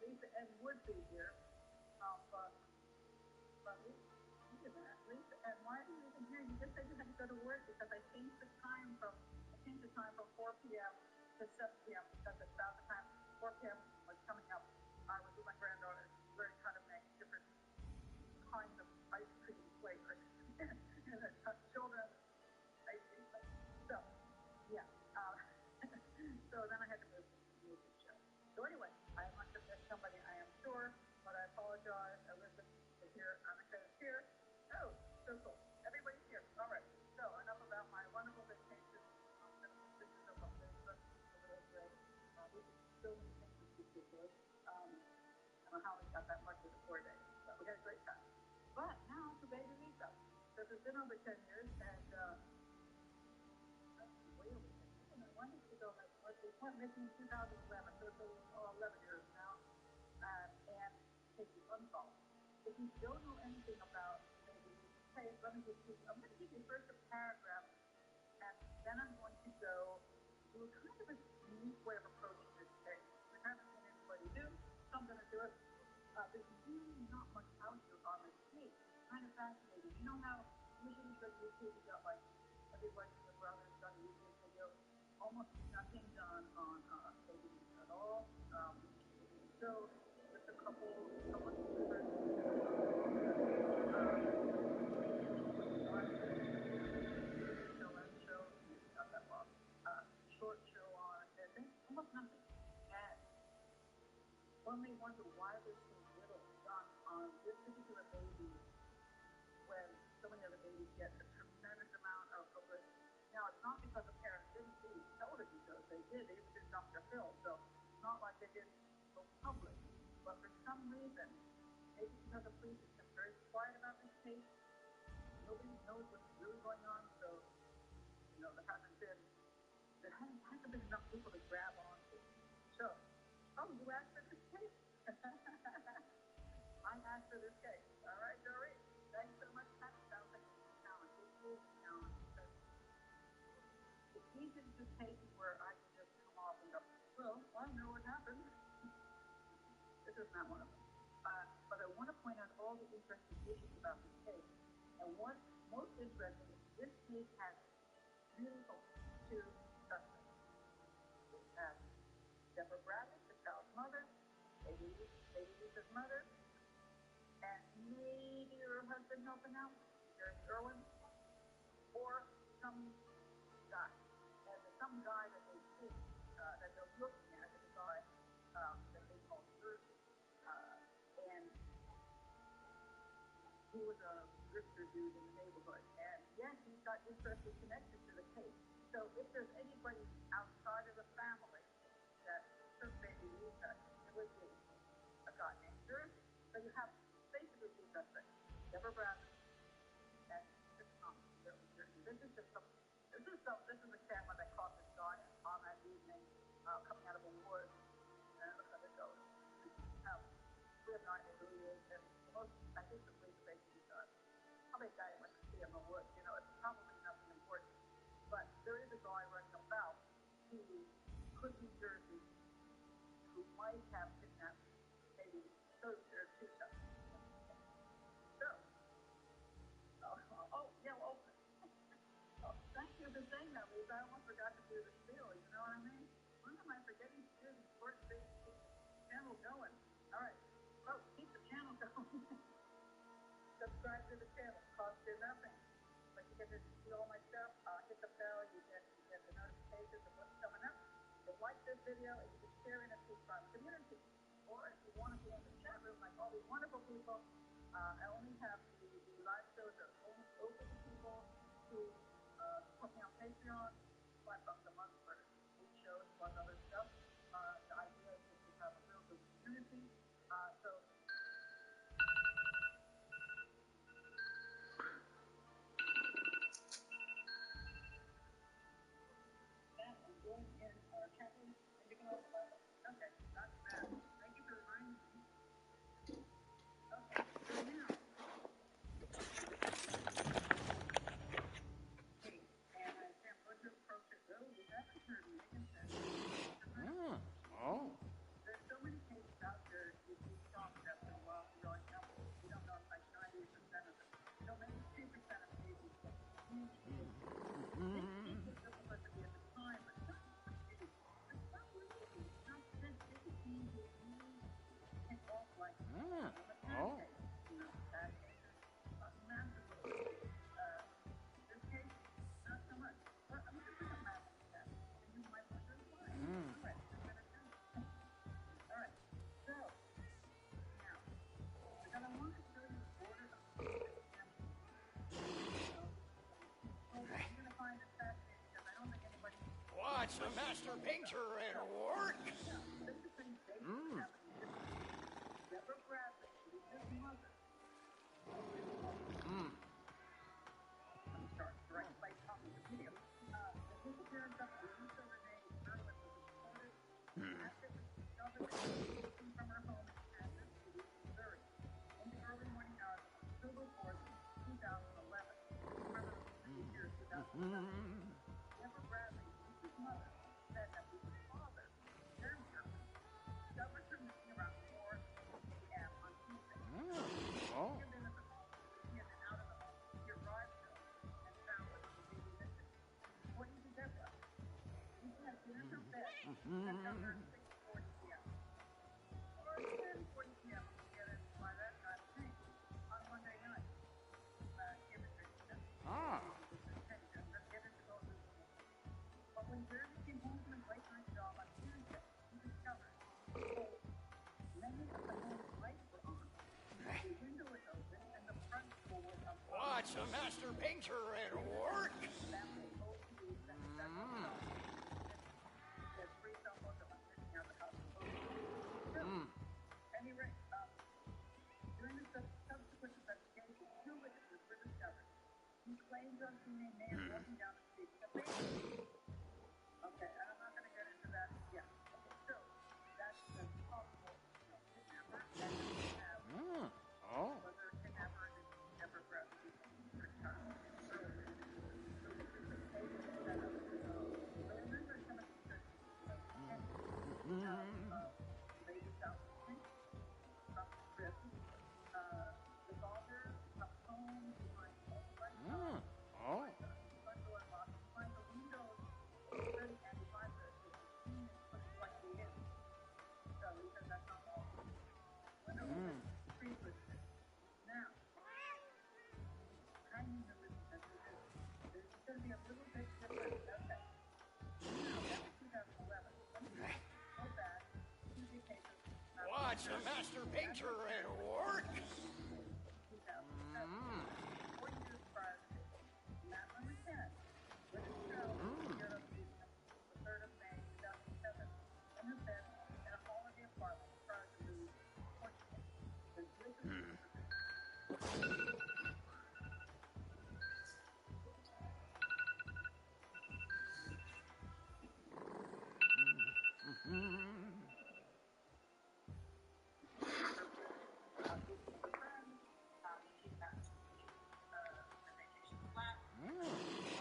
Lisa N would be here, but wait a minute, Lisa N, why are you even here? You just said you had to go to work because I changed the time from 4 p.m. to 7 p.m. because it's about the time 4 p.m. was coming up. I was with my granddaughter learning how to make different kinds of ice cream flavors. And the children ice cream. So, yeah. So then I had to move the show. So anyway, I must have missed somebody, I am sure, but I apologize. Elizabeth is here. Annika is here. Oh, so cool. Everybody's here. All right. So enough about my wonderful vacation. I'm going to put pictures up on Facebook over those threads. We did so many things. It's ridiculous. I don't know how we got that much in 4 days, but we had a great time. But now to baby Lisa. Because it's been over 10 years, and that's way over 10 years. When did she go missing? She went missing in 2011, so it's 11 years now. And Casey Unsolved. If you don't know anything about baby Lisa's case, I'm going to give you first a paragraph, and then I'm going to go do a kind of a unique way of approaching this case. I haven't seen anybody do, so I'm going to do it. There's really not much out here on this case. It's kind of fascinating. You know how usually you go to YouTube, you got like everybody and their brother's done a YouTube video. Almost nothing done on baby Lisa at all. So just a couple somewhat different show, not that long. Short show on it, and almost nothing. And one may wonder why there's so little done on this particular baby when so many other babies get a tremendous amount of publicity. Now, it's not because the parents didn't do television shows. They did. They even did Dr. Phil. So it's not like they didn't go public. But for some reason, maybe because the police have been very quiet about this case, nobody knows what's really going on. So, there hasn't been enough people to grab onto. So, you asked for this case? I asked for this case. All right, Doreen. Thanks so much. That sounds like a challenge. It is a challenge because it's easy to do cases where I can just come off and go, well, I is not one of them. But I want to point out all the interesting issues about this case. And what's most interesting is this case has really two suspects. It has Deborah Bradley, the child's mother, baby Lisa's mother, and maybe her husband helping out, there's Irwin, or some guy. And some guy that they think, that they're looking at is a guy that they call Jersey. And he was a drifter dude in the neighborhood. And yes, he's got interesting connections to the case. So if there's anybody outside of the family that took baby Lisa, it would be a guy named Jersey. So you have basically two suspects, Deborah Bradley and this Jersey. This is the camera that caught this guy on that evening coming out of a wood. And it goes. We have no idea who he is. And I think the police basically thought, probably a guy who went to see him in the woods. You know, it's probably nothing important. But there is a guy running about who could be Jersey, who might have kidnapped maybe. So there are two suspects. So, thank you for saying that, Lisa. I almost forgot to do the spiel. You know what I mean? Why am I forgetting to do the short thing to keep the channel going? All right. Oh, keep the channel going. Subscribe to the channel. Costs you nothing. But you get to see all my stuff. Hit the bell. You get the notifications of what's coming up. You like this video, and you can share it in a P5 community. Or if you want to be in the chat room like all these wonderful people, I only have the live shows that are only open to people who put me on Patreon, $5 a month for 8 shows plus other stuff. The idea is to have a real good community. So and join in our chat room, and you can also buy them. Okay, not bad. Thank you for reminding me. Okay, so now. Hey, and I can't put your approach it. Oh, you haven't heard Megan say. Oh. There's so many cases out there you talked after a while growing up. You don't know like 90% of them. So maybe 2% of cases get huge cases. These cases were supposed to be at the time, but some cases, for some reason, this seems to really take off like the McCann case. You know, bad cases, massive cases. This case, not so much. But I mean, this is a massive case, and you might wonder why. All right, I'm going to tell you. All right, so now, because I want to show you the order of the example. I'm going to find it fascinating because I don't think anybody. Watch the master painter at work. Now, this is things basically happening this way. Deborah Bradley, Lisa's mother. Let me start the right place on the video. The disappearance of Lisa Renee Irwin was reported after it was discovered that she was missing from her home in Kansas City, Missouri, in the early morning hours of October 4th, 2011. Remember, the year 2011. Deborah Bradley, Lisa's mother, said that Lisa's father, Jeremy Irwin, discovered her missing around 4 a.m. on Tuesday. He had been at the home. He had been out of the home. He arrived home and found that she was missing. According to Deborah, Lisa had been in her bed and found her at 6:40 p.m. or 10:40 p.m. when you get it by that time. Hey, on Monday night, give it 50 cents. Let's get into those this morning. But when Jersey came home from his late night job on Tuesday, he discovered, quote, many of the home's lights were on. The window was open and the front door was unlocked. Watch the master painter at work. Family told police that there's 3 cell phones of missing out of the house. So, anyway, during the subsequent investigation, 2 witnesses were discovered who claimed to have seen a man walking down the street with a baby. Okay, and I'm not going to get into that yet. Okay, so that's the possible, kidnapper. And then we have whether a kidnapper is Deborah Bradley, pretty hard earlier. Watch a master painter at work. 2007, 4 years prior to this, Madeline McCann with a show appeared on the 3rd of May 2007 in her bed in a holiday apartment prior to moving to Portugal. The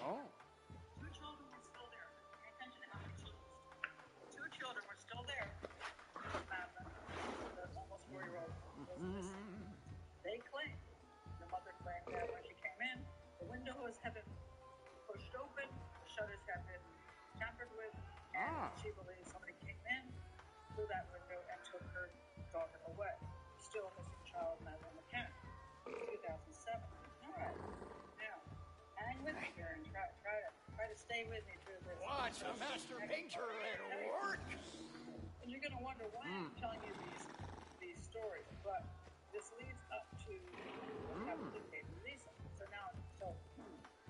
Oh. Two children were still there. Pay attention to how many children. Two children were still there. Madeline, the almost 4-year-old, was missing. They claimed, the mother claimed that when she came in, the window had been pushed open, the shutters had been tampered with, and she believes somebody came in through that window and took her daughter away. Still missing child, Madeline McCann, 2007. All right, now hang with me here and try to stay with me through this. Watch a master painter at work. And you're going to wonder why I'm telling you these stories, but this leads up to what happened to David and Lisa. All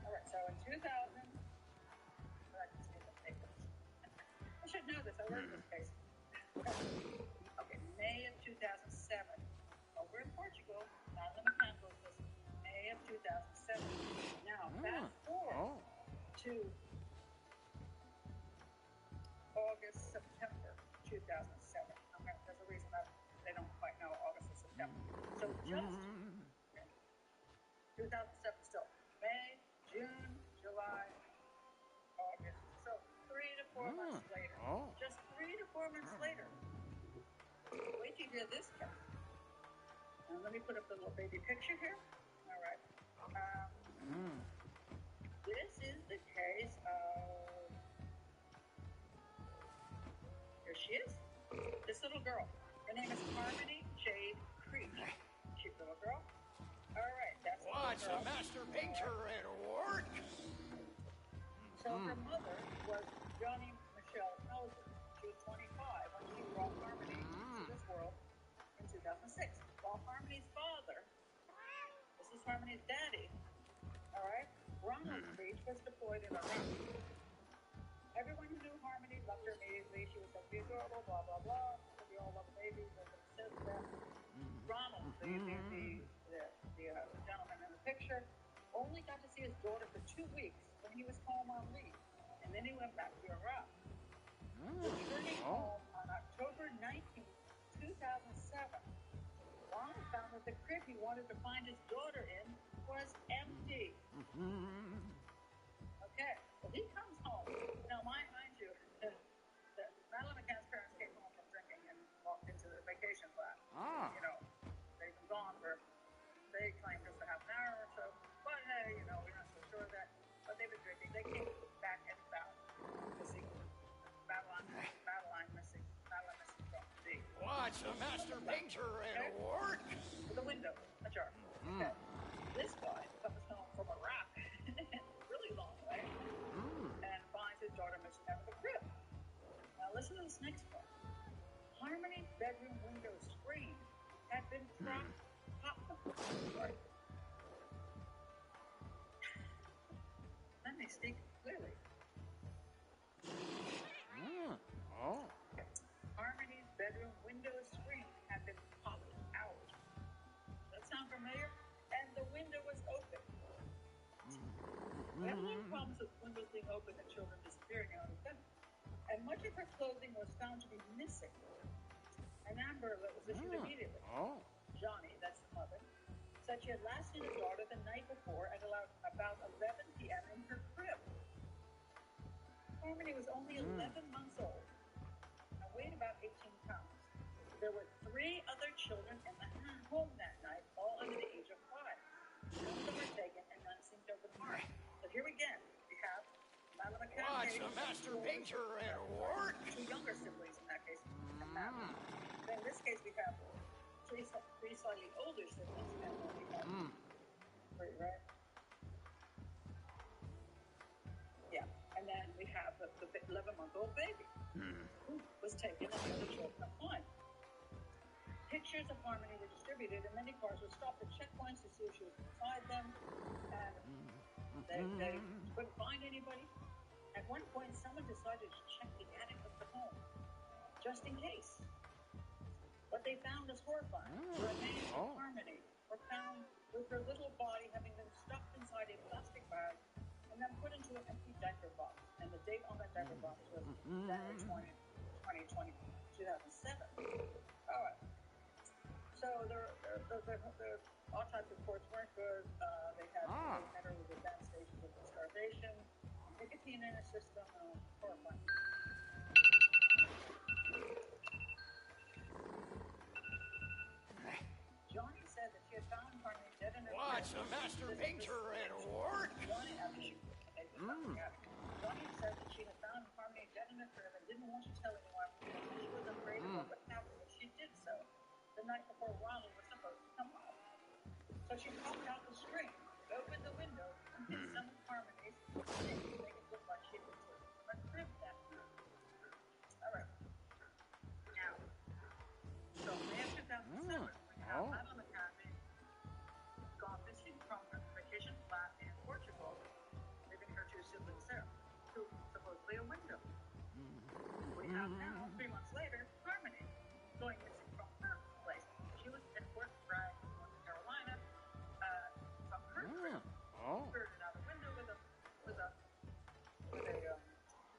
right, so in 2000, I should know this. I worked this case. Okay, May of 2007. Over in Portugal, Madeline McCann was this May of 2007. Now, fast forward to August, September 2007. There's a reason that they don't quite know August or September. So just 2007 still. May, June, July, August. So 3 to 4 months later. Just 3 to 4 months later. Wait till you hear this case. Now let me put up the little baby picture here. All right. This is the case of... Here she is. This little girl. Her name is Harmony Jade Creech. Cute little girl. All right, that's Watch a master painter at work. So her mother was Johnny Michelle Hauser. She was 25 when she brought Harmony to this world in 2006. While Harmony's father, this is Harmony's daddy, all right, Ronald Creech was deployed in Iraq. Everyone who knew Harmony loved her immediately. She was so adorable, blah, blah, blah. We all love babies. Everybody says that. Ronald, the gentleman in the picture, only got to see his daughter for 2 weeks when he was home on leave. And then he went back to Iraq. Returning home on October 19th, 2007, Ronald found that the crib he wanted to find his daughter in was empty. Okay, well, he comes home. Now, mind you, Madeline McCann's parents came home from drinking and walked into their vacation flat. You know, they've been gone for, they claim, just a half an hour or so. But hey, you know, we're not so sure of that. But they've been drinking. They came back and found missing Madeline missing from the... Watch a master painter at work. The window, ajar. Okay. This guy comes home from Iraq, really long way, and finds his daughter missing out of the crib. Now listen to this next part. Harmony's bedroom window screen had been propped. Let me speak clearly. Harmony's bedroom window screen had been popped out. Does that sound familiar? And the window was open. We have no problems with windows being open and children disappearing out of them. And much of her clothing was found to be missing. An Amber Alert was issued immediately. Johnny, that's the mother, said she had last seen her daughter the night before at about 11 p.m. in her crib. Harmony was only 11 months old and weighed about 18 pounds. There were 3 other children in the home that night, all under the age of 5. None of them were taken and none seemed to have been harmed. So here again, we have Madeline McCann. Watch a master painter at work. 2 younger siblings in that case, and Madeline. Then in this case, we have 3 slightly older siblings, and then we have 3, right? Yeah, and then we have the 11-month-old baby who was taken and the other children are fine. Pictures of Harmony were distributed, and many cars were stopped at checkpoints to see if she was inside them. And they couldn't find anybody. At one point, someone decided to check the attic of the home, just in case. What they found was horrifying. The remains of Harmony were found with her little body having been stuffed inside a plastic bag and then put into an empty diaper box. And the date on that diaper box was January 20, 2007. All right. So their autopsy reports weren't good. They had her with advanced stages of starvation, nicotine in her system, horrifying. Johnny said that she had found Harmony dead in her crib. What's a master painter at work? Johnny said that she had found Harmony dead in her crib and didn't want to tell anyone because she was afraid of what would happen if she did so the night before Ronald was supposed to come home. So she popped out the screen, opened the window, and hid some of Harmony's things to make it look like she was from her crib that night. All right. Now, so May of 2007, we have Madeline McCarthy gone missing from her vacation flat in Portugal, leaving her two siblings there, through supposedly a window. We have now, 3 months later, Harmony going missing from her place. She was in Fort Bragg, North Carolina, from her crib. Skirted out a window with a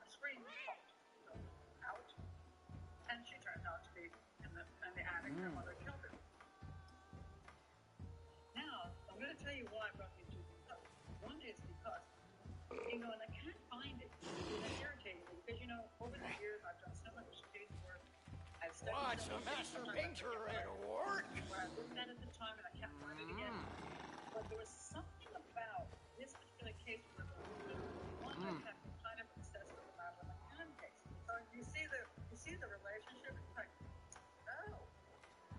screen popped out, and she turned out to be in the attic. Her mother killed her. Now, I'm going to tell you why I brought these two things up. One is because, and I can't find it. It's irritating me because, over the years, I've done so much case work. I've studied. What's a master painter at work? What I looked at the time, and I can't find it again. But there was something about this particular case where the one I had kind of obsessed with the Madeline McCann case. So you see the relationship. It's like, oh,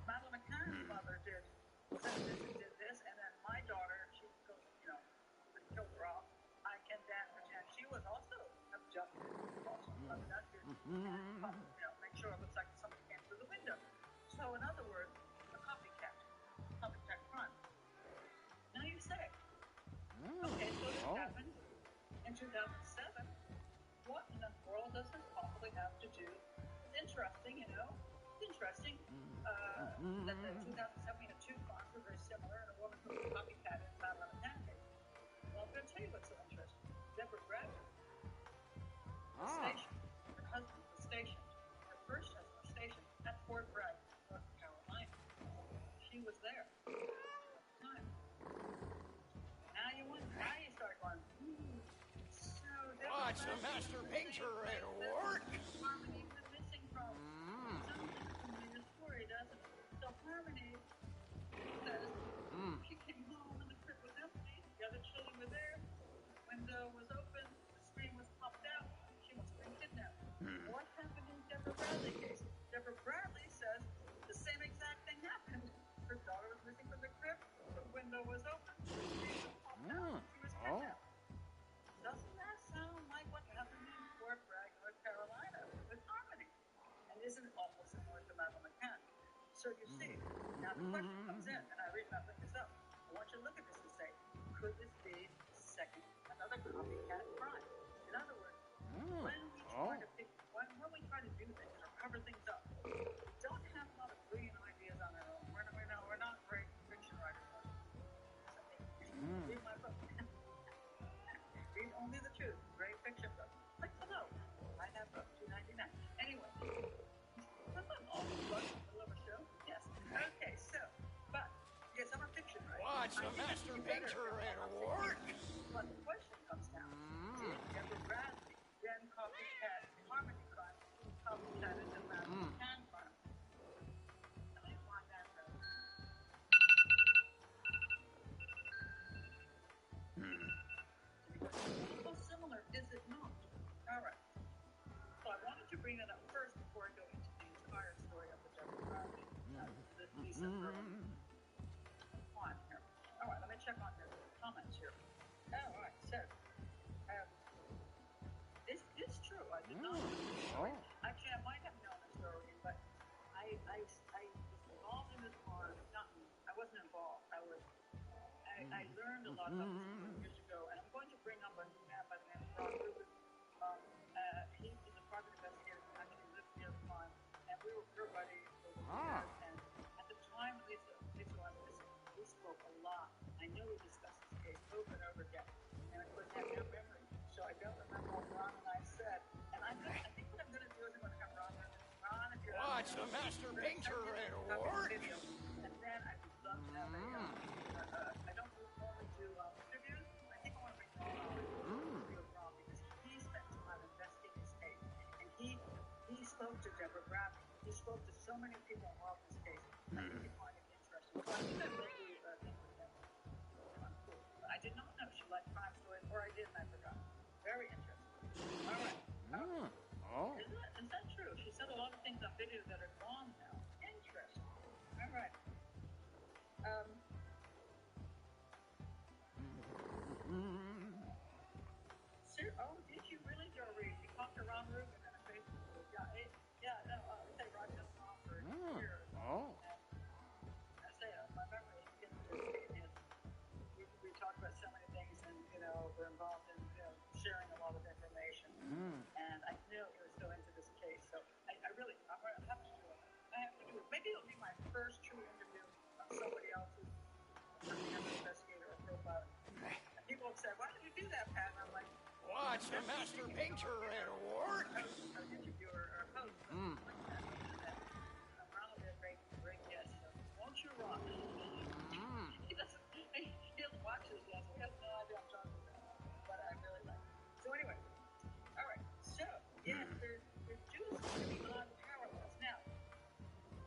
Madeline McCann's mother did this, and then my daughter, she goes, killed her off. I can then pretend she was also abducted, make sure it looks like somebody came through the window. So in other words, a copycat crime. Now you say, okay, so this happened in 2007. What in the world does this possibly have to do? It's interesting, It's interesting that the 2007 we had two crimes were very similar, and a woman who was a copycat in the Madeline McCann case. Well, I'm going to tell you what's so interesting. Deborah Bradley was stationed. Her husband was stationed. Her first husband was stationed at Fort Bragg, North Carolina. She was there at the time. Now you start going, so What's a master painter at work? Harmony was missing from. Sounds like a familiar story, doesn't it? So Harmony says she came home and the crib was empty. The other children were there. The window was open. The screen was popped out. She must have been kidnapped. What happened in Deborah Bradley's case? Deborah Bradley says the same exact thing happened. Her daughter was missing from the crib. The window was open. The screen was popped out. She was kidnapped. Doesn't that sound like what happened in Fort Bragg, North Carolina with Harmony? And isn't it awful similar to Madeline McCann? So you see, now the question comes in, and I read nothing this up. I want you to look at this and say, could this be another copycat crime? In other words, when we try to do things or cover things up, we don't have a lot of brilliant ideas on our own. We're not great fiction writers. Read my book. Read only the truth. Great fiction book. Click below. I have book $2.99. Anyway, awesome book. Middle of a show. Yes. Okay. So, but yes, I'm a fiction writer. What's a master painter at work? But the question comes down: did Deborah Bradley then copycat Harmony crime? Copycatted the Madeline McCann crime? Tell me why that goes. How similar is it not? All right. So I wanted to bring that up first before I go into the entire story of the Deborah Bradley, the Lisa Berlin crime here. All right, let me check on your comments here. All right, so this is true. I did not know this story. Actually, I might have known the story, but I was involved I learned a lot about this years ago, and I'm going to bring up a man by the name of Ron Rubin. He is a private investigator who actually lives near the crime, and we were buddies over the years. And at the time Lisa was missing, we spoke a lot. I know we discussed this case over and over again, and of course I have no memory, so I don't remember what Ron and I said. And I think what I'm going to do is I'm going to have Ron, if you're What's a master painter at work? video, and then I would love to have I don't normally do interviews. I think I want to bring Ron on with Ron because he spent time investing his case, and he spoke to Deborah Bradley. He spoke to so many people involved in this case. I think you find it interesting. So I think I will do a thing with him. Cool. But I did not know she liked crime stories, or I did and I forgot. Very interesting. All right. Is that true? She said a lot of things on video that are gone now. Interesting. All right. Sir, did you really, Jory? You talked to Ron Rubin in a Facebook group. I say Ron knows Ron for years. I say my memory is we talked about so many things, and we're involved in sharing a lot of information. And I knew he was so into this case, so I'm going to have to do it. I have to do it. Maybe it'll be my first true interview on somebody else's investigator or profiler. And people have said, "Why did you do that, Pat?" And I'm like, What's a master painter at work? An interviewer or a host. Ronald is a great guest. So won't you, Ron? He doesn't watch this yet, so he has no idea I'm talking about. But I really like it. So anyway, all right. So yes, there do seem to be odd parallels. Now,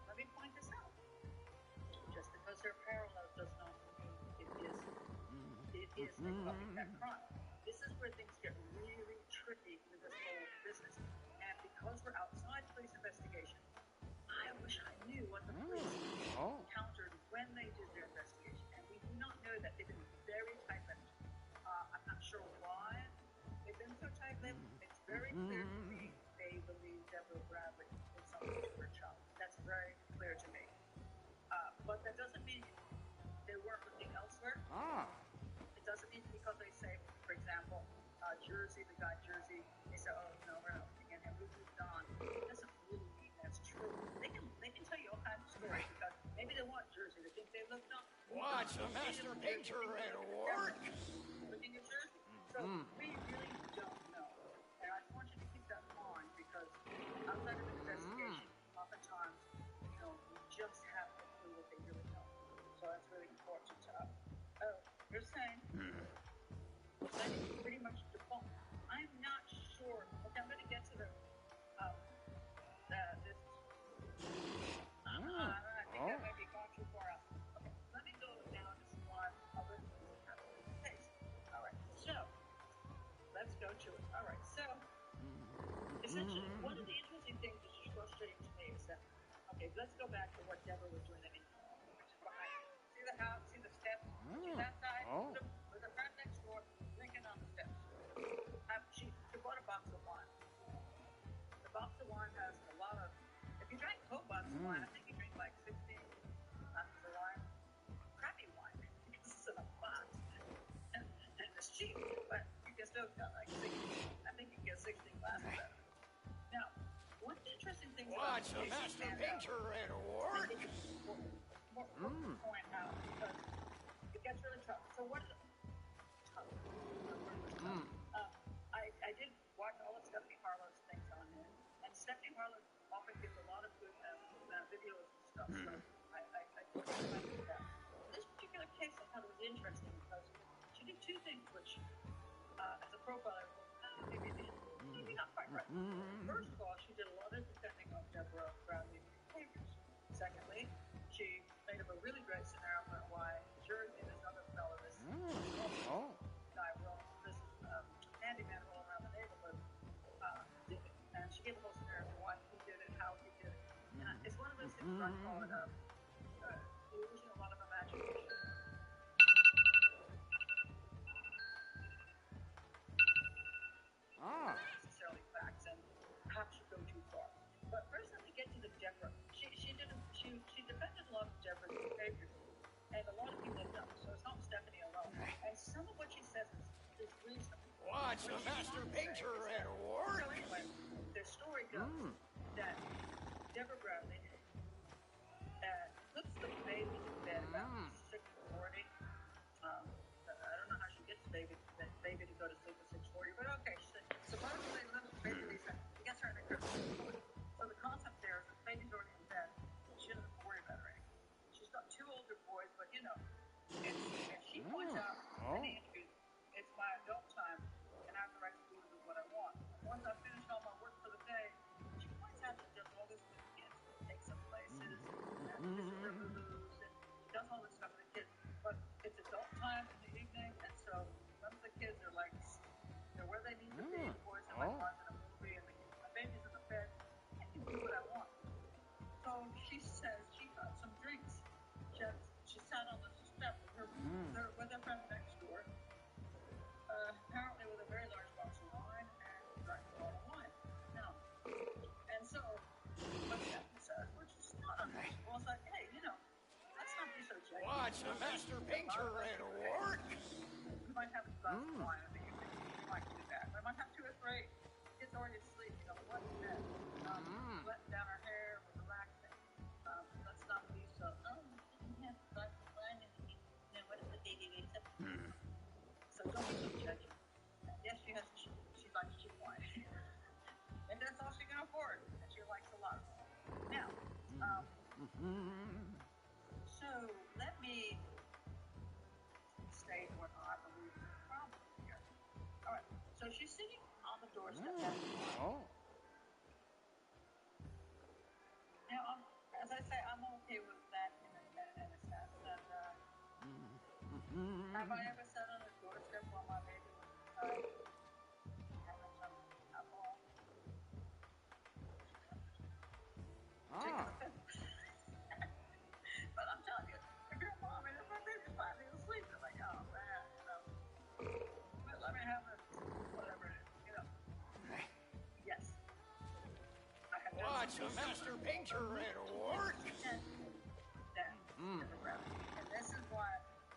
let me point this out. Just because they're parallels does not mean it is a copycat crime. This is where things get really tricky with this whole business. And because we're outside police investigation, I wish I knew what the police encountered when they did their investigation. And we do not know that. They've been very tight-lipped. I'm not sure why they've been so tight-lipped. It's very clear to me they believe Deborah Bradley did something to her child. That's very clear to me. But that doesn't mean they weren't looking elsewhere. It doesn't mean because they say, for example, Jersey, the guy Jersey, they say, "Oh no, we're not looking at him. We moved on." It doesn't really mean that's true. They can tell you all kinds of stories because maybe they want Jersey to think they looked up. What's a master painter at work? Looking at Jersey. So we really don't know. And I want you to keep that in mind because outside of an investigation, oftentimes, we just have no clue what they really know. So that's really important to us. Oh, you're saying pretty much default. I'm not sure. Okay, I'm going to get to this. I think that might be gone too far out. Okay, let me go down to some other things that happened in the case. All right, so let's go to it. All right, so essentially, one of the interesting things which is frustrating to me is that, okay, let's go back to what Deborah was doing. Which is behind. See the house? See the steps? See that side? With her friend next door, drinking on the steps. She bought a box of wine. The box of wine has a lot of. If you drink a Coke box of wine, I think you drink like 16 glasses of wine. Crappy wine because it's in a box and it's cheap, but you can still get like 16. I think you can get 16 glasses out of it. Now, one of the interesting things about What's a master painter at work? I think it's important to point out because it gets really tough. So what is it? Tough. I did watch all of Stephanie Harlow's things on him, and Stephanie Harlow often gives a lot of good videos and stuff. So I did that. This particular case I thought was interesting because she did two things which, as a profiler, maybe not quite right. First of all, she did a lot of defending of Deborah Bradley's behaviors. Secondly, she made up a really great scenario about why Jersey, this other fellow, this guy, this handyman all around the neighborhood, did it. And she gave a whole scenario of why he did it, how he did it. And it's one of those things where I call it using a lot of imagination. Not necessarily facts, and perhaps you go too far. But first, let me get to the Deborah. She defended a lot of Deborah's behaviors, and a lot of people have done. So it's not Stephanie some of what she says is reasonable. What's a master painter at work? So anyway, the story goes that Deborah Bradley puts the baby to bed about 6:40. I don't know how she gets the baby to go to sleep at 6:40, but okay. Supposedly, little baby Lisa gets her in the crib at 6:40. So the concept there is that the baby's already in bed. She doesn't have to worry about her anymore. She's got 2 older boys, but you know, and she points out in the interview, it's my adult time, and I have the right to do what I want. Once I've finished all my work for the day, she points out she does all this with the kids, takes them places, and visits their boo-boos, and does all this stuff with the kids. But it's adult time in the evening, and so none of the kids are like, they're where they need to be. The boys are like watching a movie, and my baby's in the bed. I can do what I want. So she says she got some drinks. She sat on the step with her friend next door, apparently with a very large box of wine, and drank a lot of wine. Now, and so what Captain says, which is not unusual, is like, hey, you know, let's not be so judgy. What's a master painter at work? We might have a glass of wine in the evening. We might do that. We might have 2 or 3. Kids already asleep. You know, what's that? Letting down our hair, we're relaxing. Let's not be so. We have a glass of wine in the evening. Now, what if the baby wakes up? So don't be so judgy. Yes, she likes cheap wine. And that's all she can afford. And she likes a lot of wine. Now, so let me state what I believe is the problem here. All right. So she's sitting on the doorstep. Now, as I say, I'm okay with that in a sense that have I ever sat on a doorstep while my baby was inside having some alcohol? Taking a pill. But I'm telling you, if you're a mom and if my baby's finally asleep, you're like, oh man, you know, but let me have it, whatever it is, you know. Yes. I have done What's a master painter at work? And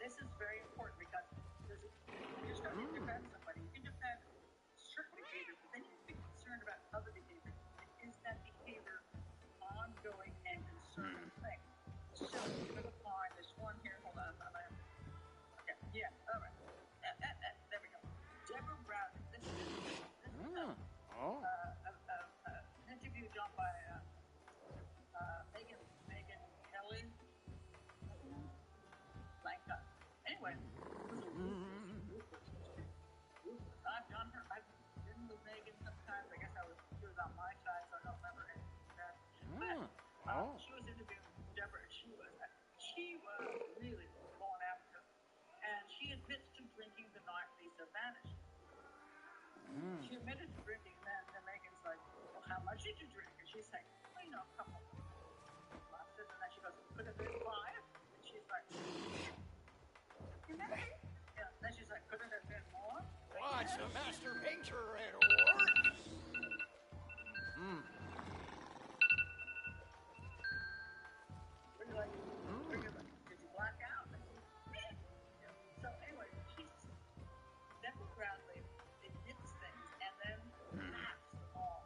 this is very important because when you're starting to defend somebody, you can defend certain behavior, but then you have to be concerned about other behavior. Is that behavior ongoing and concerning thing? So you're going to find this one here. Hold on. Okay. Yeah. All right. There we go. Deborah Bradley. This is an interview done by Megan Kelly. Blanca. Anyway, I've done her. I've been with Megan sometimes. I guess she was on my side, so I don't remember anything like that. But she was interviewing Deborah, and she was really going after her. And she admits to drinking the night Lisa vanished. She admitted to drinking, and then Megan's like, well, how much did you drink? And she's saying, well, you know, a couple of glasses. And then she goes, could it have been 5? And she's like, you met me? Yeah. Then she's like, could it have been more? What's a master painter at work? Did you black out? So anyway, Deborah Bradley admits things and then laughs them off.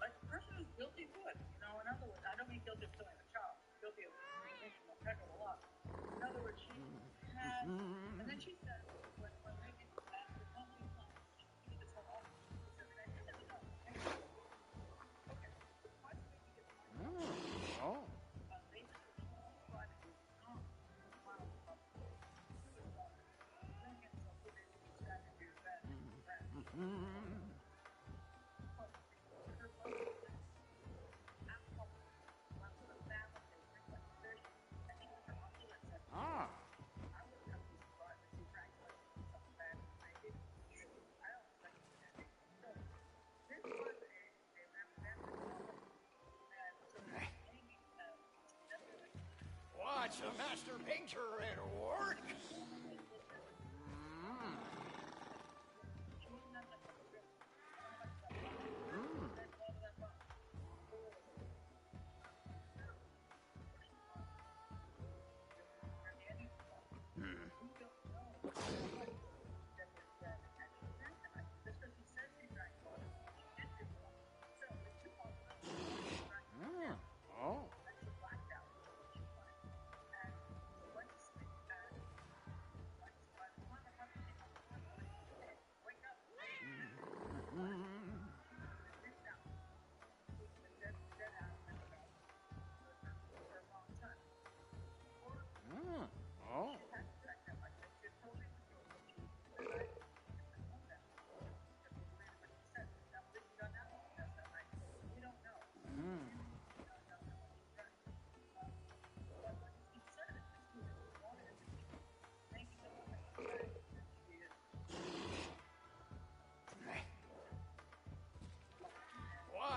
Like a person who's guilty would. You know, in other words, I don't mean guilty of killing a child. Guilty of making a heck of a lot. In other words, she has, and then she says, when Megan asked her how many times she gets her off, she said, I said, no. Okay, why do we get What's a master painter at work?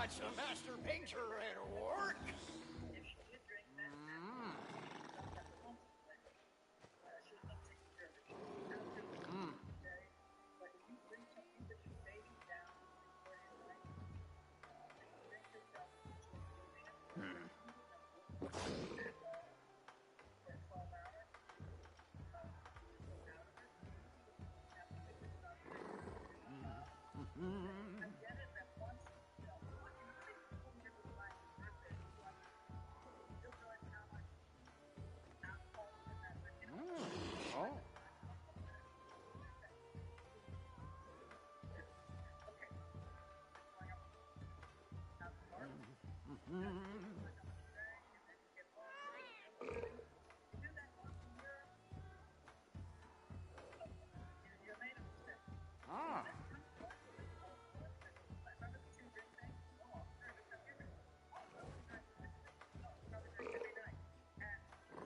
Watch a master painter at work. If she did drink that, that's the consequence. She's not taking care of it. Okay? But if you bring something that your baby down before his night, and you drink yourself to oblivion, for 12 hours, you go out of it, have to pick yourself I get it that once, what you say, people get to my birthday, you realize how much alcohol is in that liquor. Oh. Okay. Going up, have a bar, like on a string, and then you get home, you do that once a year, you made a mistake. Ah. Remember the 2 drink thing? Oh, sure, because you're probably drink every night. And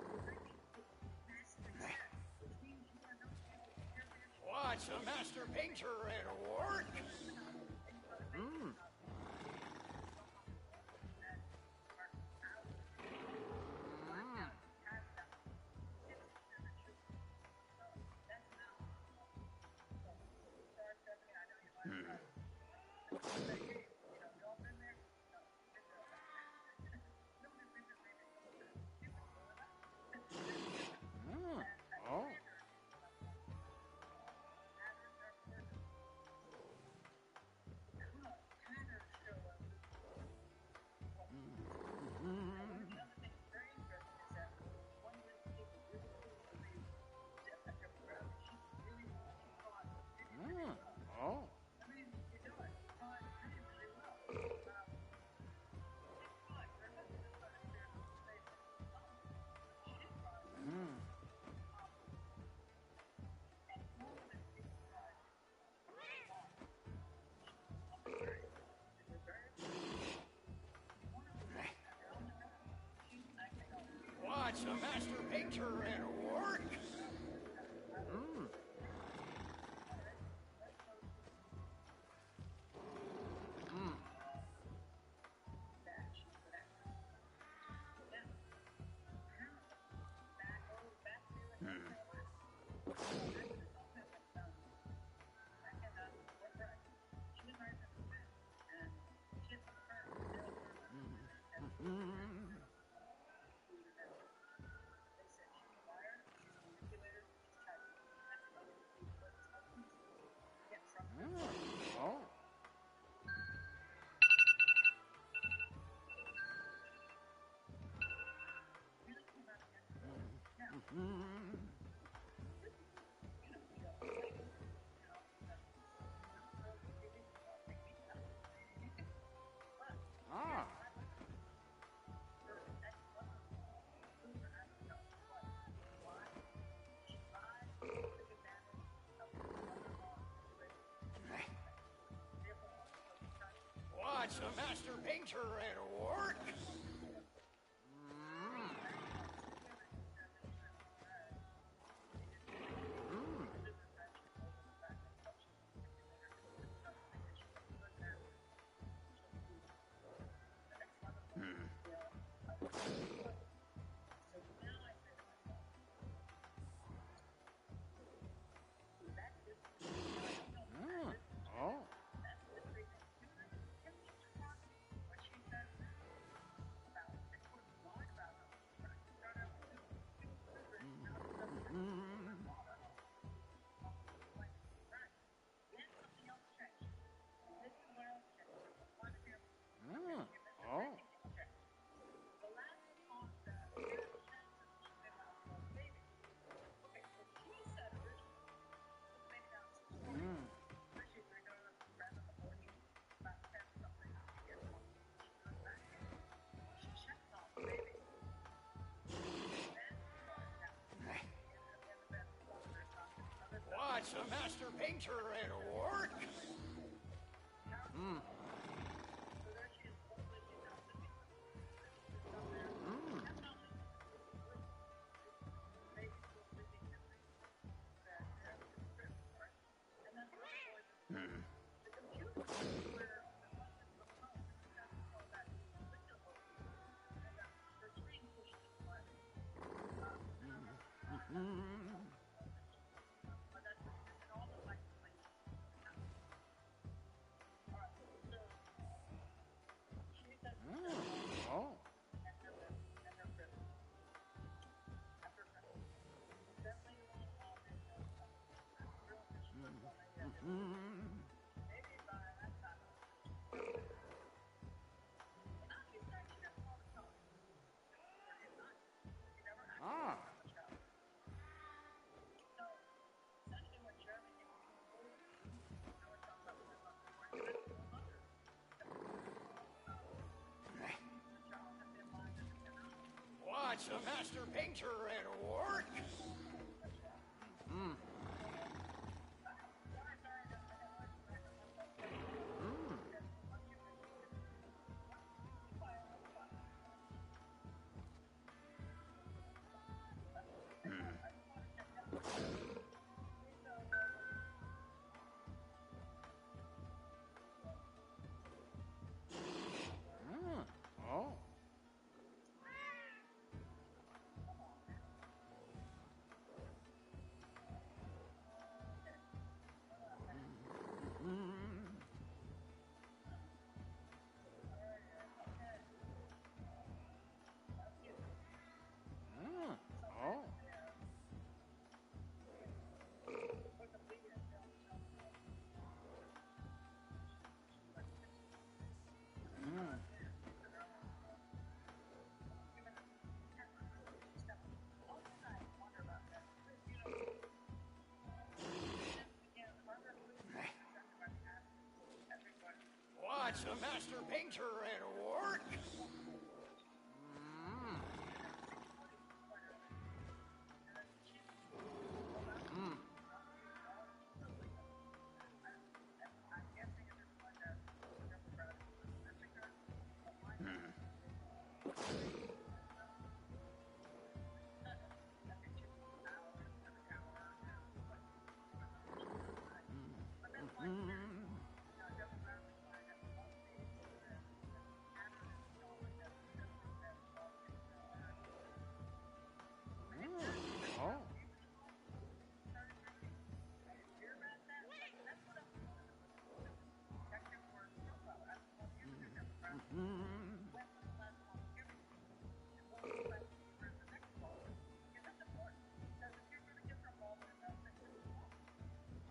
you're drinking to massive extent, which means you are not able to care for your children. Watch a master painter at work. Oh. Oh. Watch a master painter at work. Oh. Ah. Watch a master painter at work. Oh. Oh. Watch a master painter at work. Maybe by that time. Now he's actually got a lot of color. It's not. He never actually has that much color. So, essentially what Jeremy came to conclude, now we're talking about the morning, and that's the mother. The child had been lying as a cannot. Watch a master painter at work. Oh. Oh. Watch a master painter at work. Oh.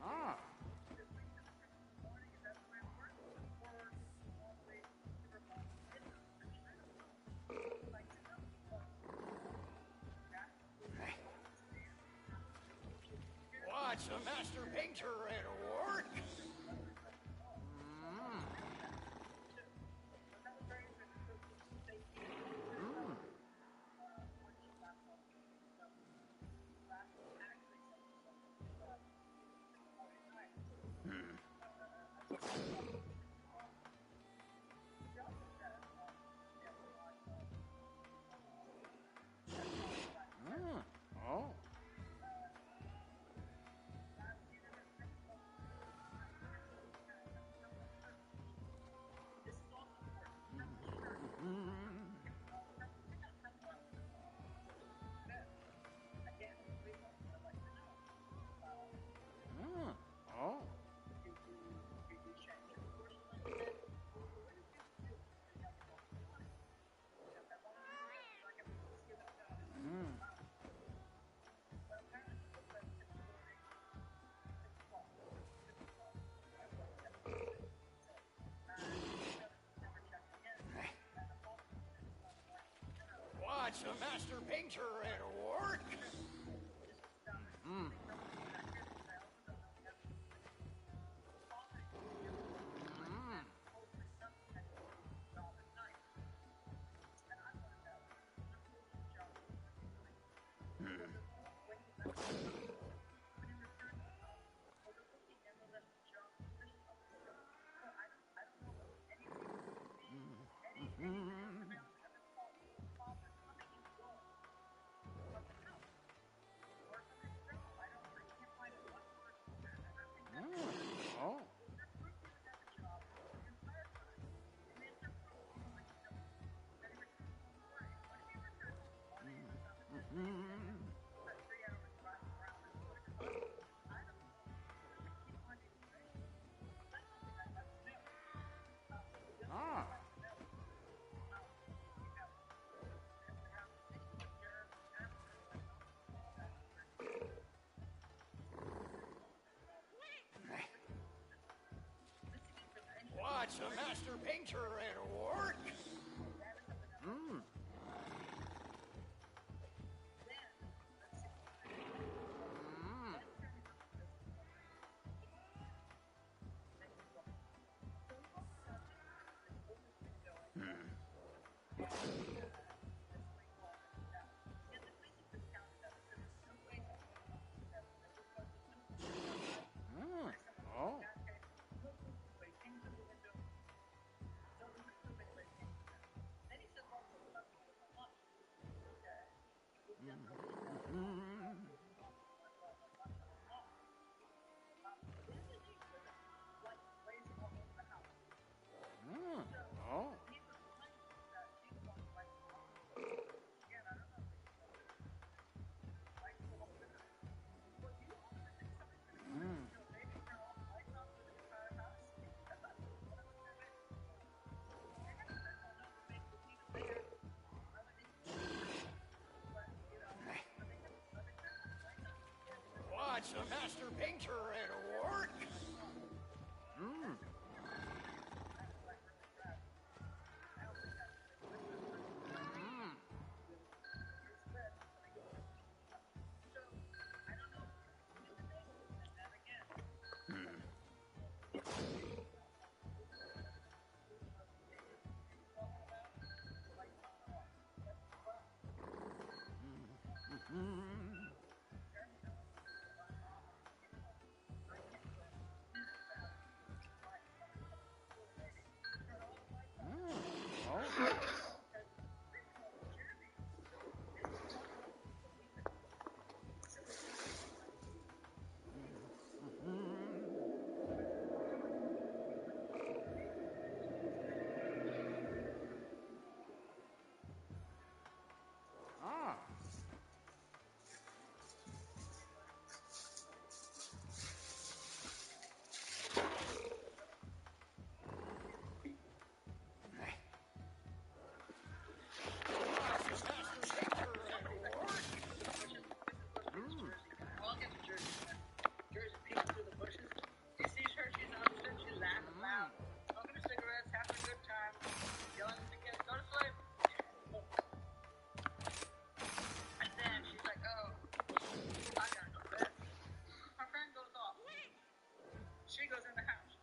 Ah. Watch a master painter at work. Oh. Oh. Watch a master painter at work. Watch a master painter at work. Oh. Oh. Watch a master painter at work. Ah. All gets Jersey. Jersey peeks through the bushes. She sees her, she's on the street, she's laughing loud, smoking her cigarettes, having a good time, yelling at the kids, go to sleep. And then she's like, oh, I gotta go to bed. Her friend goes off. She goes in the house.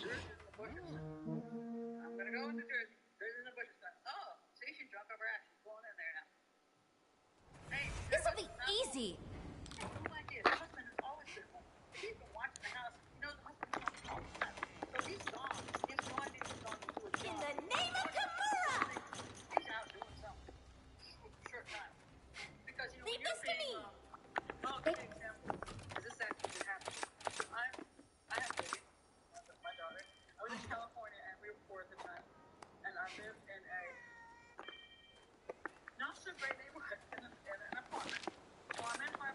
Jersey's in the bushes. I'm gonna go into Jersey. Jersey's in the bushes. Oh, see, she's drunk over ass. She's going in there now. Hey, This will be easy. no idea. The husband has always been home. He's been watching the house. He knows the husband's home all the time. So he's gone. He has no idea he's gone to do a In job. the name of Gamora! He's out doing something. Short time. Because, you know, Leave when you're this to being, me. I'll give you an example. Because this actually did happen. I have a baby, my daughter. I was in California and we were poor at the time. And I lived in a not so great neighborhood in an apartment. So I'm in my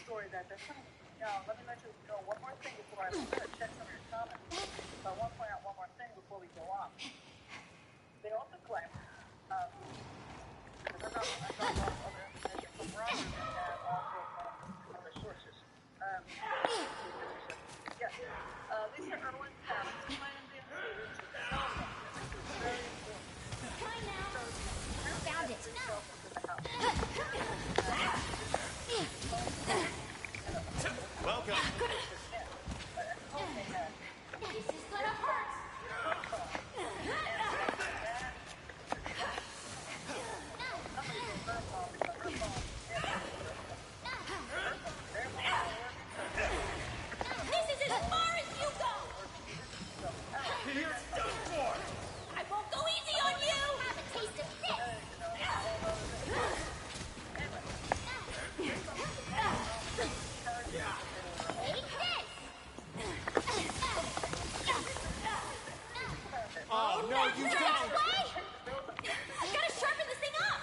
story that they're putting. Now, let me let you know one more thing before I'm going to check some of your comments. But I want to point out one more thing before we go on. They also claim, because I got a lot of other information from Robert and also from other sources. Yes, Lisa Irwin's parents claim the intruder took a cell phone. This is very important. Fine now. So, Found it. three cell phones in the house. Welcome. This is gonna hurt. This is as far as you go. Here's done for. I won't go easy on you. Have a taste of this. Take this. Oh, no, you Get don't. away. I've got to sharpen this thing up.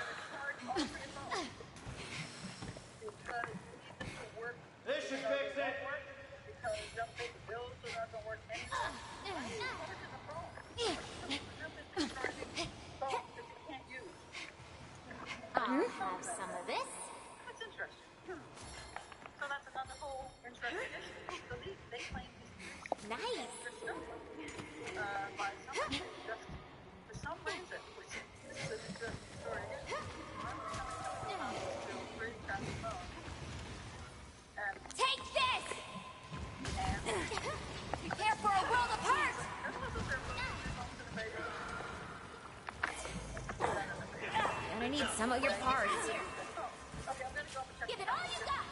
This should fix it. Because you don't pay the bills, so that don't work anyway. I'll have some of this. That's interesting. So that's another whole interesting issue. So they claim Nice. by someone just for some reason, which this is an interesting story. And Take this. Prepare for a world apart. Gonna need some of your parts. Give it all you got.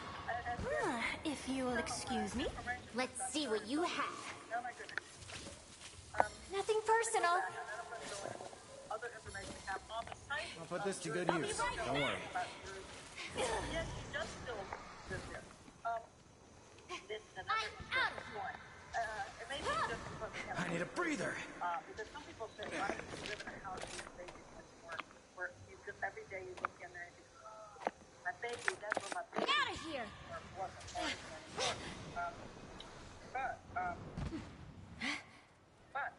If you will excuse me. Let's see what you have. Nothing personal. Other information we have on the site. I'll put this to good use. Don't worry. Yes, she does still live there. This is another interesting point. It may be just because we have I need a breather. because some people say, why don't you live in a house with a baby where you just every day you look in there and you go, oh, my baby, that's where my baby Out of here. wasn't anymore. But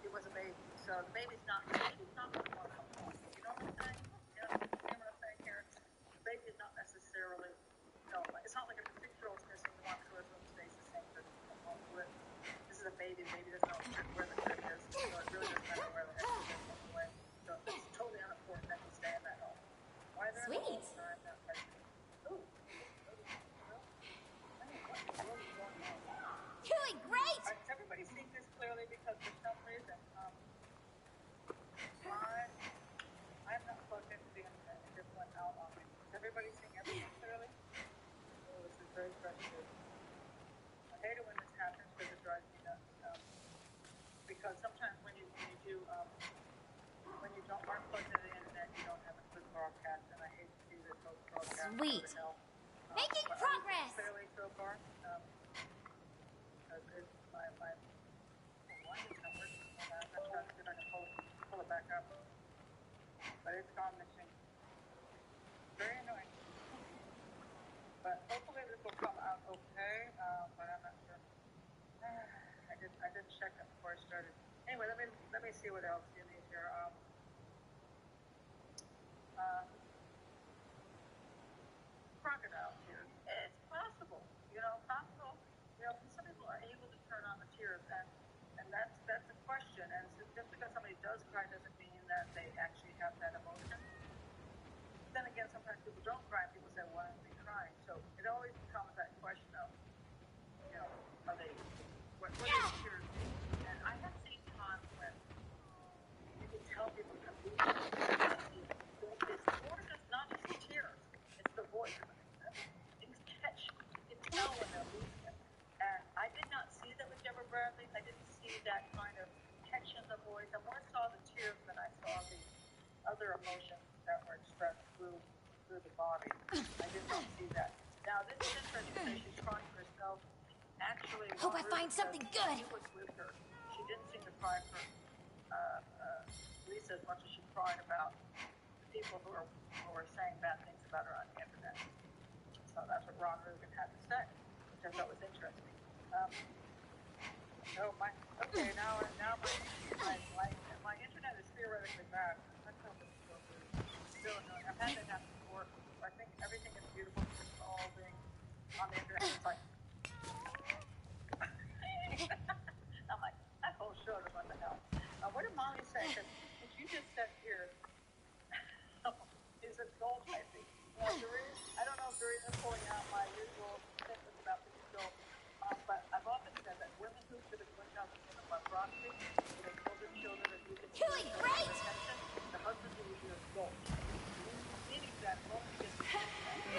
it was a baby, so the baby's not she's not going to want to come home. You know what I'm saying? You know what I'm saying here? The baby is not necessarily, it's not like if a 6-year-old's missing, the one who stays the same person come home with. This is a baby. The baby doesn't know where the crib is, so it really doesn't matter where the heck it is on the way. So it's totally unimportant that you stay in that home. Why they're in the Sweet. home, I'm not quite sure. Ooh. Doing great. Everybody seeing this clearly because for some reason, I'm not plugged into the internet. It just went out on me. Is everybody seeing everything clearly? Oh, this is very frustrating. I hate it when this happens because it drives me nuts. Because sometimes when you aren't plugged into the internet, you don't have a good broadcast, and I hate to see this whole broadcast. Sweet. Making progress. Clearly so far. Because it's my why is it not working? I'm trying to see if I can pull it back up. But it's gone missing. Very annoying. But hopefully this will come out okay. But I'm not sure. I didn't check it before I started. Anyway, let me see what else you need here. Crocodile tears. It's possible. Possible. Some people are able to turn on the tears, and that's a question. And so just because somebody does cry doesn't mean that they actually have that emotion. Then again, sometimes people don't cry, and people say, "Why aren't they crying?" So it always becomes that question of, are they? What are the tears? And I have seen times when you can tell people have it's more just not just tears; it's the voice. Things catch. You can tell when they're losing it. And I did not see that with Deborah Bradley. I didn't see that kind of catch in the voice. I more saw the tears than I saw the other emotions that were expressed through the body. I did not see that. Now, this is interesting because she's crying herself. Actually, Hope I find something good. She was with her. She didn't seem to cry for Lisa as much as she cried about the people who were saying bad things about her on the internet. So Ron Reagan had to say, which I thought was interesting. So okay, now my internet is theoretically bad. Let's hope it's still good. Still annoying. I've had that happen before. I think everything is beautiful because it's all being on the internet. It's like I'm like, that whole show, what the hell? What did Molly say? Because you just said here is a goal typing. I don't know if Doreen is pulling out my usual sentence about being adult, but I've often said that women who could have went down the road of leprosy, who they told their children that you can Doing great! the husband who was your goal. Meaning that once you get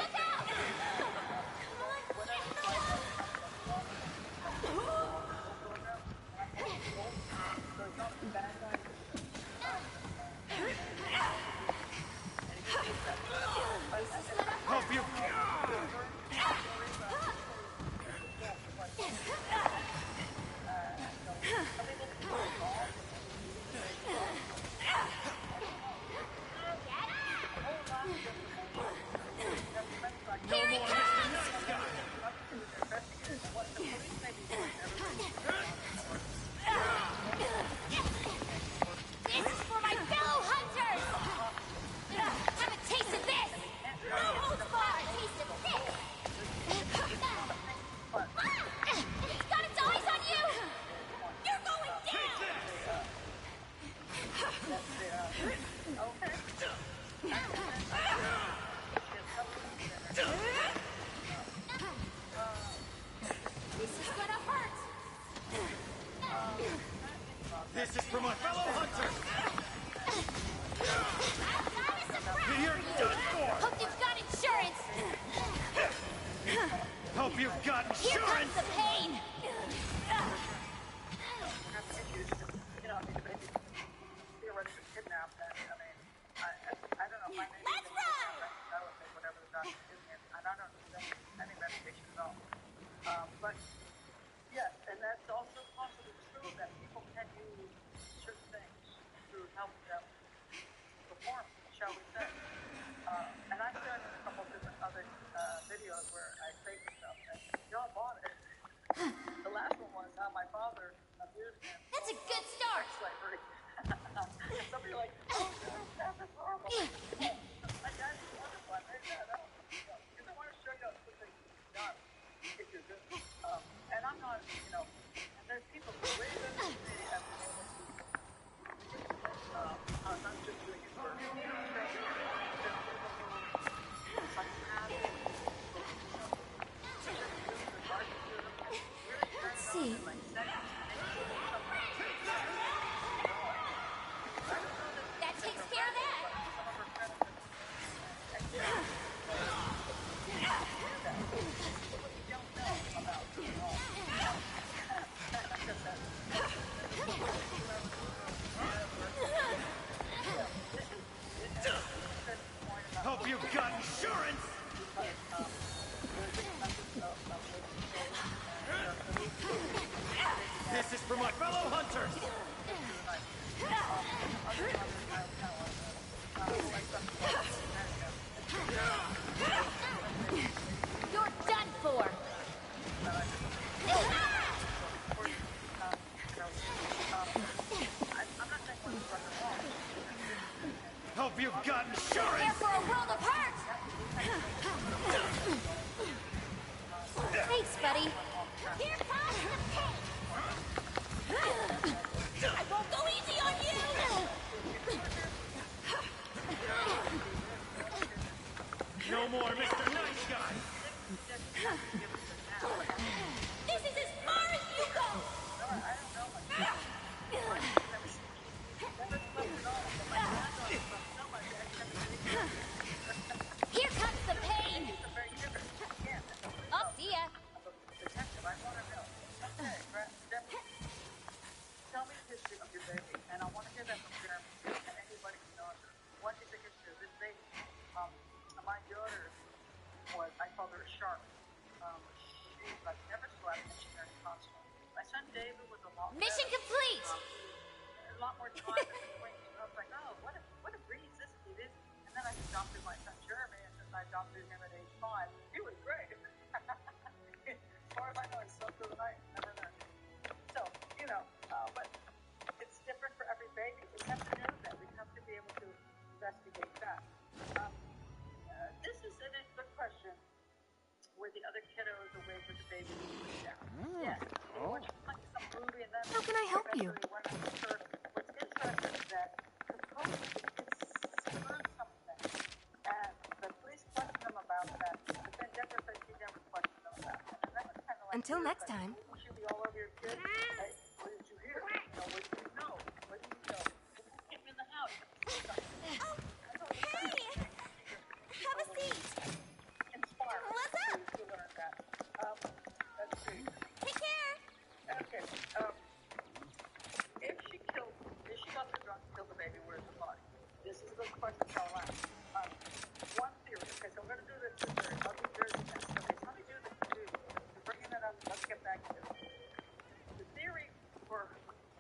Look out! Come on, get in the water! Hope you. Here he comes! This is for my fellow hunters! Have a taste of this! Who's got a taste of this? It's got its eyes on you! You're going down! This is gonna hurt! This is for my fellow hunters. I've got a surprise You're for you! done for. Hope you've got insurance! Hope you've got Here comes insurance. the pain! Theoretically kidnapped, and I don't know. Let's run! Whatever the doctor gives me, and I don't understand any medication at all. But yes, and that's also possibly true that people can use certain things to help them perform, shall we say. And I've done a couple of different other videos where I fake stuff, and y'all bought it. The last one was how my father abused me. That's a good start! Slavery. And somebody like, oh, that's horrible. My dad's wonderful. I made that up. Because I want to show you how quickly it's done if you're good. And I'm not, and there's people who way better than me have been able to. I'm not just doing it for Let's see. That takes care of that! Hope you've got insurance. This is for my fellow hunters. You're done for! Hope you've got Prepare insurance. for a world of hurt! Thanks, buddy. Here comes the pain! I won't go easy on you! No more Mr. Nice Guy. This is as far as you go! Here comes the pain! I'll see ya! Detective, I want to know. Okay, tell me the history of your baby, and I want to hear that from Jeremy and anybody who knows her. What is the history of this baby? My daughter I called her a shark. She never slept, and she very constantly. My son David was a lot Mission better. complete! A lot more time in between. I was like, oh, what a breeze this kid is. And then I adopted my son Jeremy, and since I adopted him at age 5, he was great. have to know that. We have to be able to investigate that. This is a good question. Were the other kiddos awake with the baby down? Yes. They were watching like some movie and then How can I help you? eventually went to church. What's interesting is that supposedly it's heard something, and the police questioned them about that, but then Deborah said she never questioned them about it. And that was kind of like Until weird, next like, time. you should be all over your kids. Hey, what did you hear? What did you know? What did you know? Who came in the house? Oh, hey! Have a seat. Inspired. What's up? To learn that. Let's see. Take care. Okay. If she got the drunk, killed the baby, where's the body? This is a good question, Caroline. One theory. Okay, so I'm going to do the two theories. I'll do theories next. Okay, so let me do the two. You're bringing that up. Let's get back to it. The theory for,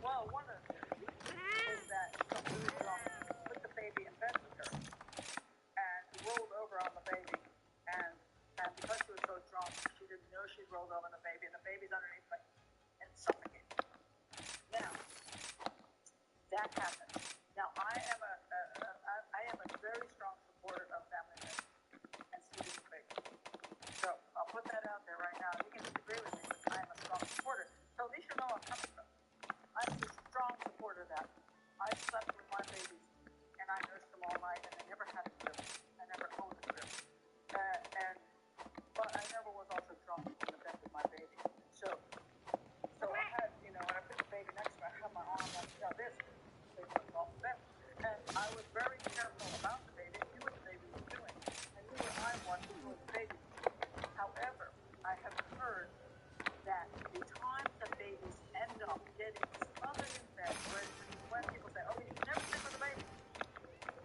well, one of the theories is that she got really drunk, put the baby in bed with her, and rolled over on the baby, and because she was so drunk, she didn't know she rolled over on the baby, and the baby's underneath like and suffocated. Now, that happened. Now, I am a very strong supporter of family medicine and student debate. So I'll put that out there right now. You can disagree with me, but I am a strong supporter. So at least you know I'm coming from. I'm a strong supporter of that. I slept with my babies, and I nursed them all night, and I never had a crib. I never owned a crib. But I never was also drunk in the bed with my baby. So I had, when I put the baby next to me, I had my arm like this. The baby was off the bed. And I was very careful about the baby. I knew what the baby was doing. I knew what I was before the baby was doing. However, I have heard that the times that babies end up getting smothered in bed, when people say, oh, you should never sleep with a baby,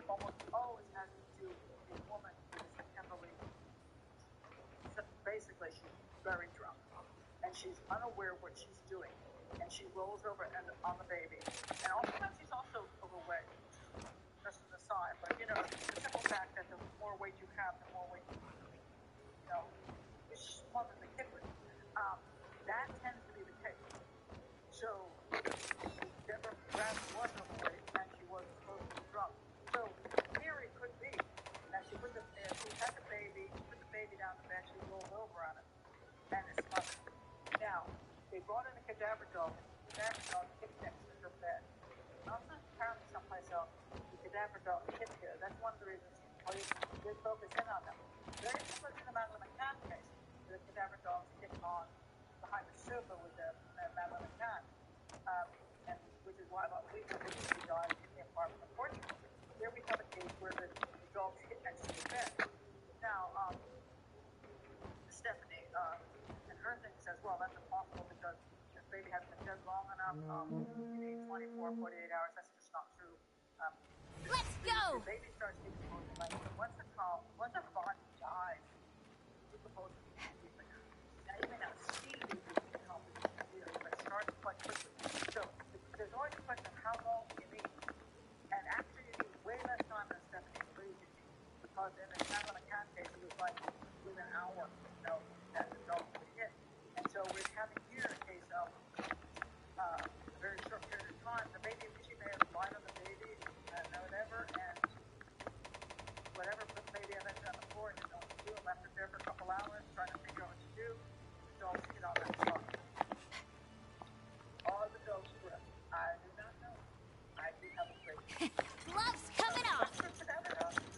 almost always has to do with a woman who is heavily, basically she's very drunk, and she's unaware of what she's doing, and she rolls over on the baby, and oftentimes she's also overweight, just an aside, but the simple fact that the more weight you have, the more weight you smother the kid with. That tends to be the case. So Deborah perhaps was overweight, and she was supposed to be drunk. So the theory could be that she had the baby, she put the baby down the bed, she rolled over on it, and it smothered. Now, they brought in a cadaver dog, and the cadaver dog hit next to her bed. Also, apparently someplace else, the cadaver dog hit here. That's one of the reasons why you did focus in on them. Very similar to the Madeline McCann case, where the cadaver dogs hit on behind the sofa with the Madeline McCann, and which is why about a week before she died in the apartment. Unfortunately, here we have a case where the dogs hit next to the bed. Now, Stephanie, and her thing says, well, that's impossible because the baby hasn't been dead long enough. You need 24, 48 hours. That's just not true. Let's go! The baby starts decomposing. Like, once a body dies, it decomposes immediately. Now, you may not see the decomposition immediately, but it starts quite quickly. So, there's always a question of how long do you need? And actually, you need way less time than Stephanie believes you need. Because in the Madeline McCann case, it was like within an hour, that the dog was hit. And so we're having here a case of a very short period of time. The baby, she may have lied on the baby, whatever, and whatever put the baby eventually on the floor and didn't know what to do, and left it there for a couple hours, trying to figure out what to do. The dogs hit on that spot. All the dogs were. I do not know. I do have a great Gloves coming off.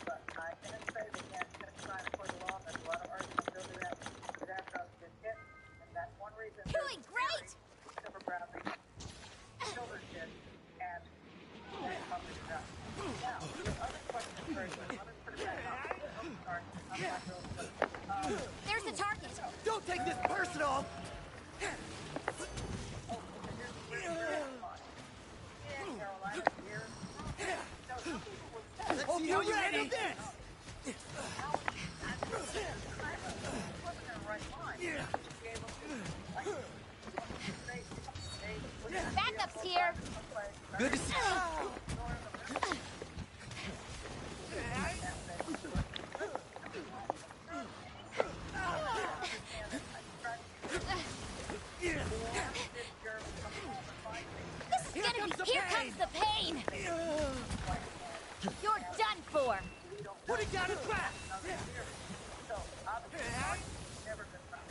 But I can't say they can't sign a court of law. There's a lot of arguments over that. But that does get hit, and that's one reason. Doing great. Silver Bradley, Silver did, and published that. Now, the other question first. Let me put it back up. Oh, sorry. I'm not real. There's the target. Don't take this personal! Hope you're ready. Backup's here. Good to see you. Here comes the pain. So, obviously, Marty's never been found.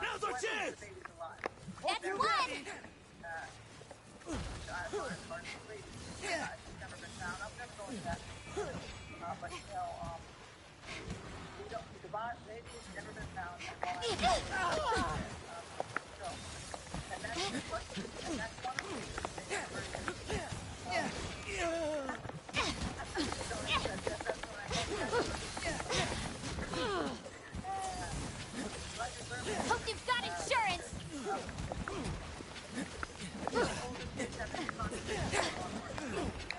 Now's our chance! The baby's alive. That's one! She's never been found. I'm never going to that. But, you know, we don't, the baby's never been found. So, and that's the question. And that's one of the reasons. Hope you've got insurance!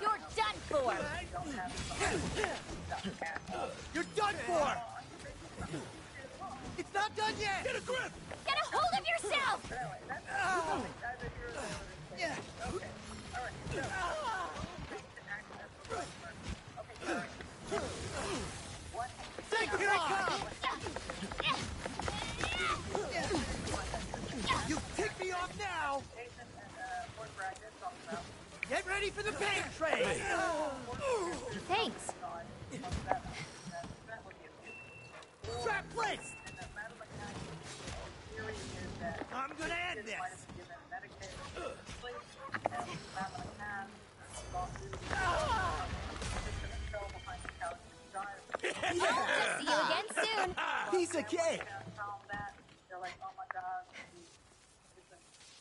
You're done for! You're done for! It's not done yet! Get a grip! Get a hold of yourself! Yeah. Okay. All right. What? Take the block! You tick me off now! Get ready for the paint train! Thanks. Trap placed! I'm gonna end this! See you again soon. Piece of cake! They're like, oh my God,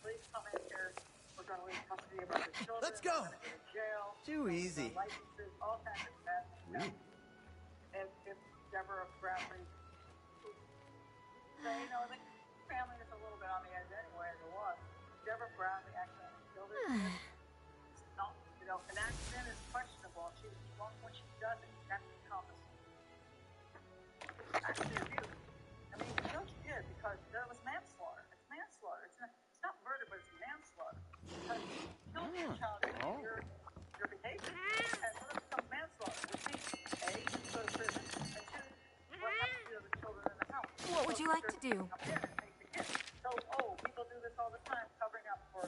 please come in here. We're going to lose custody of our children. Let's go. We're gonna go to jail. Too easy. Licenses, all kinds of mess. If Deborah Bradley, so, you know, the family is a little bit on the edge anyway, as it was. Deborah Bradley accidentally killed her. No, you know, an accident is questionable. When she does it, that becomes actually abuse. I mean, you know she did because there was manslaughter. It's manslaughter. It's not murder, but it's manslaughter. Because you killed your child because your behavior. And so that becomes manslaughter. Which means, A, you go to prison, and two, what happens to the children in the house? What would you like to do? Come in and take the kids. So, people do this all the time, covering up for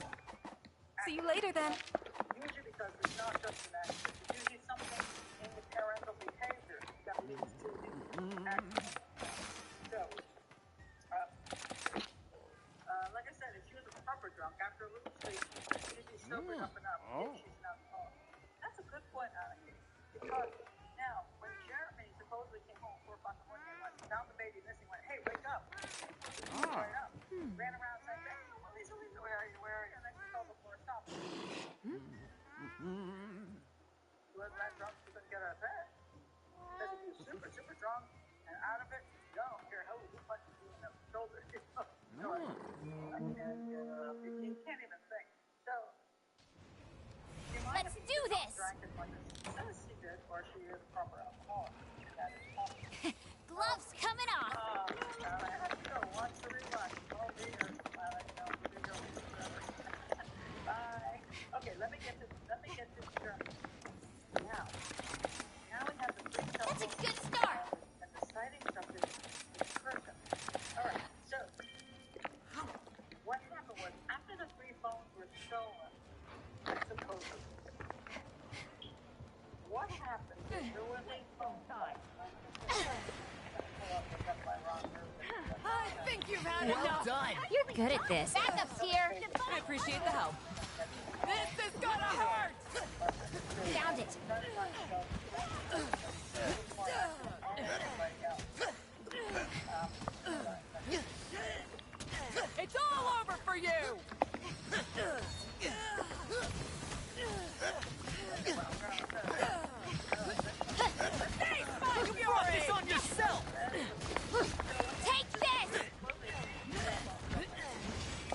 See you later then. usually because it's not just an accident. It's usually something in the parental behavior that leads to the accident. So, like I said, if she was a proper drunk, after a little sleep, she'd be sobered up enough if she's not alcoholic. That's a good point, Anarchy. Because now, when Jeremy supposedly came home at 4 o'clock in the morning and found the baby missing, went, hey, wake up. He woke right up. Ran around saying, hey, Elisa, where are you? And then she told the floor stop. She wasn't that drunk, she couldn't get her bed. Because if you're super, super drunk and out of it, you don't care how he punches you in the shoulder. You can't even think. So, Let's do this! drank as much as she says she did, or she is a proper alcoholic. That is possible. Gloves coming off! I have to go. Watch the rerun. Oh, dear. Bye. Okay, let me get this journey. Now we have the three That's a good start! and the sighting subject is the person. All right, so what happened was after the 3 phones were stolen, supposedly, what happened? There was a phone time. I think you've had Well enough. done! You're good at this. Backup's here! I appreciate the help. This is gonna hurt! Found it. It's all over for you! Hey, Spike, you brought this on yourself! Take this!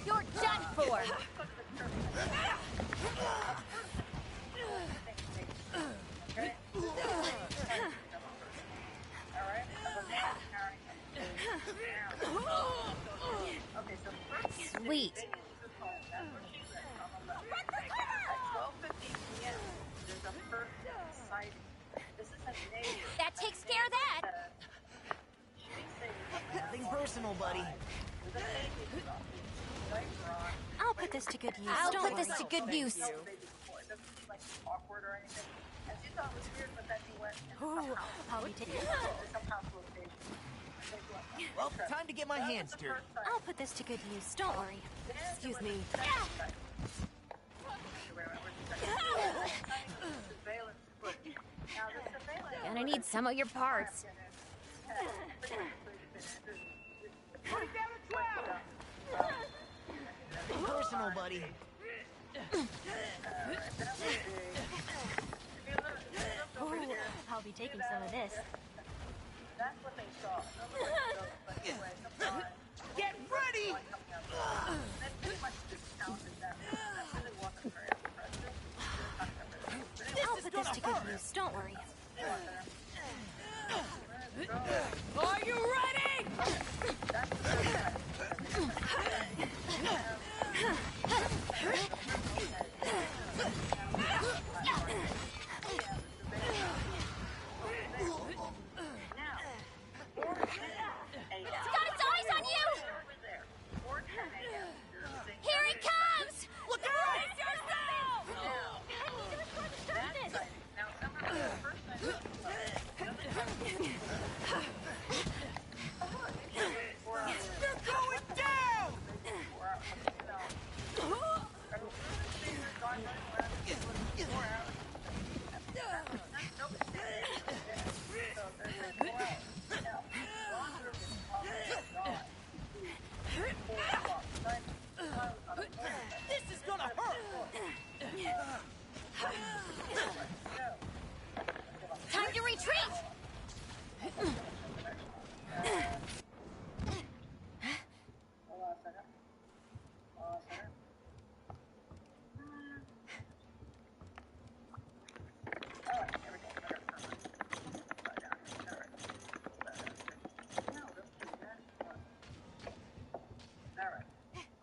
You're done for! Sweet. That takes care of that. Nothing personal, buddy. I'll put this to good use. I'll put this to good use. Awkward or anything. And she's thought it was weird, but then he went and Ooh, I'll be taking some house location. Well, time to get my hands dirty. I'll put this to good use. Don't worry. Excuse me. Gonna need some of your parts. Personal, buddy. Ooh, I'll be taking some of this. That's what they saw. Get ready! That's pretty much discounted that. That really wasn't very impressive. I'll put this to good use. Don't worry. Are you ready? It's got its eyes on you! Here it comes! Look out! Yourself! They're going down! This is gonna hurt! Time to retreat! Alright.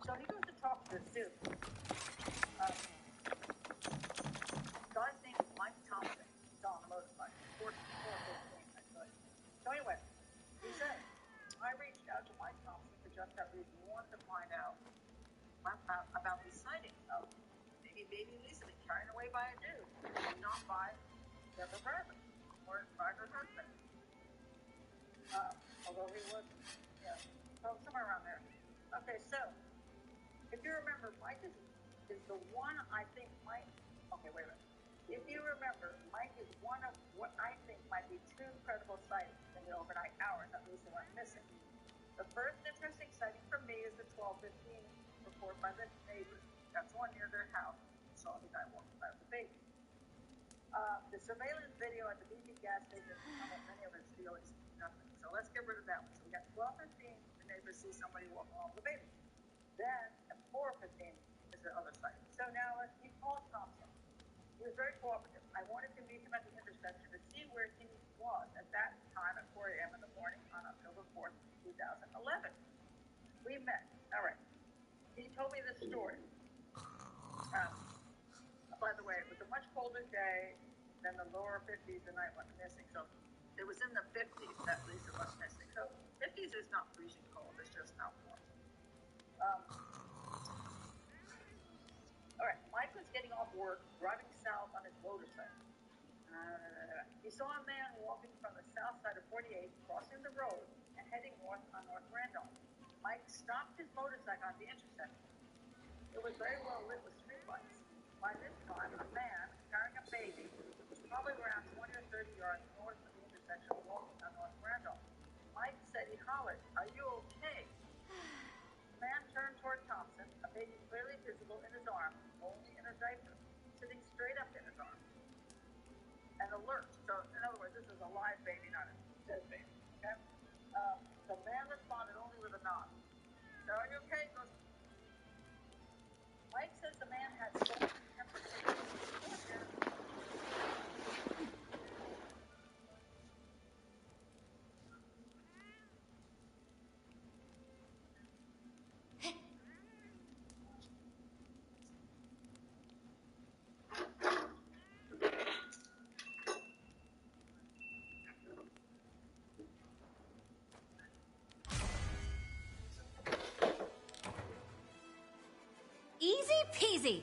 So he goes to talk to this dude. Guy's name is Mike Thompson. He's on a motorcycle. 415, actually. So anyway, he said, I reached out to Mike Thompson for just that reason. He wanted to find out about these sightings of maybe baby Lisa being carried away by a dude, and not by Deborah Bradley or by her husband. Although he was, yeah, so somewhere around there. Okay, so if you remember, Mike is the one I think might. Okay, wait a minute. If you remember, Mike is one of what I think might be two credible sightings in the overnight hours that Lisa went missing. The first interesting sighting for me is the 12:15 report by the neighbors. That's one near their house. Saw the guy walking by with the baby. The surveillance video at the BP gas station on many of his dealers, nothing. So let's get rid of that one. So we got 12:15, the neighbors see somebody walking along with the baby. Then at 4:15 is the other side. So now he called Thompson. He was very cooperative. I wanted to meet him at the intersection to see where he was at that time at 4 a.m. in the morning on October 4th, 2011. We met. All right. He told me this story. By the way, it was a much colder day than the lower 50s the night went missing. So it was in the 50s that Lisa went missing. So 50s is not freezing cold. It's just not warm. All right. Mike was getting off work, driving south on his motorcycle. He saw a man walking from the south side of 48, crossing the road and heading north on North Randolph. Mike stopped his motorcycle at the intersection. It was very well lit with streetlights. By this time, a man carrying a baby was probably around 20 or 30 yards north of the intersection walking on North Randolph. Mike said he hollered, "Are you okay?" The man turned toward Thompson, a baby clearly visible in his arm, only in a diaper, sitting straight up in his arm. And alert. So, in other words, this is a live baby, not a dead baby. Okay? The man responded only with a nod. So, are you okay? He goes, Mike says the man had so much temper. Easy peasy.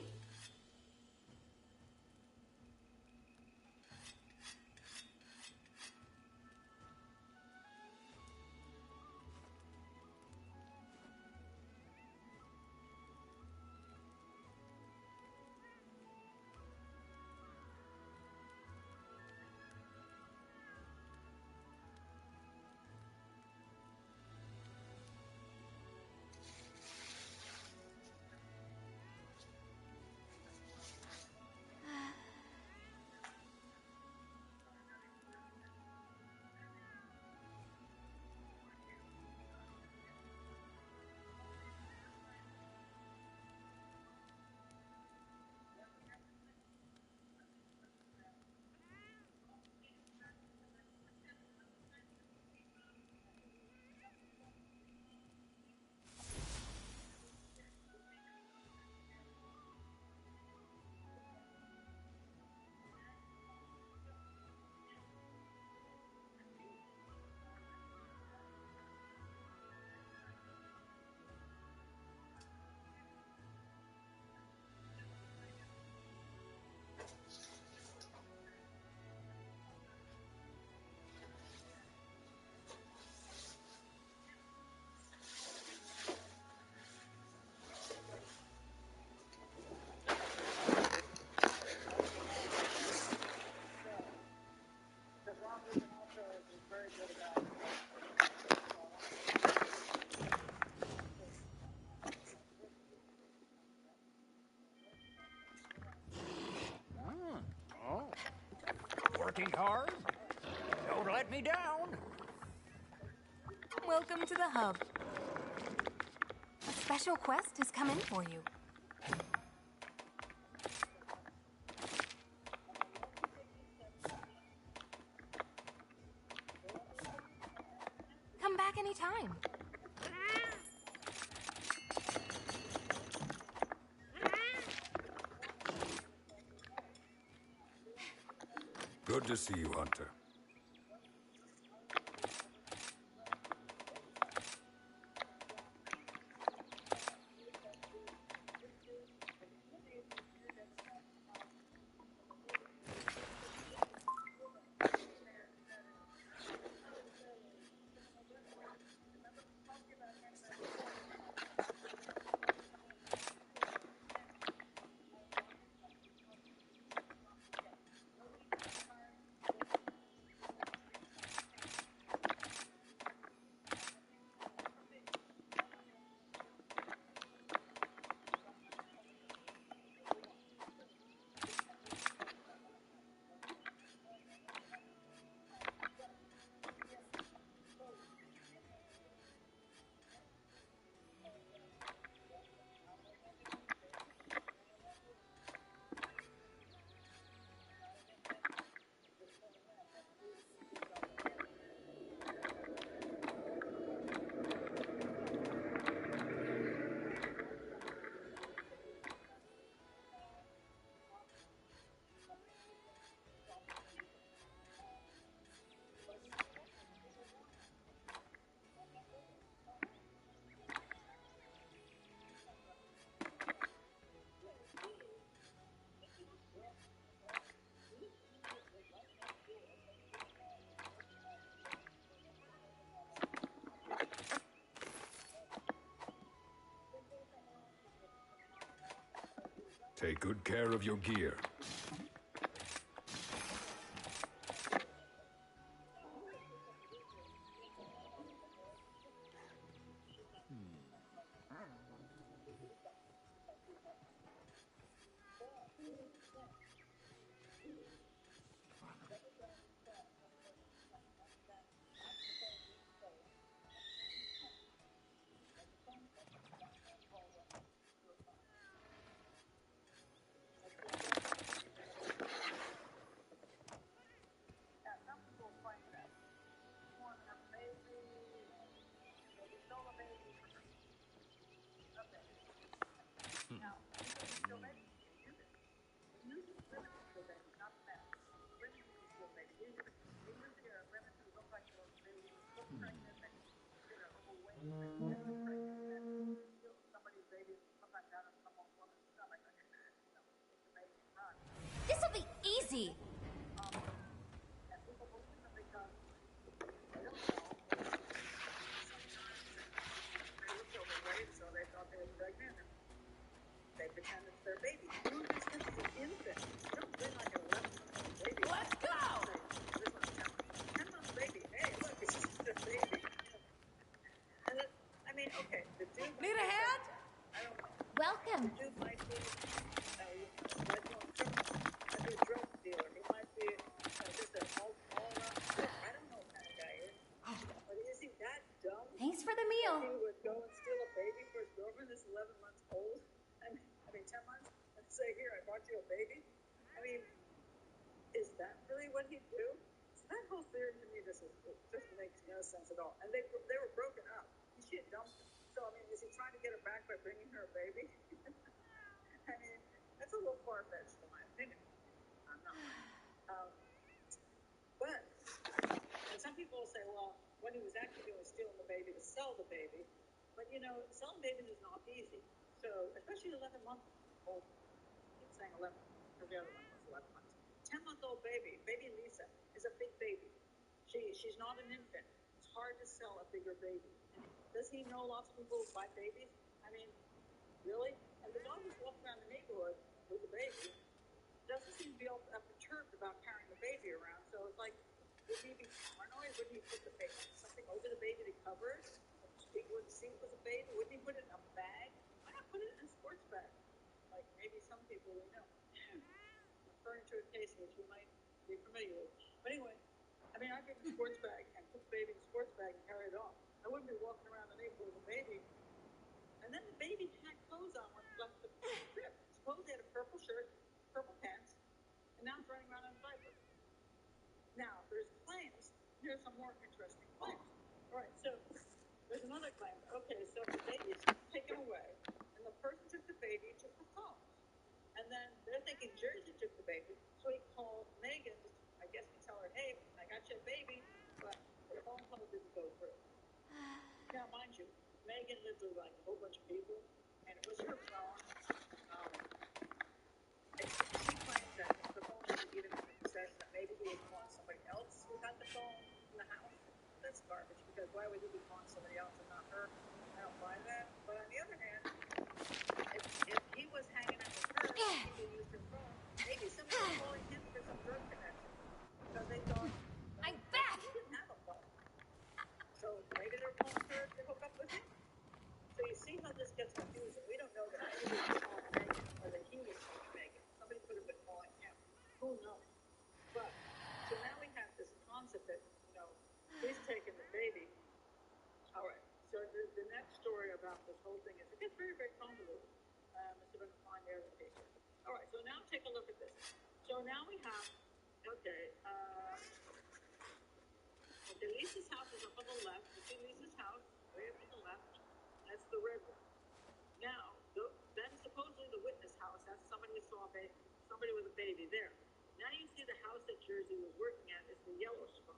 working hard. Don't let me down. Welcome to the hub. A special quest has come in for you. Come back anytime. Good to see you, Hunter. Take good care of your gear. This'll be easy. So they thought they were pregnant, and they pretend it's their baby. You know, this is an infant. Don't bring like an 11-month-old baby. Let's go! This one's 10-month baby. Hey, look, it's just a baby. And it, I mean, okay, the dude. Need a hand? I don't know. Welcome. The dude might be, might be a drug dealer. He might be just an all-around crook. I don't know what kind of guy he is. But is he that dumb? Thanks for the He meal. would go and steal a baby for his girlfriend that's 11 months old. I mean 10 months, and say, "Here, I brought you a baby." I mean, is that really what he'd do? So that whole theory to me just makes no sense at all. And they were broken up. She had dumped him. So I mean, is he trying to get her back by bringing her a baby? I mean, that's a little far fetched in my opinion. I'm not. But and some people will say, well, what he was actually doing was stealing the baby to sell the baby. But you know, selling babies is not easy. So especially 11-month-old. I keep saying 11 because the other one was 11 months. 10-month-old baby Lisa, is a big baby. She's not an infant. It's hard to sell a bigger baby. And does he know lots of people buy babies? I mean, really? And the dog was walking around the neighborhood with the baby. Doesn't seem to be all that perturbed about carrying the baby around. So it's like, would he be paranoid? Would he put the baby, something over the baby to cover it? People would see it was a baby. Wouldn't he put it in a bag? Why not put it in a sports bag? Like maybe some people we know. I'm referring to a case which you might be familiar with. But anyway, I mean, I'd get a sports bag and put the baby in the sports bag and carry it off. I wouldn't be walking around the neighborhood with a baby. And then the baby had clothes on when it left the crib. Suppose he had a purple shirt, purple pants, and now it's running around in a diaper. Now, there's claims. Here's some more interesting claims. All right, so there's another claim. Okay, so the baby's taken away, and the person took the baby, took the phones. And then they're thinking Jersey took the baby, so he called Megan. I guess to tell her, hey, I got your baby, but the phone call didn't go through. Now, mind you, Megan lived with like a whole bunch of people, and it was her phone. She claims that the phone was even in the possession that maybe he was calling somebody else who got the phone in the house. That's garbage, because why would he be calling somebody else and not her? I don't buy that. But on the other hand, if he was hanging out with her and people used her phone, maybe somebody was calling him for some drug connection because they thought I'm back! he didn't have a phone. So maybe they're calling her to hook up with him. So you see how this gets confusing. We don't know that maybe he was calling Megan or that he was calling Megan. Somebody could have been calling him. Who knows? But so now we have this concept that, he's taking the baby. All right. So the next story about this whole thing is it gets very, very convoluted. Let's see if I can find the other page. All right. So now take a look at this. So now we have, okay, Lisa's house is up on the left. You see Lisa's house way up on the left. That's the red one. Now, that is supposedly the witness house. That's somebody who saw somebody with a baby there. Now you see the house that Jersey was working at is the yellow spot.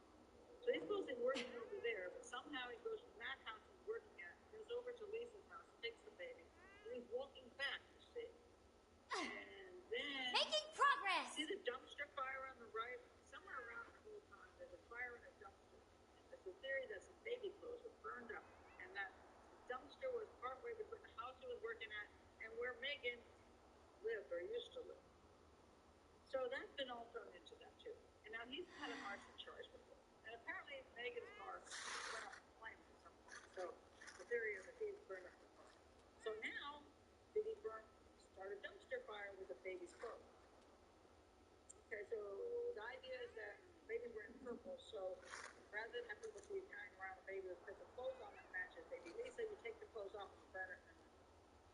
So he's supposed to be working over there, but somehow he goes from that house he's working at, goes over to Lisa's house, takes the baby, and he's walking back, you see. And then... Making progress! See the dumpster fire on the right? Somewhere around the whole time, there's a fire in a dumpster. There's a theory that some baby clothes were burned up, and that dumpster was partway between the house he was working at and where Megan lived or used to live. So that's been all thrown into that too. And now he's had an arson charge before. And apparently Megan's car went up in flames at some point. So the theory is that he burned up the car. So now, did he start a dumpster fire with the baby's clothes? Okay, so the idea is that babies were in purple, so rather than have people see carrying around a baby with purple clothes on that matches baby Lisa, you take the clothes off and you burn it,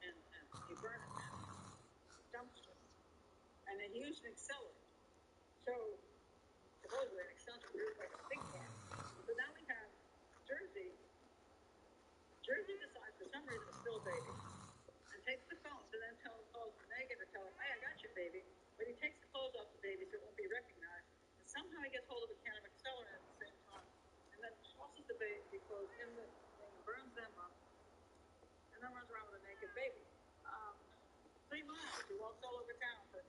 and you burn it in a dumpster. And then he used an accelerant. So, supposedly an accelerant is like a big car. So now we have Jersey. Jersey decides for some reason to spill baby and takes the phone and then calls Megan to tell her, hey, I got your baby. But he takes the clothes off the baby so it won't be recognized. And somehow he gets hold of a can of accelerant at the same time. And then tosses the baby clothes in the thing, burns them up, and then runs around with a naked baby. 3 miles. He walks all over town for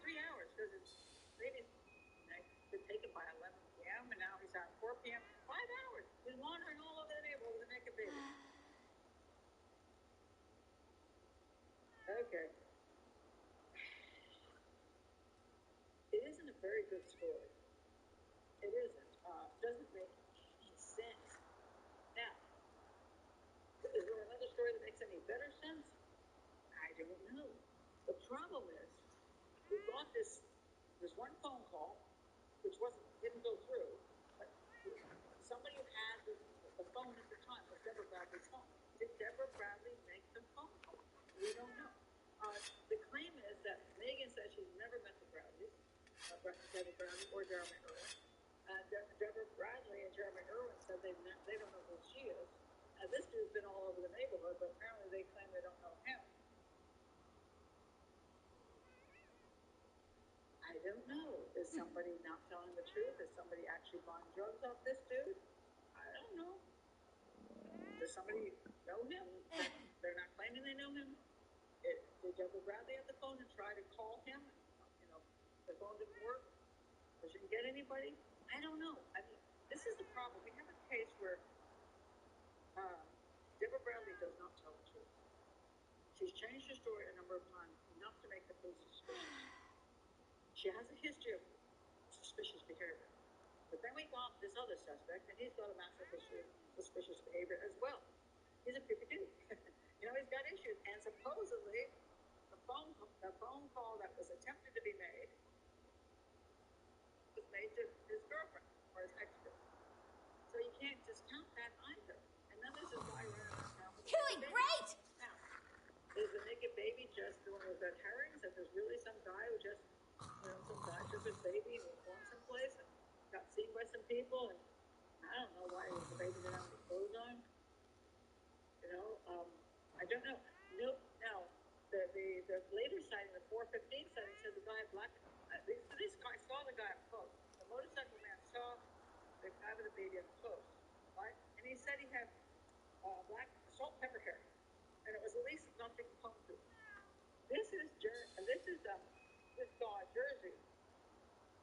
3 hours because his baby's been taken by 11 p.m. and now he's out 4 p.m. 5 hours. He's wandering all over the neighborhood with a naked baby. Okay. It isn't a very good story. It isn't. Doesn't make any sense. Now, is there another story that makes any better sense? I don't know. The problem is, we got this one phone call, which didn't go through, but somebody who had the phone at the time was Deborah Bradley's phone. Did Deborah Bradley make the phone call? We don't know. The claim is that Megan says she's never met the Bradleys, Deborah Bradley or Jeremy Irwin. Deborah Bradley and Jeremy Irwin said they don't know who she is. This dude's been all over the neighborhood, but apparently they claim they don't know him. I don't know. Is somebody not telling the truth? Is somebody actually buying drugs off this dude? I don't know. Does somebody know him? They're not claiming they know him. Did Deborah Bradley have the phone and try to call him? The phone didn't work. Or she didn't get anybody? I don't know. I mean, this is the problem. We have a case where Deborah Bradley does not tell the truth. She's changed her story a number of times, enough to make the police suspicious. She has a history of suspicious behavior. But then we got this other suspect, and he's got a massive history of suspicious behavior as well. He's a creepy dude. He's got issues. And supposedly, the phone call that was attempted to be made was made to his girlfriend. took his baby and was going someplace and got seen by some people, and I don't know why the baby didn't have any clothes on. You know, I don't know. No, now the later sighting, the 415 sighting, said the guy in black. This guy saw the guy up close. The motorcycle man saw the guy with the baby up close, right? And he said he had black salt and pepper hair, and it was at least not to come to. This is this guy Jersey.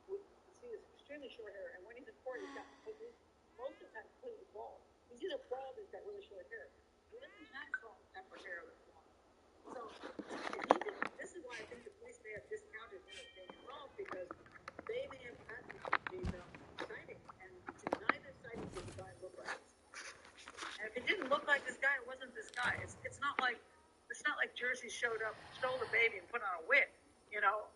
You see his extremely short hair, and when he's in court, he's got most of the time completely bald. He's either bald or he's got really short hair. He doesn't have salt and pepper hair that's long. So this is why I think the police may have discounted him as being involved, because they may have had these sightings, and to neither sighting did the guy look like this. And if it didn't look like this guy, it wasn't this guy. It's not like Jersey showed up, stole the baby, and put on a wig. You know.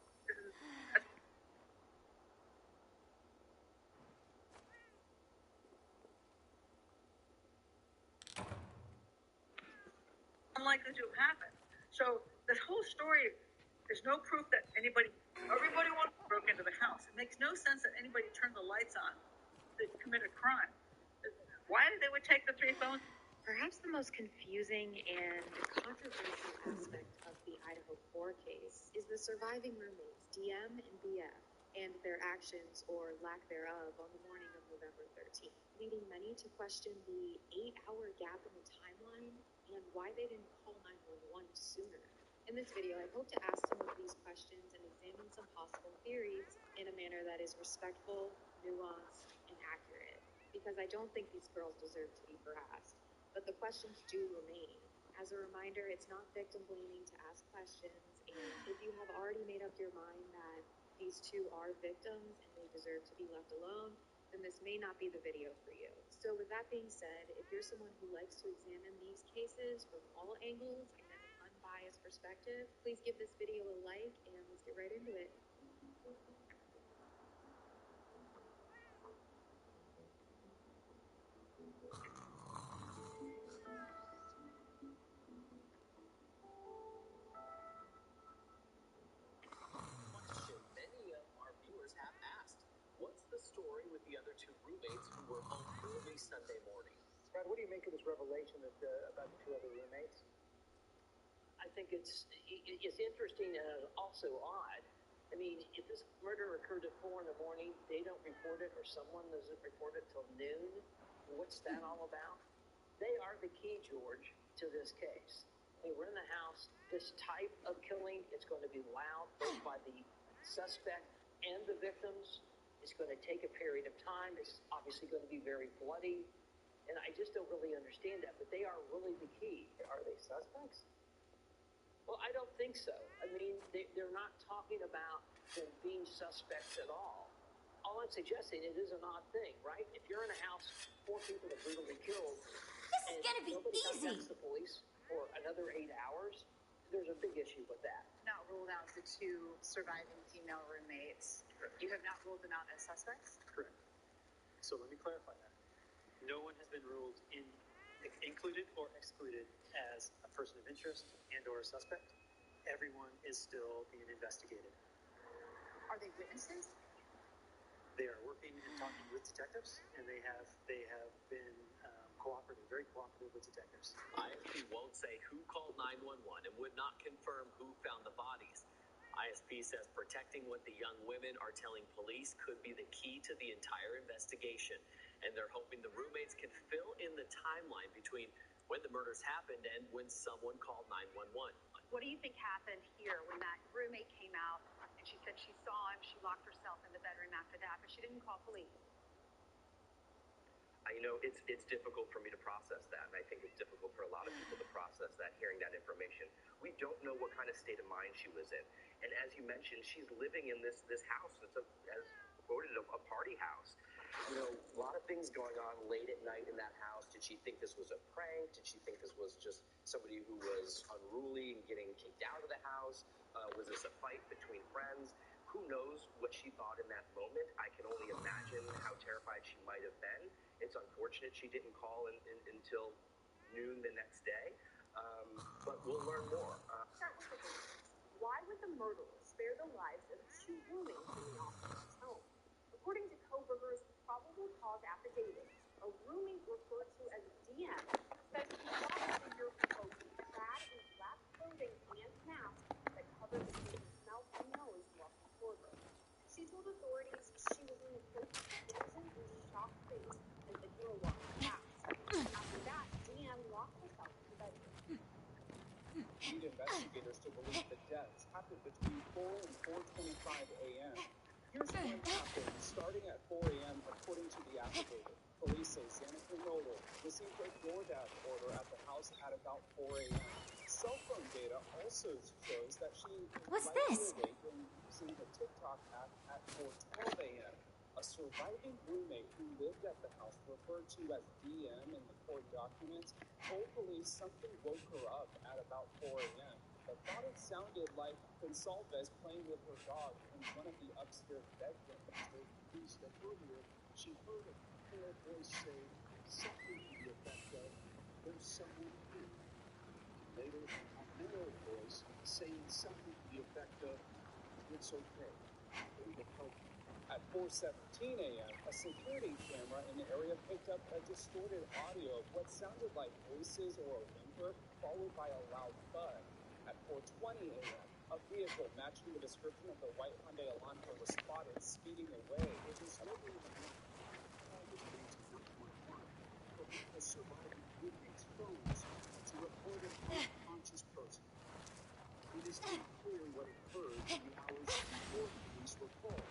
Unlikely to have happened. So this whole story, there's no proof that everybody broke into the house. It makes no sense that anybody turned the lights on to commit a crime. Why they would take the 3 phones? Perhaps the most confusing and controversial aspect of the Idaho 4 case is the surviving roommates, DM and BF, and their actions or lack thereof on the morning of November 13th, leading many to question the 8-hour gap in the timeline and why they didn't call 911 sooner. In this video, I hope to ask some of these questions and examine some possible theories in a manner that is respectful, nuanced, and accurate, because I don't think these girls deserve to be harassed. But the questions do remain. As a reminder, it's not victim blaming to ask questions, and if you have already made up your mind that these two are victims and they deserve to be left alone, then this may not be the video for you. So with that being said, if you're someone who likes to examine these cases from all angles and an unbiased perspective, please give this video a like, and let's get right into it. Story with the other 2 roommates who were home early Sunday morning. Brad, what do you make of this revelation about the 2 other roommates? I think it's interesting and also odd. I mean, if this murder occurred at 4 in the morning, they don't report it, or someone doesn't report it till noon. What's that all about? They are the key, George, to this case. They were in the house. This type of killing is going to be loud, both by the suspect and the victims. It's going to take a period of time. It's obviously going to be very bloody. And I just don't really understand that. But they are really the key. Are they suspects? Well, I don't think so. I mean, they're not talking about them being suspects at all. All I'm suggesting, it is an odd thing, right? If you're in a house, 4 people are brutally killed, This is gonna be nobody easy. contacts the police for another 8 hours, there's a big issue with that. Not ruled out the 2 surviving female roommates. Correct. You have not ruled them out as suspects? Correct. So let me clarify that. No one has been ruled included or excluded as a person of interest and or a suspect. Everyone is still being investigated. Are they witnesses? They are working and talking with detectives, and they have been cooperative, very cooperative with detectives. ISP won't say who called 911 and would not confirm who found the bodies. ISP says protecting what the young women are telling police could be the key to the entire investigation, and they're hoping the roommates can fill in the timeline between when the murders happened and when someone called 911. What do you think happened here when that roommate came out and she said she saw him, she locked herself in the bedroom after that, but she didn't call police? It's difficult for me to process that, and I think it's difficult for a lot of people to process that, hearing that information. We don't know what kind of state of mind she was in. And as you mentioned, she's living in this house. It's as quoted, a party house. A lot of things going on late at night in that house. Did she think this was a prank? Did she think this was just somebody who was unruly and getting kicked out of the house? Was this a fight between friends? Who knows what she thought in that moment? I can only imagine how terrified she might have been. It's unfortunate she didn't call until noon the next day, but we'll learn more. Start with the why would the murderer spare the lives of two roommates in the officer's home. According to Kohberger's probable cause affidavit, a roommate referred to as DM said he saw a figure, quote, clad in black clothing and mask that covered the patient's mouth and nose walk toward her. She told authorities she was in a quote, frozen and shocked face as the hero walked past. After that, DM locked herself in the bedroom. Lead investigators to believe the deaths happened between 4 and 4:25 a.m. Here's what happened starting at 4 a.m. according to the affidavit. Police say Zanika Noble received a DoorDash order at the house at about 4 a.m. Cell phone data also shows that she was likely awake and using the TikTok app at 4:12 a.m. A surviving roommate who lived at the house, referred to as DM in the court documents, told police something woke her up at about 4 a.m. but thought it sounded like Gonsalves playing with her dog in one of the upstairs bedrooms. Told police that earlier she heard a female voice say something to the effect of, "There's someone here." Later, a male voice saying something to the effect of, "It's okay. They will help you." At 4:17 a.m., a security camera in the area picked up a distorted audio of what sounded like voices or a whimper, followed by a loud thud. At 4:20 a.m., a vehicle matching the description of the white Hyundai Elantra was spotted speeding away. It was later in the night. Call was made to 911, but the surviving roommate's phones to report an unconscious person. It is unclear what occurred in the hours before police were called.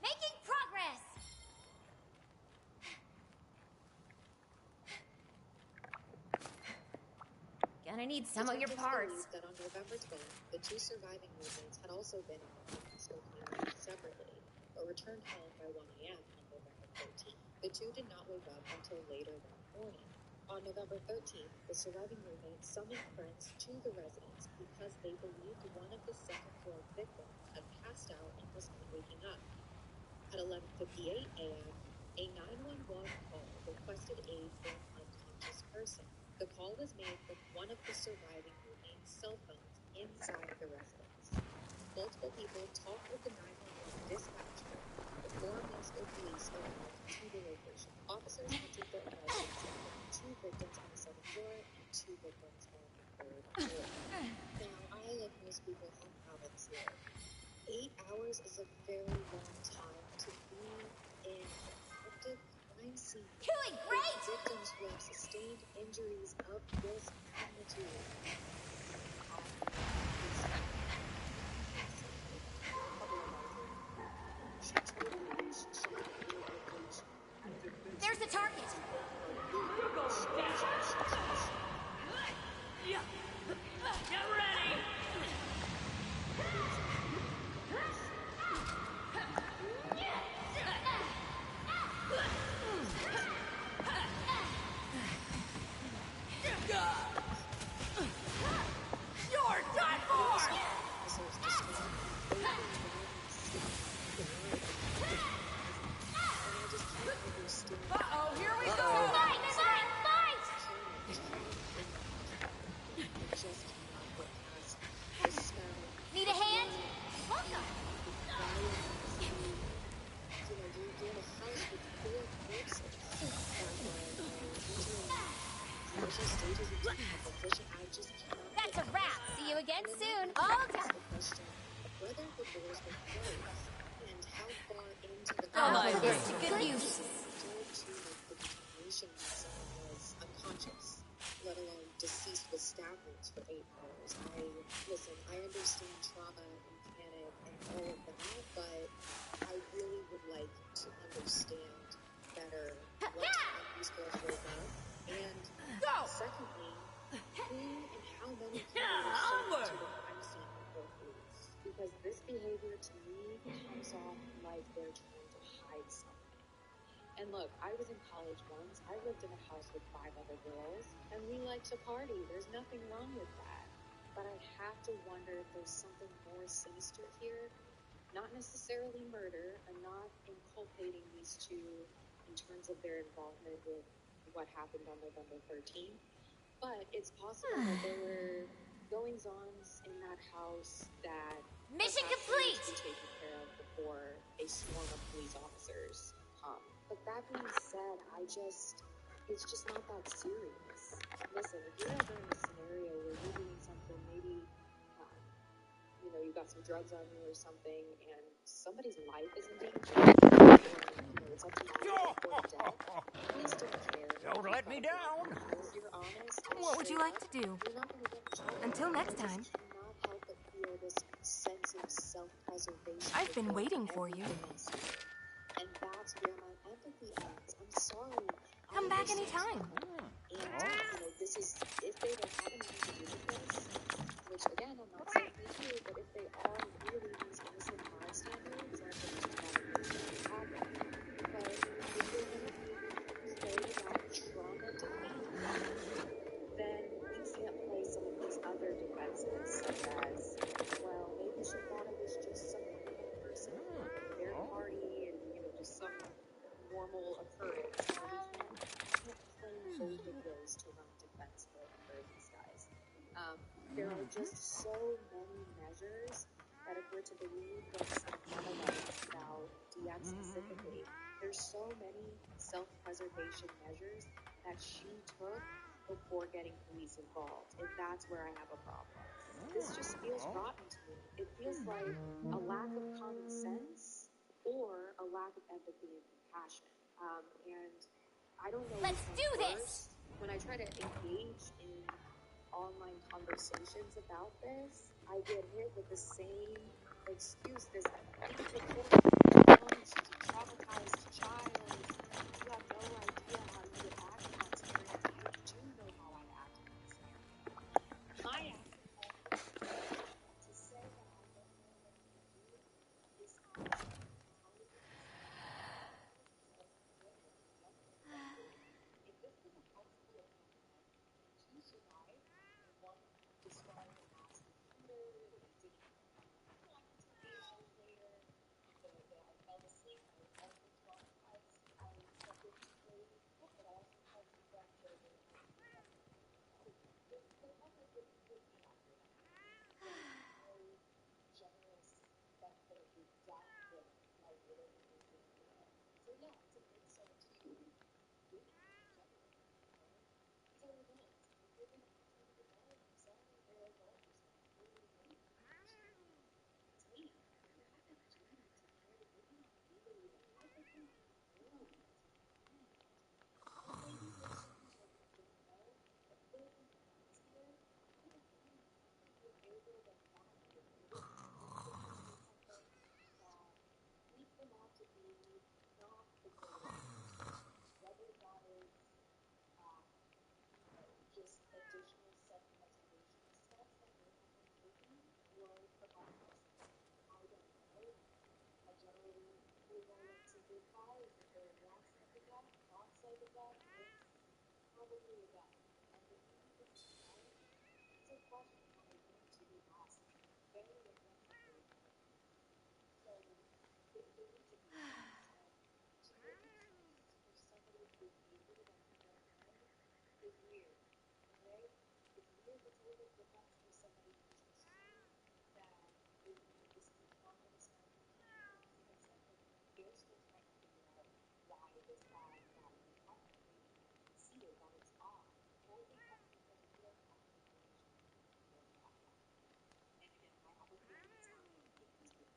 Making progress! Gonna need some of your parts. That on November 12th, the two surviving roommates had also been out smoking separately, but returned home by 1 a.m. on November 13th. The two did not wake up until later that morning. On November 13th, the surviving roommates summoned friends to the residence because they believed one of the second-floor victims had passed out and was not waking up. At 11:58 a.m., a 911 call requested aid for an unconscious person. The call was made from one of the surviving roommates' cell phones inside the residence. Multiple people talked with the 911 dispatcher before Moscow police arrived to the location. Officers entered the residence and found two victims on the second floor and two victims on the third floor. Now, I, like most people, have habits here. 8 hours is a very long time to be in an active crime scene. Doing great! With victims who have sustained injuries of this magnitude. She told police some of the victims had defense. There's the target! Get ready! You're done for! Uh-oh, here we go! Fight! Fight! Fight! Need a hand? Welcome! That's a wrap. See you again soon. All done. Whether the doors were closed and how far into the Put this to good use. the determination that someone was unconscious, let alone deceased with stab wounds for 8 hours. I understand trauma and panic and all of that, but I really would like to understand better what time these girls woke up, and secondly, who and how many people were sent to the crime scene before police. Because this behavior to me comes off like they're trying to hide something. And look, I was in college once. I lived in a house with 5 other girls, and we liked to party. There's nothing wrong with that. But I have to wonder if there's something more sinister here. Not necessarily murder. I'm not inculpating these two in terms of their involvement with what happened on November 13th, but it's possible that there were goings-ons in that house that Mission perhaps complete! need to be taken care of before a swarm of police officers come. But that being said, it's just not that serious. Listen, if you're ever in a scenario where you're doing something, maybe, you've got some drugs on you or something, and somebody's life is in danger, or, it's up to you to report death, please don't care. Don't let me down. If you're honest, What would you like to do? you're not going to get in trouble. Until next I time. just cannot help but feel this sense of self-preservation. I've been waiting for you. And that's where my empathy ends. I'm sorry. Come back anytime. And, this is, if they don't have anything to do with this, which again, I'm not saying they do, but if they are really these innocent bystanders, I think it's not a big problem. But if they're going to play that trauma defense, then you can't play some of these other defenses, such as, well, maybe she thought it was just some normal person at their party and, just some normal occurrence. We can't play both of those to run defense for these guys. There are just so many measures that if we're to believe what's analyzed about DX specifically, there's so many self-preservation measures that she took before getting police involved, and that's where I have a problem. This just feels rotten to me. It feels like a lack of common sense or a lack of empathy and compassion. And I don't know. Let's do this! When I try to engage in online conversations about this, I get hit with the same excuse, this she's a traumatized child, you have no idea how you would act in that scenario. I do know how I act in that scenario. I act to say that I don't know what to do is if this was a house full of men and two survived, and one described a mass computer and didn't talk until 8 hours later, that I fell asleep, I was also traumatized, I slept with people, but I also tried to grandchildren and I did that. The public would be after that. Very generous, thankfully, downgrade my relationship with the world. So yeah, it's an insult to women in general. These are adults. If you're going to act like an adult, I'm sorry, they're adults. What are you doing? It's me. I've never had that much money to care to maybe not legally, but how could you morally as a parent? Let's say these listeners don't know, but they're in friends here. I don't know. You're older than that. You're older than something that leads them on to be not the greatest. Whether that is just additional self-preservation steps that may have been taken, or perhaps, I don't know. I generally believe I like to live by is if there is one psychopath, not psychopath, it's probably a gun. And the thing is, these are questions that I want to be asked very aggressively. So, they need to be asked. And to make excuses for somebody's behavior that you don't know is weird. Okay? It's weird to take a defense for somebody who's just saying that this is a trauma response. Like I said, they're still trying to figure out why this ad got technically conceded that it's odd. And I think that's because we don't have the information to verify that. And again, I have a feeling it's not going to be these witnesses.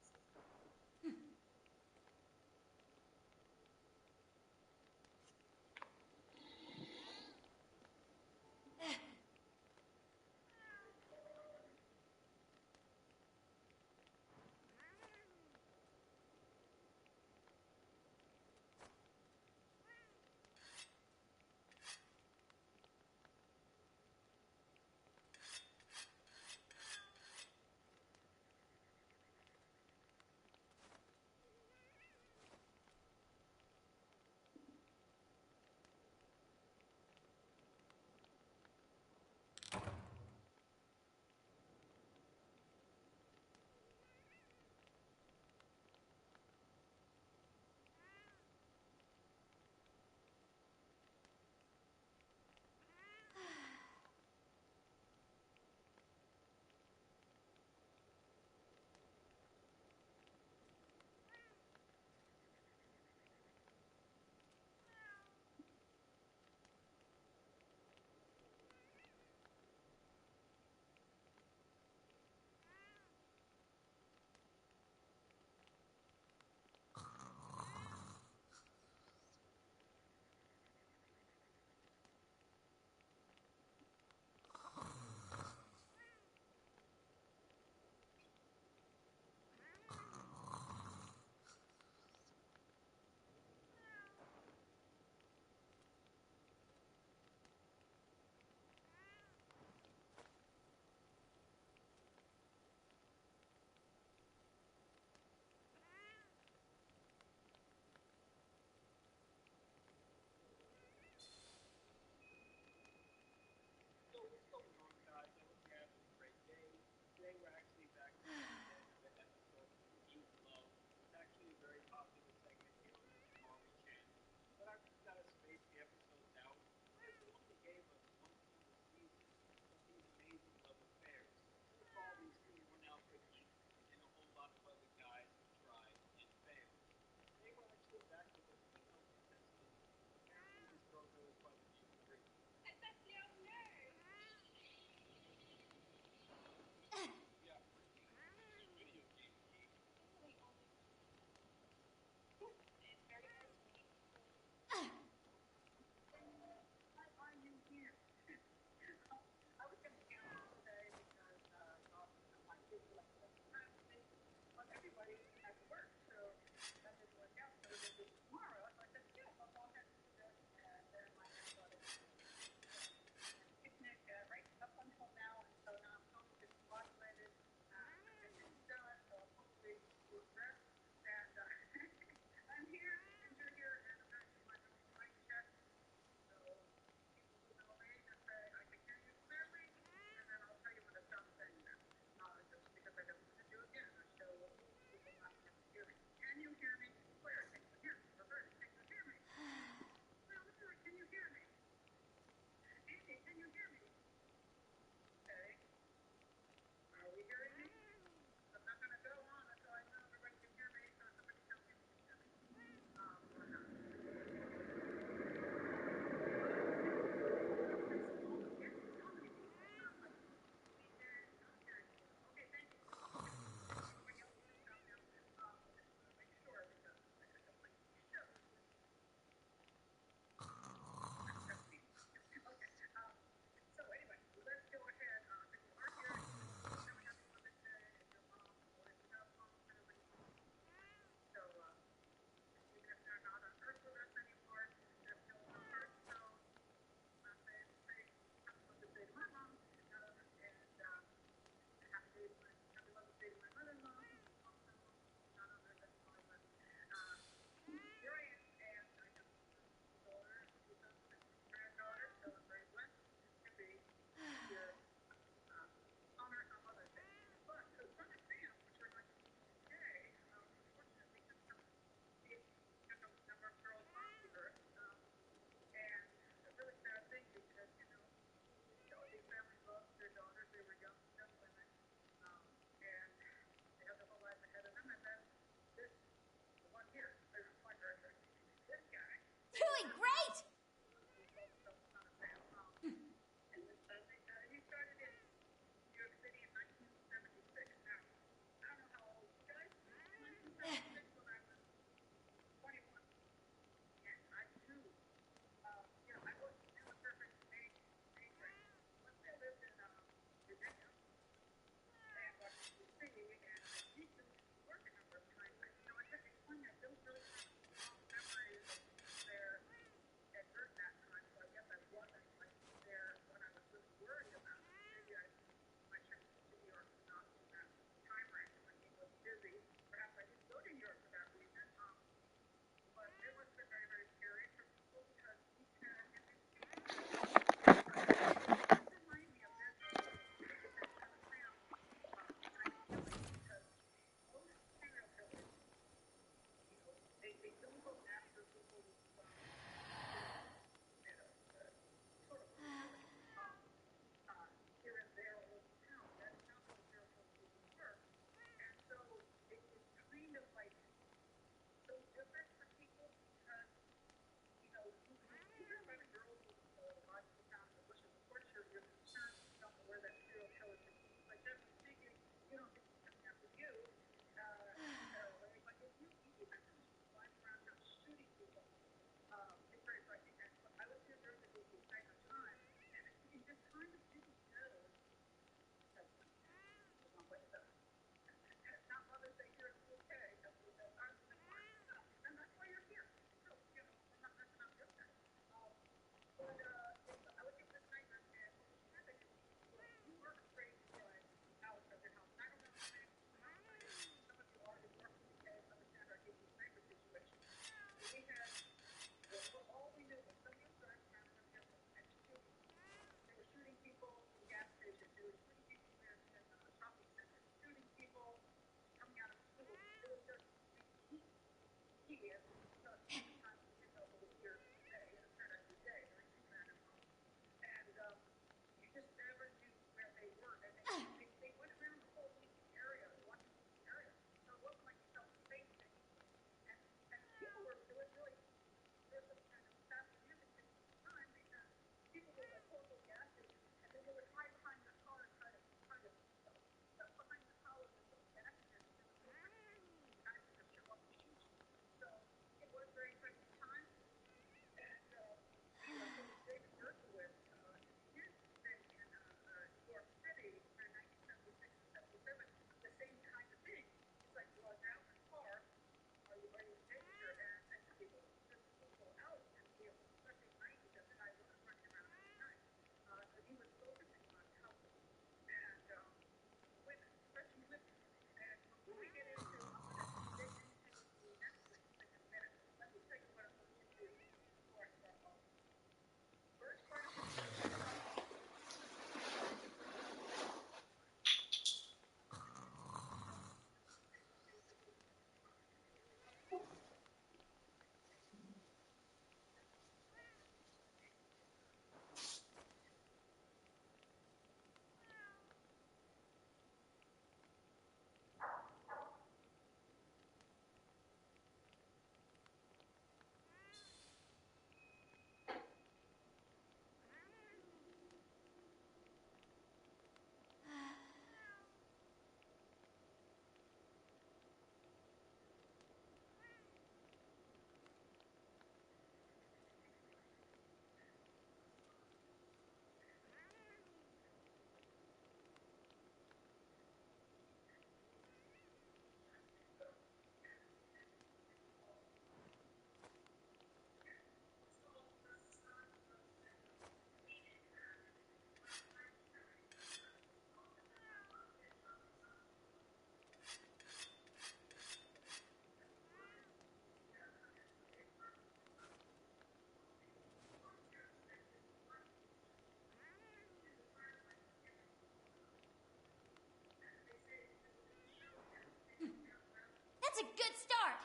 That's a good start.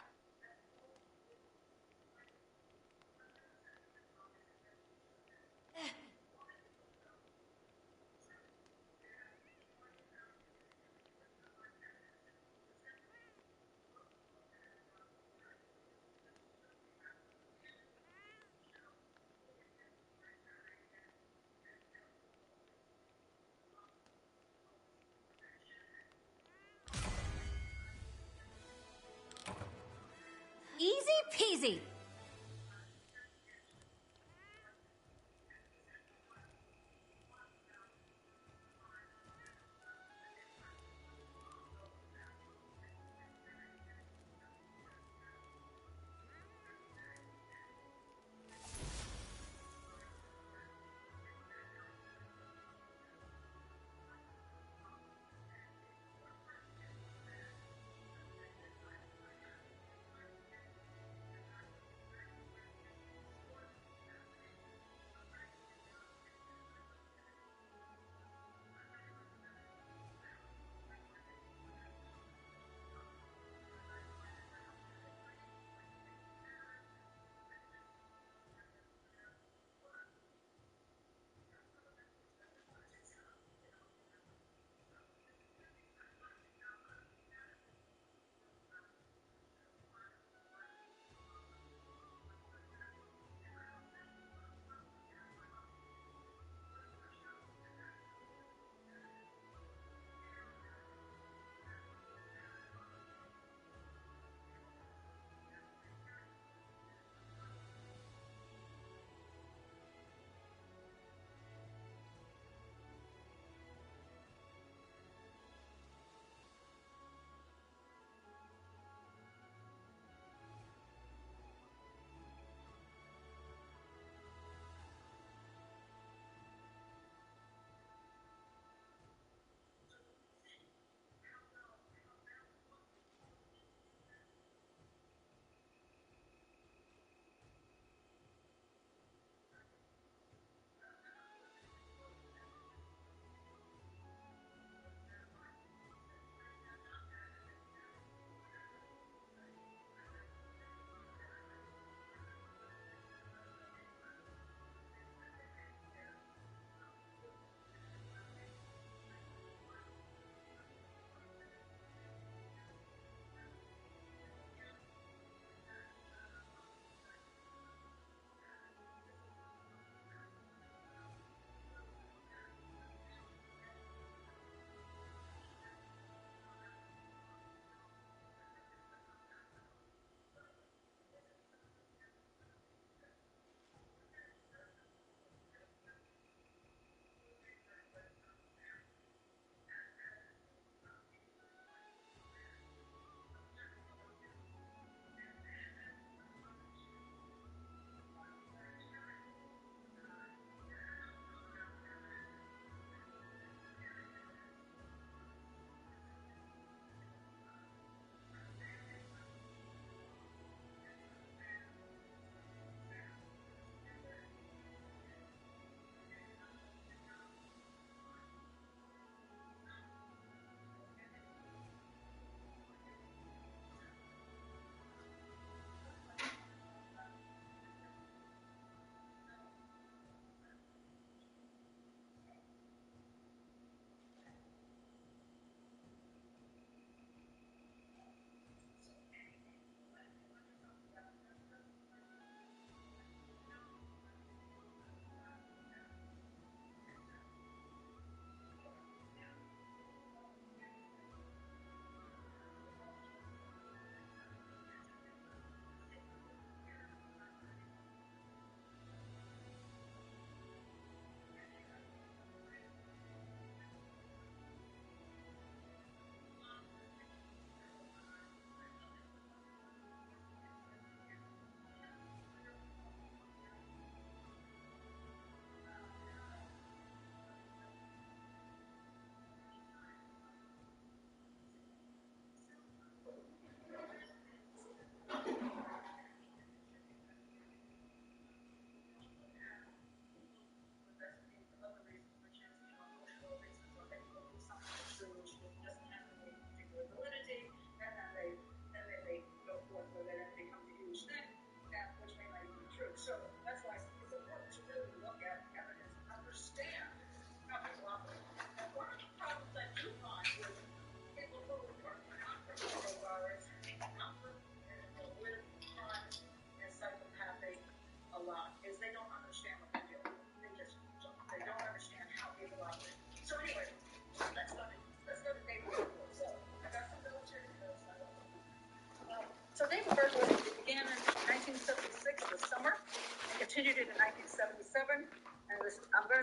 Easy peasy.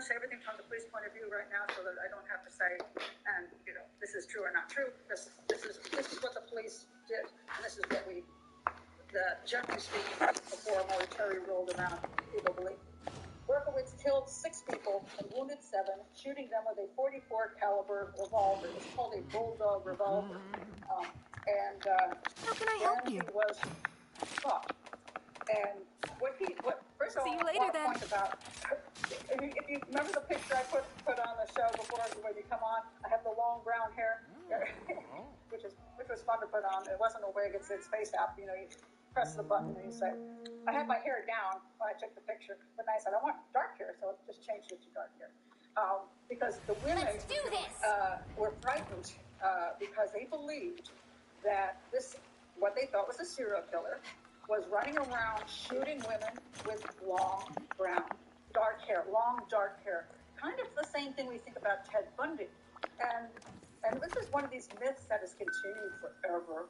to say everything from the police point of view right now, so that I don't have to say, and this is true or not true. This is what the police did, and this is what generally speaking, before a military rolled around, people believe. Berkowitz killed 6 people and wounded 7, shooting them with a .44 caliber revolver. It's called a bulldog revolver. How can I help you? He was caught. And first of all, See you I later, want to then. point about, if you remember the picture I put on the show before when you come on, I have the long brown hair, which was fun to put on. It wasn't a wig, it's face app. You press the button and you say, I had my hair down when I took the picture, but I said, I want dark hair, so I just changed it to dark hair. Because the women were frightened because they believed that what they thought was a serial killer, was running around shooting women with long dark hair. Kind of the same thing we think about Ted Bundy. And this is one of these myths that has continued forever,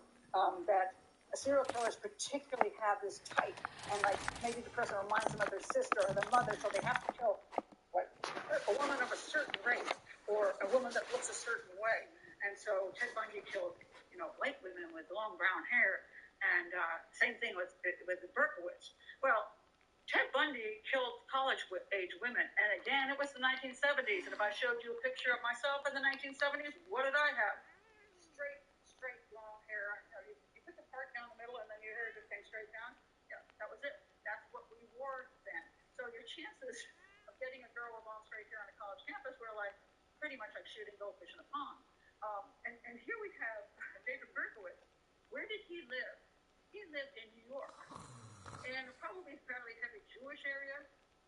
that serial killers particularly have this type, and like maybe the person reminds them of their sister or their mother, so they have to kill a woman of a certain race or a woman that looks a certain way. And so Ted Bundy killed, white women with long brown hair, and same thing with Berkowitz. Well, Ted Bundy killed college-age women, and again, it was the 1970s. And if I showed you a picture of myself in the 1970s, what did I have? Straight long hair. You put the part down the middle, and then your hair just came straight down. Yeah, that was it. That's what we wore then. So your chances of getting a girl with long straight hair on a college campus were pretty much like shooting goldfish in a pond. And here we have David Berkowitz. Where did he live? He lived in New York, and probably a fairly heavy Jewish area.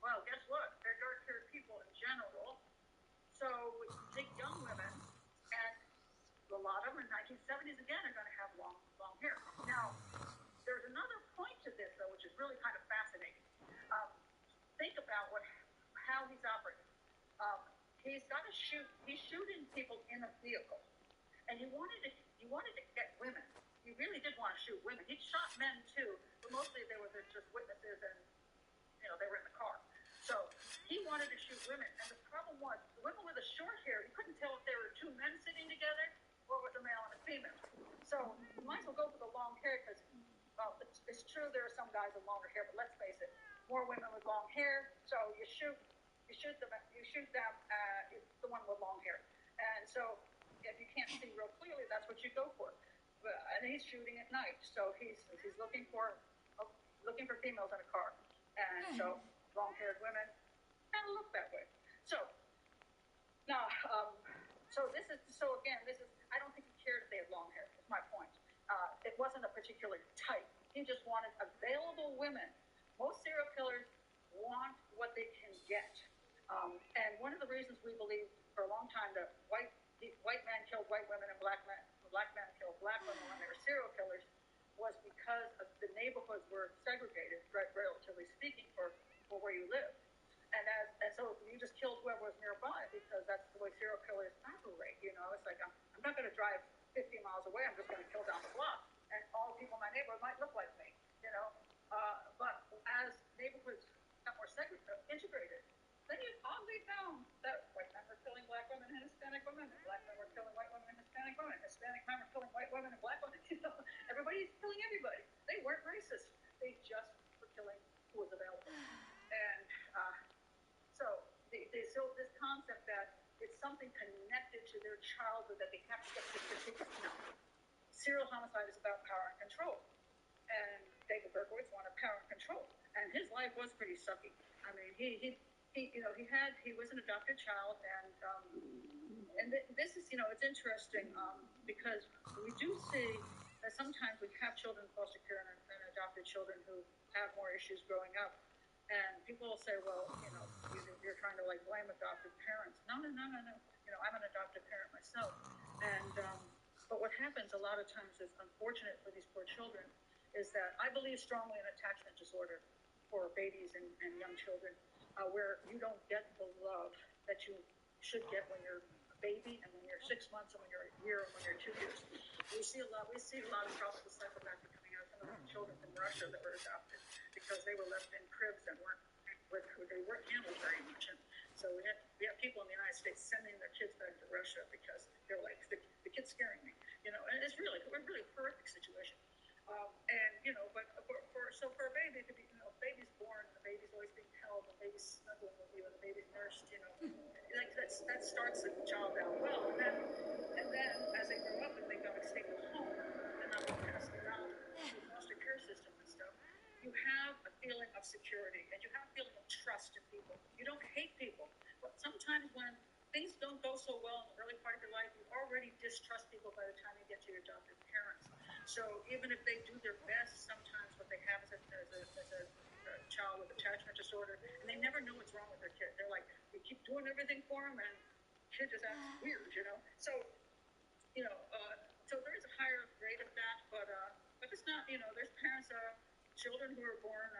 Well, guess what? They're dark-haired people in general. So take young women, and a lot of them in 1970s again are going to have long hair. Now, there's another point to this though, which is really kind of fascinating. Think about how he's operating. He's got to shoot. He's shooting people in a vehicle, and he wanted to get women. He really did want to shoot women. He shot men too, but mostly they were just witnesses, and they were in the car. So he wanted to shoot women, and the problem was the women with the short hair. He couldn't tell if there were 2 men sitting together or was a male and a female. So you might as well go for the long hair because, it's true there are some guys with longer hair, but let's face it, more women with long hair. So you shoot them. It's the one with long hair, and so if you can't see real clearly, that's what you go for. And he's shooting at night, so he's looking for females in a car, and so long-haired women kind of look that way. So now, this is. I don't think he cared if they had long hair. Is my point. It wasn't a particular type. He just wanted available women. Most serial killers want what they can get, and one of the reasons we believe for a long time that white men killed white women and black men killed black women when they were serial killers was because the neighborhoods were segregated, right, relatively speaking, for where you lived. And so you just killed whoever was nearby because that's the way serial killers operate. It's like I'm not going to drive 50 miles away. I'm just going to kill down the block, and all the people in my neighborhood might look like me. But as neighborhoods got more integrated, then you oddly found that white men were killing black women and Hispanic women, and black men were killing white women and Hispanic women. Hispanic men were killing white women and black women. Everybody's killing everybody. They weren't racist. They just were killing who was available. And so this concept that it's something connected to their childhood that they have to get this particular. Serial homicide is about power and control, and David Berkowitz wanted power and control, and his life was pretty sucky. I mean, he was an adopted child, and this is it's interesting because we do see that sometimes we have children in foster care and adopted children who have more issues growing up. And people will say, well, you're trying to blame adopted parents. No. I'm an adopted parent myself. And but what happens a lot of times is unfortunate for these poor children is that I believe strongly in attachment disorder for babies and young children, where you don't get the love that you should get when you're a baby and when you're 6 months and when you're a year and when you're 2 years. We see a lot of problems with psychopathy coming out of some of the children from Russia that were adopted because they were left in cribs that weren't handled very much. And So we have people in the United States sending their kids back to Russia because they're like, the kid's scaring me, and it's really a really horrific situation. But for a baby to be, baby's born, and the baby's always being held, and the baby's snuggling with you, and the baby's nursed, like that starts the child out well, and then as they grow up and they go and stay with home, and not being passed around through foster care system and stuff, you have a feeling of security, and you have a feeling of trust in people. You don't hate people, but sometimes when things don't go so well in the early part of your life, you already distrust people by the time you get to your adopted parents. So even if they do their best, sometimes what they have is a child with attachment disorder, and they never know what's wrong with their kid. They're like, you keep doing everything for them, and the kid just acts weird, So, so there is a higher rate of that, but it's not, there's parents, children who are born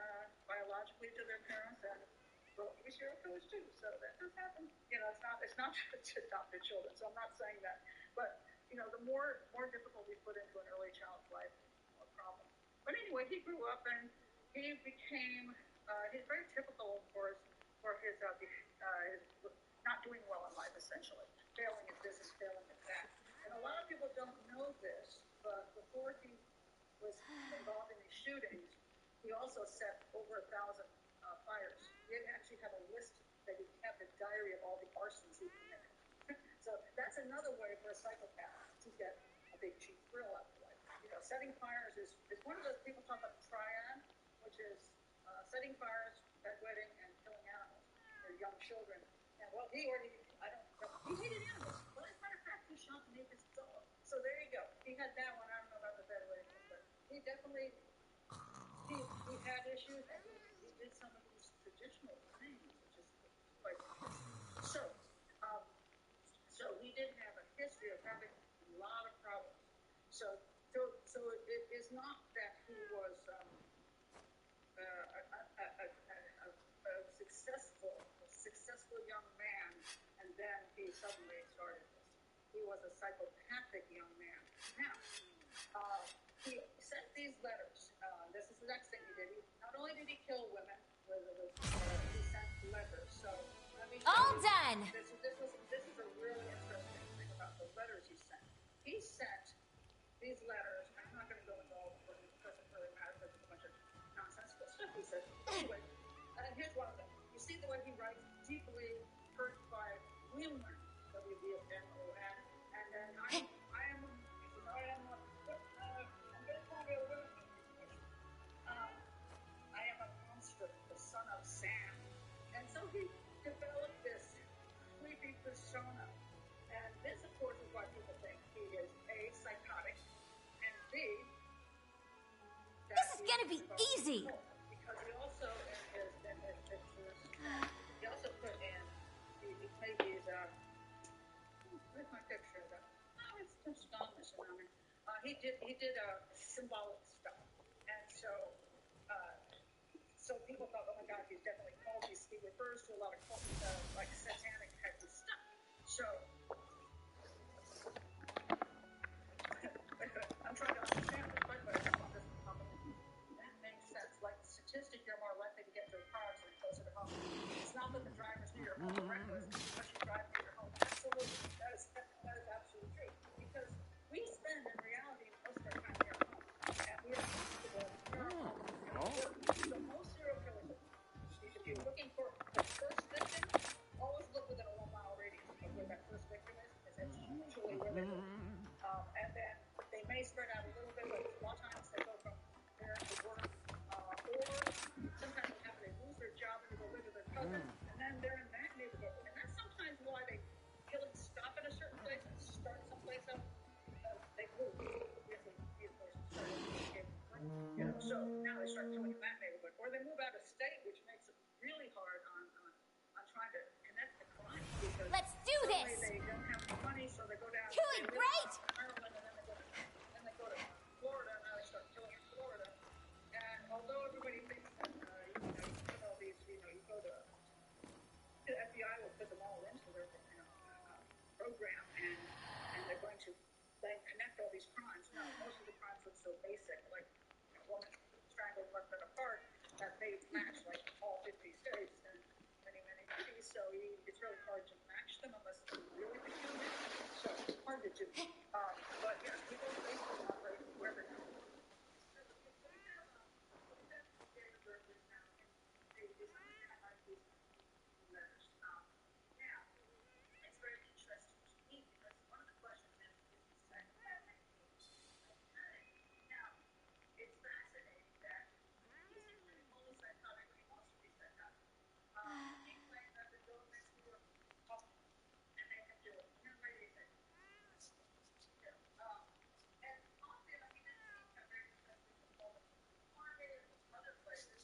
biologically to their parents, and well, we serial killers too, so that does happen. It's not just adopted children, so I'm not saying that, but the more difficult we put into an early child's life, the more problem. But anyway, he grew up and he became he's very typical for his not doing well in life, essentially failing at this and failing at that. And a lot of people don't know this, but before he was involved in these shootings, he also set over 1,000 fires. He actually had a list that he kept, a diary of all the arsons he committed. So that's another way for a psychopath to get a big cheap thrill out of life. Setting fires is one of those people talk about the triad, which is setting fires, bedwetting, and killing animals or young children. And well, he hated animals. Well, as a matter of fact, he shot the neighbor's dog. So there you go. He had that one. I don't know about the bedwetting, but he definitely he had issues, and he did some of these traditional things, which is quite interesting. So he did have a history of having a lot of problems. So it is not that he was a successful young man, and then he suddenly started this. He was a psychopathic young man. Now, he sent these letters. This is the next thing he did. Not only did he kill women, he sent letters. So let me show All you. done. This is a really interesting thing about the letters he sent. He sent these letters. I'm not going to go into all of them because it doesn't really matter. Because it's a bunch of nonsensical stuff he said. Anyway, here's one of them. You see the way he writes, deeply hurt by women, WBFMON, and then I'm going to call me a woman. I am a monster, the son of Sam. And so he developed this creepy persona. And this, of course, is why people think he is A, psychotic, and B, This is gonna be easy. because he also, in his pictures, he also put in, he made these, where's my picture? It's just gone missing on me. He did symbolic stuff. And so people thought, oh my God, he's definitely cult. He refers to a lot of cult, like satanic type of stuff. So I'm trying to understand this, but that makes sense. Like statistic, you're more likely to get into a car accident closer to home. It's not that the drivers near your home are reckless, but you drive near your home. Absolutely, that is absolutely true. Because we spend in reality most of our time near our home, and we are comfortable near our home. So most serial killers, if you're looking for the first victim, always look within a 1 mile radius of where that first victim is, because that's usually where they live. And then they may spread out a little bit, but a lot of times they go from there to work, or sometimes what happens, they lose their job and they go live with their cousin, and then they're in that neighborhood. And that's sometimes why they stop at a certain place and start someplace else. They move. So now they start killing in that neighborhood, or they move out of state, which makes it really hard on trying to connect the crime. Because let's do this. They don't have any money, so they go down. Doing great. Ireland, and then they go to Florida. Now they start killing in Florida. And although everybody thinks that you put all these, you go to the FBI will put them all into their program, and they're going to then connect all these crimes. No, most of the crimes look so basic, like a woman strangled, left it apart, that they match like all 50 states and many cities. So it's really hard to match them unless it's really peculiar. So it's hard to do. But yeah, people operate wherever now. Now, it's very interesting to me because one of the questions is this psychopathic? Now, it's fascinating that he seems to be fully psychotic when he wants to be psychotic. He claims that the girl next door and they can do it. Here's what he said. And oddly enough, he didn't seem that very interested in all the market or other places.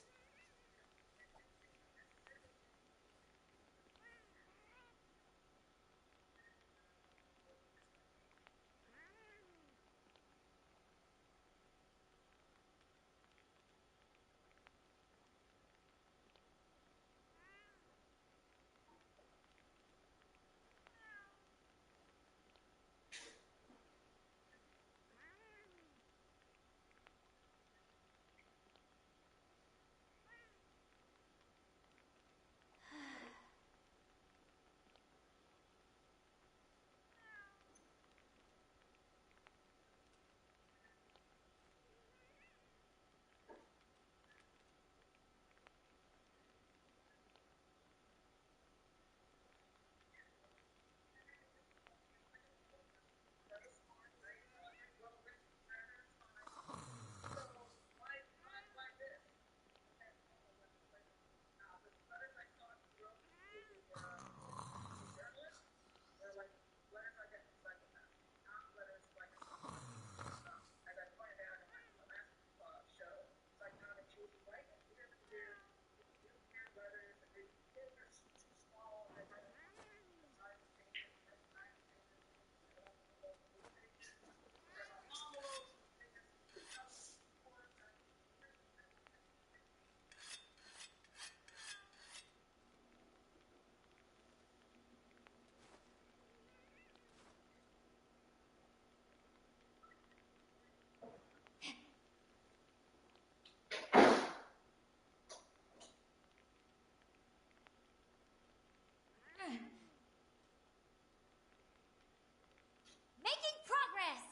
Making progress!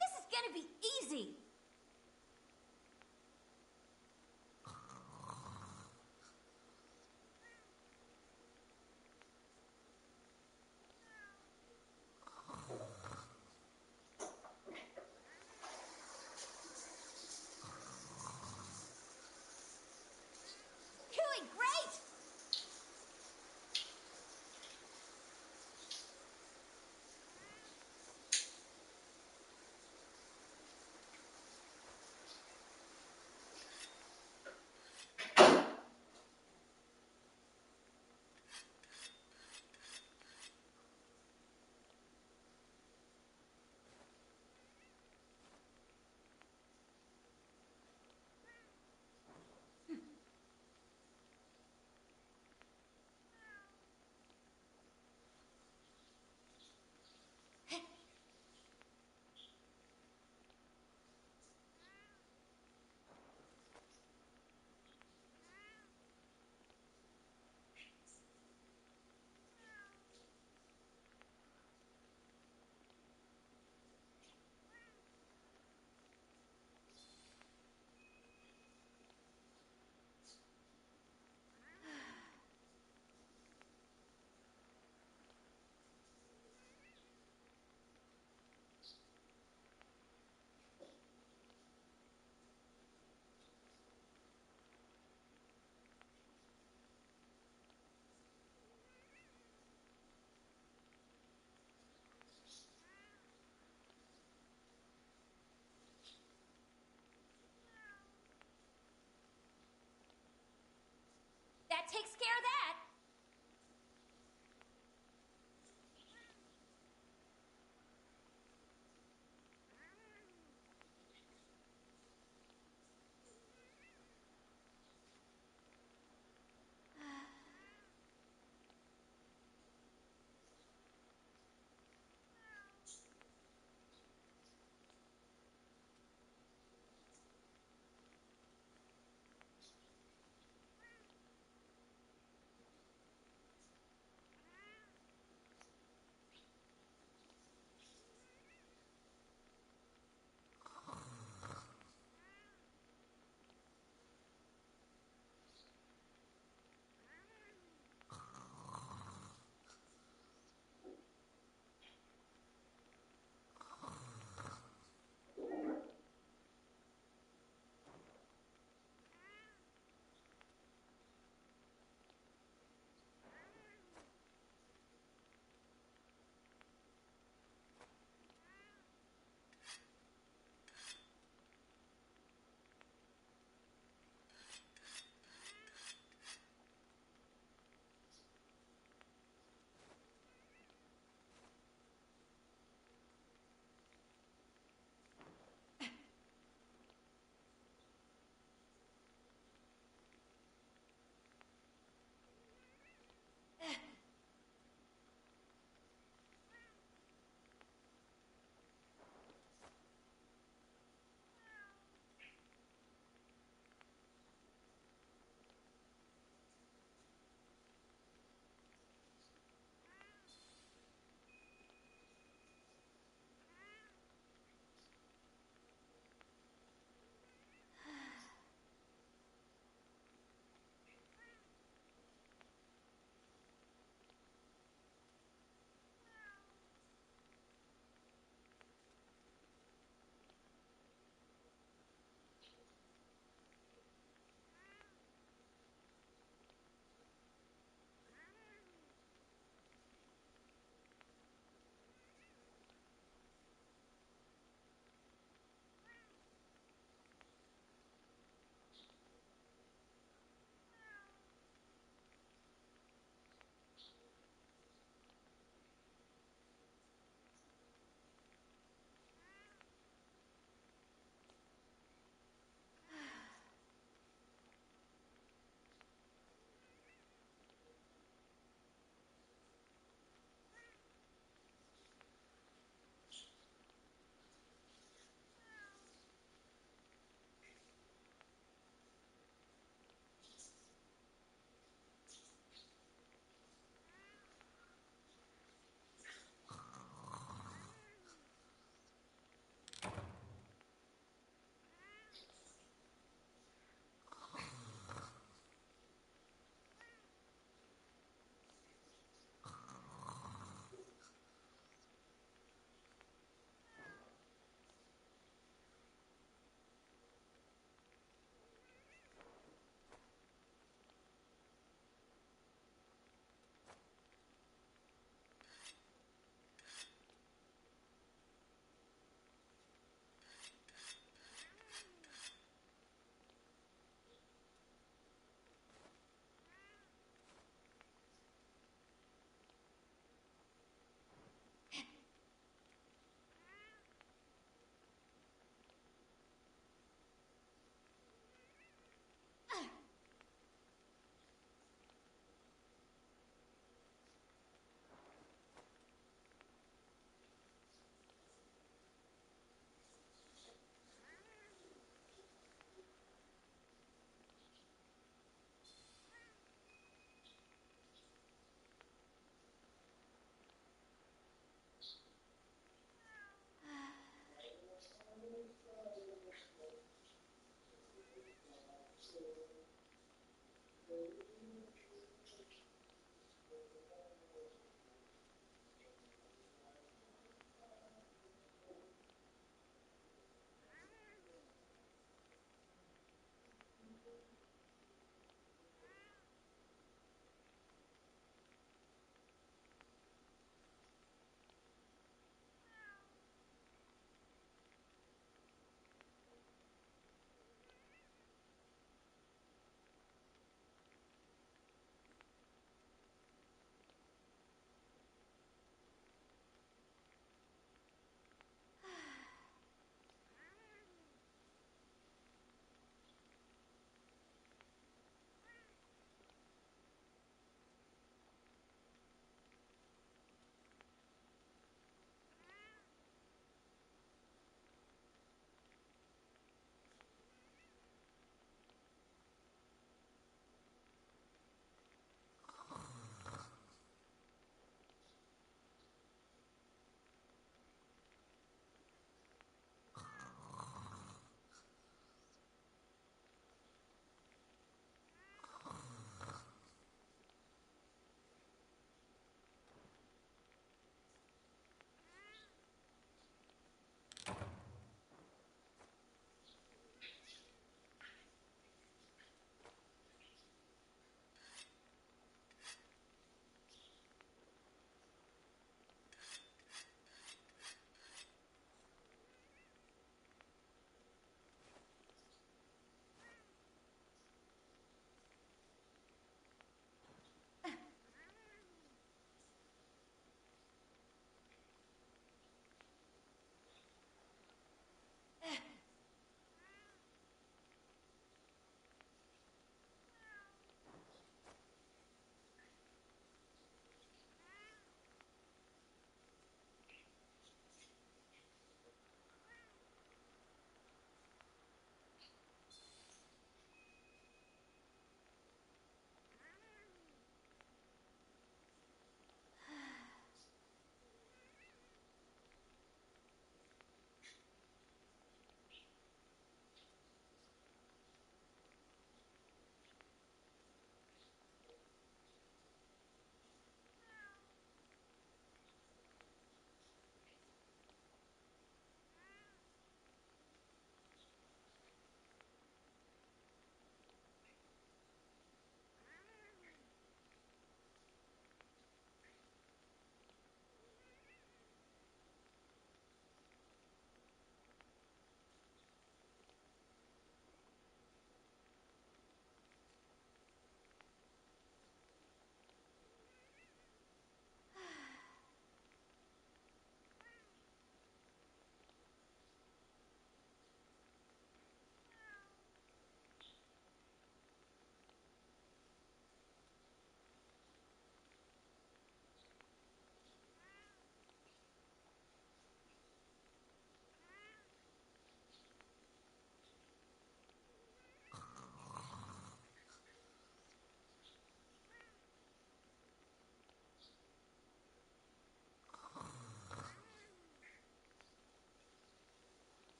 This is gonna be easy! Doing great! That takes care of that.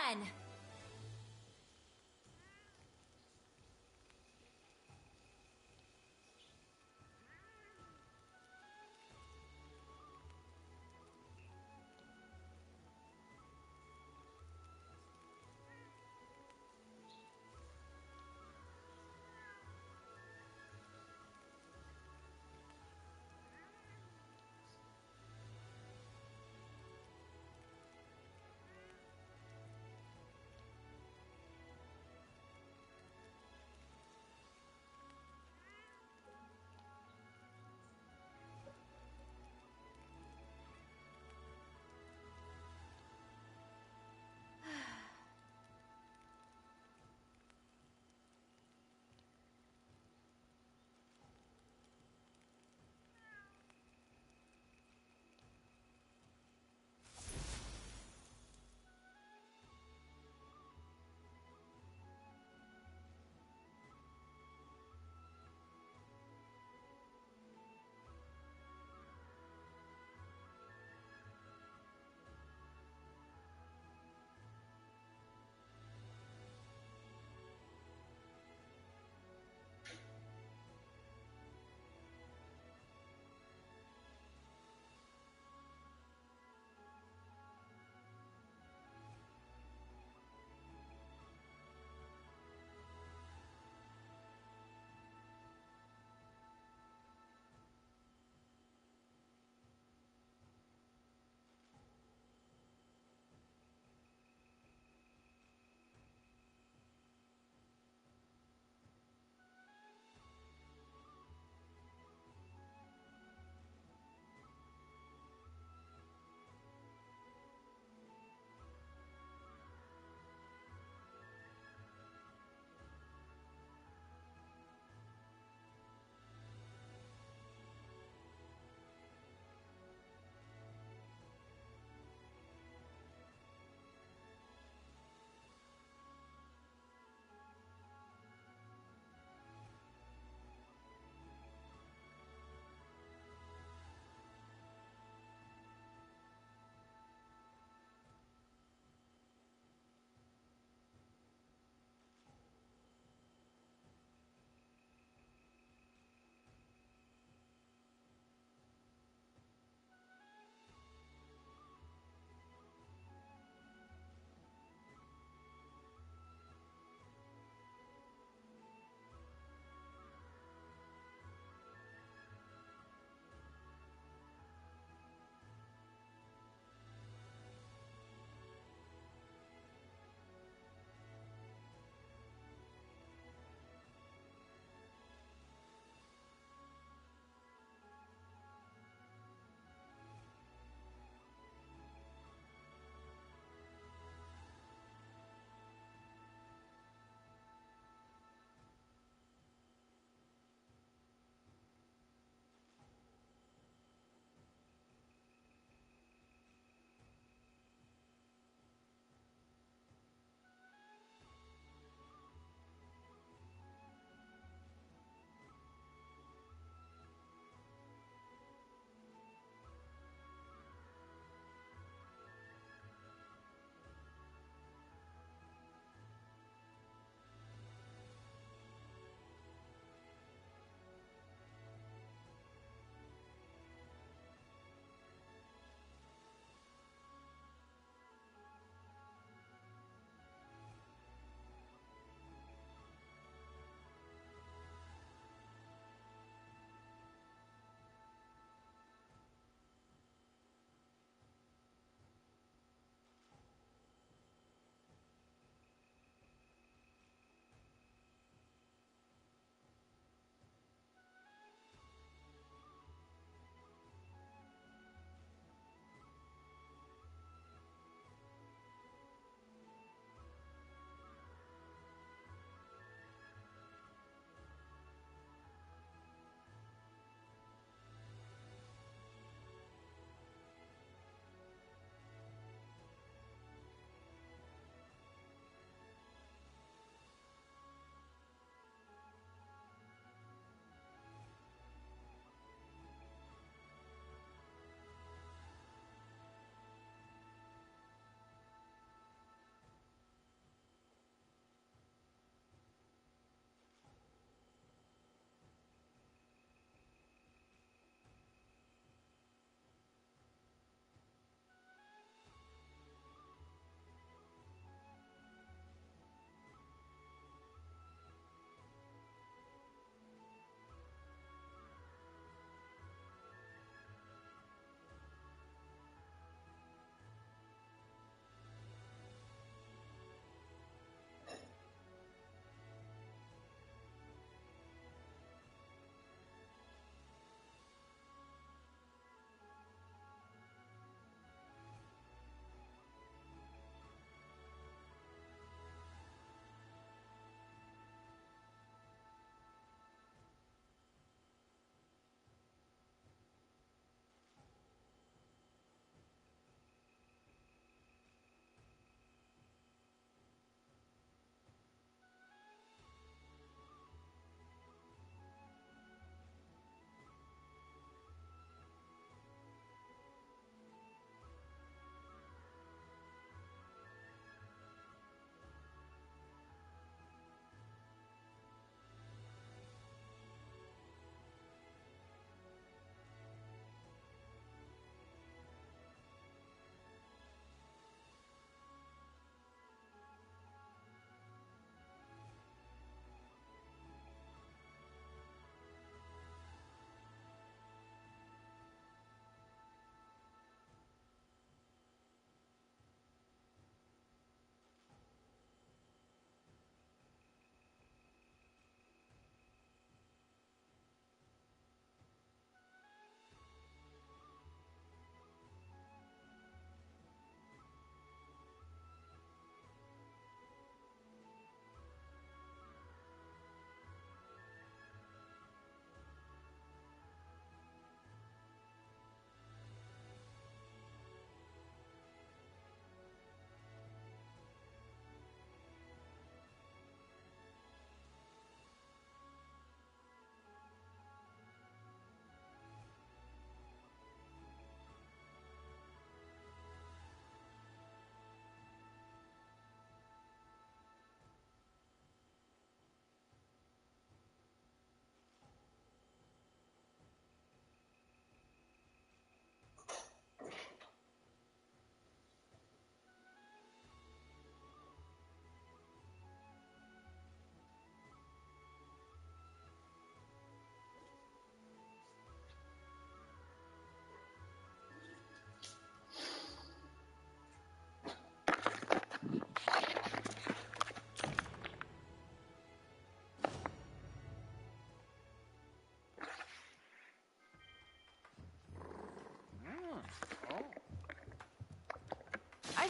fun!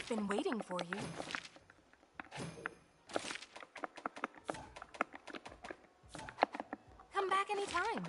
I've been waiting for you. Come back anytime.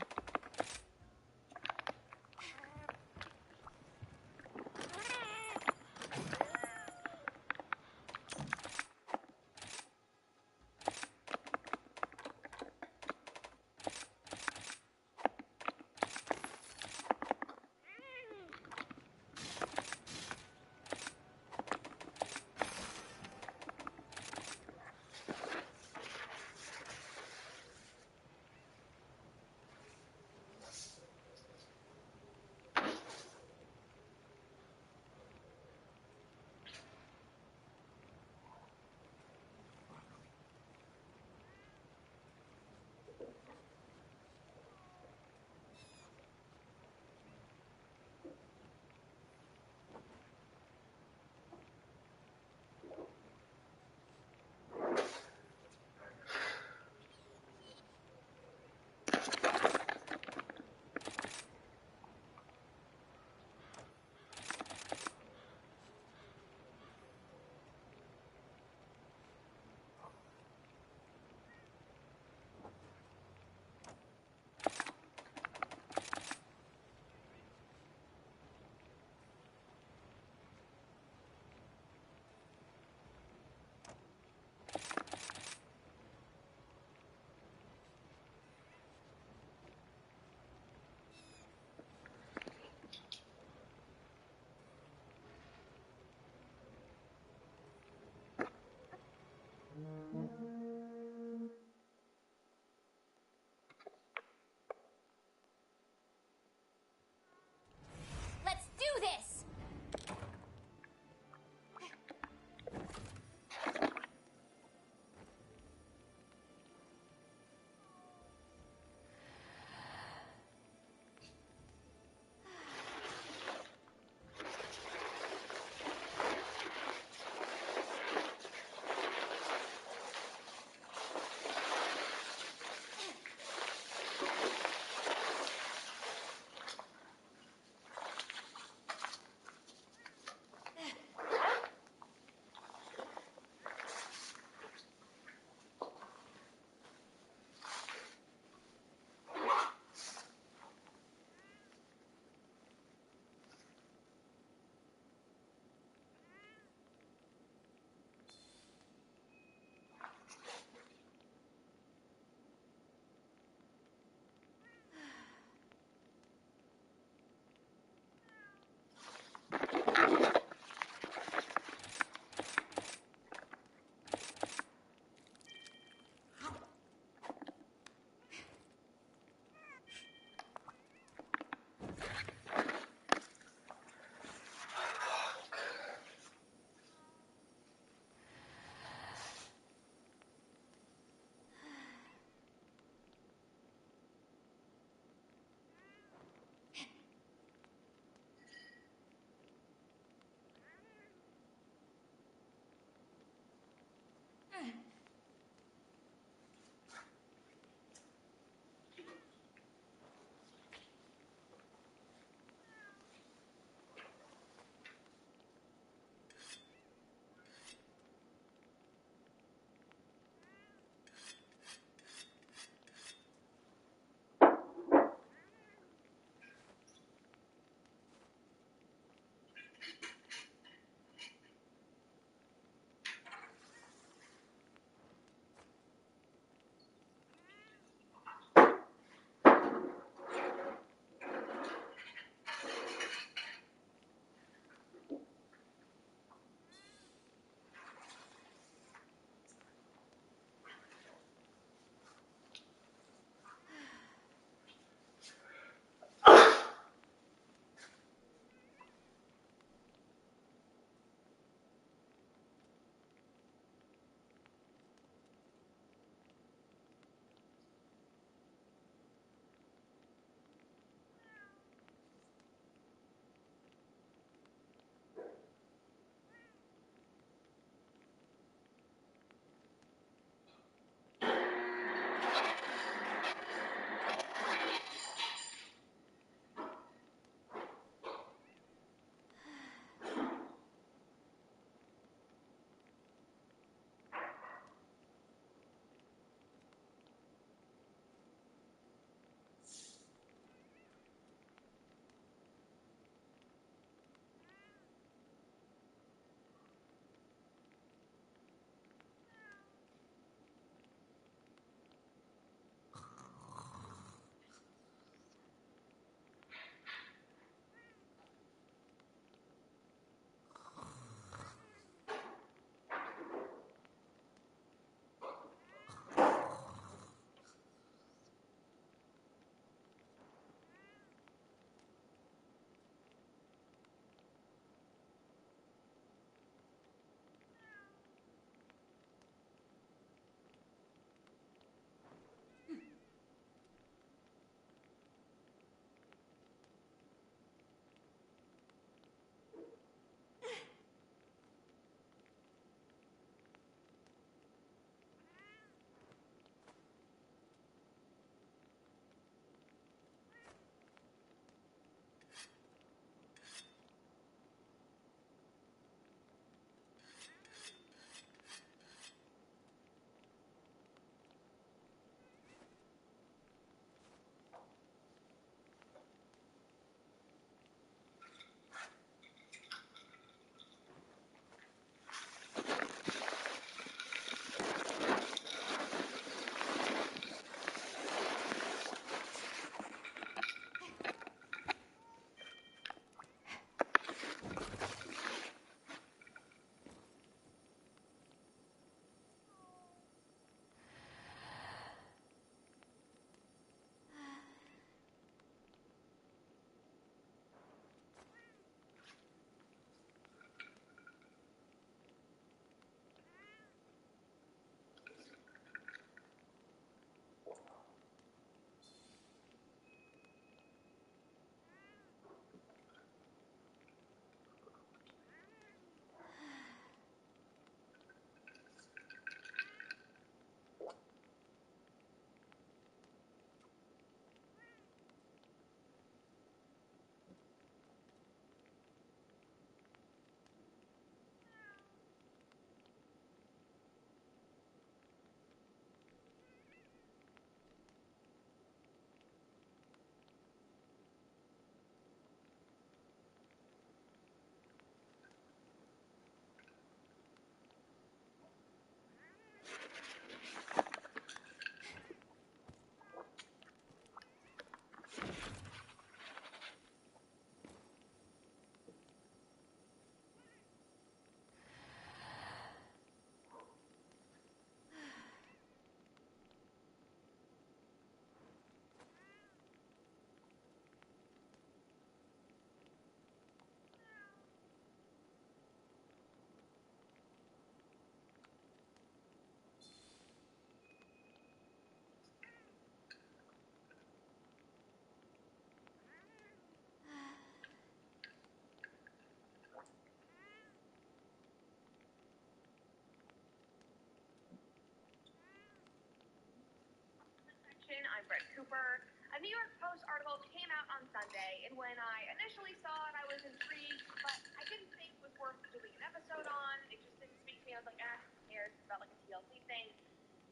attention. I'm Brett Cooper. A New York Post article came out on Sunday, and when I initially saw it, I was intrigued, but I didn't think it was worth doing an episode on. It just didn't speak to me. I was like, who cares? It's about like a TLC thing.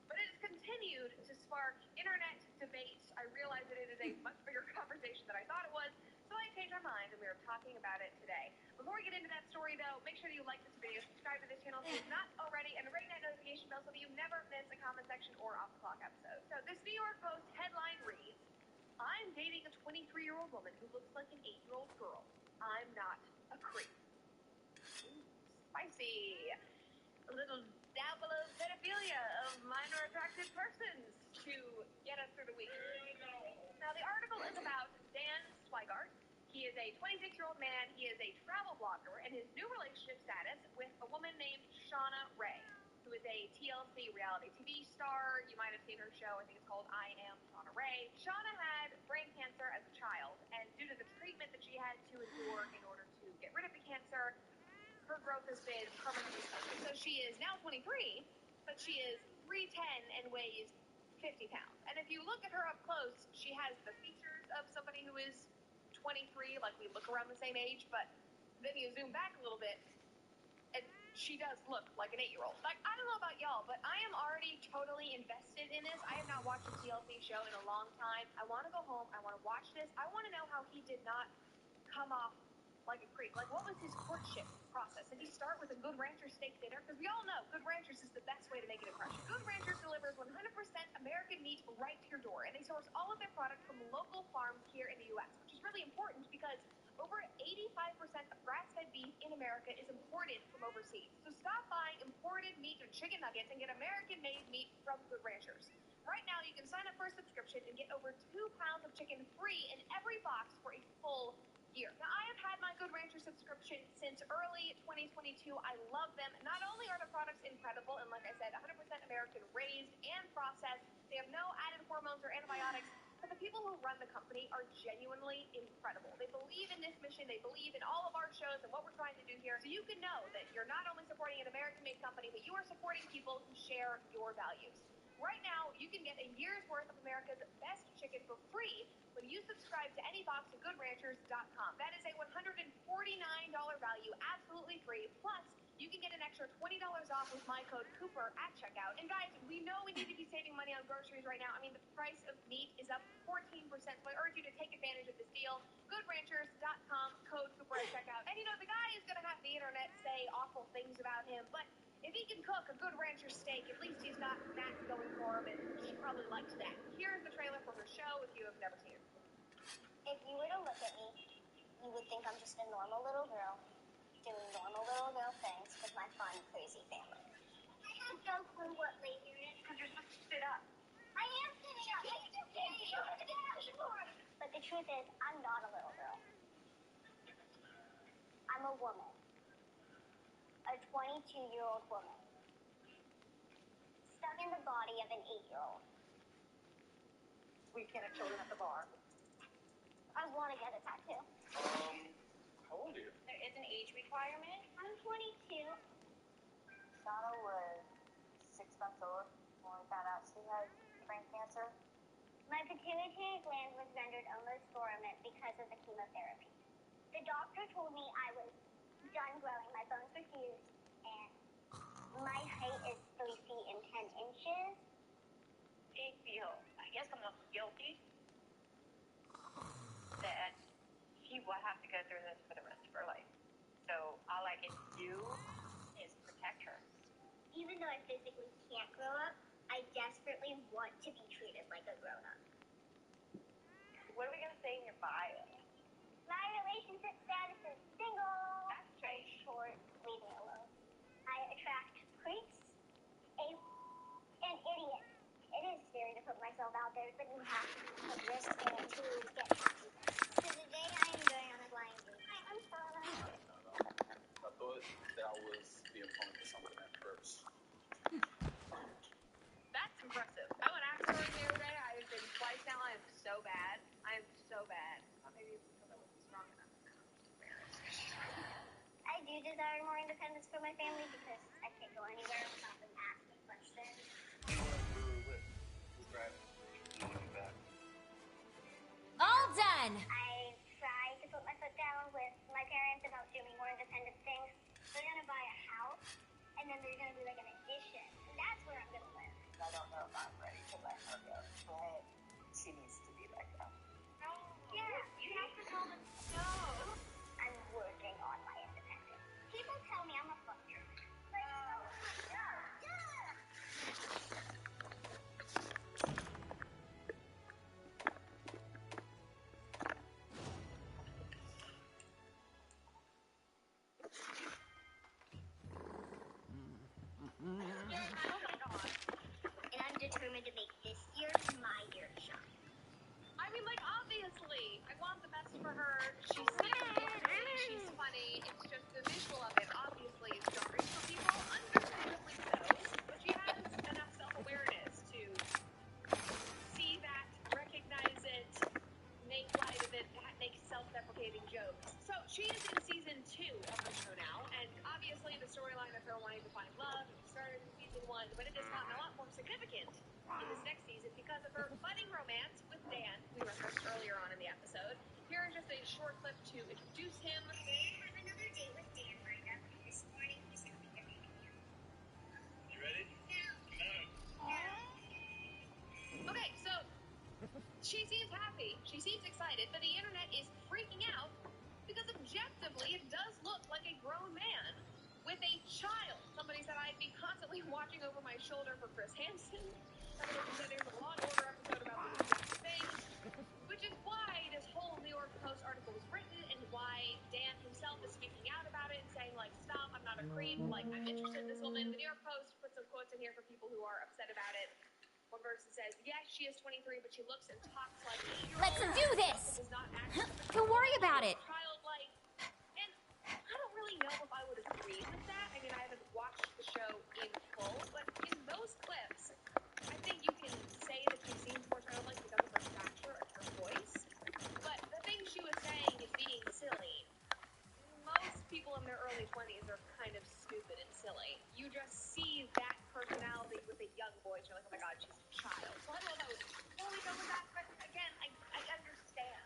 But it has continued to spark internet debates. I realize that it is a much bigger conversation than I thought it was, so I changed my mind, and we are talking about it today. Before we get into that story, though, make sure that you like this video, subscribe to this channel if you're not already, and ring that notification bell so that you never miss a comment section or off-the-clock episode. So this New York Post headline reads, I'm dating a 23-year-old woman who looks like an 8-year-old girl. I'm not a creep. Ooh, spicy. A little dabble of pedophilia of minor attracted persons to get us through the week. Now, the article is about Dan Swigart. He is a 26-year-old man. He is a travel blogger, and his new relationship status with a woman named Shauna Ray, who is a TLC reality TV star. You might have seen her show. I think it's called I Am Shauna Ray. Shauna had brain cancer as a child, and due to the treatment that she had to endure in order to get rid of the cancer, her growth has been permanently stunted. So she is now 23, but she is 3'10" and weighs 50 pounds. And if you look at her up close, she has the features of somebody who is 23, like we look around the same age, but then you zoom back a little bit, and she does look like an 8-year-old. Like, I don't know about y'all, but I am already totally invested in this. I have not watched a TLC show in a long time. I want to go home. I want to watch this. I want to know how he did not come off like a creep. Like, what was his courtship process? Did he start with a Good Rancher steak dinner? Because we all know Good Ranchers is the best way to make an impression. Good Ranchers delivers 100% American meat right to your door, and they source all of their products from local farms here in the U.S., which is really important because over 85% of grass-fed beef in America is imported from overseas. So stop buying imported meat or chicken nuggets and get American-made meat from Good Ranchers. Right now, you can sign up for a subscription and get over 2 pounds of chicken free in every box for a full year. Now, I have had my Good Rancher subscription since early 2022. I love them. Not only are the products incredible, and like I said, 100% American raised and processed, they have no added hormones or antibiotics, but the people who run the company are genuinely incredible. They believe in this mission. They believe in all of our shows and what we're trying to do here. So you can know that you're not only supporting an American-made company, but you are supporting people who share your values. Right now, you can get a year's worth of America's best chicken for free when you subscribe to any box at GoodRanchers.com. That is a $149 value, absolutely free. Plus, you can get an extra $20 off with my code Cooper at checkout. And guys, we know we need to be saving money on groceries right now. I mean, the price of meat is up 14%, so I urge you to take advantage of this deal. GoodRanchers.com, code Cooper at checkout. And you know, the guy is going to have the internet say awful things about him, but if he can cook a Good Rancher steak, at least he's got that going for him, and she probably likes that. Here's the trailer for her show if you have never seen it before. If you were to look at me, you would think I'm just a normal little girl doing normal little girl things with my fun, crazy family. I have no clue what later is because you're supposed to sit up. I am sitting up. It's okay. You have to get more. But the truth is, I'm not a little girl. I'm a woman. A 22-year-old woman. Stuck in the body of an 8-year-old. We can't have children at the bar. I want to get a tattoo. How old are you? There is an age requirement. I'm 22. Shauna was 6 months old when we found out she had brain cancer. My pituitary gland was rendered almost dormant because of the chemotherapy. The doctor told me I was done growing. My bones were fused, and my height is 3 feet and 10 inches. I feel, I guess I'm not guilty that she will have to go through this for the rest of her life. So all I can do is protect her. Even though I physically can't grow up, I desperately want to be treated like a grown-up. What are we going to say in your bio? My relationship status is single. That's straight. Short, leave me alone. I attract creeps, apes, and idiots. It is scary to put myself out there, but you have to take risks and to get happy. So today I am going on a blind date. Hi, I'm Shauna. I thought that I was being pumped for something at first. That's impressive. I went after her the other day. I have been twice now. I am so bad. I am so bad. Maybe it's because I wasn't strong enough. I'm embarrassed. I do desire more independence for my family because I can't go anywhere without them asking questions. Who's driving? All done! I tried to put my foot down with my parents about doing more independent things. They're gonna buy a house, and then there's gonna be like an addition. And that's where I'm gonna live. I don't know if I'm ready to let her go, but she needs to be let go. No. Yeah, you have to tell them no. I'm working on my independence. People tell me I'm a fucker. But and I'm determined to make this year my year to shine. I mean, like, obviously, I want the best for her. She seems she's funny. It's just the visual of it, obviously, is jarring for people, understandably so. But she has enough self-awareness to see that, recognize it, make light of it, make self-deprecating jokes. So she is in season 2 of the show now, and obviously the storyline of her wanting to find love started in season 1, but it has gotten a lot more significant in this next season because of her budding romance with Dan, we referenced earlier on in the episode. Here is just a short clip to introduce him. Today I have another date with Dan lined up, and this morning he's helping to make me. You ready? No. Okay, so she seems happy, she seems excited, but the internet is freaking out because objectively it does look like a grown man with a child. Somebody said I'd be constantly watching over my shoulder for Chris Hansen. Somebody said there's a Law and Order episode about the exact thing, which is why this whole New York Post article was written and why Dan himself is speaking out about it and saying, like, stop, I'm not a creep, like, I'm interested in this woman. The New York Post put some quotes in here for people who are upset about it. One person says, yes, she is 23, but she looks and talks like a 8-year-old. Let's do this! Does not act Don't worry about it! childlike. And I don't really know if I would agree with that. I mean, I haven't watched the show in full, but in those clips, I think you can say that she seems more childlike because of her stature and her voice. But the thing she was saying is being silly. Most people in their early 20s are kind of stupid and silly. You just see that personality with a young voice. You're like, oh my god, she's a child. So I don't know if I would fully go with that, but again, I understand.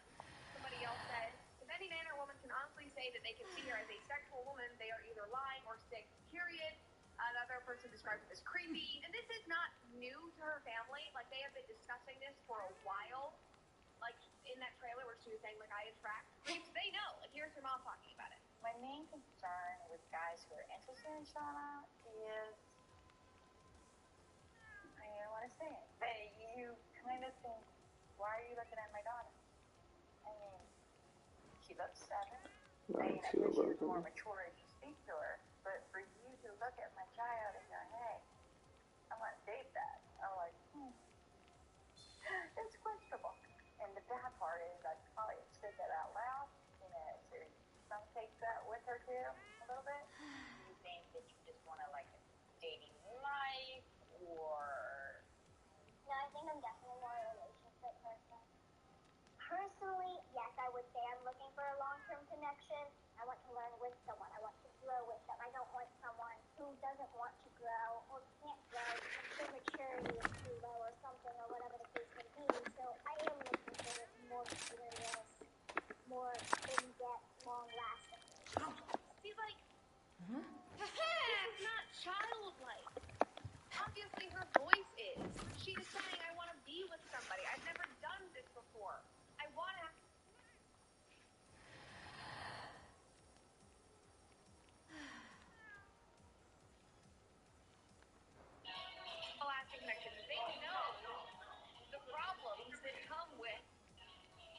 Somebody else said, if any man or woman can honestly say that they can see her as a sexual woman, they are either lying or sick, period. Another person described it as creepy. And this is not new to her family. Like, they have been discussing this for a while. Like, in that trailer where she was saying, like, I attract creeps, they know. Like, here's her mom talking about it. My main concern with guys who are interested in Shauna is, I don't want to say it, but you kind of think, why are you looking at my daughter? I mean, she looks 7. I mean, I wish she was more mature as you speak to her, but for you to look at my child and go, hey, I want to date that, I'm like, it's questionable. And the bad part is I probably said that out loud, you know, so some take that with her too, a little bit. Do you think that you just want to like a dating life, or? No, I think I'm definitely more a relationship person. Personally, yes, I would say I'm looking for a long-term connection. I want to learn with someone. I want to grow with them. I don't want someone who doesn't want to grow or can't grow because their maturity is too low or something or whatever the case may be. So I am looking for more serious, more in-depth, long-lasting. See, like, this is not childlike. Obviously, her voice is. She is saying, I want to be with somebody. I've never done this before. I want to. Lasting connection. They know the problems that come with,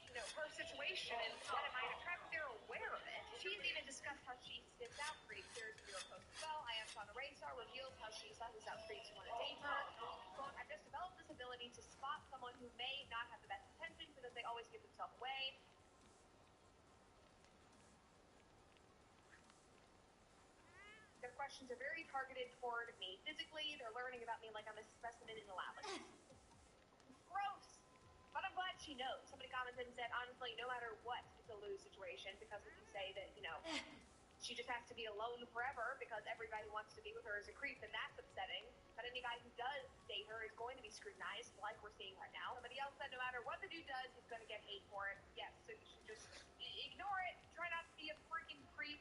you know, her situation and what it might attract. They're aware of it. She's even discussed how she sniffs out creeps. There's a New York Post as well. I am Shauna Raystar reveals how she sussed out creeps who want to date her. Quote, I've just developed this ability to spot someone who may not have the best intentions because they always give themselves away. Their questions are very targeted toward me physically. They're learning about me like I'm a specimen in the lab. Like, gross. But I'm glad she knows. Somebody commented and said, honestly, no matter what, it's a lose situation because if you say that, you know, she just has to be alone forever because everybody wants to be with her as a creep, and that's upsetting. But any guy who does date her is going to be scrutinized, like we're seeing right now. Somebody else said no matter what the dude does, he's going to get hate for it. Yes, so you should just ignore it. Try not to be a freaking creep.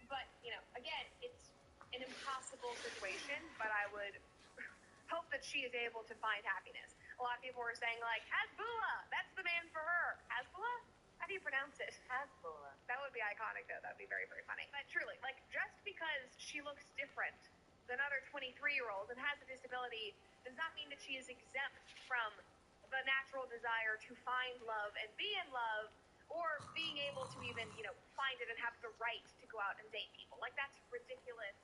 But, you know, again, it's an impossible situation, but I would hope that she is able to find happiness. A lot of people were saying, like, Hasbullah, that's the man for her. Hasbullah? How do you pronounce it? Hasbullah. That would be iconic, though. That would be very, very funny. But truly, like, just because she looks different than other 23-year-olds and has a disability does not mean that she is exempt from the natural desire to find love and be in love, or being able to even, you know, find it and have the right to go out and date people. Like, that's ridiculous.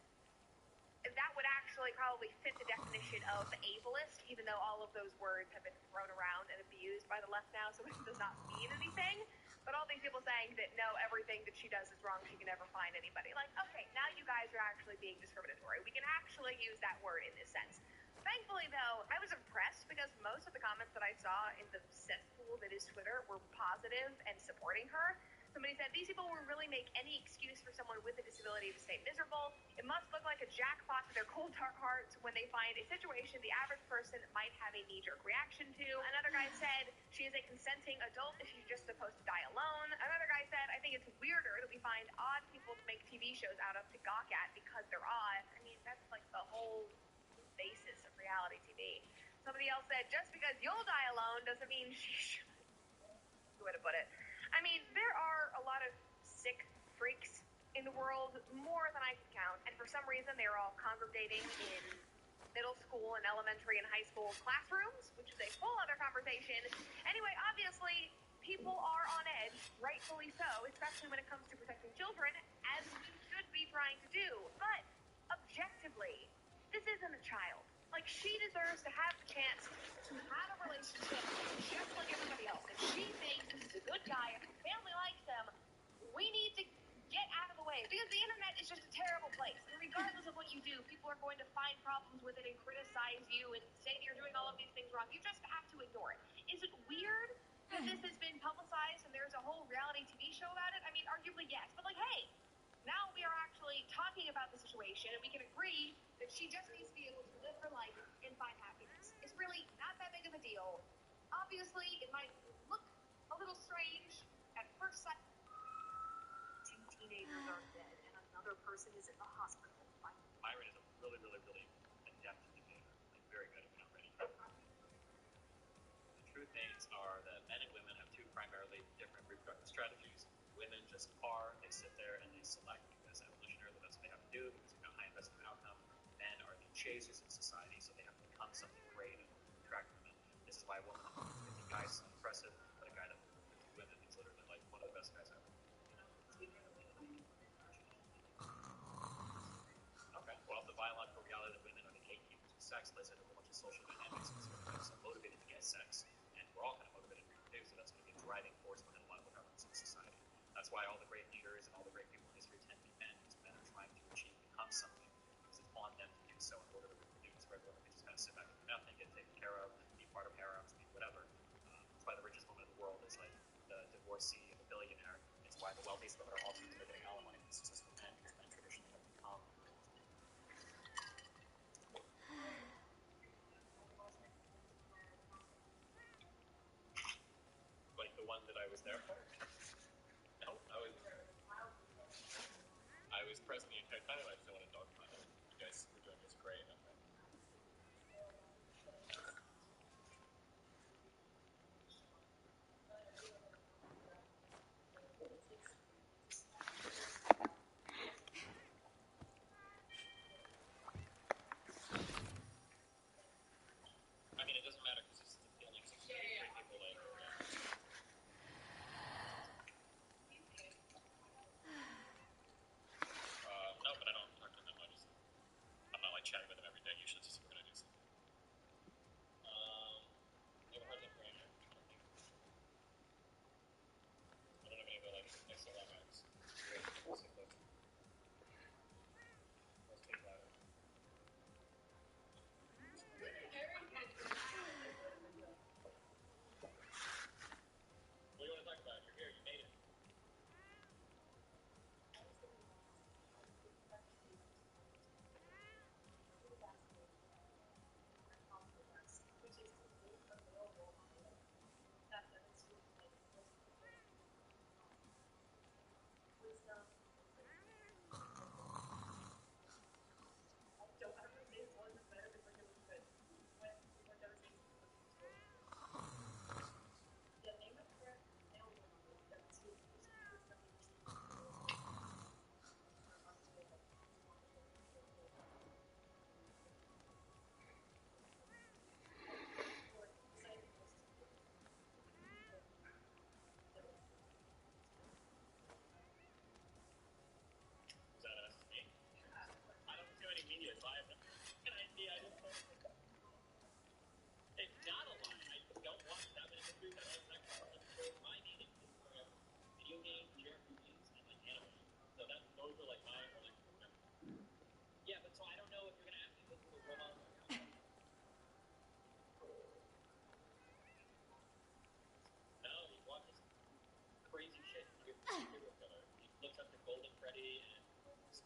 That would actually probably fit the definition of ableist, even though all of those words have been thrown around and abused by the left now, so it does not mean anything. But all these people saying that, no, everything that she does is wrong, she can never find anybody. Like, okay, now you guys are actually being discriminatory. We can actually use that word in this sense. Thankfully, though, I was impressed because most of the comments that I saw in the cesspool that is Twitter were positive and supporting her. Somebody said, these people will really make any excuse for someone with a disability to stay miserable. It must look like a jackpot to their cold, dark hearts when they find a situation the average person might have a knee-jerk reaction to. Another guy said, she is a consenting adult if she's just supposed to die alone. Another guy said, I think it's weirder that we find odd people to make TV shows out of to gawk at because they're odd. I mean, that's like the whole basis of reality TV. Somebody else said, just because you'll die alone doesn't mean she should. Good way to put it. I mean, there are a lot of sick freaks in the world, more than I can count, and for some reason they are all congregating in middle school and elementary and high school classrooms, which is a whole other conversation. Anyway, obviously, people are on edge, rightfully so, especially when it comes to protecting children, as we should be trying to do. But, objectively, this isn't a child. Like, she deserves to have the chance to have a relationship just like everybody else. If she thinks this is a good guy, if her family likes him, we need to get out of the way. Because the internet is just a terrible place. And regardless of what you do, people are going to find problems with it and criticize you and say that you're doing all of these things wrong. You just have to ignore it. Is it weird that this has been publicized and there's a whole reality TV show about it? I mean, arguably, yes. But, like, hey, now we are actually talking about the situation, and we can agree that she just needs to be able to live her life and find happiness. It's really not that big of a deal. Obviously, it might look a little strange at first sight. 2 teenagers are dead, and another person is in the hospital. Myron is a really, really, really adept debater. Like, very good, if you're not ready. The truth names are that men and women have two primarily different reproductive strategies. Women just are, they sit there and they select because evolutionarily that's what they have to do because they've got high investment outcome. Men are the chasers in society, so they have to become something great in order to attract women. This is why a woman that looks 50 guys is impressive, but a guy that looks 50 women is literally like one of the best guys ever. Okay, well, the biological reality that women are the gatekeepers of sex plays into a bunch of social dynamics and sort of makes them motivated to get sex. And we're all kind of motivated to reproduce, so that's going to be a driving force within a lot of governments in society. That's why all the great leaders and all the great people in history tend to be men, because men are trying to become something, because it's on them to do so in order to reproduce, where everyone can just kind of sit back and do nothing, get taken care of, be part of harems, be whatever. That's why the richest woman in the world is like the divorcee and the billionaire. It's why the wealthiest women are also getting alimony from successful men, because men traditionally have become. Like the one that I was there for? No, I was present the entire time. I just don't want to talk about it. You guys were doing this great. Okay. I mean, it doesn't matter because it's the feelings of great people like. No, but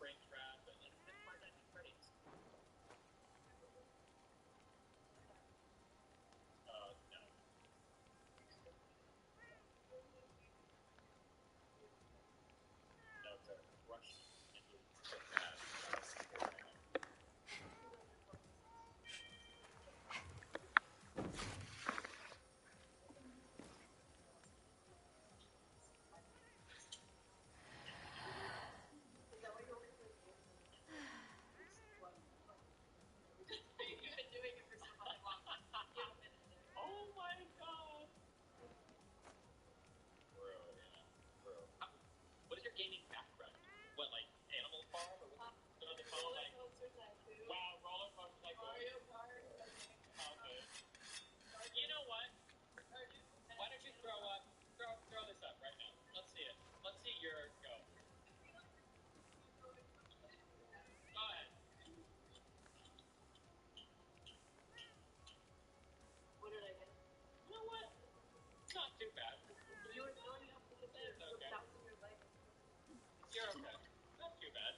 Springtrap, and like it's Five Nights at Freddy's. No. No, it's a Russian Indian that. You've been doing it for so fucking long. Oh my god. Bro, yeah. Bro. What is your gaming background? What, like Animal Farm or what are they called? Like, wow, roller coaster tycoon. Mario Kart. Okay. You know what? Why don't you throw this up right now? Let's see it. Let's see your go. Go ahead. What did I get? You know what? It's not too bad. You were throwing up with the bed. Okay. You're okay. Not too bad.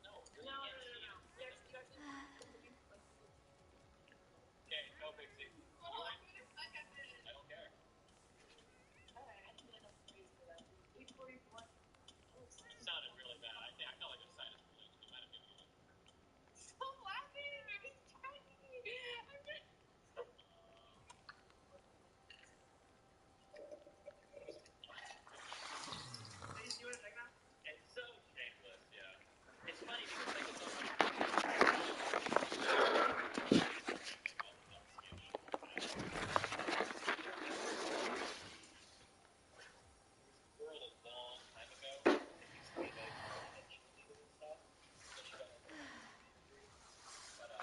No. Okay, go Pixie. I don't care. It sounded really bad. I felt like it was sinus related. You might have given it. Stop laughing! You're distracting me. You want to check that? It's so shameless, yeah. It's funny because like it's almost world a long time ago. It used to be like cheerleaders and stuff. But she got like a injury. But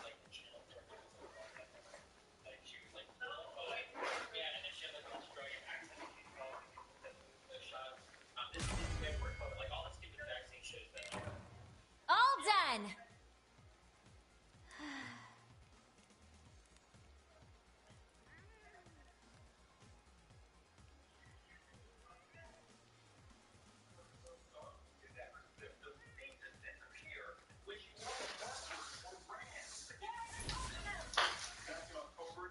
like the channel started doing this like a long time ago. Like she was like 45. Yeah, and then she had like an Australian accent. She called the shot. This is way more photo. Like all the stupid vaccine shit has been like. All done.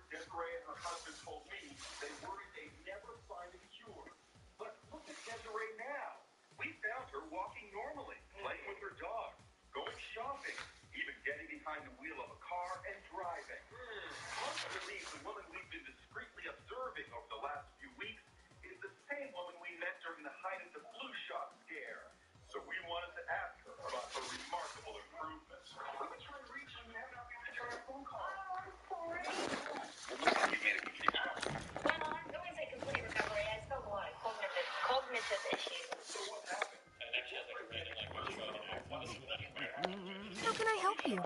Desiree and her husband told me they worried they'd never find a cure. But look at Desiree now. We found her walking normally, playing with her dog, going shopping, even getting behind the wheel of a car and driving. Most believes the woman we've been discreetly observing over the last few weeks is the same woman we met during the height of the flu shot scare. So we wanted to ask her about her remarkable improvements. We've been trying to reach her and we haven't been able to return her phone call. Well, I wouldn't say complete recovery. I still have a lot of cognitive issues. So what happened? And then she has like a random like Australian accent. This is anywhere. How can I help you?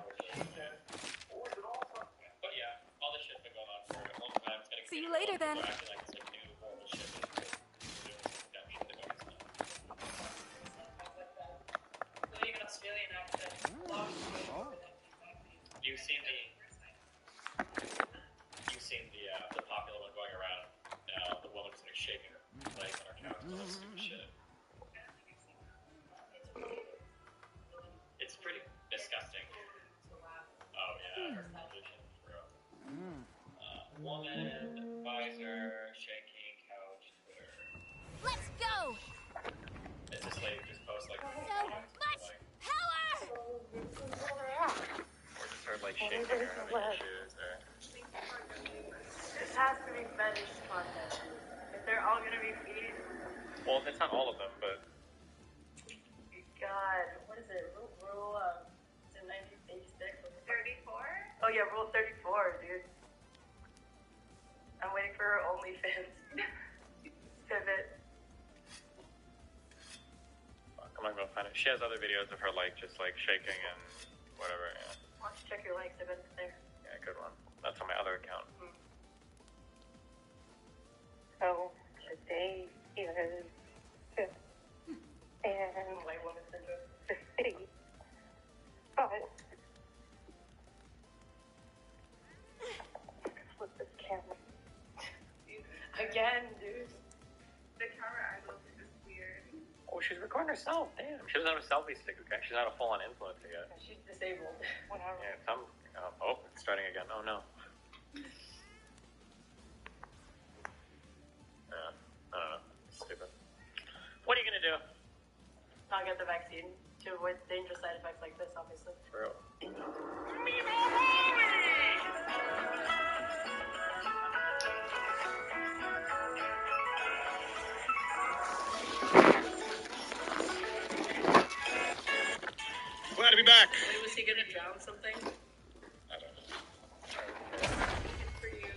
But yeah, all this shit's been going on for a long time. It's gonna See you later then. acting like it's like new horrible shit. We're doing some dumb shit that nobody's done. Doing an Australian accent. You've seen the popular one going around now. The woman's like shaking her legs on her couch and all that stupid shit. It's pretty disgusting. Oh yeah, her condition, bro. Woman, visor, shaking, couch, Twitter. Let's go. It's this lady just posts like So much power. or just her like shaking or having issues or. This has to be fetish content. If they're all gonna be feet. Well, it's not all of them, but. God, what is it? Rule is it 1986? 34? Oh yeah, rule 34, dude. I'm waiting for her OnlyFans. Pivot. I'm not gonna find it. She has other videos of her like just like shaking and whatever. Yeah. Why don't you check your likes? I bet it's there. Yeah, good one. That's on my other account. So today is and white woman syndrome. The city, but flip this camera again, dude. The camera angle is just weird. Oh Well, she's recording herself. Damn. She doesn't have a selfie stick, okay? She's not a full-on influencer yet. She's disabled. Whatever. Yeah, it's starting again. Oh, no. I don't know. Stupid. What are you gonna do? Not get the vaccine to avoid dangerous side effects like this, obviously. True. Glad to be back. Wait, was he gonna drown something? I don't know. For you.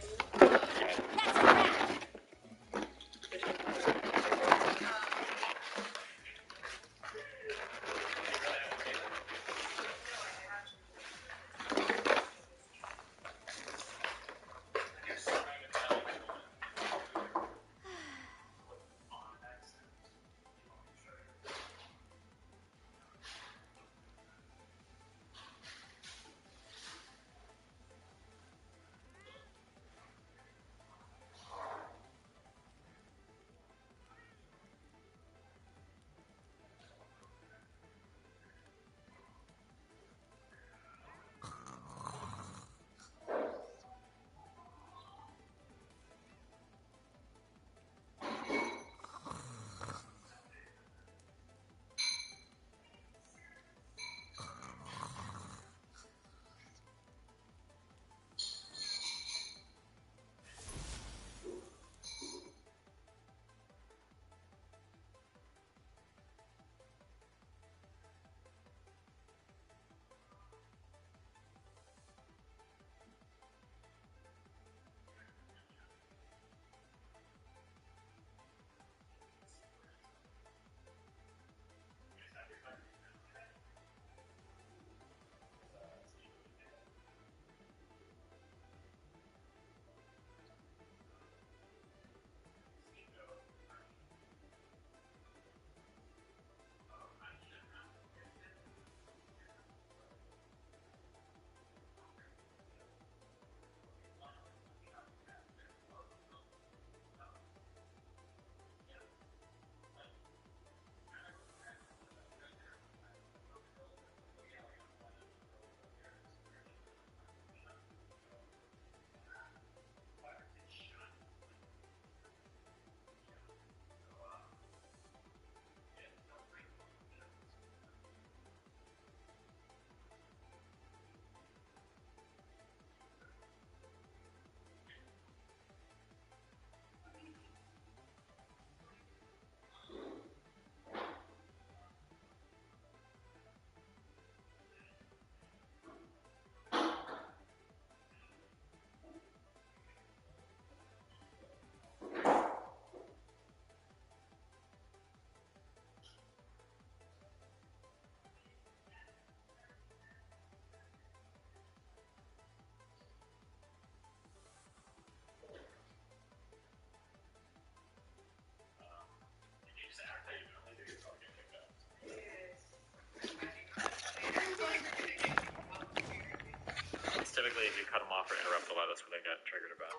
Typically, if you cut them off or interrupt a lot, that's what they get triggered about.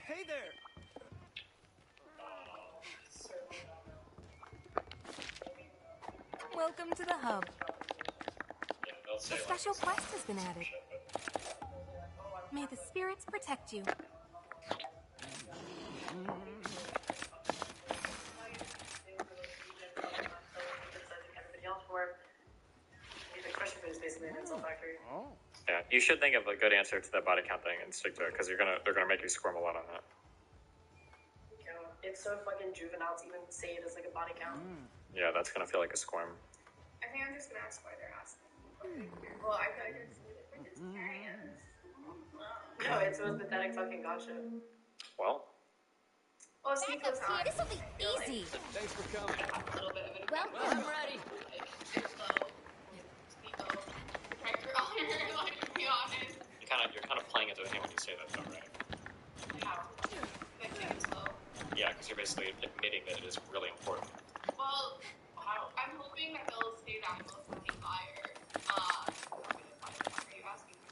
Hey there. Welcome to the hub. Yeah, they'll say A like special it's quest not has been some added. shit, but May the spirits protect you. Especially if it's basically an insult factory. Oh. yeah, you should think of a good answer to that body count thing and stick to it because they're gonna make you squirm a lot on that. It's so fucking juvenile to even say it as like a body count. Yeah, that's gonna feel like a squirm. I think I'm just gonna ask why they're asking. Well, I feel like it's vegetarians. No, it's the most pathetic fucking gotcha. Well, Well, Seafood's on. This will be easy. Thanks for coming. A little bit of it. Well, I'm ready. To be honest. you're kind of playing into the game when you say that, though, right? Yeah. Like, it's slow. Yeah, because you're basically admitting that it is really important. Well, I'm hoping that they'll say that I'm a fucking liar. Are you asking me?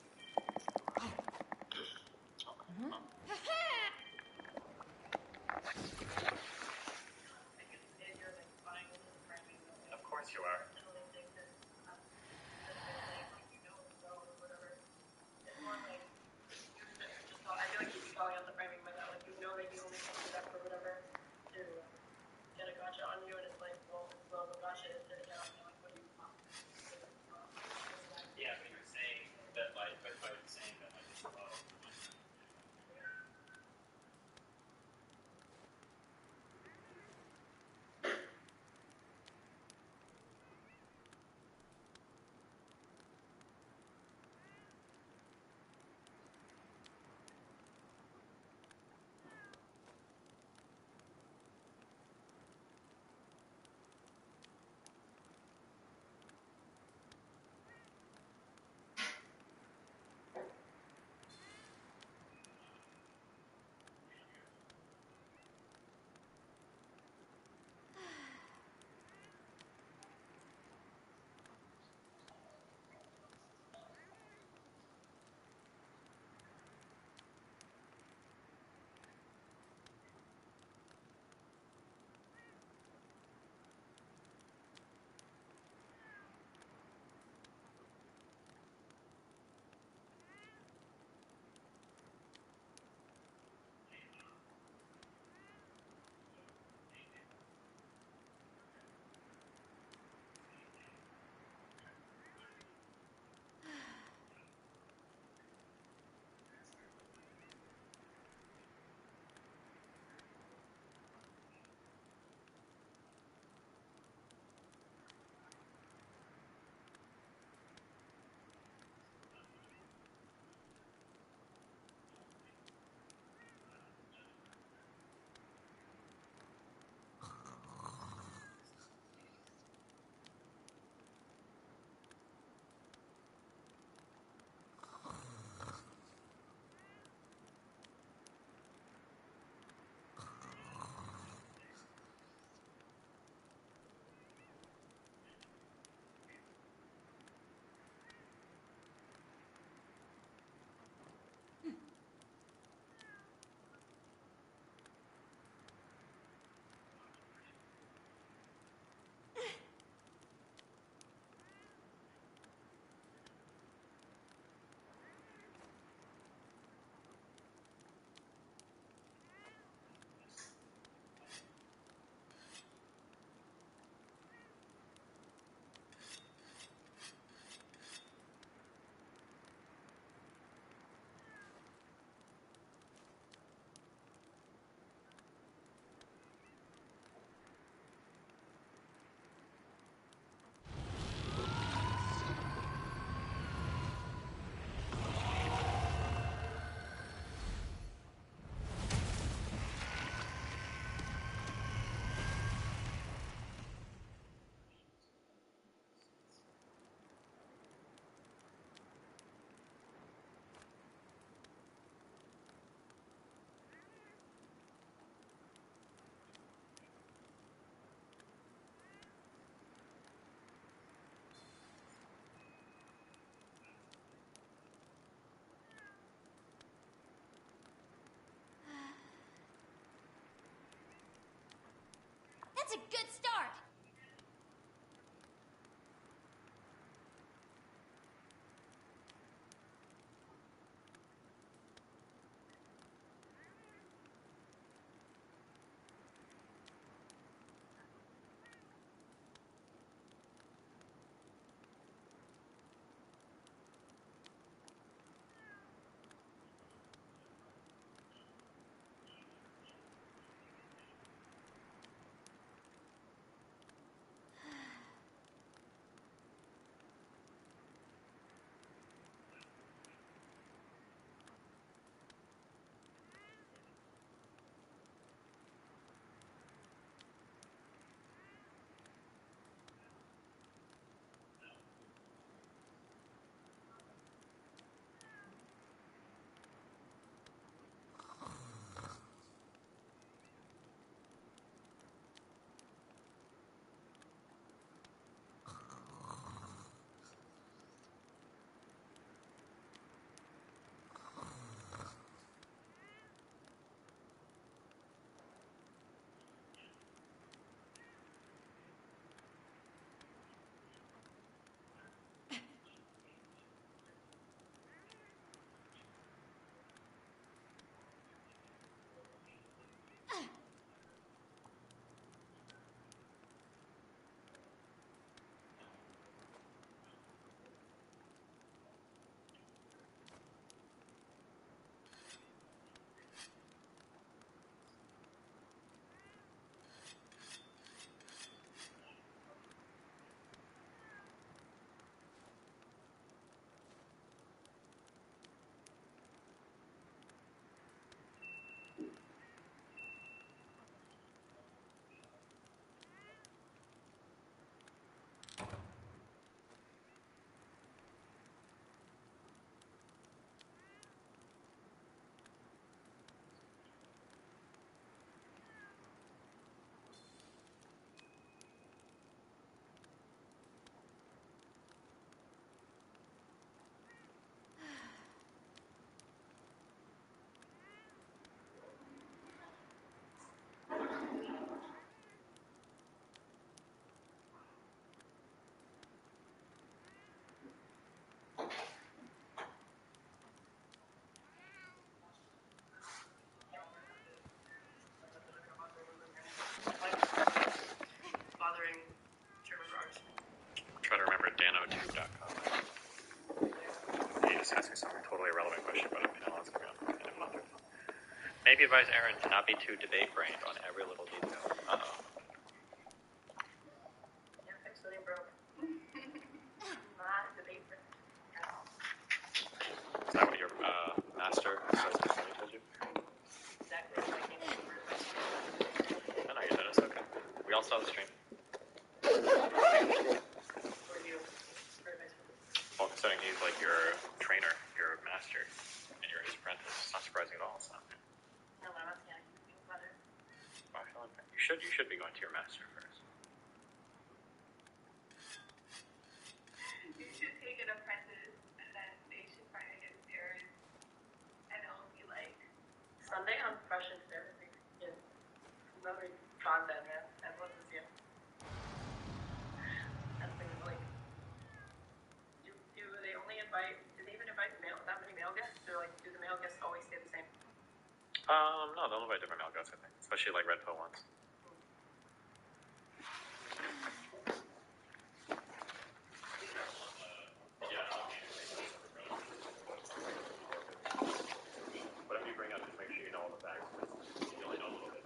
That's a good start. Bothering German bars. Try to remember danotube.com. He just asked me some totally irrelevant question about a panel that's coming up in a month or so. Maybe advise Aaron to not be too debate-brained on every little detail. Uh-oh. Yeah, fix what ain't broke. Not debate-brained at all. Is that what your master specifically told you? Exactly what I came in for advice. I know you did. It's okay. We all saw the stream. What are you for advice for? Well, considering he's like your trainer, your master, and you're his apprentice, it's not surprising at all. It's not. No, I'm not saying anything about it. Well, I feel like you should be going to your master first. You should take an apprentice, and then they should find against theirs, and it'll be like Sunday on Fresh and Fair. Yeah. Another content, man. Everyone was here. That's the thing, like, do they only invite? Do they even invite that many male guests? Or like, do the male guests always stay the same? No, they'll invite different male guests, I think, especially like Red Pill ones. Whatever you bring up, just make sure you know all the facts. You only know a little bit.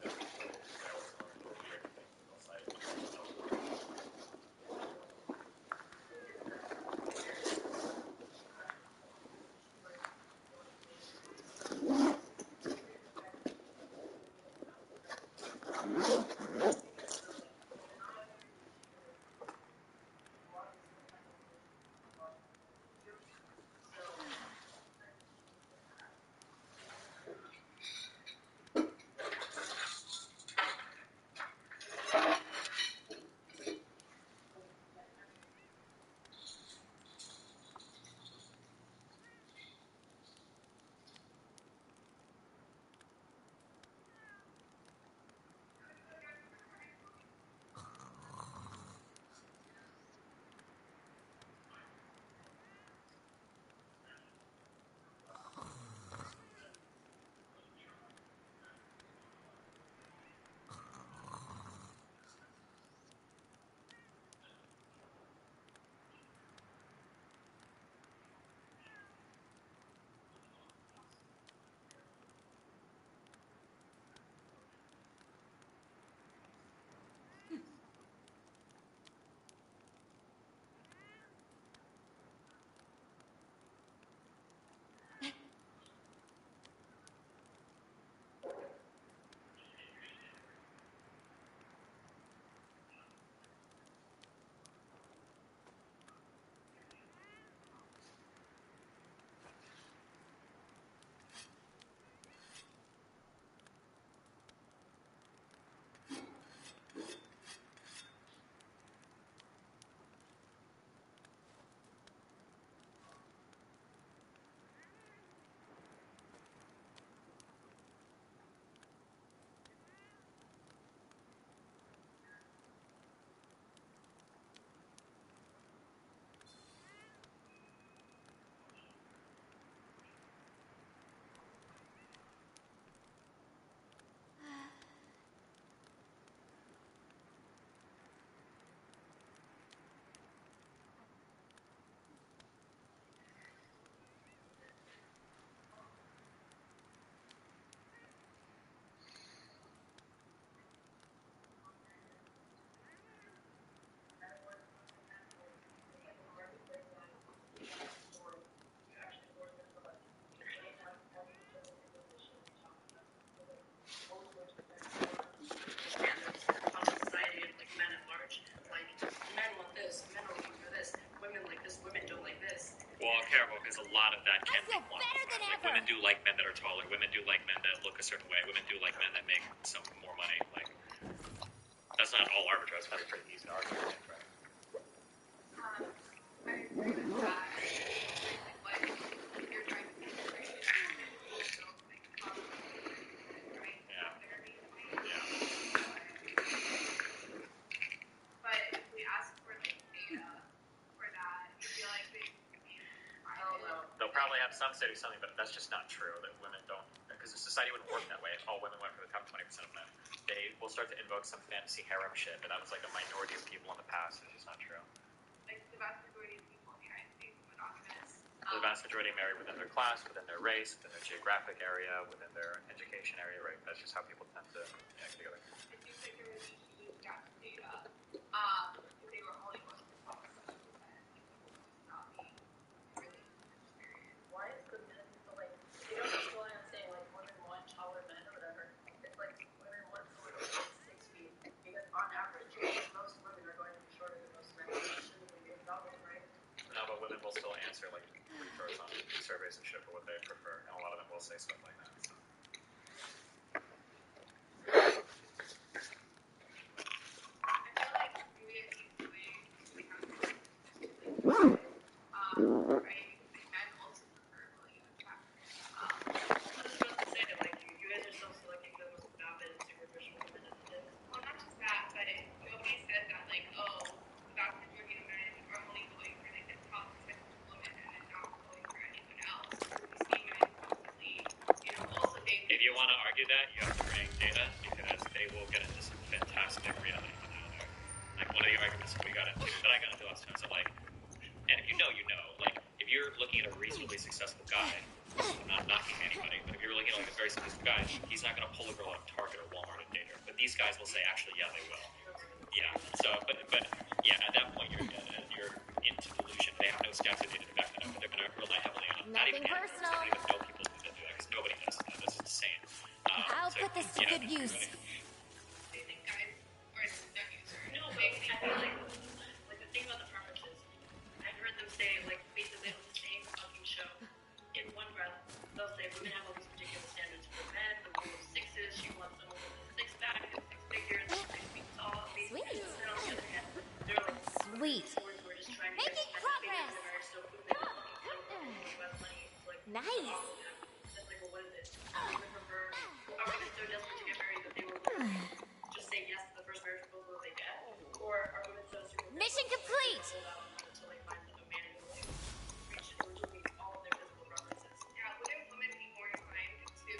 do like men that are taller. Women do like men that look a certain way. Women do like men that make some more money. Like, that's not all arbitrary. That's probably pretty easy to argue. Right? I agree with that. What you're trying to say, right? But if we ask for like data for that, I feel like They'll probably have some say something, but that's just not true. That women don't, because the society wouldn't work that way if all women went for the top 20% of men. They will start to invoke some fantasy harem shit, but that was like a minority of people in the past. It's just not true. Like the vast majority of people in the United States are monogamous. The vast majority marry within their class, within their race, within their geographic area, within their education area, right? That's just how people tend to get together. I think that there would be huge gaps in data if they were only going to talk about not be really experience. Why is the men like they don't just rely on saying like women want taller men or whatever. It's like women want someone over 6 feet because on average most women are going to be shorter than most men. That shouldn't be a problem, right? No, but women will still answer like refers on surveys and shit for what they prefer, and a lot of them will say stuff like that. So. If you want to argue that, you have to bring data, because they will get into some fantastic reality phenomena. Like, one of the arguments that we got into, that I got into last time, is that, like, and if you know, like, if you're looking at a reasonably successful guy, I'm not knocking anybody, but if you're looking at, like, a very successful guy, he's not going to pull a girl out of Target or Walmart and date her. But these guys will say, actually, yeah, they will. Yeah, so, but yeah, at that point, you're into delusion. They have no stats or data to back that up, but they're going to rely heavily on not even personal. Not even know people that do that, because nobody does that. That's insane. I'll put this to good use. Do you think guys are not users? No, but I feel like the thing about the preference is, I've heard them say, like, basically on the same fucking show, in one breath, they'll say women have all these particular standards for men, the rule of sixes, she wants someone with a six-pack and 6 figures, 6 feet tall, Sweet. and on the other hand, they're like, Sweet. we're just trying to Making progress. Nice. It's like, well, what is it? Are women so desperate to get married that they will just say yes to the first marriage proposal they get? Or are women so super Mission complete. to like find a man who will reach or meet all of their physical preferences? Yeah, wouldn't women be more inclined to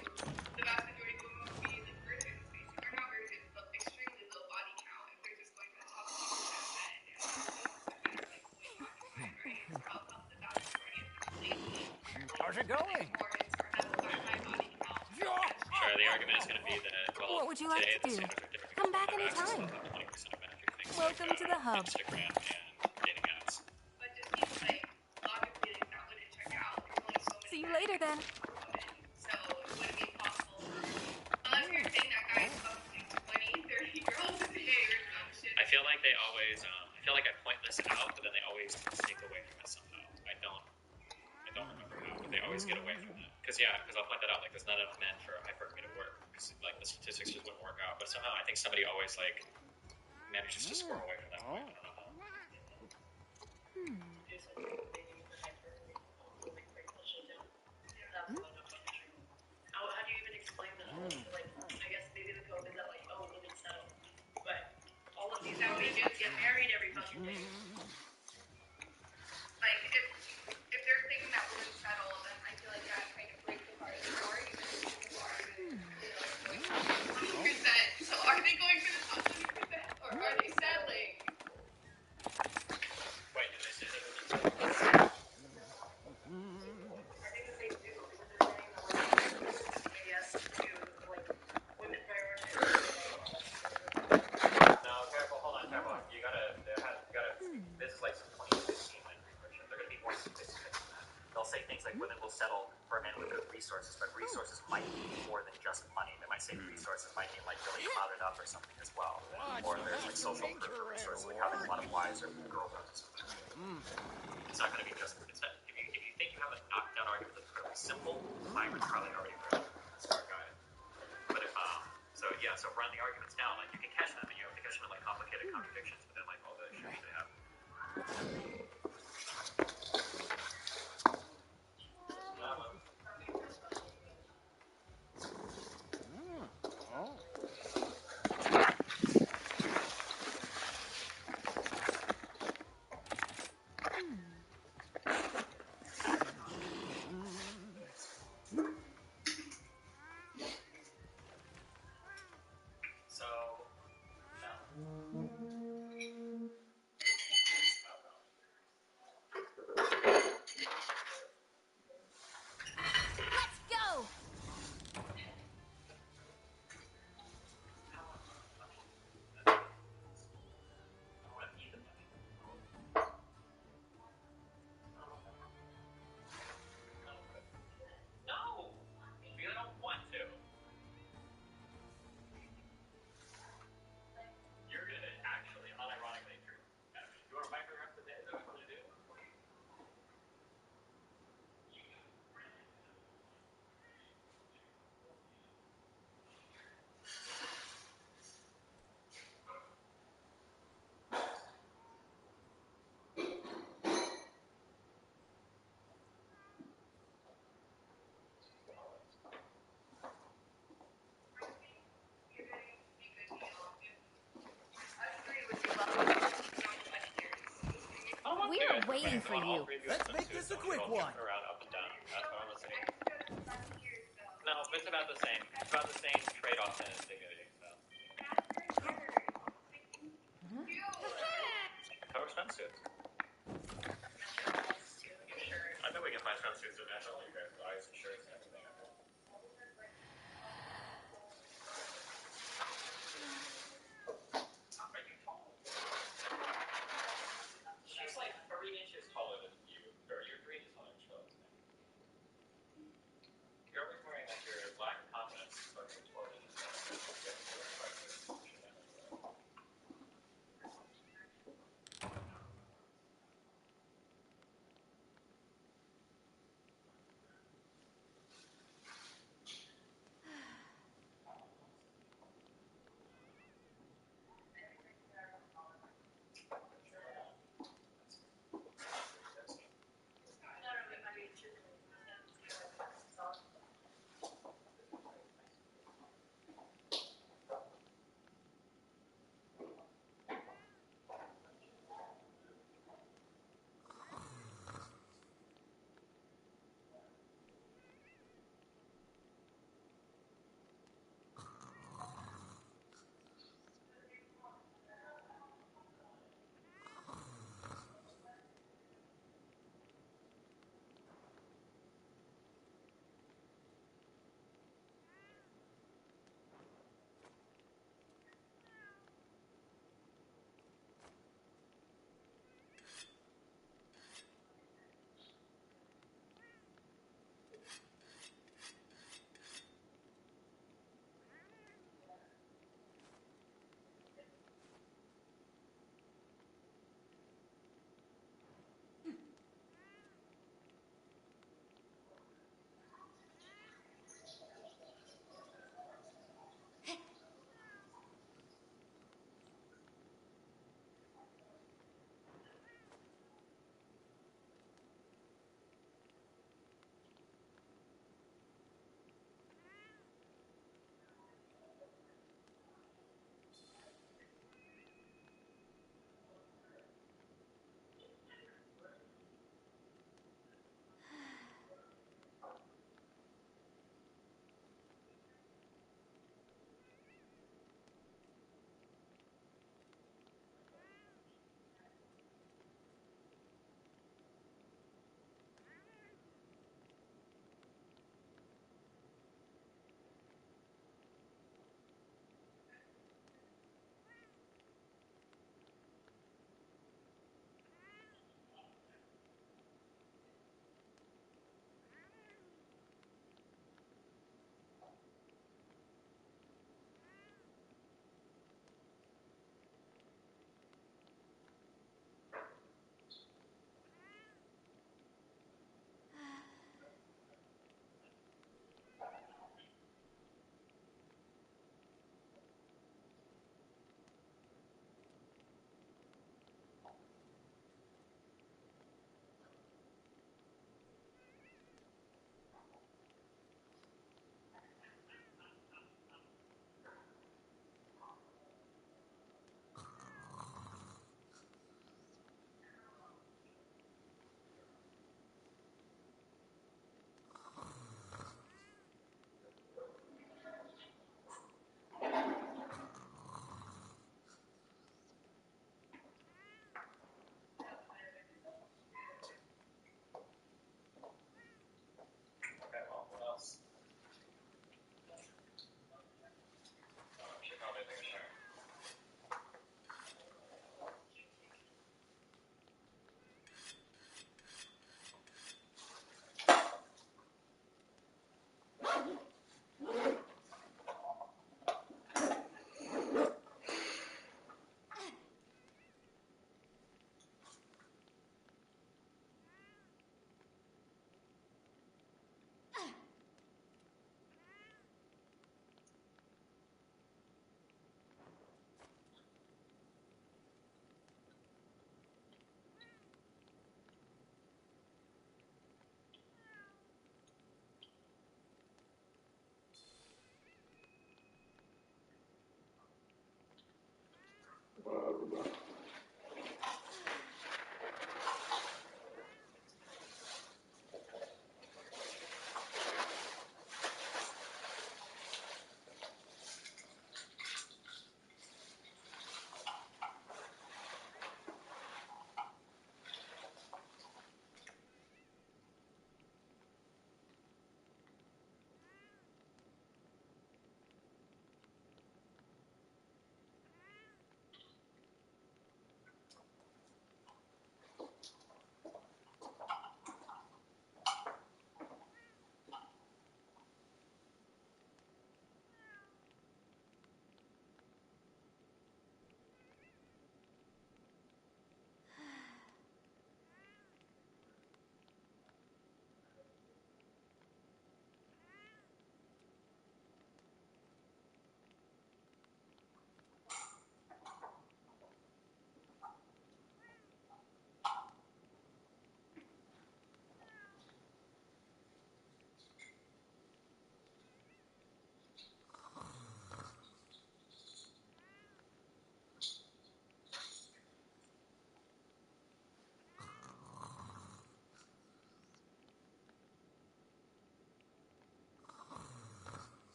the vast majority of women would be like virgins, basically, or not virgins, but extremely low body count if they're just going to the top 1% of men and like way occupied, right? So how come the vast majority of people lately How's it going? Sure, the argument is going to be that, well, What would you like today to the do? standards are different. Come back Access anytime. to 20% of men do things Welcome like, to the hub. Instagram and dating apps. But just seems like logically like that wouldn't check out. There's only so many. See you later then. So it wouldn't be possible. Unless you're saying that guys fuck 20, 30 girls a day or some shit. I feel like they always, I feel like I point this out, but then they always sneak away from it somehow. I don't remember how, but they always get away from it. Because I'll point that out, like, there's not enough men for hypergamy to work. Because, like, the statistics just wouldn't work out. But somehow I think somebody always, like, manages to squirrel away from that point. I don't know how. How do you even explain that? Like, I guess maybe the code is that, like, oh, women settle. But all of these dudes get married every fucking day. Like, if they're thinking that women settle, then I feel like that kind of breaks apart the story. So are they going for the top 20%? Or are they settling? Wait, did they say that? I think that they do, because they're saying that, like, yes to, like, women prioritize. No, careful, hold on, careful. You gotta, this is like some 2015 men research. They're gonna be more sophisticated than that. They'll say things like women will settle for a man with good resources, but resources might mean more than just money. They might say resources might mean like really clouded up or something as well. Or there's like social resources, like having a lot of wives or girlfriends or something. It's not gonna be just, it's not, if you think you have a knockdown argument that's perfect simple, I would probably already read smart guy. But if so run the arguments down. Like you can catch them, and you have to catch them in like complicated contradictions, but then like all the issues they have. Let's go! No! Because I don't want to. You're gonna actually, unironically, true. You want to bike for the rest of the day? Is that what you want to do? We are waiting for you. Let's make this a quick one. Around up and down. That's what I'm listening. No, it's about the same. It's about the same trade-off and dignity. So. Cover swimsuits. I bet we can find swimsuits that match all your guys' eyes and shirts and everything. Are you tall? She's like 3 inches taller than you. Or you're 3 inches taller than she was. You're always wearing like your black confidence, fucking 12 inches taller.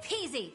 peasy.